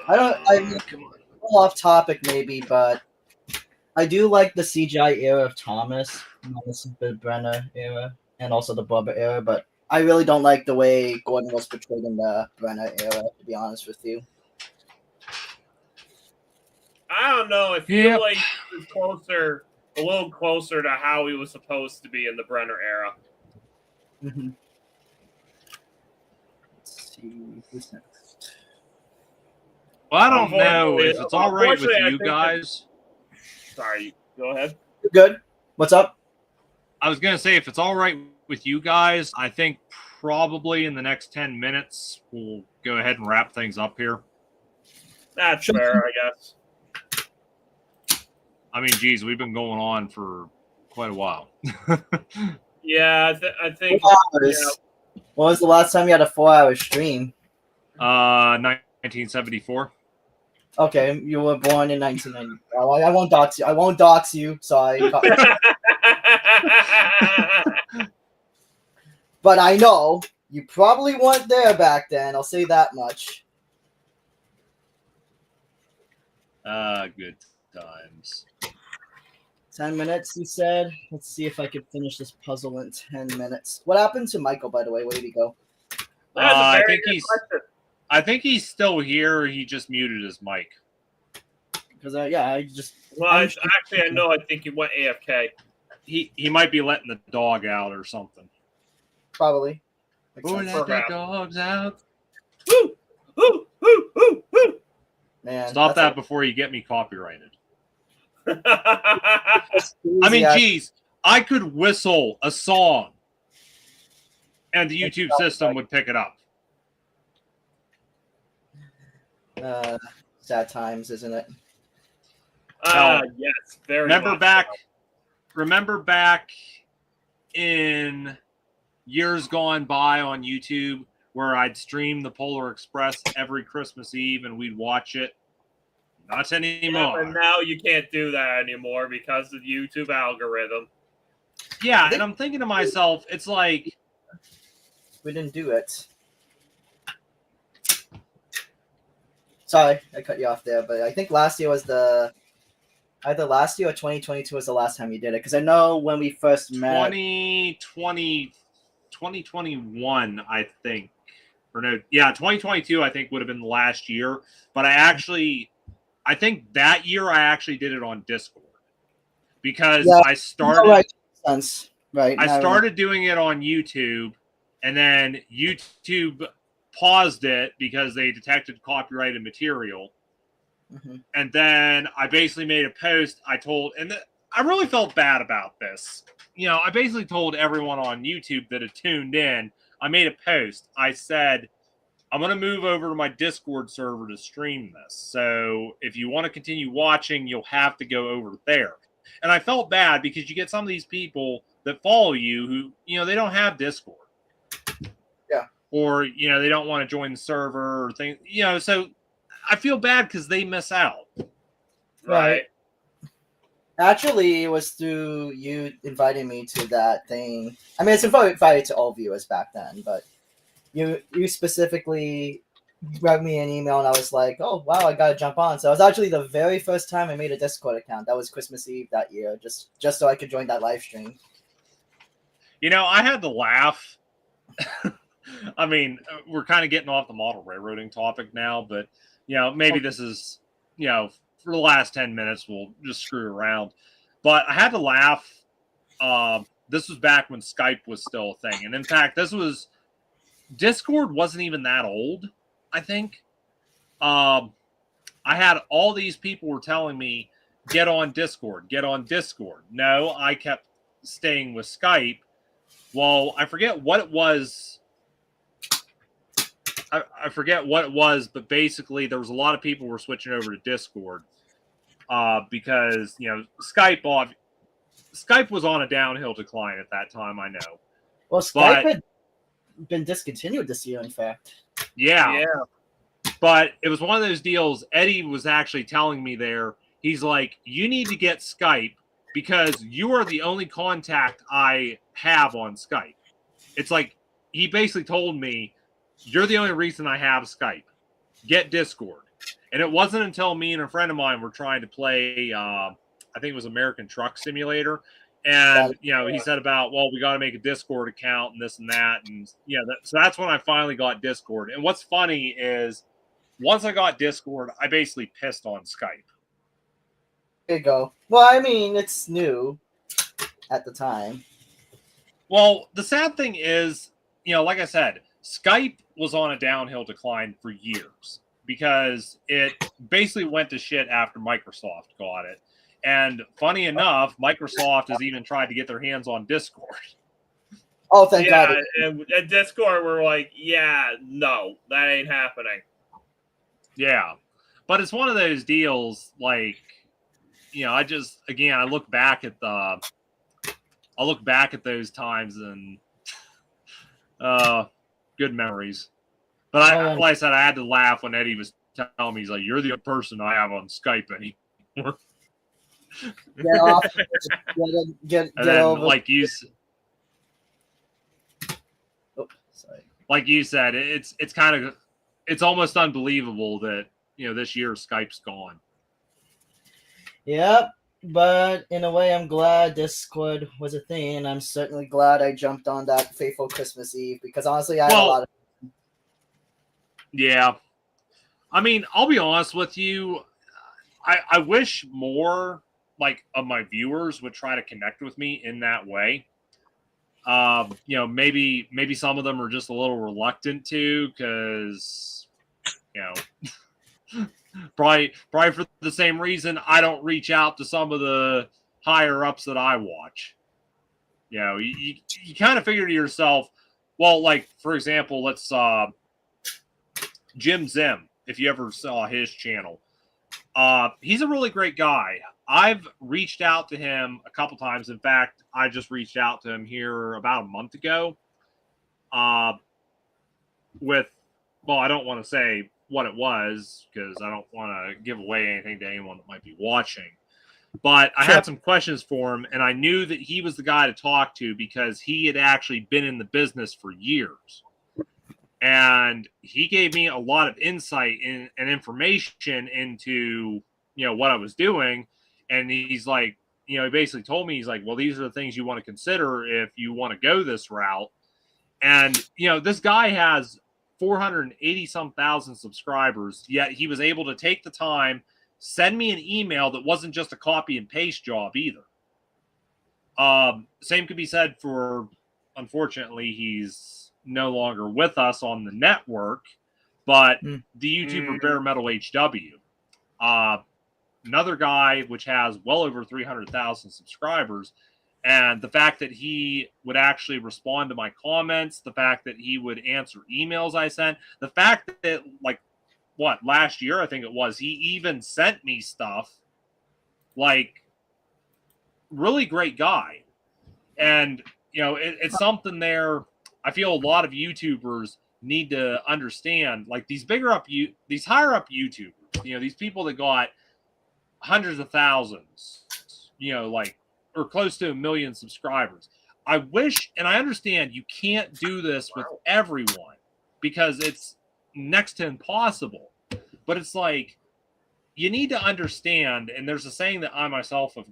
Speaker 5: I'm
Speaker 2: come on.
Speaker 5: a little off topic maybe, but I do like the CGI era of Thomas, the Brenner era, and also the Bubba era, but I really don't like the way Gordon was portrayed in the Brenner era, to be honest with you.
Speaker 1: I don't know. I feel
Speaker 2: Yep.
Speaker 1: like it's a little closer to how he was supposed to be in the Brenner era.
Speaker 5: Mm-hmm. Let's see who's next.
Speaker 2: Well, I don't know
Speaker 1: Unfortunately-
Speaker 2: if it's all right with
Speaker 1: unfortunately, I
Speaker 2: you
Speaker 1: think that-
Speaker 2: guys.
Speaker 1: Sorry, go ahead.
Speaker 5: You're good. What's up?
Speaker 2: I was going to say, if it's all right with you guys, I think probably in the next 10 minutes, we'll go ahead and wrap things up here.
Speaker 1: That's
Speaker 5: Sure.
Speaker 1: fair, I guess.
Speaker 2: I mean, geez, we've been going on for quite a while.
Speaker 1: Yeah, I think.
Speaker 5: 4 hours. When was the last time you had a 4-hour stream?
Speaker 2: 1974.
Speaker 5: Okay, you were born in 1990. Oh, I won't dox you. I won't dox you. Sorry. But I know you probably weren't there back then. I'll say that much.
Speaker 2: Good times.
Speaker 5: 10 minutes, you said? Let's see if I could finish this puzzle in 10 minutes. What happened to Michael, by the way? Where did he go?
Speaker 1: That's a
Speaker 2: I
Speaker 1: very
Speaker 2: think
Speaker 1: good
Speaker 2: he's.
Speaker 1: question.
Speaker 2: I think he's still here. He just muted his mic.
Speaker 5: Because, I just...
Speaker 1: Well, actually, I know. I think he went AFK.
Speaker 2: He might be letting the dog out or something.
Speaker 5: Probably. Makes
Speaker 2: Oh,
Speaker 5: sense.
Speaker 2: let the
Speaker 1: Perhaps.
Speaker 2: dogs out.
Speaker 1: Woo! Woo! Woo! Woo! Woo!
Speaker 5: Man,
Speaker 2: Stop that
Speaker 5: that's
Speaker 2: before you get me copyrighted.
Speaker 5: a-
Speaker 2: I mean,
Speaker 5: Yeah,
Speaker 2: geez, I could whistle a song and the YouTube system would pick it up.
Speaker 5: sad times, isn't it?
Speaker 1: Yes, very
Speaker 2: Remember
Speaker 1: much
Speaker 2: back,
Speaker 1: so.
Speaker 2: remember back in years gone by on YouTube where I'd stream the Polar Express every Christmas Eve and we'd watch it? Not
Speaker 1: Yeah,
Speaker 2: anymore.
Speaker 1: but now you can't do that anymore because of the YouTube algorithm.
Speaker 2: Yeah, and I'm thinking to myself, it's like,
Speaker 5: We didn't do it. Sorry, I cut you off there, but I think last year was either last year or 2022 was the last time you did it. Because I know when we first met,
Speaker 2: 2021, I think. Or no, yeah, 2022, I think would have been the last year. But I think that year I actually did it on Discord. Because
Speaker 5: Yeah,
Speaker 2: I started
Speaker 5: right, sense, right?
Speaker 2: I
Speaker 5: now-
Speaker 2: started doing it on YouTube, and then YouTube paused it because they detected copyrighted material.
Speaker 5: Mhm.
Speaker 2: And then I basically made a post. I really felt bad about this. I basically told everyone on YouTube that had tuned in. I made a post. I said, I'm going to move over to my Discord server to stream this. So if you want to continue watching, you'll have to go over there. And I felt bad because you get some of these people that follow you who, they don't have Discord.
Speaker 5: Yeah.
Speaker 2: Or, they don't want to join the server or things, so I feel bad because they miss out.
Speaker 5: Right. Actually, it was through you inviting me to that thing. I mean, it's invited to all viewers back then, but you specifically wrote me an email, and I was like, oh, wow, I got to jump on. So it was actually the very first time I made a Discord account. That was Christmas Eve that year, just so I could join that live stream.
Speaker 2: I had to laugh I mean, we're kind of getting off the model railroading topic now, but maybe this is, for the last 10 minutes, we'll just screw around. But I had to laugh. This was back when Skype was still a thing. And in fact, Discord wasn't even that old, I think. I had all these people were telling me, get on Discord. No, I kept staying with Skype. Well, I forget what it was. I forget what it was, but basically there was a lot of people were switching over to Discord because Skype was on a downhill decline at that time. I know.
Speaker 5: Well, Skype had been discontinued this year, in fact.
Speaker 2: Yeah. But it was one of those deals. Eddie was actually telling me there. He's like, you need to get Skype because you are the only contact I have on Skype. It's like he basically told me, you're the only reason I have Skype. Get Discord. And it wasn't until me and a friend of mine were trying to play, I think it was American Truck Simulator. And, he said about, well, we got to make a Discord account and this and that. And, so that's when I finally got Discord. And what's funny is once I got Discord, I basically pissed on Skype.
Speaker 5: There you go. Well, I mean, it's new at the time.
Speaker 2: Well, the sad thing is, like I said, Skype was on a downhill decline for years because it basically went to shit after Microsoft got it. And funny enough, Microsoft has even tried to get their hands on Discord.
Speaker 5: Oh, thank God.
Speaker 1: And at Discord, we're like, no, that ain't happening.
Speaker 2: Yeah. But it's one of those deals, like, I look back at those times and good memories. But like I said, I had to laugh when Eddie was telling me, he's like, you're the only person I have on Skype anymore.
Speaker 5: Get off. Get over.
Speaker 2: Like you said, it's almost unbelievable that this year Skype's gone.
Speaker 5: Yep, but in a way, I'm glad Discord was a thing, and I'm certainly glad I jumped on that fateful Christmas Eve because honestly, I had a lot of.
Speaker 2: Yeah, I mean, I'll be honest with you. I wish more of my viewers would try to connect with me in that way. Maybe some of them are just a little reluctant to because, probably for the same reason I don't reach out to some of the higher ups that I watch. You kind of figure to yourself, well, for example, let's Jim Zim, if you ever saw his channel. He's a really great guy. I've reached out to him a couple times. In fact, I just reached out to him here about a month ago. I don't want to say what it was because I don't want to give away anything to anyone that might be watching. But I had some questions for him, and I knew that he was the guy to talk to because he had actually been in the business for years. And he gave me a lot of insight and information into, what I was doing. And he's like, he basically told me, he's like, well, these are the things you want to consider if you want to go this route. And, this guy has 480 some thousand subscribers, yet he was able to take the time, send me an email that wasn't just a copy and paste job either. Same could be said for, unfortunately, he's no longer with us on the network, but the YouTuber Bare Metal HW, another guy which has well over 300,000 subscribers, and the fact that he would actually respond to my comments, the fact that he would answer emails I sent, the fact that last year I think it was, he even sent me stuff, really great guy. And it's something there I feel a lot of YouTubers need to understand, these higher up YouTubers, these people that got hundreds of thousands, or close to 1 million subscribers. I wish, and I understand you can't do this with everyone because it's next to impossible, but it's you need to understand, and there's a saying that I myself have,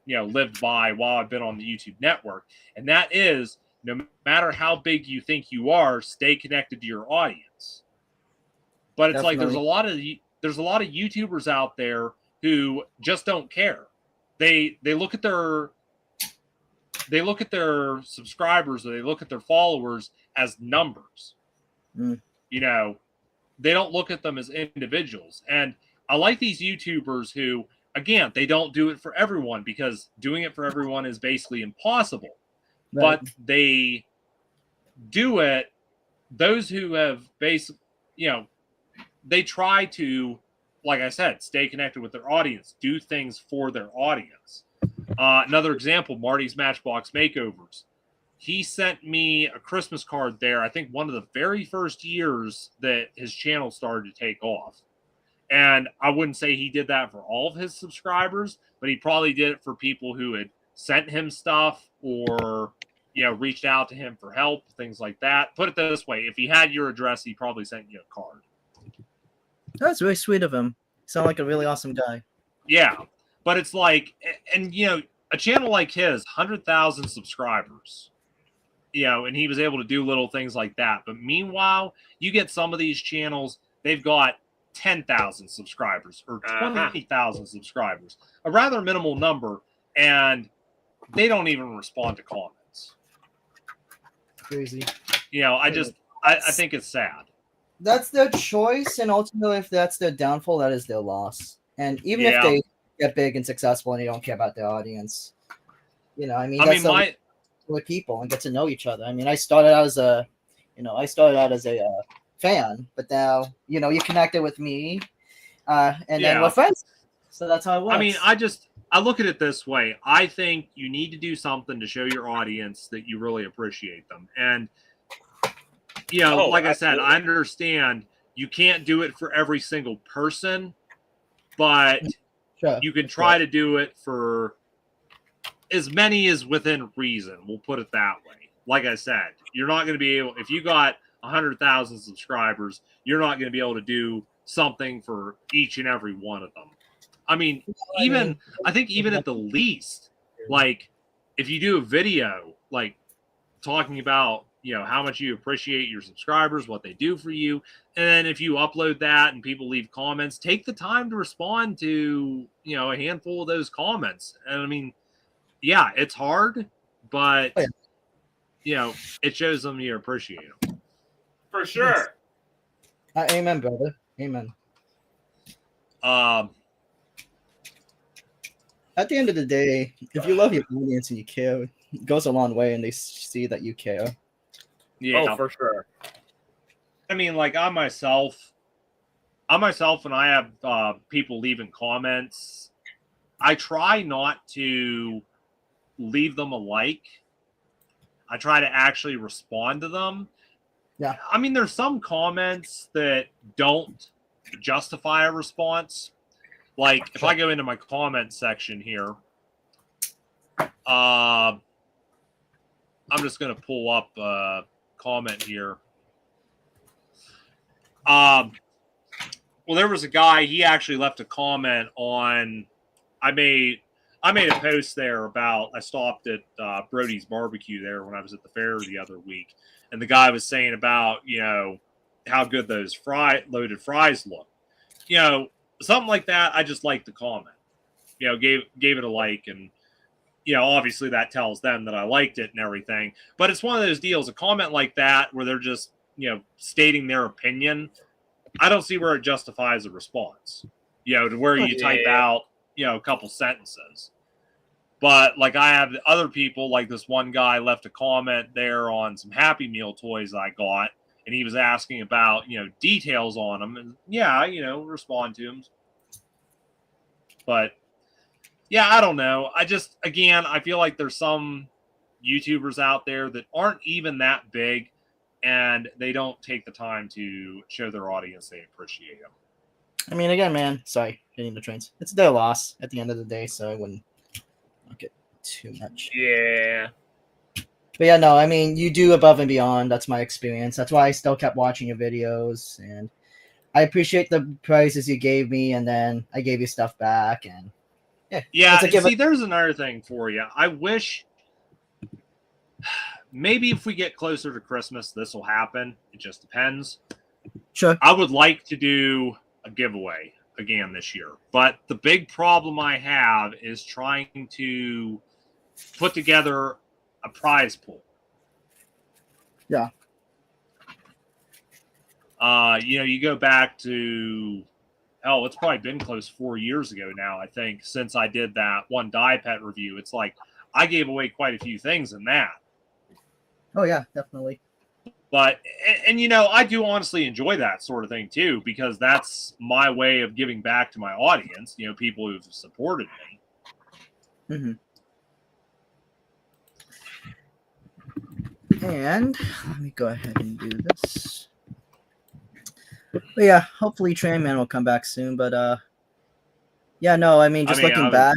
Speaker 2: lived by while I've been on the YouTube network, and that is no matter how big you think you are, stay connected to your audience. But it's like there's a lot of YouTubers out there who just don't care. They look at their subscribers, or they look at their followers as numbers. You know, they don't look at them as individuals. And I like these YouTubers who, again, they don't do it for everyone, because doing it for everyone is basically impossible.
Speaker 5: Right.
Speaker 2: But they do it. Those who have they try to, like I said, stay connected with their audience, do things for their audience. Another example, Marty's Matchbox Makeovers. He sent me a Christmas card there, I think one of the very first years that his channel started to take off. And I wouldn't say he did that for all of his subscribers, but he probably did it for people who had sent him stuff or, reached out to him for help, things like that. Put it this way, if he had your address, he probably sent you a card.
Speaker 5: That's really sweet of him. Sound like a really awesome guy.
Speaker 2: Yeah, but it's like, and a channel like his, 100,000 subscribers, and he was able to do little things like that. But meanwhile, you get some of these channels, they've got 10,000 subscribers or 20,000 subscribers, a rather minimal number, and they don't even respond to comments.
Speaker 5: Crazy.
Speaker 2: I think it's sad.
Speaker 5: That's their choice, and ultimately, if that's their downfall, that is their loss. And even if they get big and successful and they don't care about their audience, that's with people and get to know each other. I mean, I started out as a fan, but now you connected with me, and then we're friends. So that's how it works.
Speaker 2: I mean, I look at it this way. I think you need to do something to show your audience that you really appreciate them. And like I said, I understand you can't do it for every single person, but you can try to do it for as many as within reason. We'll put it that way. Like I said, you're not going to be able, if you got 100,000 subscribers, you're not going to be able to do something for each and every one of them. I mean, I think even at the least, like if you do a video, like talking about, how much you appreciate your subscribers, what they do for you. And then if you upload that and people leave comments, take the time to respond to, a handful of those comments. And I mean, yeah, it's hard, but, it shows them you appreciate them.
Speaker 1: For sure.
Speaker 5: Amen, brother. Amen. At the end of the day, if you love your audience and you care, it goes a long way, and they see that you care.
Speaker 2: Yeah.
Speaker 1: Oh, for sure.
Speaker 2: I mean, like I myself, when I have people leaving comments, I try not to leave them a like. I try to actually respond to them.
Speaker 5: Yeah.
Speaker 2: I mean, there's some comments that don't justify a response. Like if I go into my comment section here, I'm just going to pull up a comment here. Well, there was a guy, he actually left a comment on, I made a post there about, I stopped at Brody's Barbecue there when I was at the fair the other week. And the guy was saying about, how good those loaded fries look. Something like that. I just liked the comment, gave it a like, and, obviously that tells them that I liked it and everything. But it's one of those deals, a comment like that where they're just, stating their opinion. I don't see where it justifies a response, to where you type out, a couple sentences. But like I have other people, like this one guy left a comment there on some Happy Meal toys I got, and he was asking about, details on them. And respond to him. But yeah, I don't know. I feel like there's some YouTubers out there that aren't even that big, and they don't take the time to show their audience they appreciate them.
Speaker 5: I mean, again, man, sorry, hitting the trains. It's their loss at the end of the day, so I wouldn't look at too much.
Speaker 1: Yeah.
Speaker 5: But yeah, no, I mean, you do above and beyond. That's my experience. That's why I still kept watching your videos, and I appreciate the prizes you gave me, and then I gave you stuff back, and
Speaker 2: yeah. See, there's another thing for you. I wish maybe if we get closer to Christmas, this will happen. It just depends.
Speaker 5: Sure.
Speaker 2: I would like to do a giveaway again this year, but the big problem I have is trying to put together a prize pool.
Speaker 5: Yeah.
Speaker 2: You go back to, it's probably been close 4 years ago now, I think, since I did that one die pet review. It's like I gave away quite a few things in that.
Speaker 5: Oh yeah, definitely.
Speaker 2: But, and I do honestly enjoy that sort of thing too, because that's my way of giving back to my audience, people who've supported me.
Speaker 5: Mm-hmm. And let me go ahead and do this. But yeah, hopefully Trainman will come back soon. But looking back,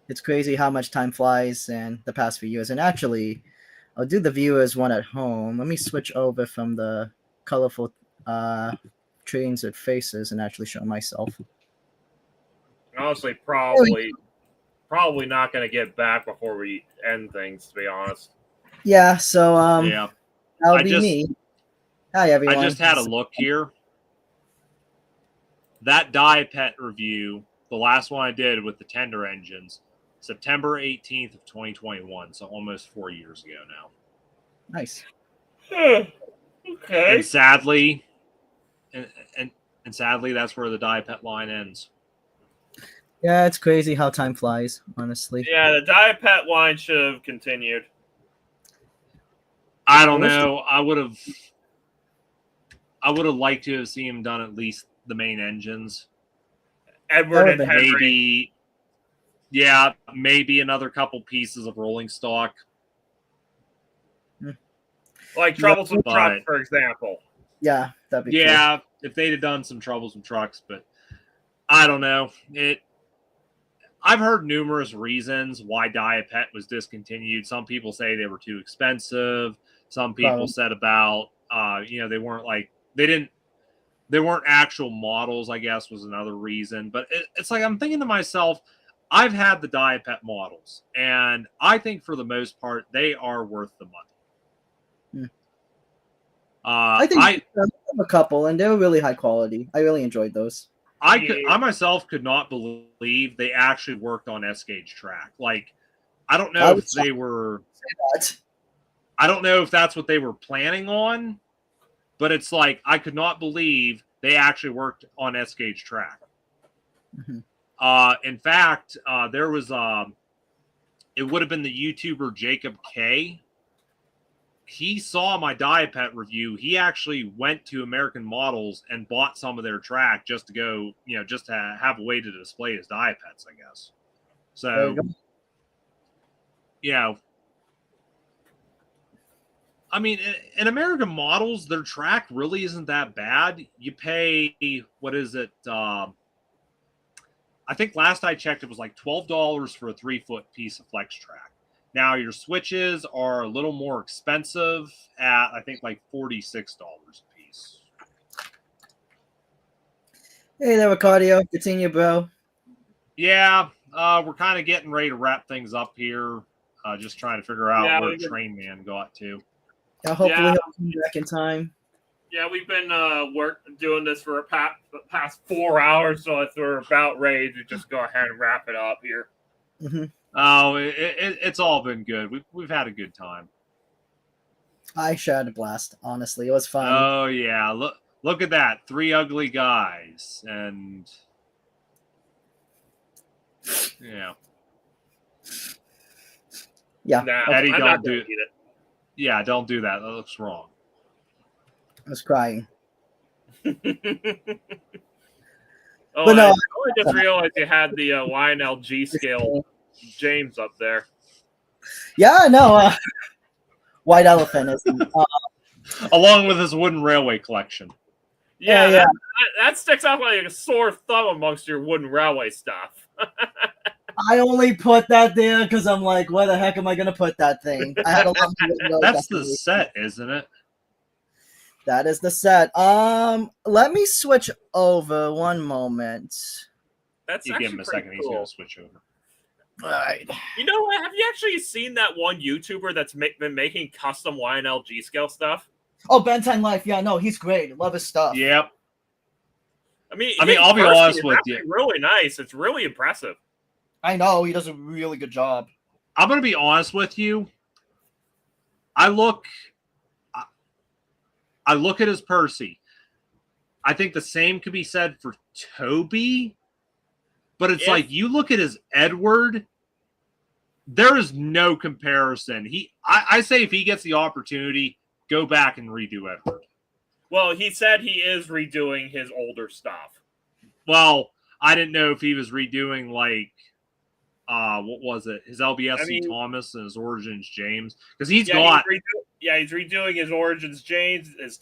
Speaker 5: it's crazy how much time flies in the past few years. And actually, I'll do the viewers one at home. Let me switch over from the colorful trains with faces and actually show myself.
Speaker 1: Honestly, probably not going to get back before we end things, to be honest.
Speaker 5: Yeah, so that'll be me. Hi everyone.
Speaker 2: I just had a look here. That die pet review, the last one I did with the tender engines, September 18th of 2021, so almost 4 years ago now.
Speaker 5: Nice.
Speaker 1: Okay.
Speaker 2: And sadly, that's where the die pet line ends.
Speaker 5: Yeah, it's crazy how time flies, honestly.
Speaker 1: Yeah, the die pet line should have continued.
Speaker 2: I don't know. I would have liked to have seen him done at least the main engines.
Speaker 1: Edward and
Speaker 2: Henry. Maybe another couple pieces of rolling stock.
Speaker 1: Like Troublesome Truck, for example.
Speaker 5: Yeah, that'd be
Speaker 2: cool. If they'd have done some Troublesome Trucks, but I don't know. I've heard numerous reasons why Diapet was discontinued. Some people say they were too expensive. Some people said about they weren't actual models, I guess, was another reason. But it's like I'm thinking to myself, I've had the Diapet models, and I think for the most part they are worth the money.
Speaker 5: I think I have a couple, and they were really high quality. I really enjoyed those.
Speaker 2: I myself could not believe they actually worked on S-gauge track. Like, I don't know if they were. I don't know if that's what they were planning on, but it's like I could not believe they actually worked on S-gauge track.
Speaker 5: Mm-hmm.
Speaker 2: In fact, there was it would have been the YouTuber Jacob K. He saw my Diapet review. He actually went to American Models and bought some of their track just to go, just to have a way to display his Diapets, I guess. So, I mean, in American Models, their track really isn't that bad. You pay, what is it? I think last I checked, it was like $12 for a 3-foot piece of flex track. Now, your switches are a little more expensive at, I think, like $46 a piece.
Speaker 5: Hey there, Ricardo. Continue, bro.
Speaker 2: Yeah, we're kind of getting ready to wrap things up here. Just trying to figure out where Trainman got to.
Speaker 5: Yeah, hopefully he'll come back in time.
Speaker 1: Yeah, we've been doing this for the past 4 hours, so if we're about ready to just go ahead and wrap it up here.
Speaker 5: Mm-hmm.
Speaker 2: Oh, it's all been good. We've had a good time.
Speaker 5: I sure had a blast. Honestly, it was fun.
Speaker 2: Oh yeah, look at that, 3 ugly guys, and
Speaker 5: yeah.
Speaker 1: Nah,
Speaker 2: Eddie, don't do it. Yeah, don't do that. That looks wrong.
Speaker 5: I was crying.
Speaker 1: But no, I just realized you had the YNLG scale James up there.
Speaker 5: Yeah, no. White Elephant is
Speaker 2: along with his wooden railway collection.
Speaker 1: Yeah. That sticks out like a sore thumb amongst your wooden railway stuff.
Speaker 5: I only put that there because I'm like, where the heck am I going to put that thing? I had a lot of
Speaker 2: That's the set, isn't it?
Speaker 5: That is the set. Let me switch over one moment.
Speaker 1: That's
Speaker 2: you give him a second.
Speaker 1: Cool.
Speaker 2: He's going to switch over.
Speaker 5: All right.
Speaker 1: You know what? Have you actually seen that one YouTuber that's been making custom YNL G scale stuff?
Speaker 5: Oh, Ben 10 Life. Yeah, no, he's great. Love his stuff.
Speaker 2: Yep.
Speaker 1: I mean,
Speaker 2: I'll be honest with you.
Speaker 1: Really nice. It's really impressive.
Speaker 5: I know he does a really good job.
Speaker 2: I'm going to be honest with you. I look at his Percy. I think the same could be said for Toby, but it's like you look at his Edward. There is no comparison. I say if he gets the opportunity, go back and redo Edward.
Speaker 1: Well, he said he is redoing his older stuff.
Speaker 2: Well, I didn't know if he was redoing like what was it? His LBSC Thomas and his Origins James, because he's got.
Speaker 1: He's redoing his Origins James, his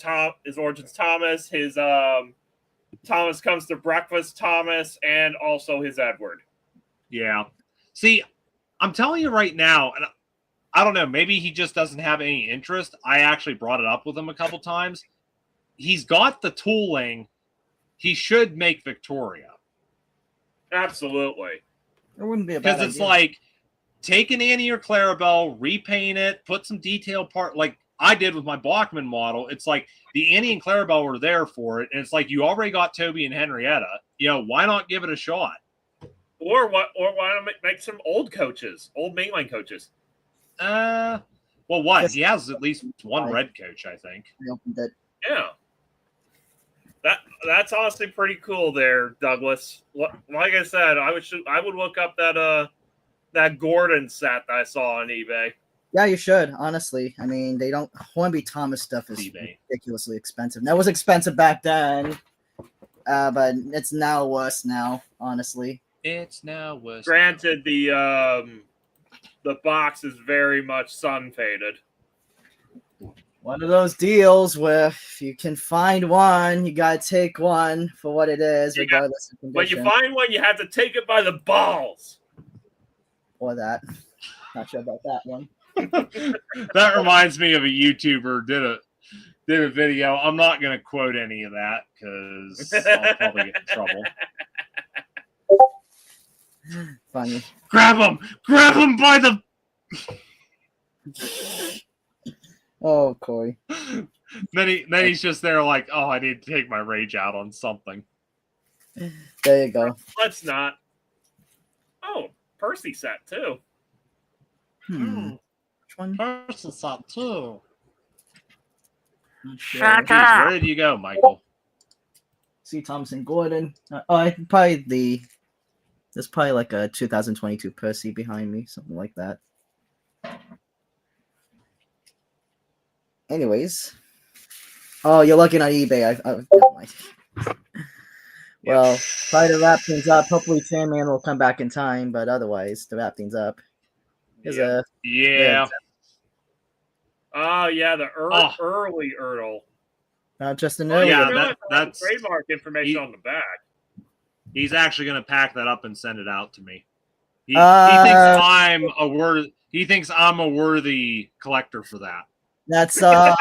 Speaker 1: Origins Thomas, his Thomas Comes to Breakfast Thomas, and also his Edward.
Speaker 2: Yeah. See, I'm telling you right now, and I don't know, maybe he just doesn't have any interest. I actually brought it up with him a couple times. He's got the tooling. He should make Victoria.
Speaker 1: Absolutely.
Speaker 5: It wouldn't be a bad idea.
Speaker 2: Because it's like, take an Annie or Clarabelle, repaint it, put some detailed part, like I did with my Bachman model. It's like the Annie and Clarabelle were there for it, and it's like you already got Toby and Henrietta. You know, why not give it a shot?
Speaker 1: Or why not make some old mainline coaches?
Speaker 2: Well, what? He has at least one red coach, I think.
Speaker 1: Yeah. That's honestly pretty cool there, Douglas. Like I said, I would look up that Gordon set that I saw on eBay.
Speaker 5: Yeah, you should, honestly. I mean, they don't Hornby Thomas stuff is ridiculously expensive. That was expensive back then. But it's now worse now, honestly.
Speaker 2: It's now worse.
Speaker 1: Granted, the box is very much sun faded.
Speaker 5: One of those deals where if you can find one, you gotta take one for what it is, regardless of condition.
Speaker 1: When you find one, you have to take it by the balls.
Speaker 5: Or that. Not sure about that one.
Speaker 2: That reminds me of a YouTuber did a video. I'm not going to quote any of that because I'll probably get in trouble.
Speaker 5: Funny.
Speaker 2: Grab him by the.
Speaker 5: Oh, Corey.
Speaker 2: Then he's just there like, oh, I need to take my rage out on something.
Speaker 5: There you go.
Speaker 1: Let's not. Oh, Percy set too.
Speaker 5: Which one?
Speaker 2: Percy set too.
Speaker 5: Sure.
Speaker 2: Where did you go, Michael?
Speaker 5: C. Thompson Gordon. There's probably like a 2022 Percy behind me, something like that. Anyways. Oh, you're looking on eBay. Well, try to wrap things up. Hopefully Sandman will come back in time, but otherwise, to wrap things up.
Speaker 2: Yeah.
Speaker 1: Oh, yeah, the early Ertl.
Speaker 5: Not just an early.
Speaker 2: That's
Speaker 1: trademark information on the back.
Speaker 2: He's actually going to pack that up and send it out to me. He thinks I'm a worthy collector for that.
Speaker 5: That's a hard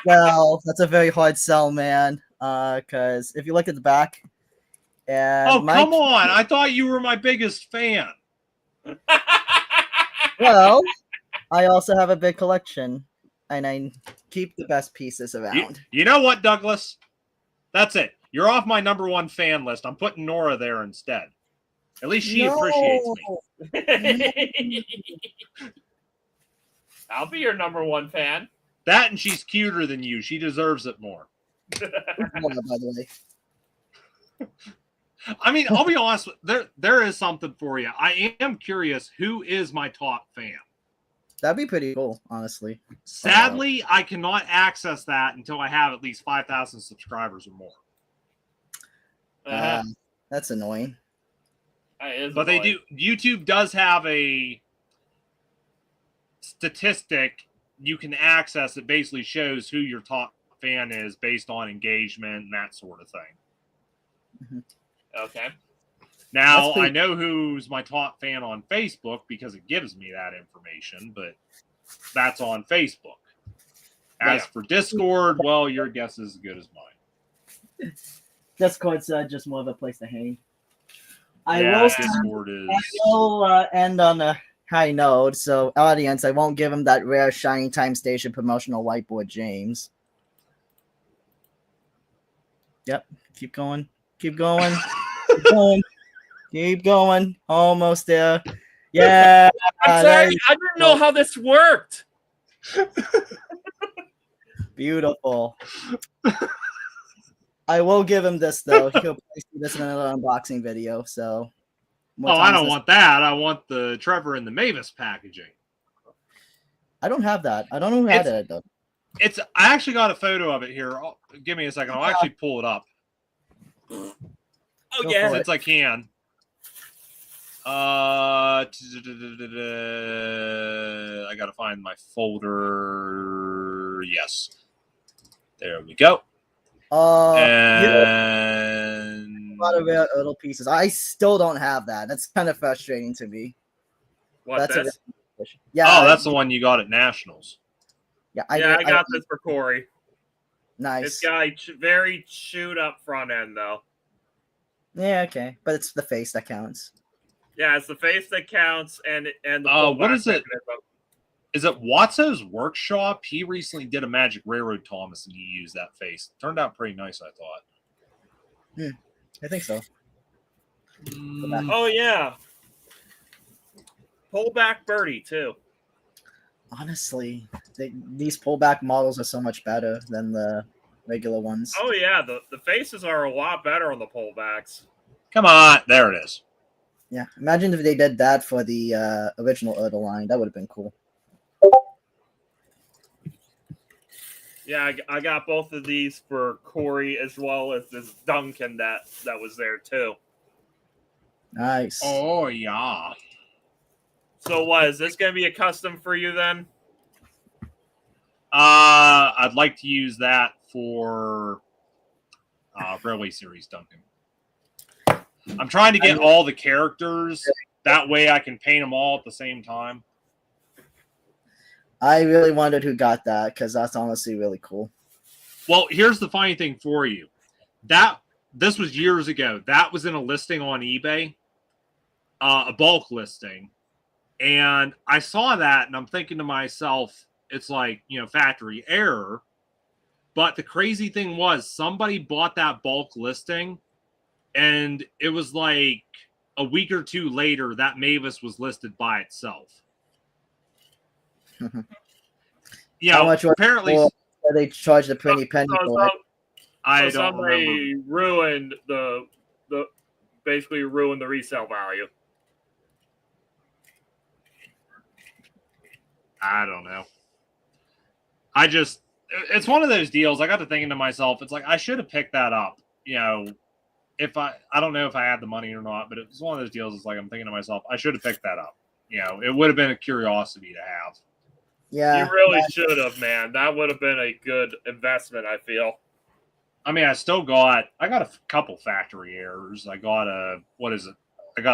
Speaker 5: sell. That's a very hard sell, man. Because if you look at the back,
Speaker 2: come on! I thought you were my biggest fan.
Speaker 5: Well, I also have a big collection, and I keep the best pieces around.
Speaker 2: You know what, Douglas? That's it. You're off my #1 fan list. I'm putting Nora there instead. At least she appreciates me.
Speaker 1: I'll be your #1 fan.
Speaker 2: That and she's cuter than you. She deserves it more.
Speaker 5: By the way.
Speaker 2: I mean, I'll be honest. There is something for you. I am curious who is my top fan.
Speaker 5: That'd be pretty cool, honestly.
Speaker 2: Sadly, I cannot access that until I have at least 5,000 subscribers or more.
Speaker 5: That's annoying.
Speaker 2: But they do. YouTube does have a statistic you can access that basically shows who your top fan is based on engagement and that sort of thing.
Speaker 5: Mm-hmm.
Speaker 1: Okay.
Speaker 2: Now, I know who's my top fan on Facebook because it gives me that information, but that's on Facebook. As for Discord, well, your guess is as good as mine.
Speaker 5: Discord's just more of a place to hang. I
Speaker 2: yeah,
Speaker 5: will.
Speaker 2: Discord is.
Speaker 5: I will end on a high note. So, audience, I won't give him that rare Shining Time Station promotional whiteboard, James. Yep. Keep going. Keep going. Keep going. Keep going. Almost there. Yeah.
Speaker 1: I'm sorry, I didn't know how this worked.
Speaker 5: Beautiful. I will give him this though. He'll probably see this in another unboxing video. So.
Speaker 2: Oh, I don't want that. I want the Trevor and the Mavis packaging.
Speaker 5: I don't have that. I don't know who had it though.
Speaker 2: I actually got a photo of it here. Give me a second. I'll actually pull it up.
Speaker 1: Oh
Speaker 5: Go
Speaker 1: yeah,
Speaker 5: for it.
Speaker 2: Since I can. I gotta find my folder. Yes. There we go. And
Speaker 5: A lot of rare little pieces. I still don't have that. That's kind of frustrating to me.
Speaker 1: what this?
Speaker 5: Yeah.
Speaker 2: oh, that's the one you got at Nationals.
Speaker 5: Yeah,
Speaker 1: I got this for Corey.
Speaker 5: Nice.
Speaker 1: This guy very chewed up front end though.
Speaker 5: Yeah, okay, but it's the face that counts.
Speaker 1: Yeah, it's the face that counts, and the
Speaker 2: What
Speaker 1: pullback
Speaker 2: is it?
Speaker 1: mechanism.
Speaker 2: Is it Watso's Workshop? He recently did a Magic Railroad Thomas, and he used that face. Turned out pretty nice, I thought.
Speaker 5: I think so.
Speaker 1: Oh yeah, pullback birdie too.
Speaker 5: Honestly, these pullback models are so much better than the regular ones.
Speaker 1: Oh yeah, the faces are a lot better on the pullbacks.
Speaker 2: Come on, there it is.
Speaker 5: Yeah, imagine if they did that for the original Erda line. That would have been cool.
Speaker 1: Yeah, I got both of these for Corey as well as this Duncan that was there too.
Speaker 5: Nice.
Speaker 2: Oh yeah.
Speaker 1: So what is this going to be a custom for you then?
Speaker 2: I'd like to use that for Railway Series Duncan. I'm trying to get all the characters. That way I can paint them all at the same time.
Speaker 5: I really wondered who got that because that's honestly really cool.
Speaker 2: Well, here's the funny thing for you. This was years ago. That was in a listing on eBay, a bulk listing. And I saw that and I'm thinking to myself, it's like, factory error. But the crazy thing was somebody bought that bulk listing and it was like a week or two later that Mavis was listed by itself.
Speaker 5: How much
Speaker 2: apparently
Speaker 5: they charged a pretty penny for it?
Speaker 2: I don't
Speaker 1: somebody
Speaker 2: remember.
Speaker 1: ruined basically ruined the resale value.
Speaker 2: I don't know. It's one of those deals. I got to thinking to myself, it's like I should have picked that up. If I don't know if I had the money or not, but it's one of those deals. It's like I'm thinking to myself, I should have picked that up. It would have been a curiosity to have.
Speaker 5: Yeah,
Speaker 1: you really should have, man. That would have been a good investment, I feel.
Speaker 2: I mean, I got a couple factory errors. I got a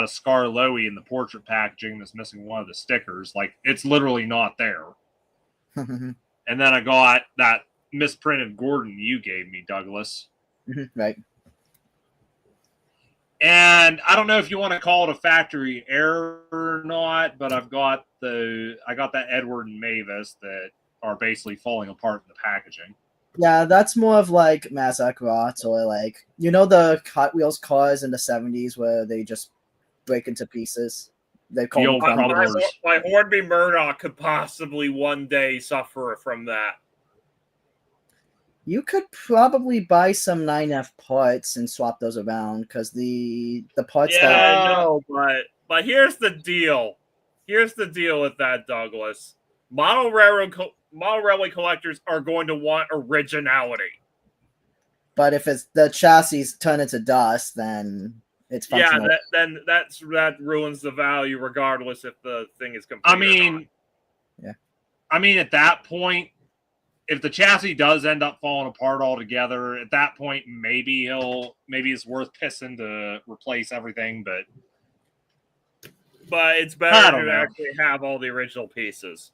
Speaker 2: Scar Lowy in the portrait packaging that's missing one of the stickers. Like, it's literally not there. And then I got that misprinted Gordon you gave me, Douglas.
Speaker 5: Right.
Speaker 2: And I don't know if you want to call it a factory error or not, but I got that Edward and Mavis that are basically falling apart in the packaging.
Speaker 5: Yeah, that's more of like Massacrots or like, the Hot Wheels cars in the 70s where they just break into pieces. They call them
Speaker 2: crumblers.
Speaker 1: My Hornby Murdoch could possibly one day suffer from that.
Speaker 5: You could probably buy some 9F parts and swap those around because the parts
Speaker 1: I know, but here's the deal. Here's the deal with that, Douglas. Model railway collectors are going to want originality.
Speaker 5: But if it's the chassis turn into dust, then it's functional.
Speaker 1: Yeah, that ruins the value regardless if the thing is complete.
Speaker 2: I mean, at that point, if the chassis does end up falling apart altogether, at that point, maybe it's worth pissing to replace everything. But
Speaker 1: it's better to actually have all the original pieces.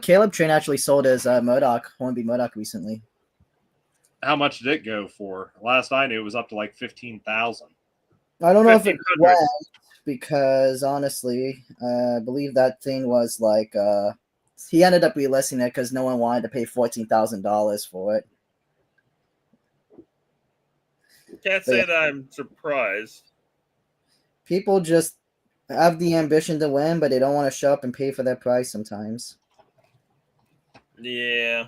Speaker 5: Caleb Train actually sold his Hornby Murdoch recently.
Speaker 2: How much did it go for? Last I knew, it was up to like $15,000.
Speaker 4: I don't know if it
Speaker 1: 1500.
Speaker 4: went because honestly, I believe that thing was like he ended up relisting it because no one wanted to pay $14,000 for it.
Speaker 1: Can't
Speaker 4: But
Speaker 1: say
Speaker 4: yeah.
Speaker 1: that I'm surprised.
Speaker 4: People just have the ambition to win, but they don't want to show up and pay for their price sometimes.
Speaker 1: Yeah.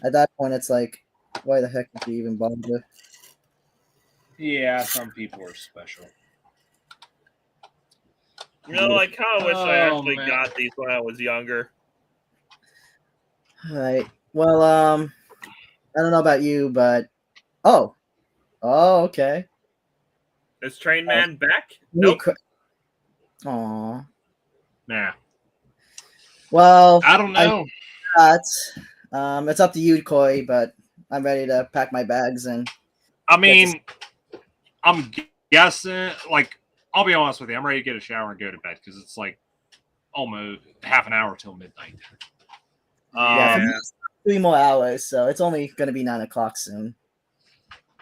Speaker 4: At that point, it's like, why the heck would you even bother?
Speaker 2: Yeah, some people are special.
Speaker 1: You know, I kind of wish I
Speaker 2: Oh,
Speaker 1: actually
Speaker 2: man.
Speaker 1: got these when I was younger.
Speaker 4: All right. Well, I don't know about you, but oh, okay.
Speaker 1: Is Train Man back? Nope.
Speaker 4: Aw.
Speaker 2: Nah.
Speaker 4: Well,
Speaker 2: I don't know.
Speaker 4: it's up to you, Corey, but I'm ready to pack my bags and.
Speaker 2: I mean, I'm guessing, like, I'll be honest with you. I'm ready to get a shower and go to bed because it's like almost half an hour till midnight.
Speaker 4: Yeah, for
Speaker 2: Um,
Speaker 4: me, it's 3 more hours, so it's only going to be 9 o'clock soon.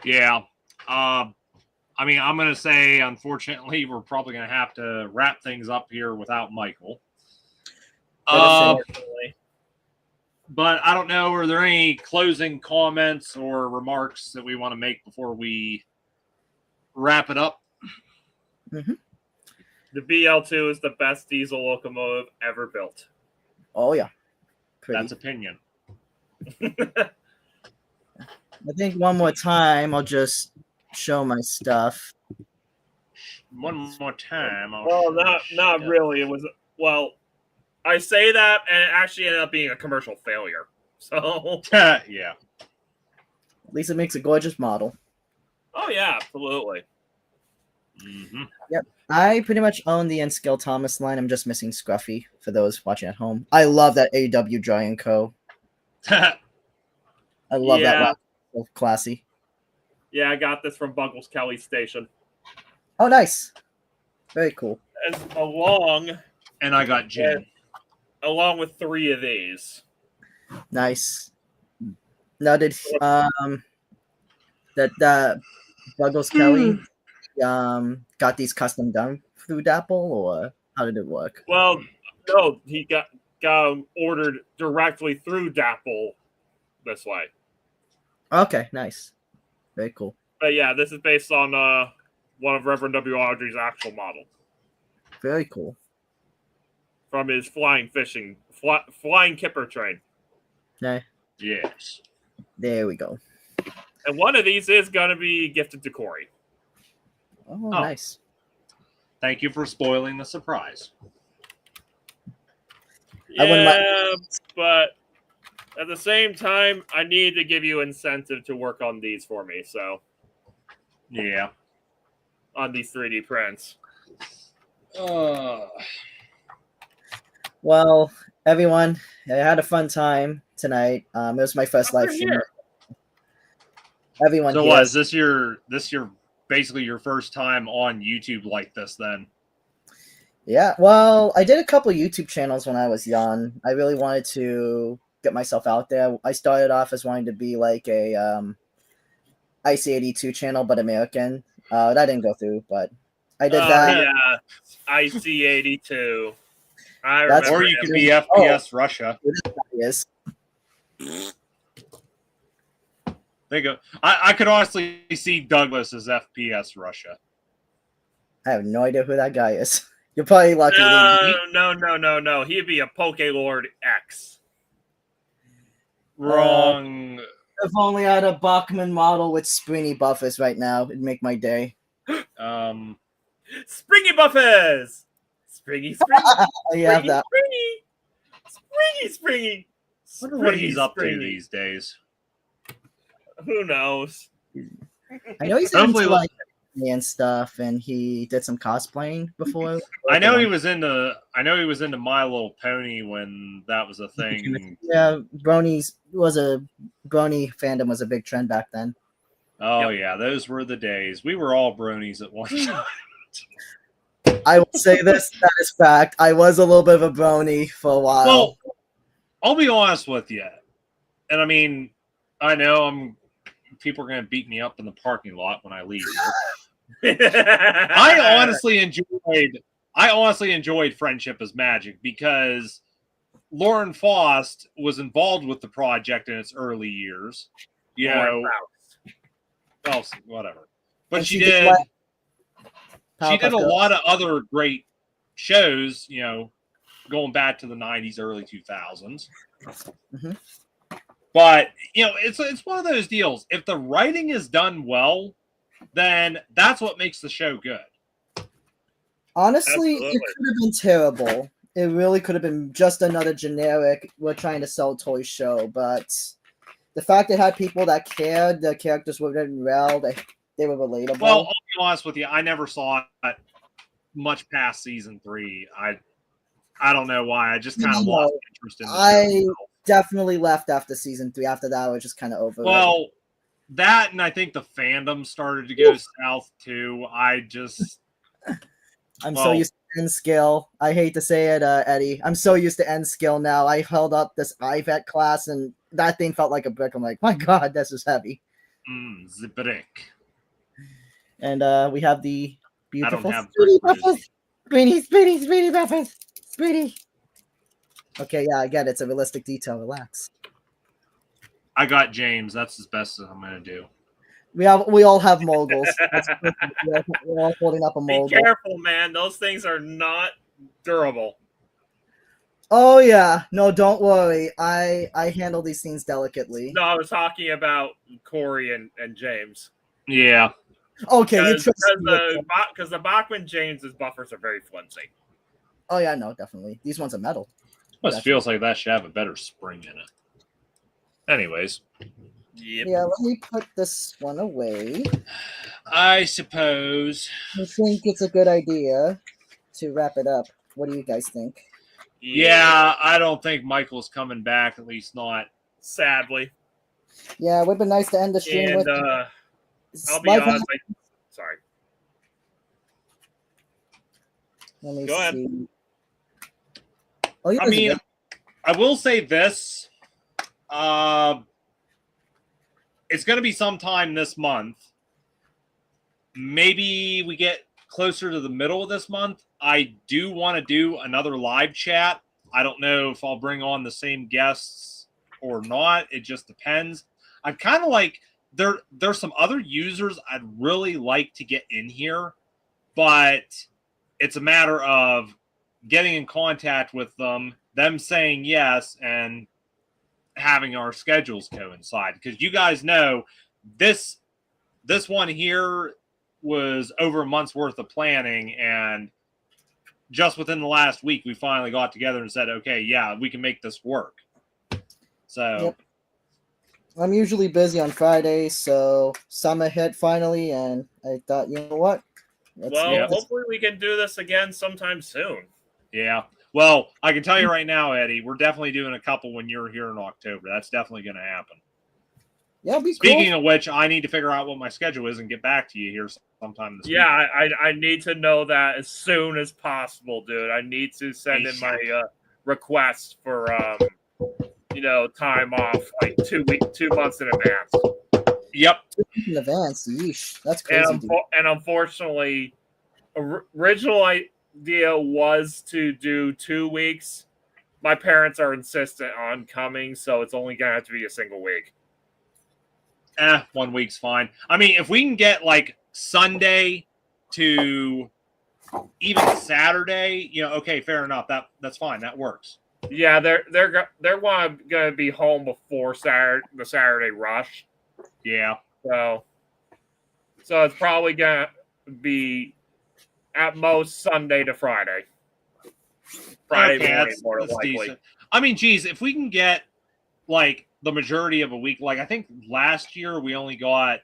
Speaker 2: Yeah. I mean, I'm going to say, unfortunately, we're probably going to have to wrap things up here without Michael.
Speaker 1: Unfortunately.
Speaker 2: But I don't know, are there any closing comments or remarks that we want to make before we wrap it up?
Speaker 4: Mm-hmm.
Speaker 1: The BL2 is the best diesel locomotive ever built.
Speaker 4: Oh, yeah. Pretty.
Speaker 2: That's opinion.
Speaker 4: I think one more time, I'll just show my stuff.
Speaker 2: One more time.
Speaker 1: Well, not really. It was, well, I say that, and it actually ended up being a commercial failure. So.
Speaker 2: Yeah.
Speaker 4: At least it makes a gorgeous model.
Speaker 1: Oh, yeah, absolutely.
Speaker 2: Mm-hmm.
Speaker 4: Yep. I pretty much own the N-Scale Thomas line. I'm just missing Scruffy for those watching at home. I love that AW Dry & Co. I love that one. So classy.
Speaker 1: Yeah, I got this from Buggles Kelly Station.
Speaker 4: Oh, nice. Very cool.
Speaker 1: As along
Speaker 2: And I got Jen.
Speaker 1: Along with 3 of these.
Speaker 4: Nice. Now, did that Buggles Kelly got these custom done through Dapple, or how did it work?
Speaker 1: Well, no, he got ordered directly through Dapple this way.
Speaker 4: Okay, nice. Very cool.
Speaker 1: But yeah, this is based on one of Reverend W. Audrey's actual model.
Speaker 4: Very cool.
Speaker 1: From his flying kipper train.
Speaker 4: Okay.
Speaker 2: Yes.
Speaker 4: There we go.
Speaker 1: And one of these is going to be gifted to Corey.
Speaker 4: Oh, nice.
Speaker 2: Thank you for spoiling the surprise.
Speaker 1: Yeah, but at the same time, I need to give you incentive to work on these for me. So,
Speaker 2: yeah,
Speaker 1: on these 3D prints.
Speaker 4: Well, everyone, I had a fun time tonight. It was my first live stream. Everyone.
Speaker 2: So, was this your basically your first time on YouTube like this? Then.
Speaker 4: Yeah, well, I did a couple YouTube channels when I was young. I really wanted to get myself out there. I started off as wanting to be like a IC82 channel, but American. That didn't go through, but I did that.
Speaker 1: Yeah, IC82. I remember.
Speaker 2: Or you could be FPS Russia.
Speaker 4: Yes.
Speaker 2: There you go. I could honestly see Douglas as FPS Russia.
Speaker 4: I have no idea who that guy is. You're probably lucky.
Speaker 1: No. He'd be a Pokelord X.
Speaker 2: Wrong.
Speaker 4: If only I had a Bachmann model with springy buffers right now, it'd make my day.
Speaker 1: Springy buffers! Springy.
Speaker 4: You have that.
Speaker 1: Springy.
Speaker 2: I wonder what he's up to these days.
Speaker 1: Who knows?
Speaker 4: I know he's into like and stuff, and he did some cosplaying before.
Speaker 2: I know he was into My Little Pony when that was a thing.
Speaker 4: Yeah, Brony fandom was a big trend back then.
Speaker 2: Oh yeah, those were the days. We were all bronies at one time.
Speaker 4: I will say this, that is fact. I was a little bit of a brony for a while.
Speaker 2: Well, I'll be honest with you, and I mean, I know people are going to beat me up in the parking lot when I leave here. I honestly enjoyed Friendship is Magic because Lauren Faust was involved with the project in its early years. You know, well, whatever. But
Speaker 5: And
Speaker 2: she
Speaker 5: she did
Speaker 2: did.
Speaker 5: what?
Speaker 2: She did
Speaker 5: Powerpuff
Speaker 2: a
Speaker 5: Girls.
Speaker 2: lot of other great shows. You know, going back to the '90s, early 2000s.
Speaker 5: Mhm.
Speaker 2: But you know, it's one of those deals. If the writing is done well, then that's what makes the show good.
Speaker 4: Honestly,
Speaker 1: Absolutely.
Speaker 4: it could have been terrible. It really could have been just another generic, we're trying to sell toy show. But the fact it had people that cared, the characters were written well, they were relatable.
Speaker 2: Well, I'll be honest with you. I never saw it much past season 3. I don't know why. I just kind of lost interest in the show.
Speaker 4: I definitely left after season 3. After that, I was just kind of over it.
Speaker 2: Well, that and I think the fandom started to go south too.
Speaker 4: I'm so used to N skill. I hate to say it, Eddie. I'm so used to N skill now. I held up this IVET class, and that thing felt like a brick. I'm like, my God, this is heavy.
Speaker 2: The brick.
Speaker 4: And we have the beautiful
Speaker 2: I don't have
Speaker 4: Speedy
Speaker 2: brick
Speaker 4: Buffers. Speedy Buffers. Speedy. Okay, yeah, I get it. It's a realistic detail. Relax.
Speaker 2: I got James. That's as best as I'm gonna do.
Speaker 4: We all have moguls. We're all holding up a
Speaker 1: Be
Speaker 4: mogul.
Speaker 1: careful, man. Those things are not durable.
Speaker 4: Oh yeah, no, don't worry. I handle these things delicately.
Speaker 1: No, I was talking about Corey and James.
Speaker 2: Yeah.
Speaker 4: Okay, you trust me.
Speaker 1: Because the Bachman James's buffers are very flimsy.
Speaker 4: Oh yeah, no, definitely. These ones are metal.
Speaker 2: Almost feels like that should have a better spring in it. Anyways.
Speaker 1: Yep.
Speaker 4: Yeah, let me put this one away.
Speaker 2: I suppose.
Speaker 4: I think it's a good idea to wrap it up. What do you guys think?
Speaker 2: Yeah, I don't think Michael's coming back, at least not.
Speaker 1: Sadly.
Speaker 4: Yeah, it would have been nice to end the stream
Speaker 1: And
Speaker 4: with.
Speaker 1: I'll be honest. Sorry.
Speaker 4: Let me
Speaker 1: Go ahead.
Speaker 4: see. Oh,
Speaker 2: I mean, I will say this. It's going to be sometime this month. Maybe we get closer to the middle of this month. I do want to do another live chat. I don't know if I'll bring on the same guests or not. It just depends. I'm kind of like, there's some other users I'd really like to get in here, but it's a matter of getting in contact with them saying yes, and having our schedules coincide. Because you guys know this one here was over a month's worth of planning, and just within the last week we finally got together and said, okay, yeah, we can make this work. So
Speaker 4: Yep. I'm usually busy on Fridays, so summer hit finally, and I thought, you know what?
Speaker 1: Hopefully we can do this again sometime soon.
Speaker 2: Yeah. Well, I can tell you right now, Eddie, we're definitely doing a couple when you're here in October. That's definitely going to happen.
Speaker 4: Yeah,
Speaker 2: Speaking of which, I need to figure out what my schedule is and get back to you here sometime this week.
Speaker 1: Yeah, I need to know that as soon as possible, dude. I need to send in my request for time off like 2 months in advance.
Speaker 2: Yep.
Speaker 4: In advance, yeesh, that's crazy.
Speaker 1: And unfortunately, original idea was to do 2 weeks. My parents are insistent on coming, so it's only gonna have to be a single week.
Speaker 2: 1 week's fine. I mean, if we can get like Sunday to even Saturday, okay, fair enough. That's fine. That works.
Speaker 1: Yeah, they're gonna be home before the Saturday rush.
Speaker 2: Yeah.
Speaker 1: So it's probably gonna be at most Sunday to Friday. Friday morning, more likely.
Speaker 2: Decent. I mean, geez, if we can get like the majority of a week, like I think last year we only got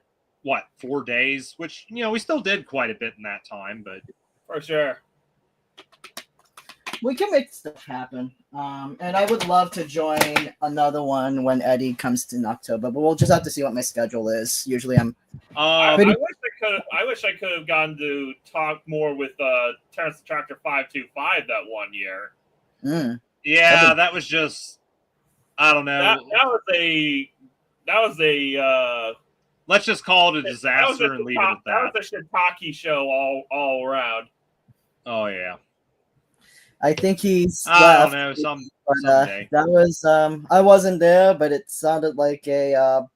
Speaker 2: 4 days, which we still did quite a bit in that time, but
Speaker 1: for sure.
Speaker 4: We can make stuff happen. And I would love to join another one when Eddie comes in October, but we'll just have to see what my schedule is. Usually I'm
Speaker 1: I wish I could have gotten to talk more with Terrence the Tractor 525 that one year.
Speaker 2: Yeah, that was just, I don't know.
Speaker 1: That was a
Speaker 2: let's just call it a
Speaker 1: That was
Speaker 2: disaster and leave it at
Speaker 1: that
Speaker 2: that.
Speaker 1: was a shiitake show all around.
Speaker 2: Oh yeah.
Speaker 5: I think he's
Speaker 2: I don't
Speaker 5: left.
Speaker 2: know.
Speaker 5: But
Speaker 2: Someday.
Speaker 5: that was I wasn't there, but it sounded like a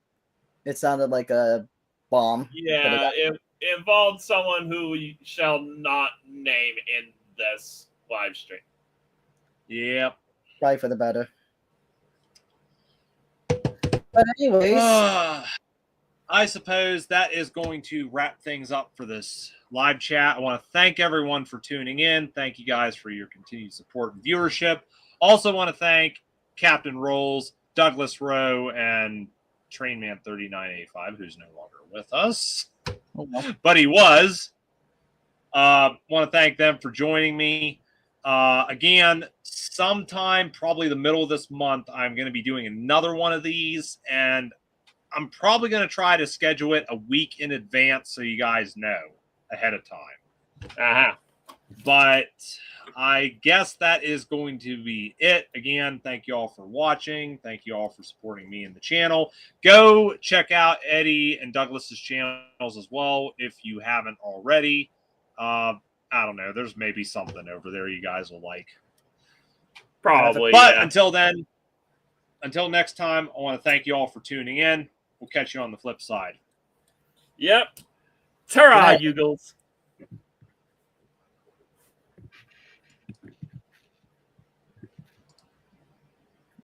Speaker 5: bomb. But
Speaker 1: Yeah, it involved someone who we shall not name in this live stream.
Speaker 2: Yep.
Speaker 5: probably for the better. But anyways,
Speaker 2: I suppose that is going to wrap things up for this live chat. I want to thank everyone for tuning in. Thank you guys for your continued support and viewership. Also want to thank Captain Rolls, Douglas Rowe, and Trainman3985, who's no longer with us.
Speaker 5: oh, well.
Speaker 2: But he was. Want to thank them for joining me. Again, sometime probably the middle of this month, I'm going to be doing another one of these, and I'm probably going to try to schedule it a week in advance so you guys know ahead of time.
Speaker 1: Uh-huh.
Speaker 2: But I guess that is going to be it. Again, thank you all for watching. Thank you all for supporting me and the channel. Go check out Eddie and Douglas's channels as well if you haven't already. I don't know. There's maybe something over there you guys will like.
Speaker 1: Probably.
Speaker 2: But
Speaker 1: Yeah.
Speaker 2: until then, until next time, I want to thank you all for tuning in. We'll catch you on the flip side.
Speaker 1: Yep. Ta-ra,
Speaker 5: Right.
Speaker 1: Yugles.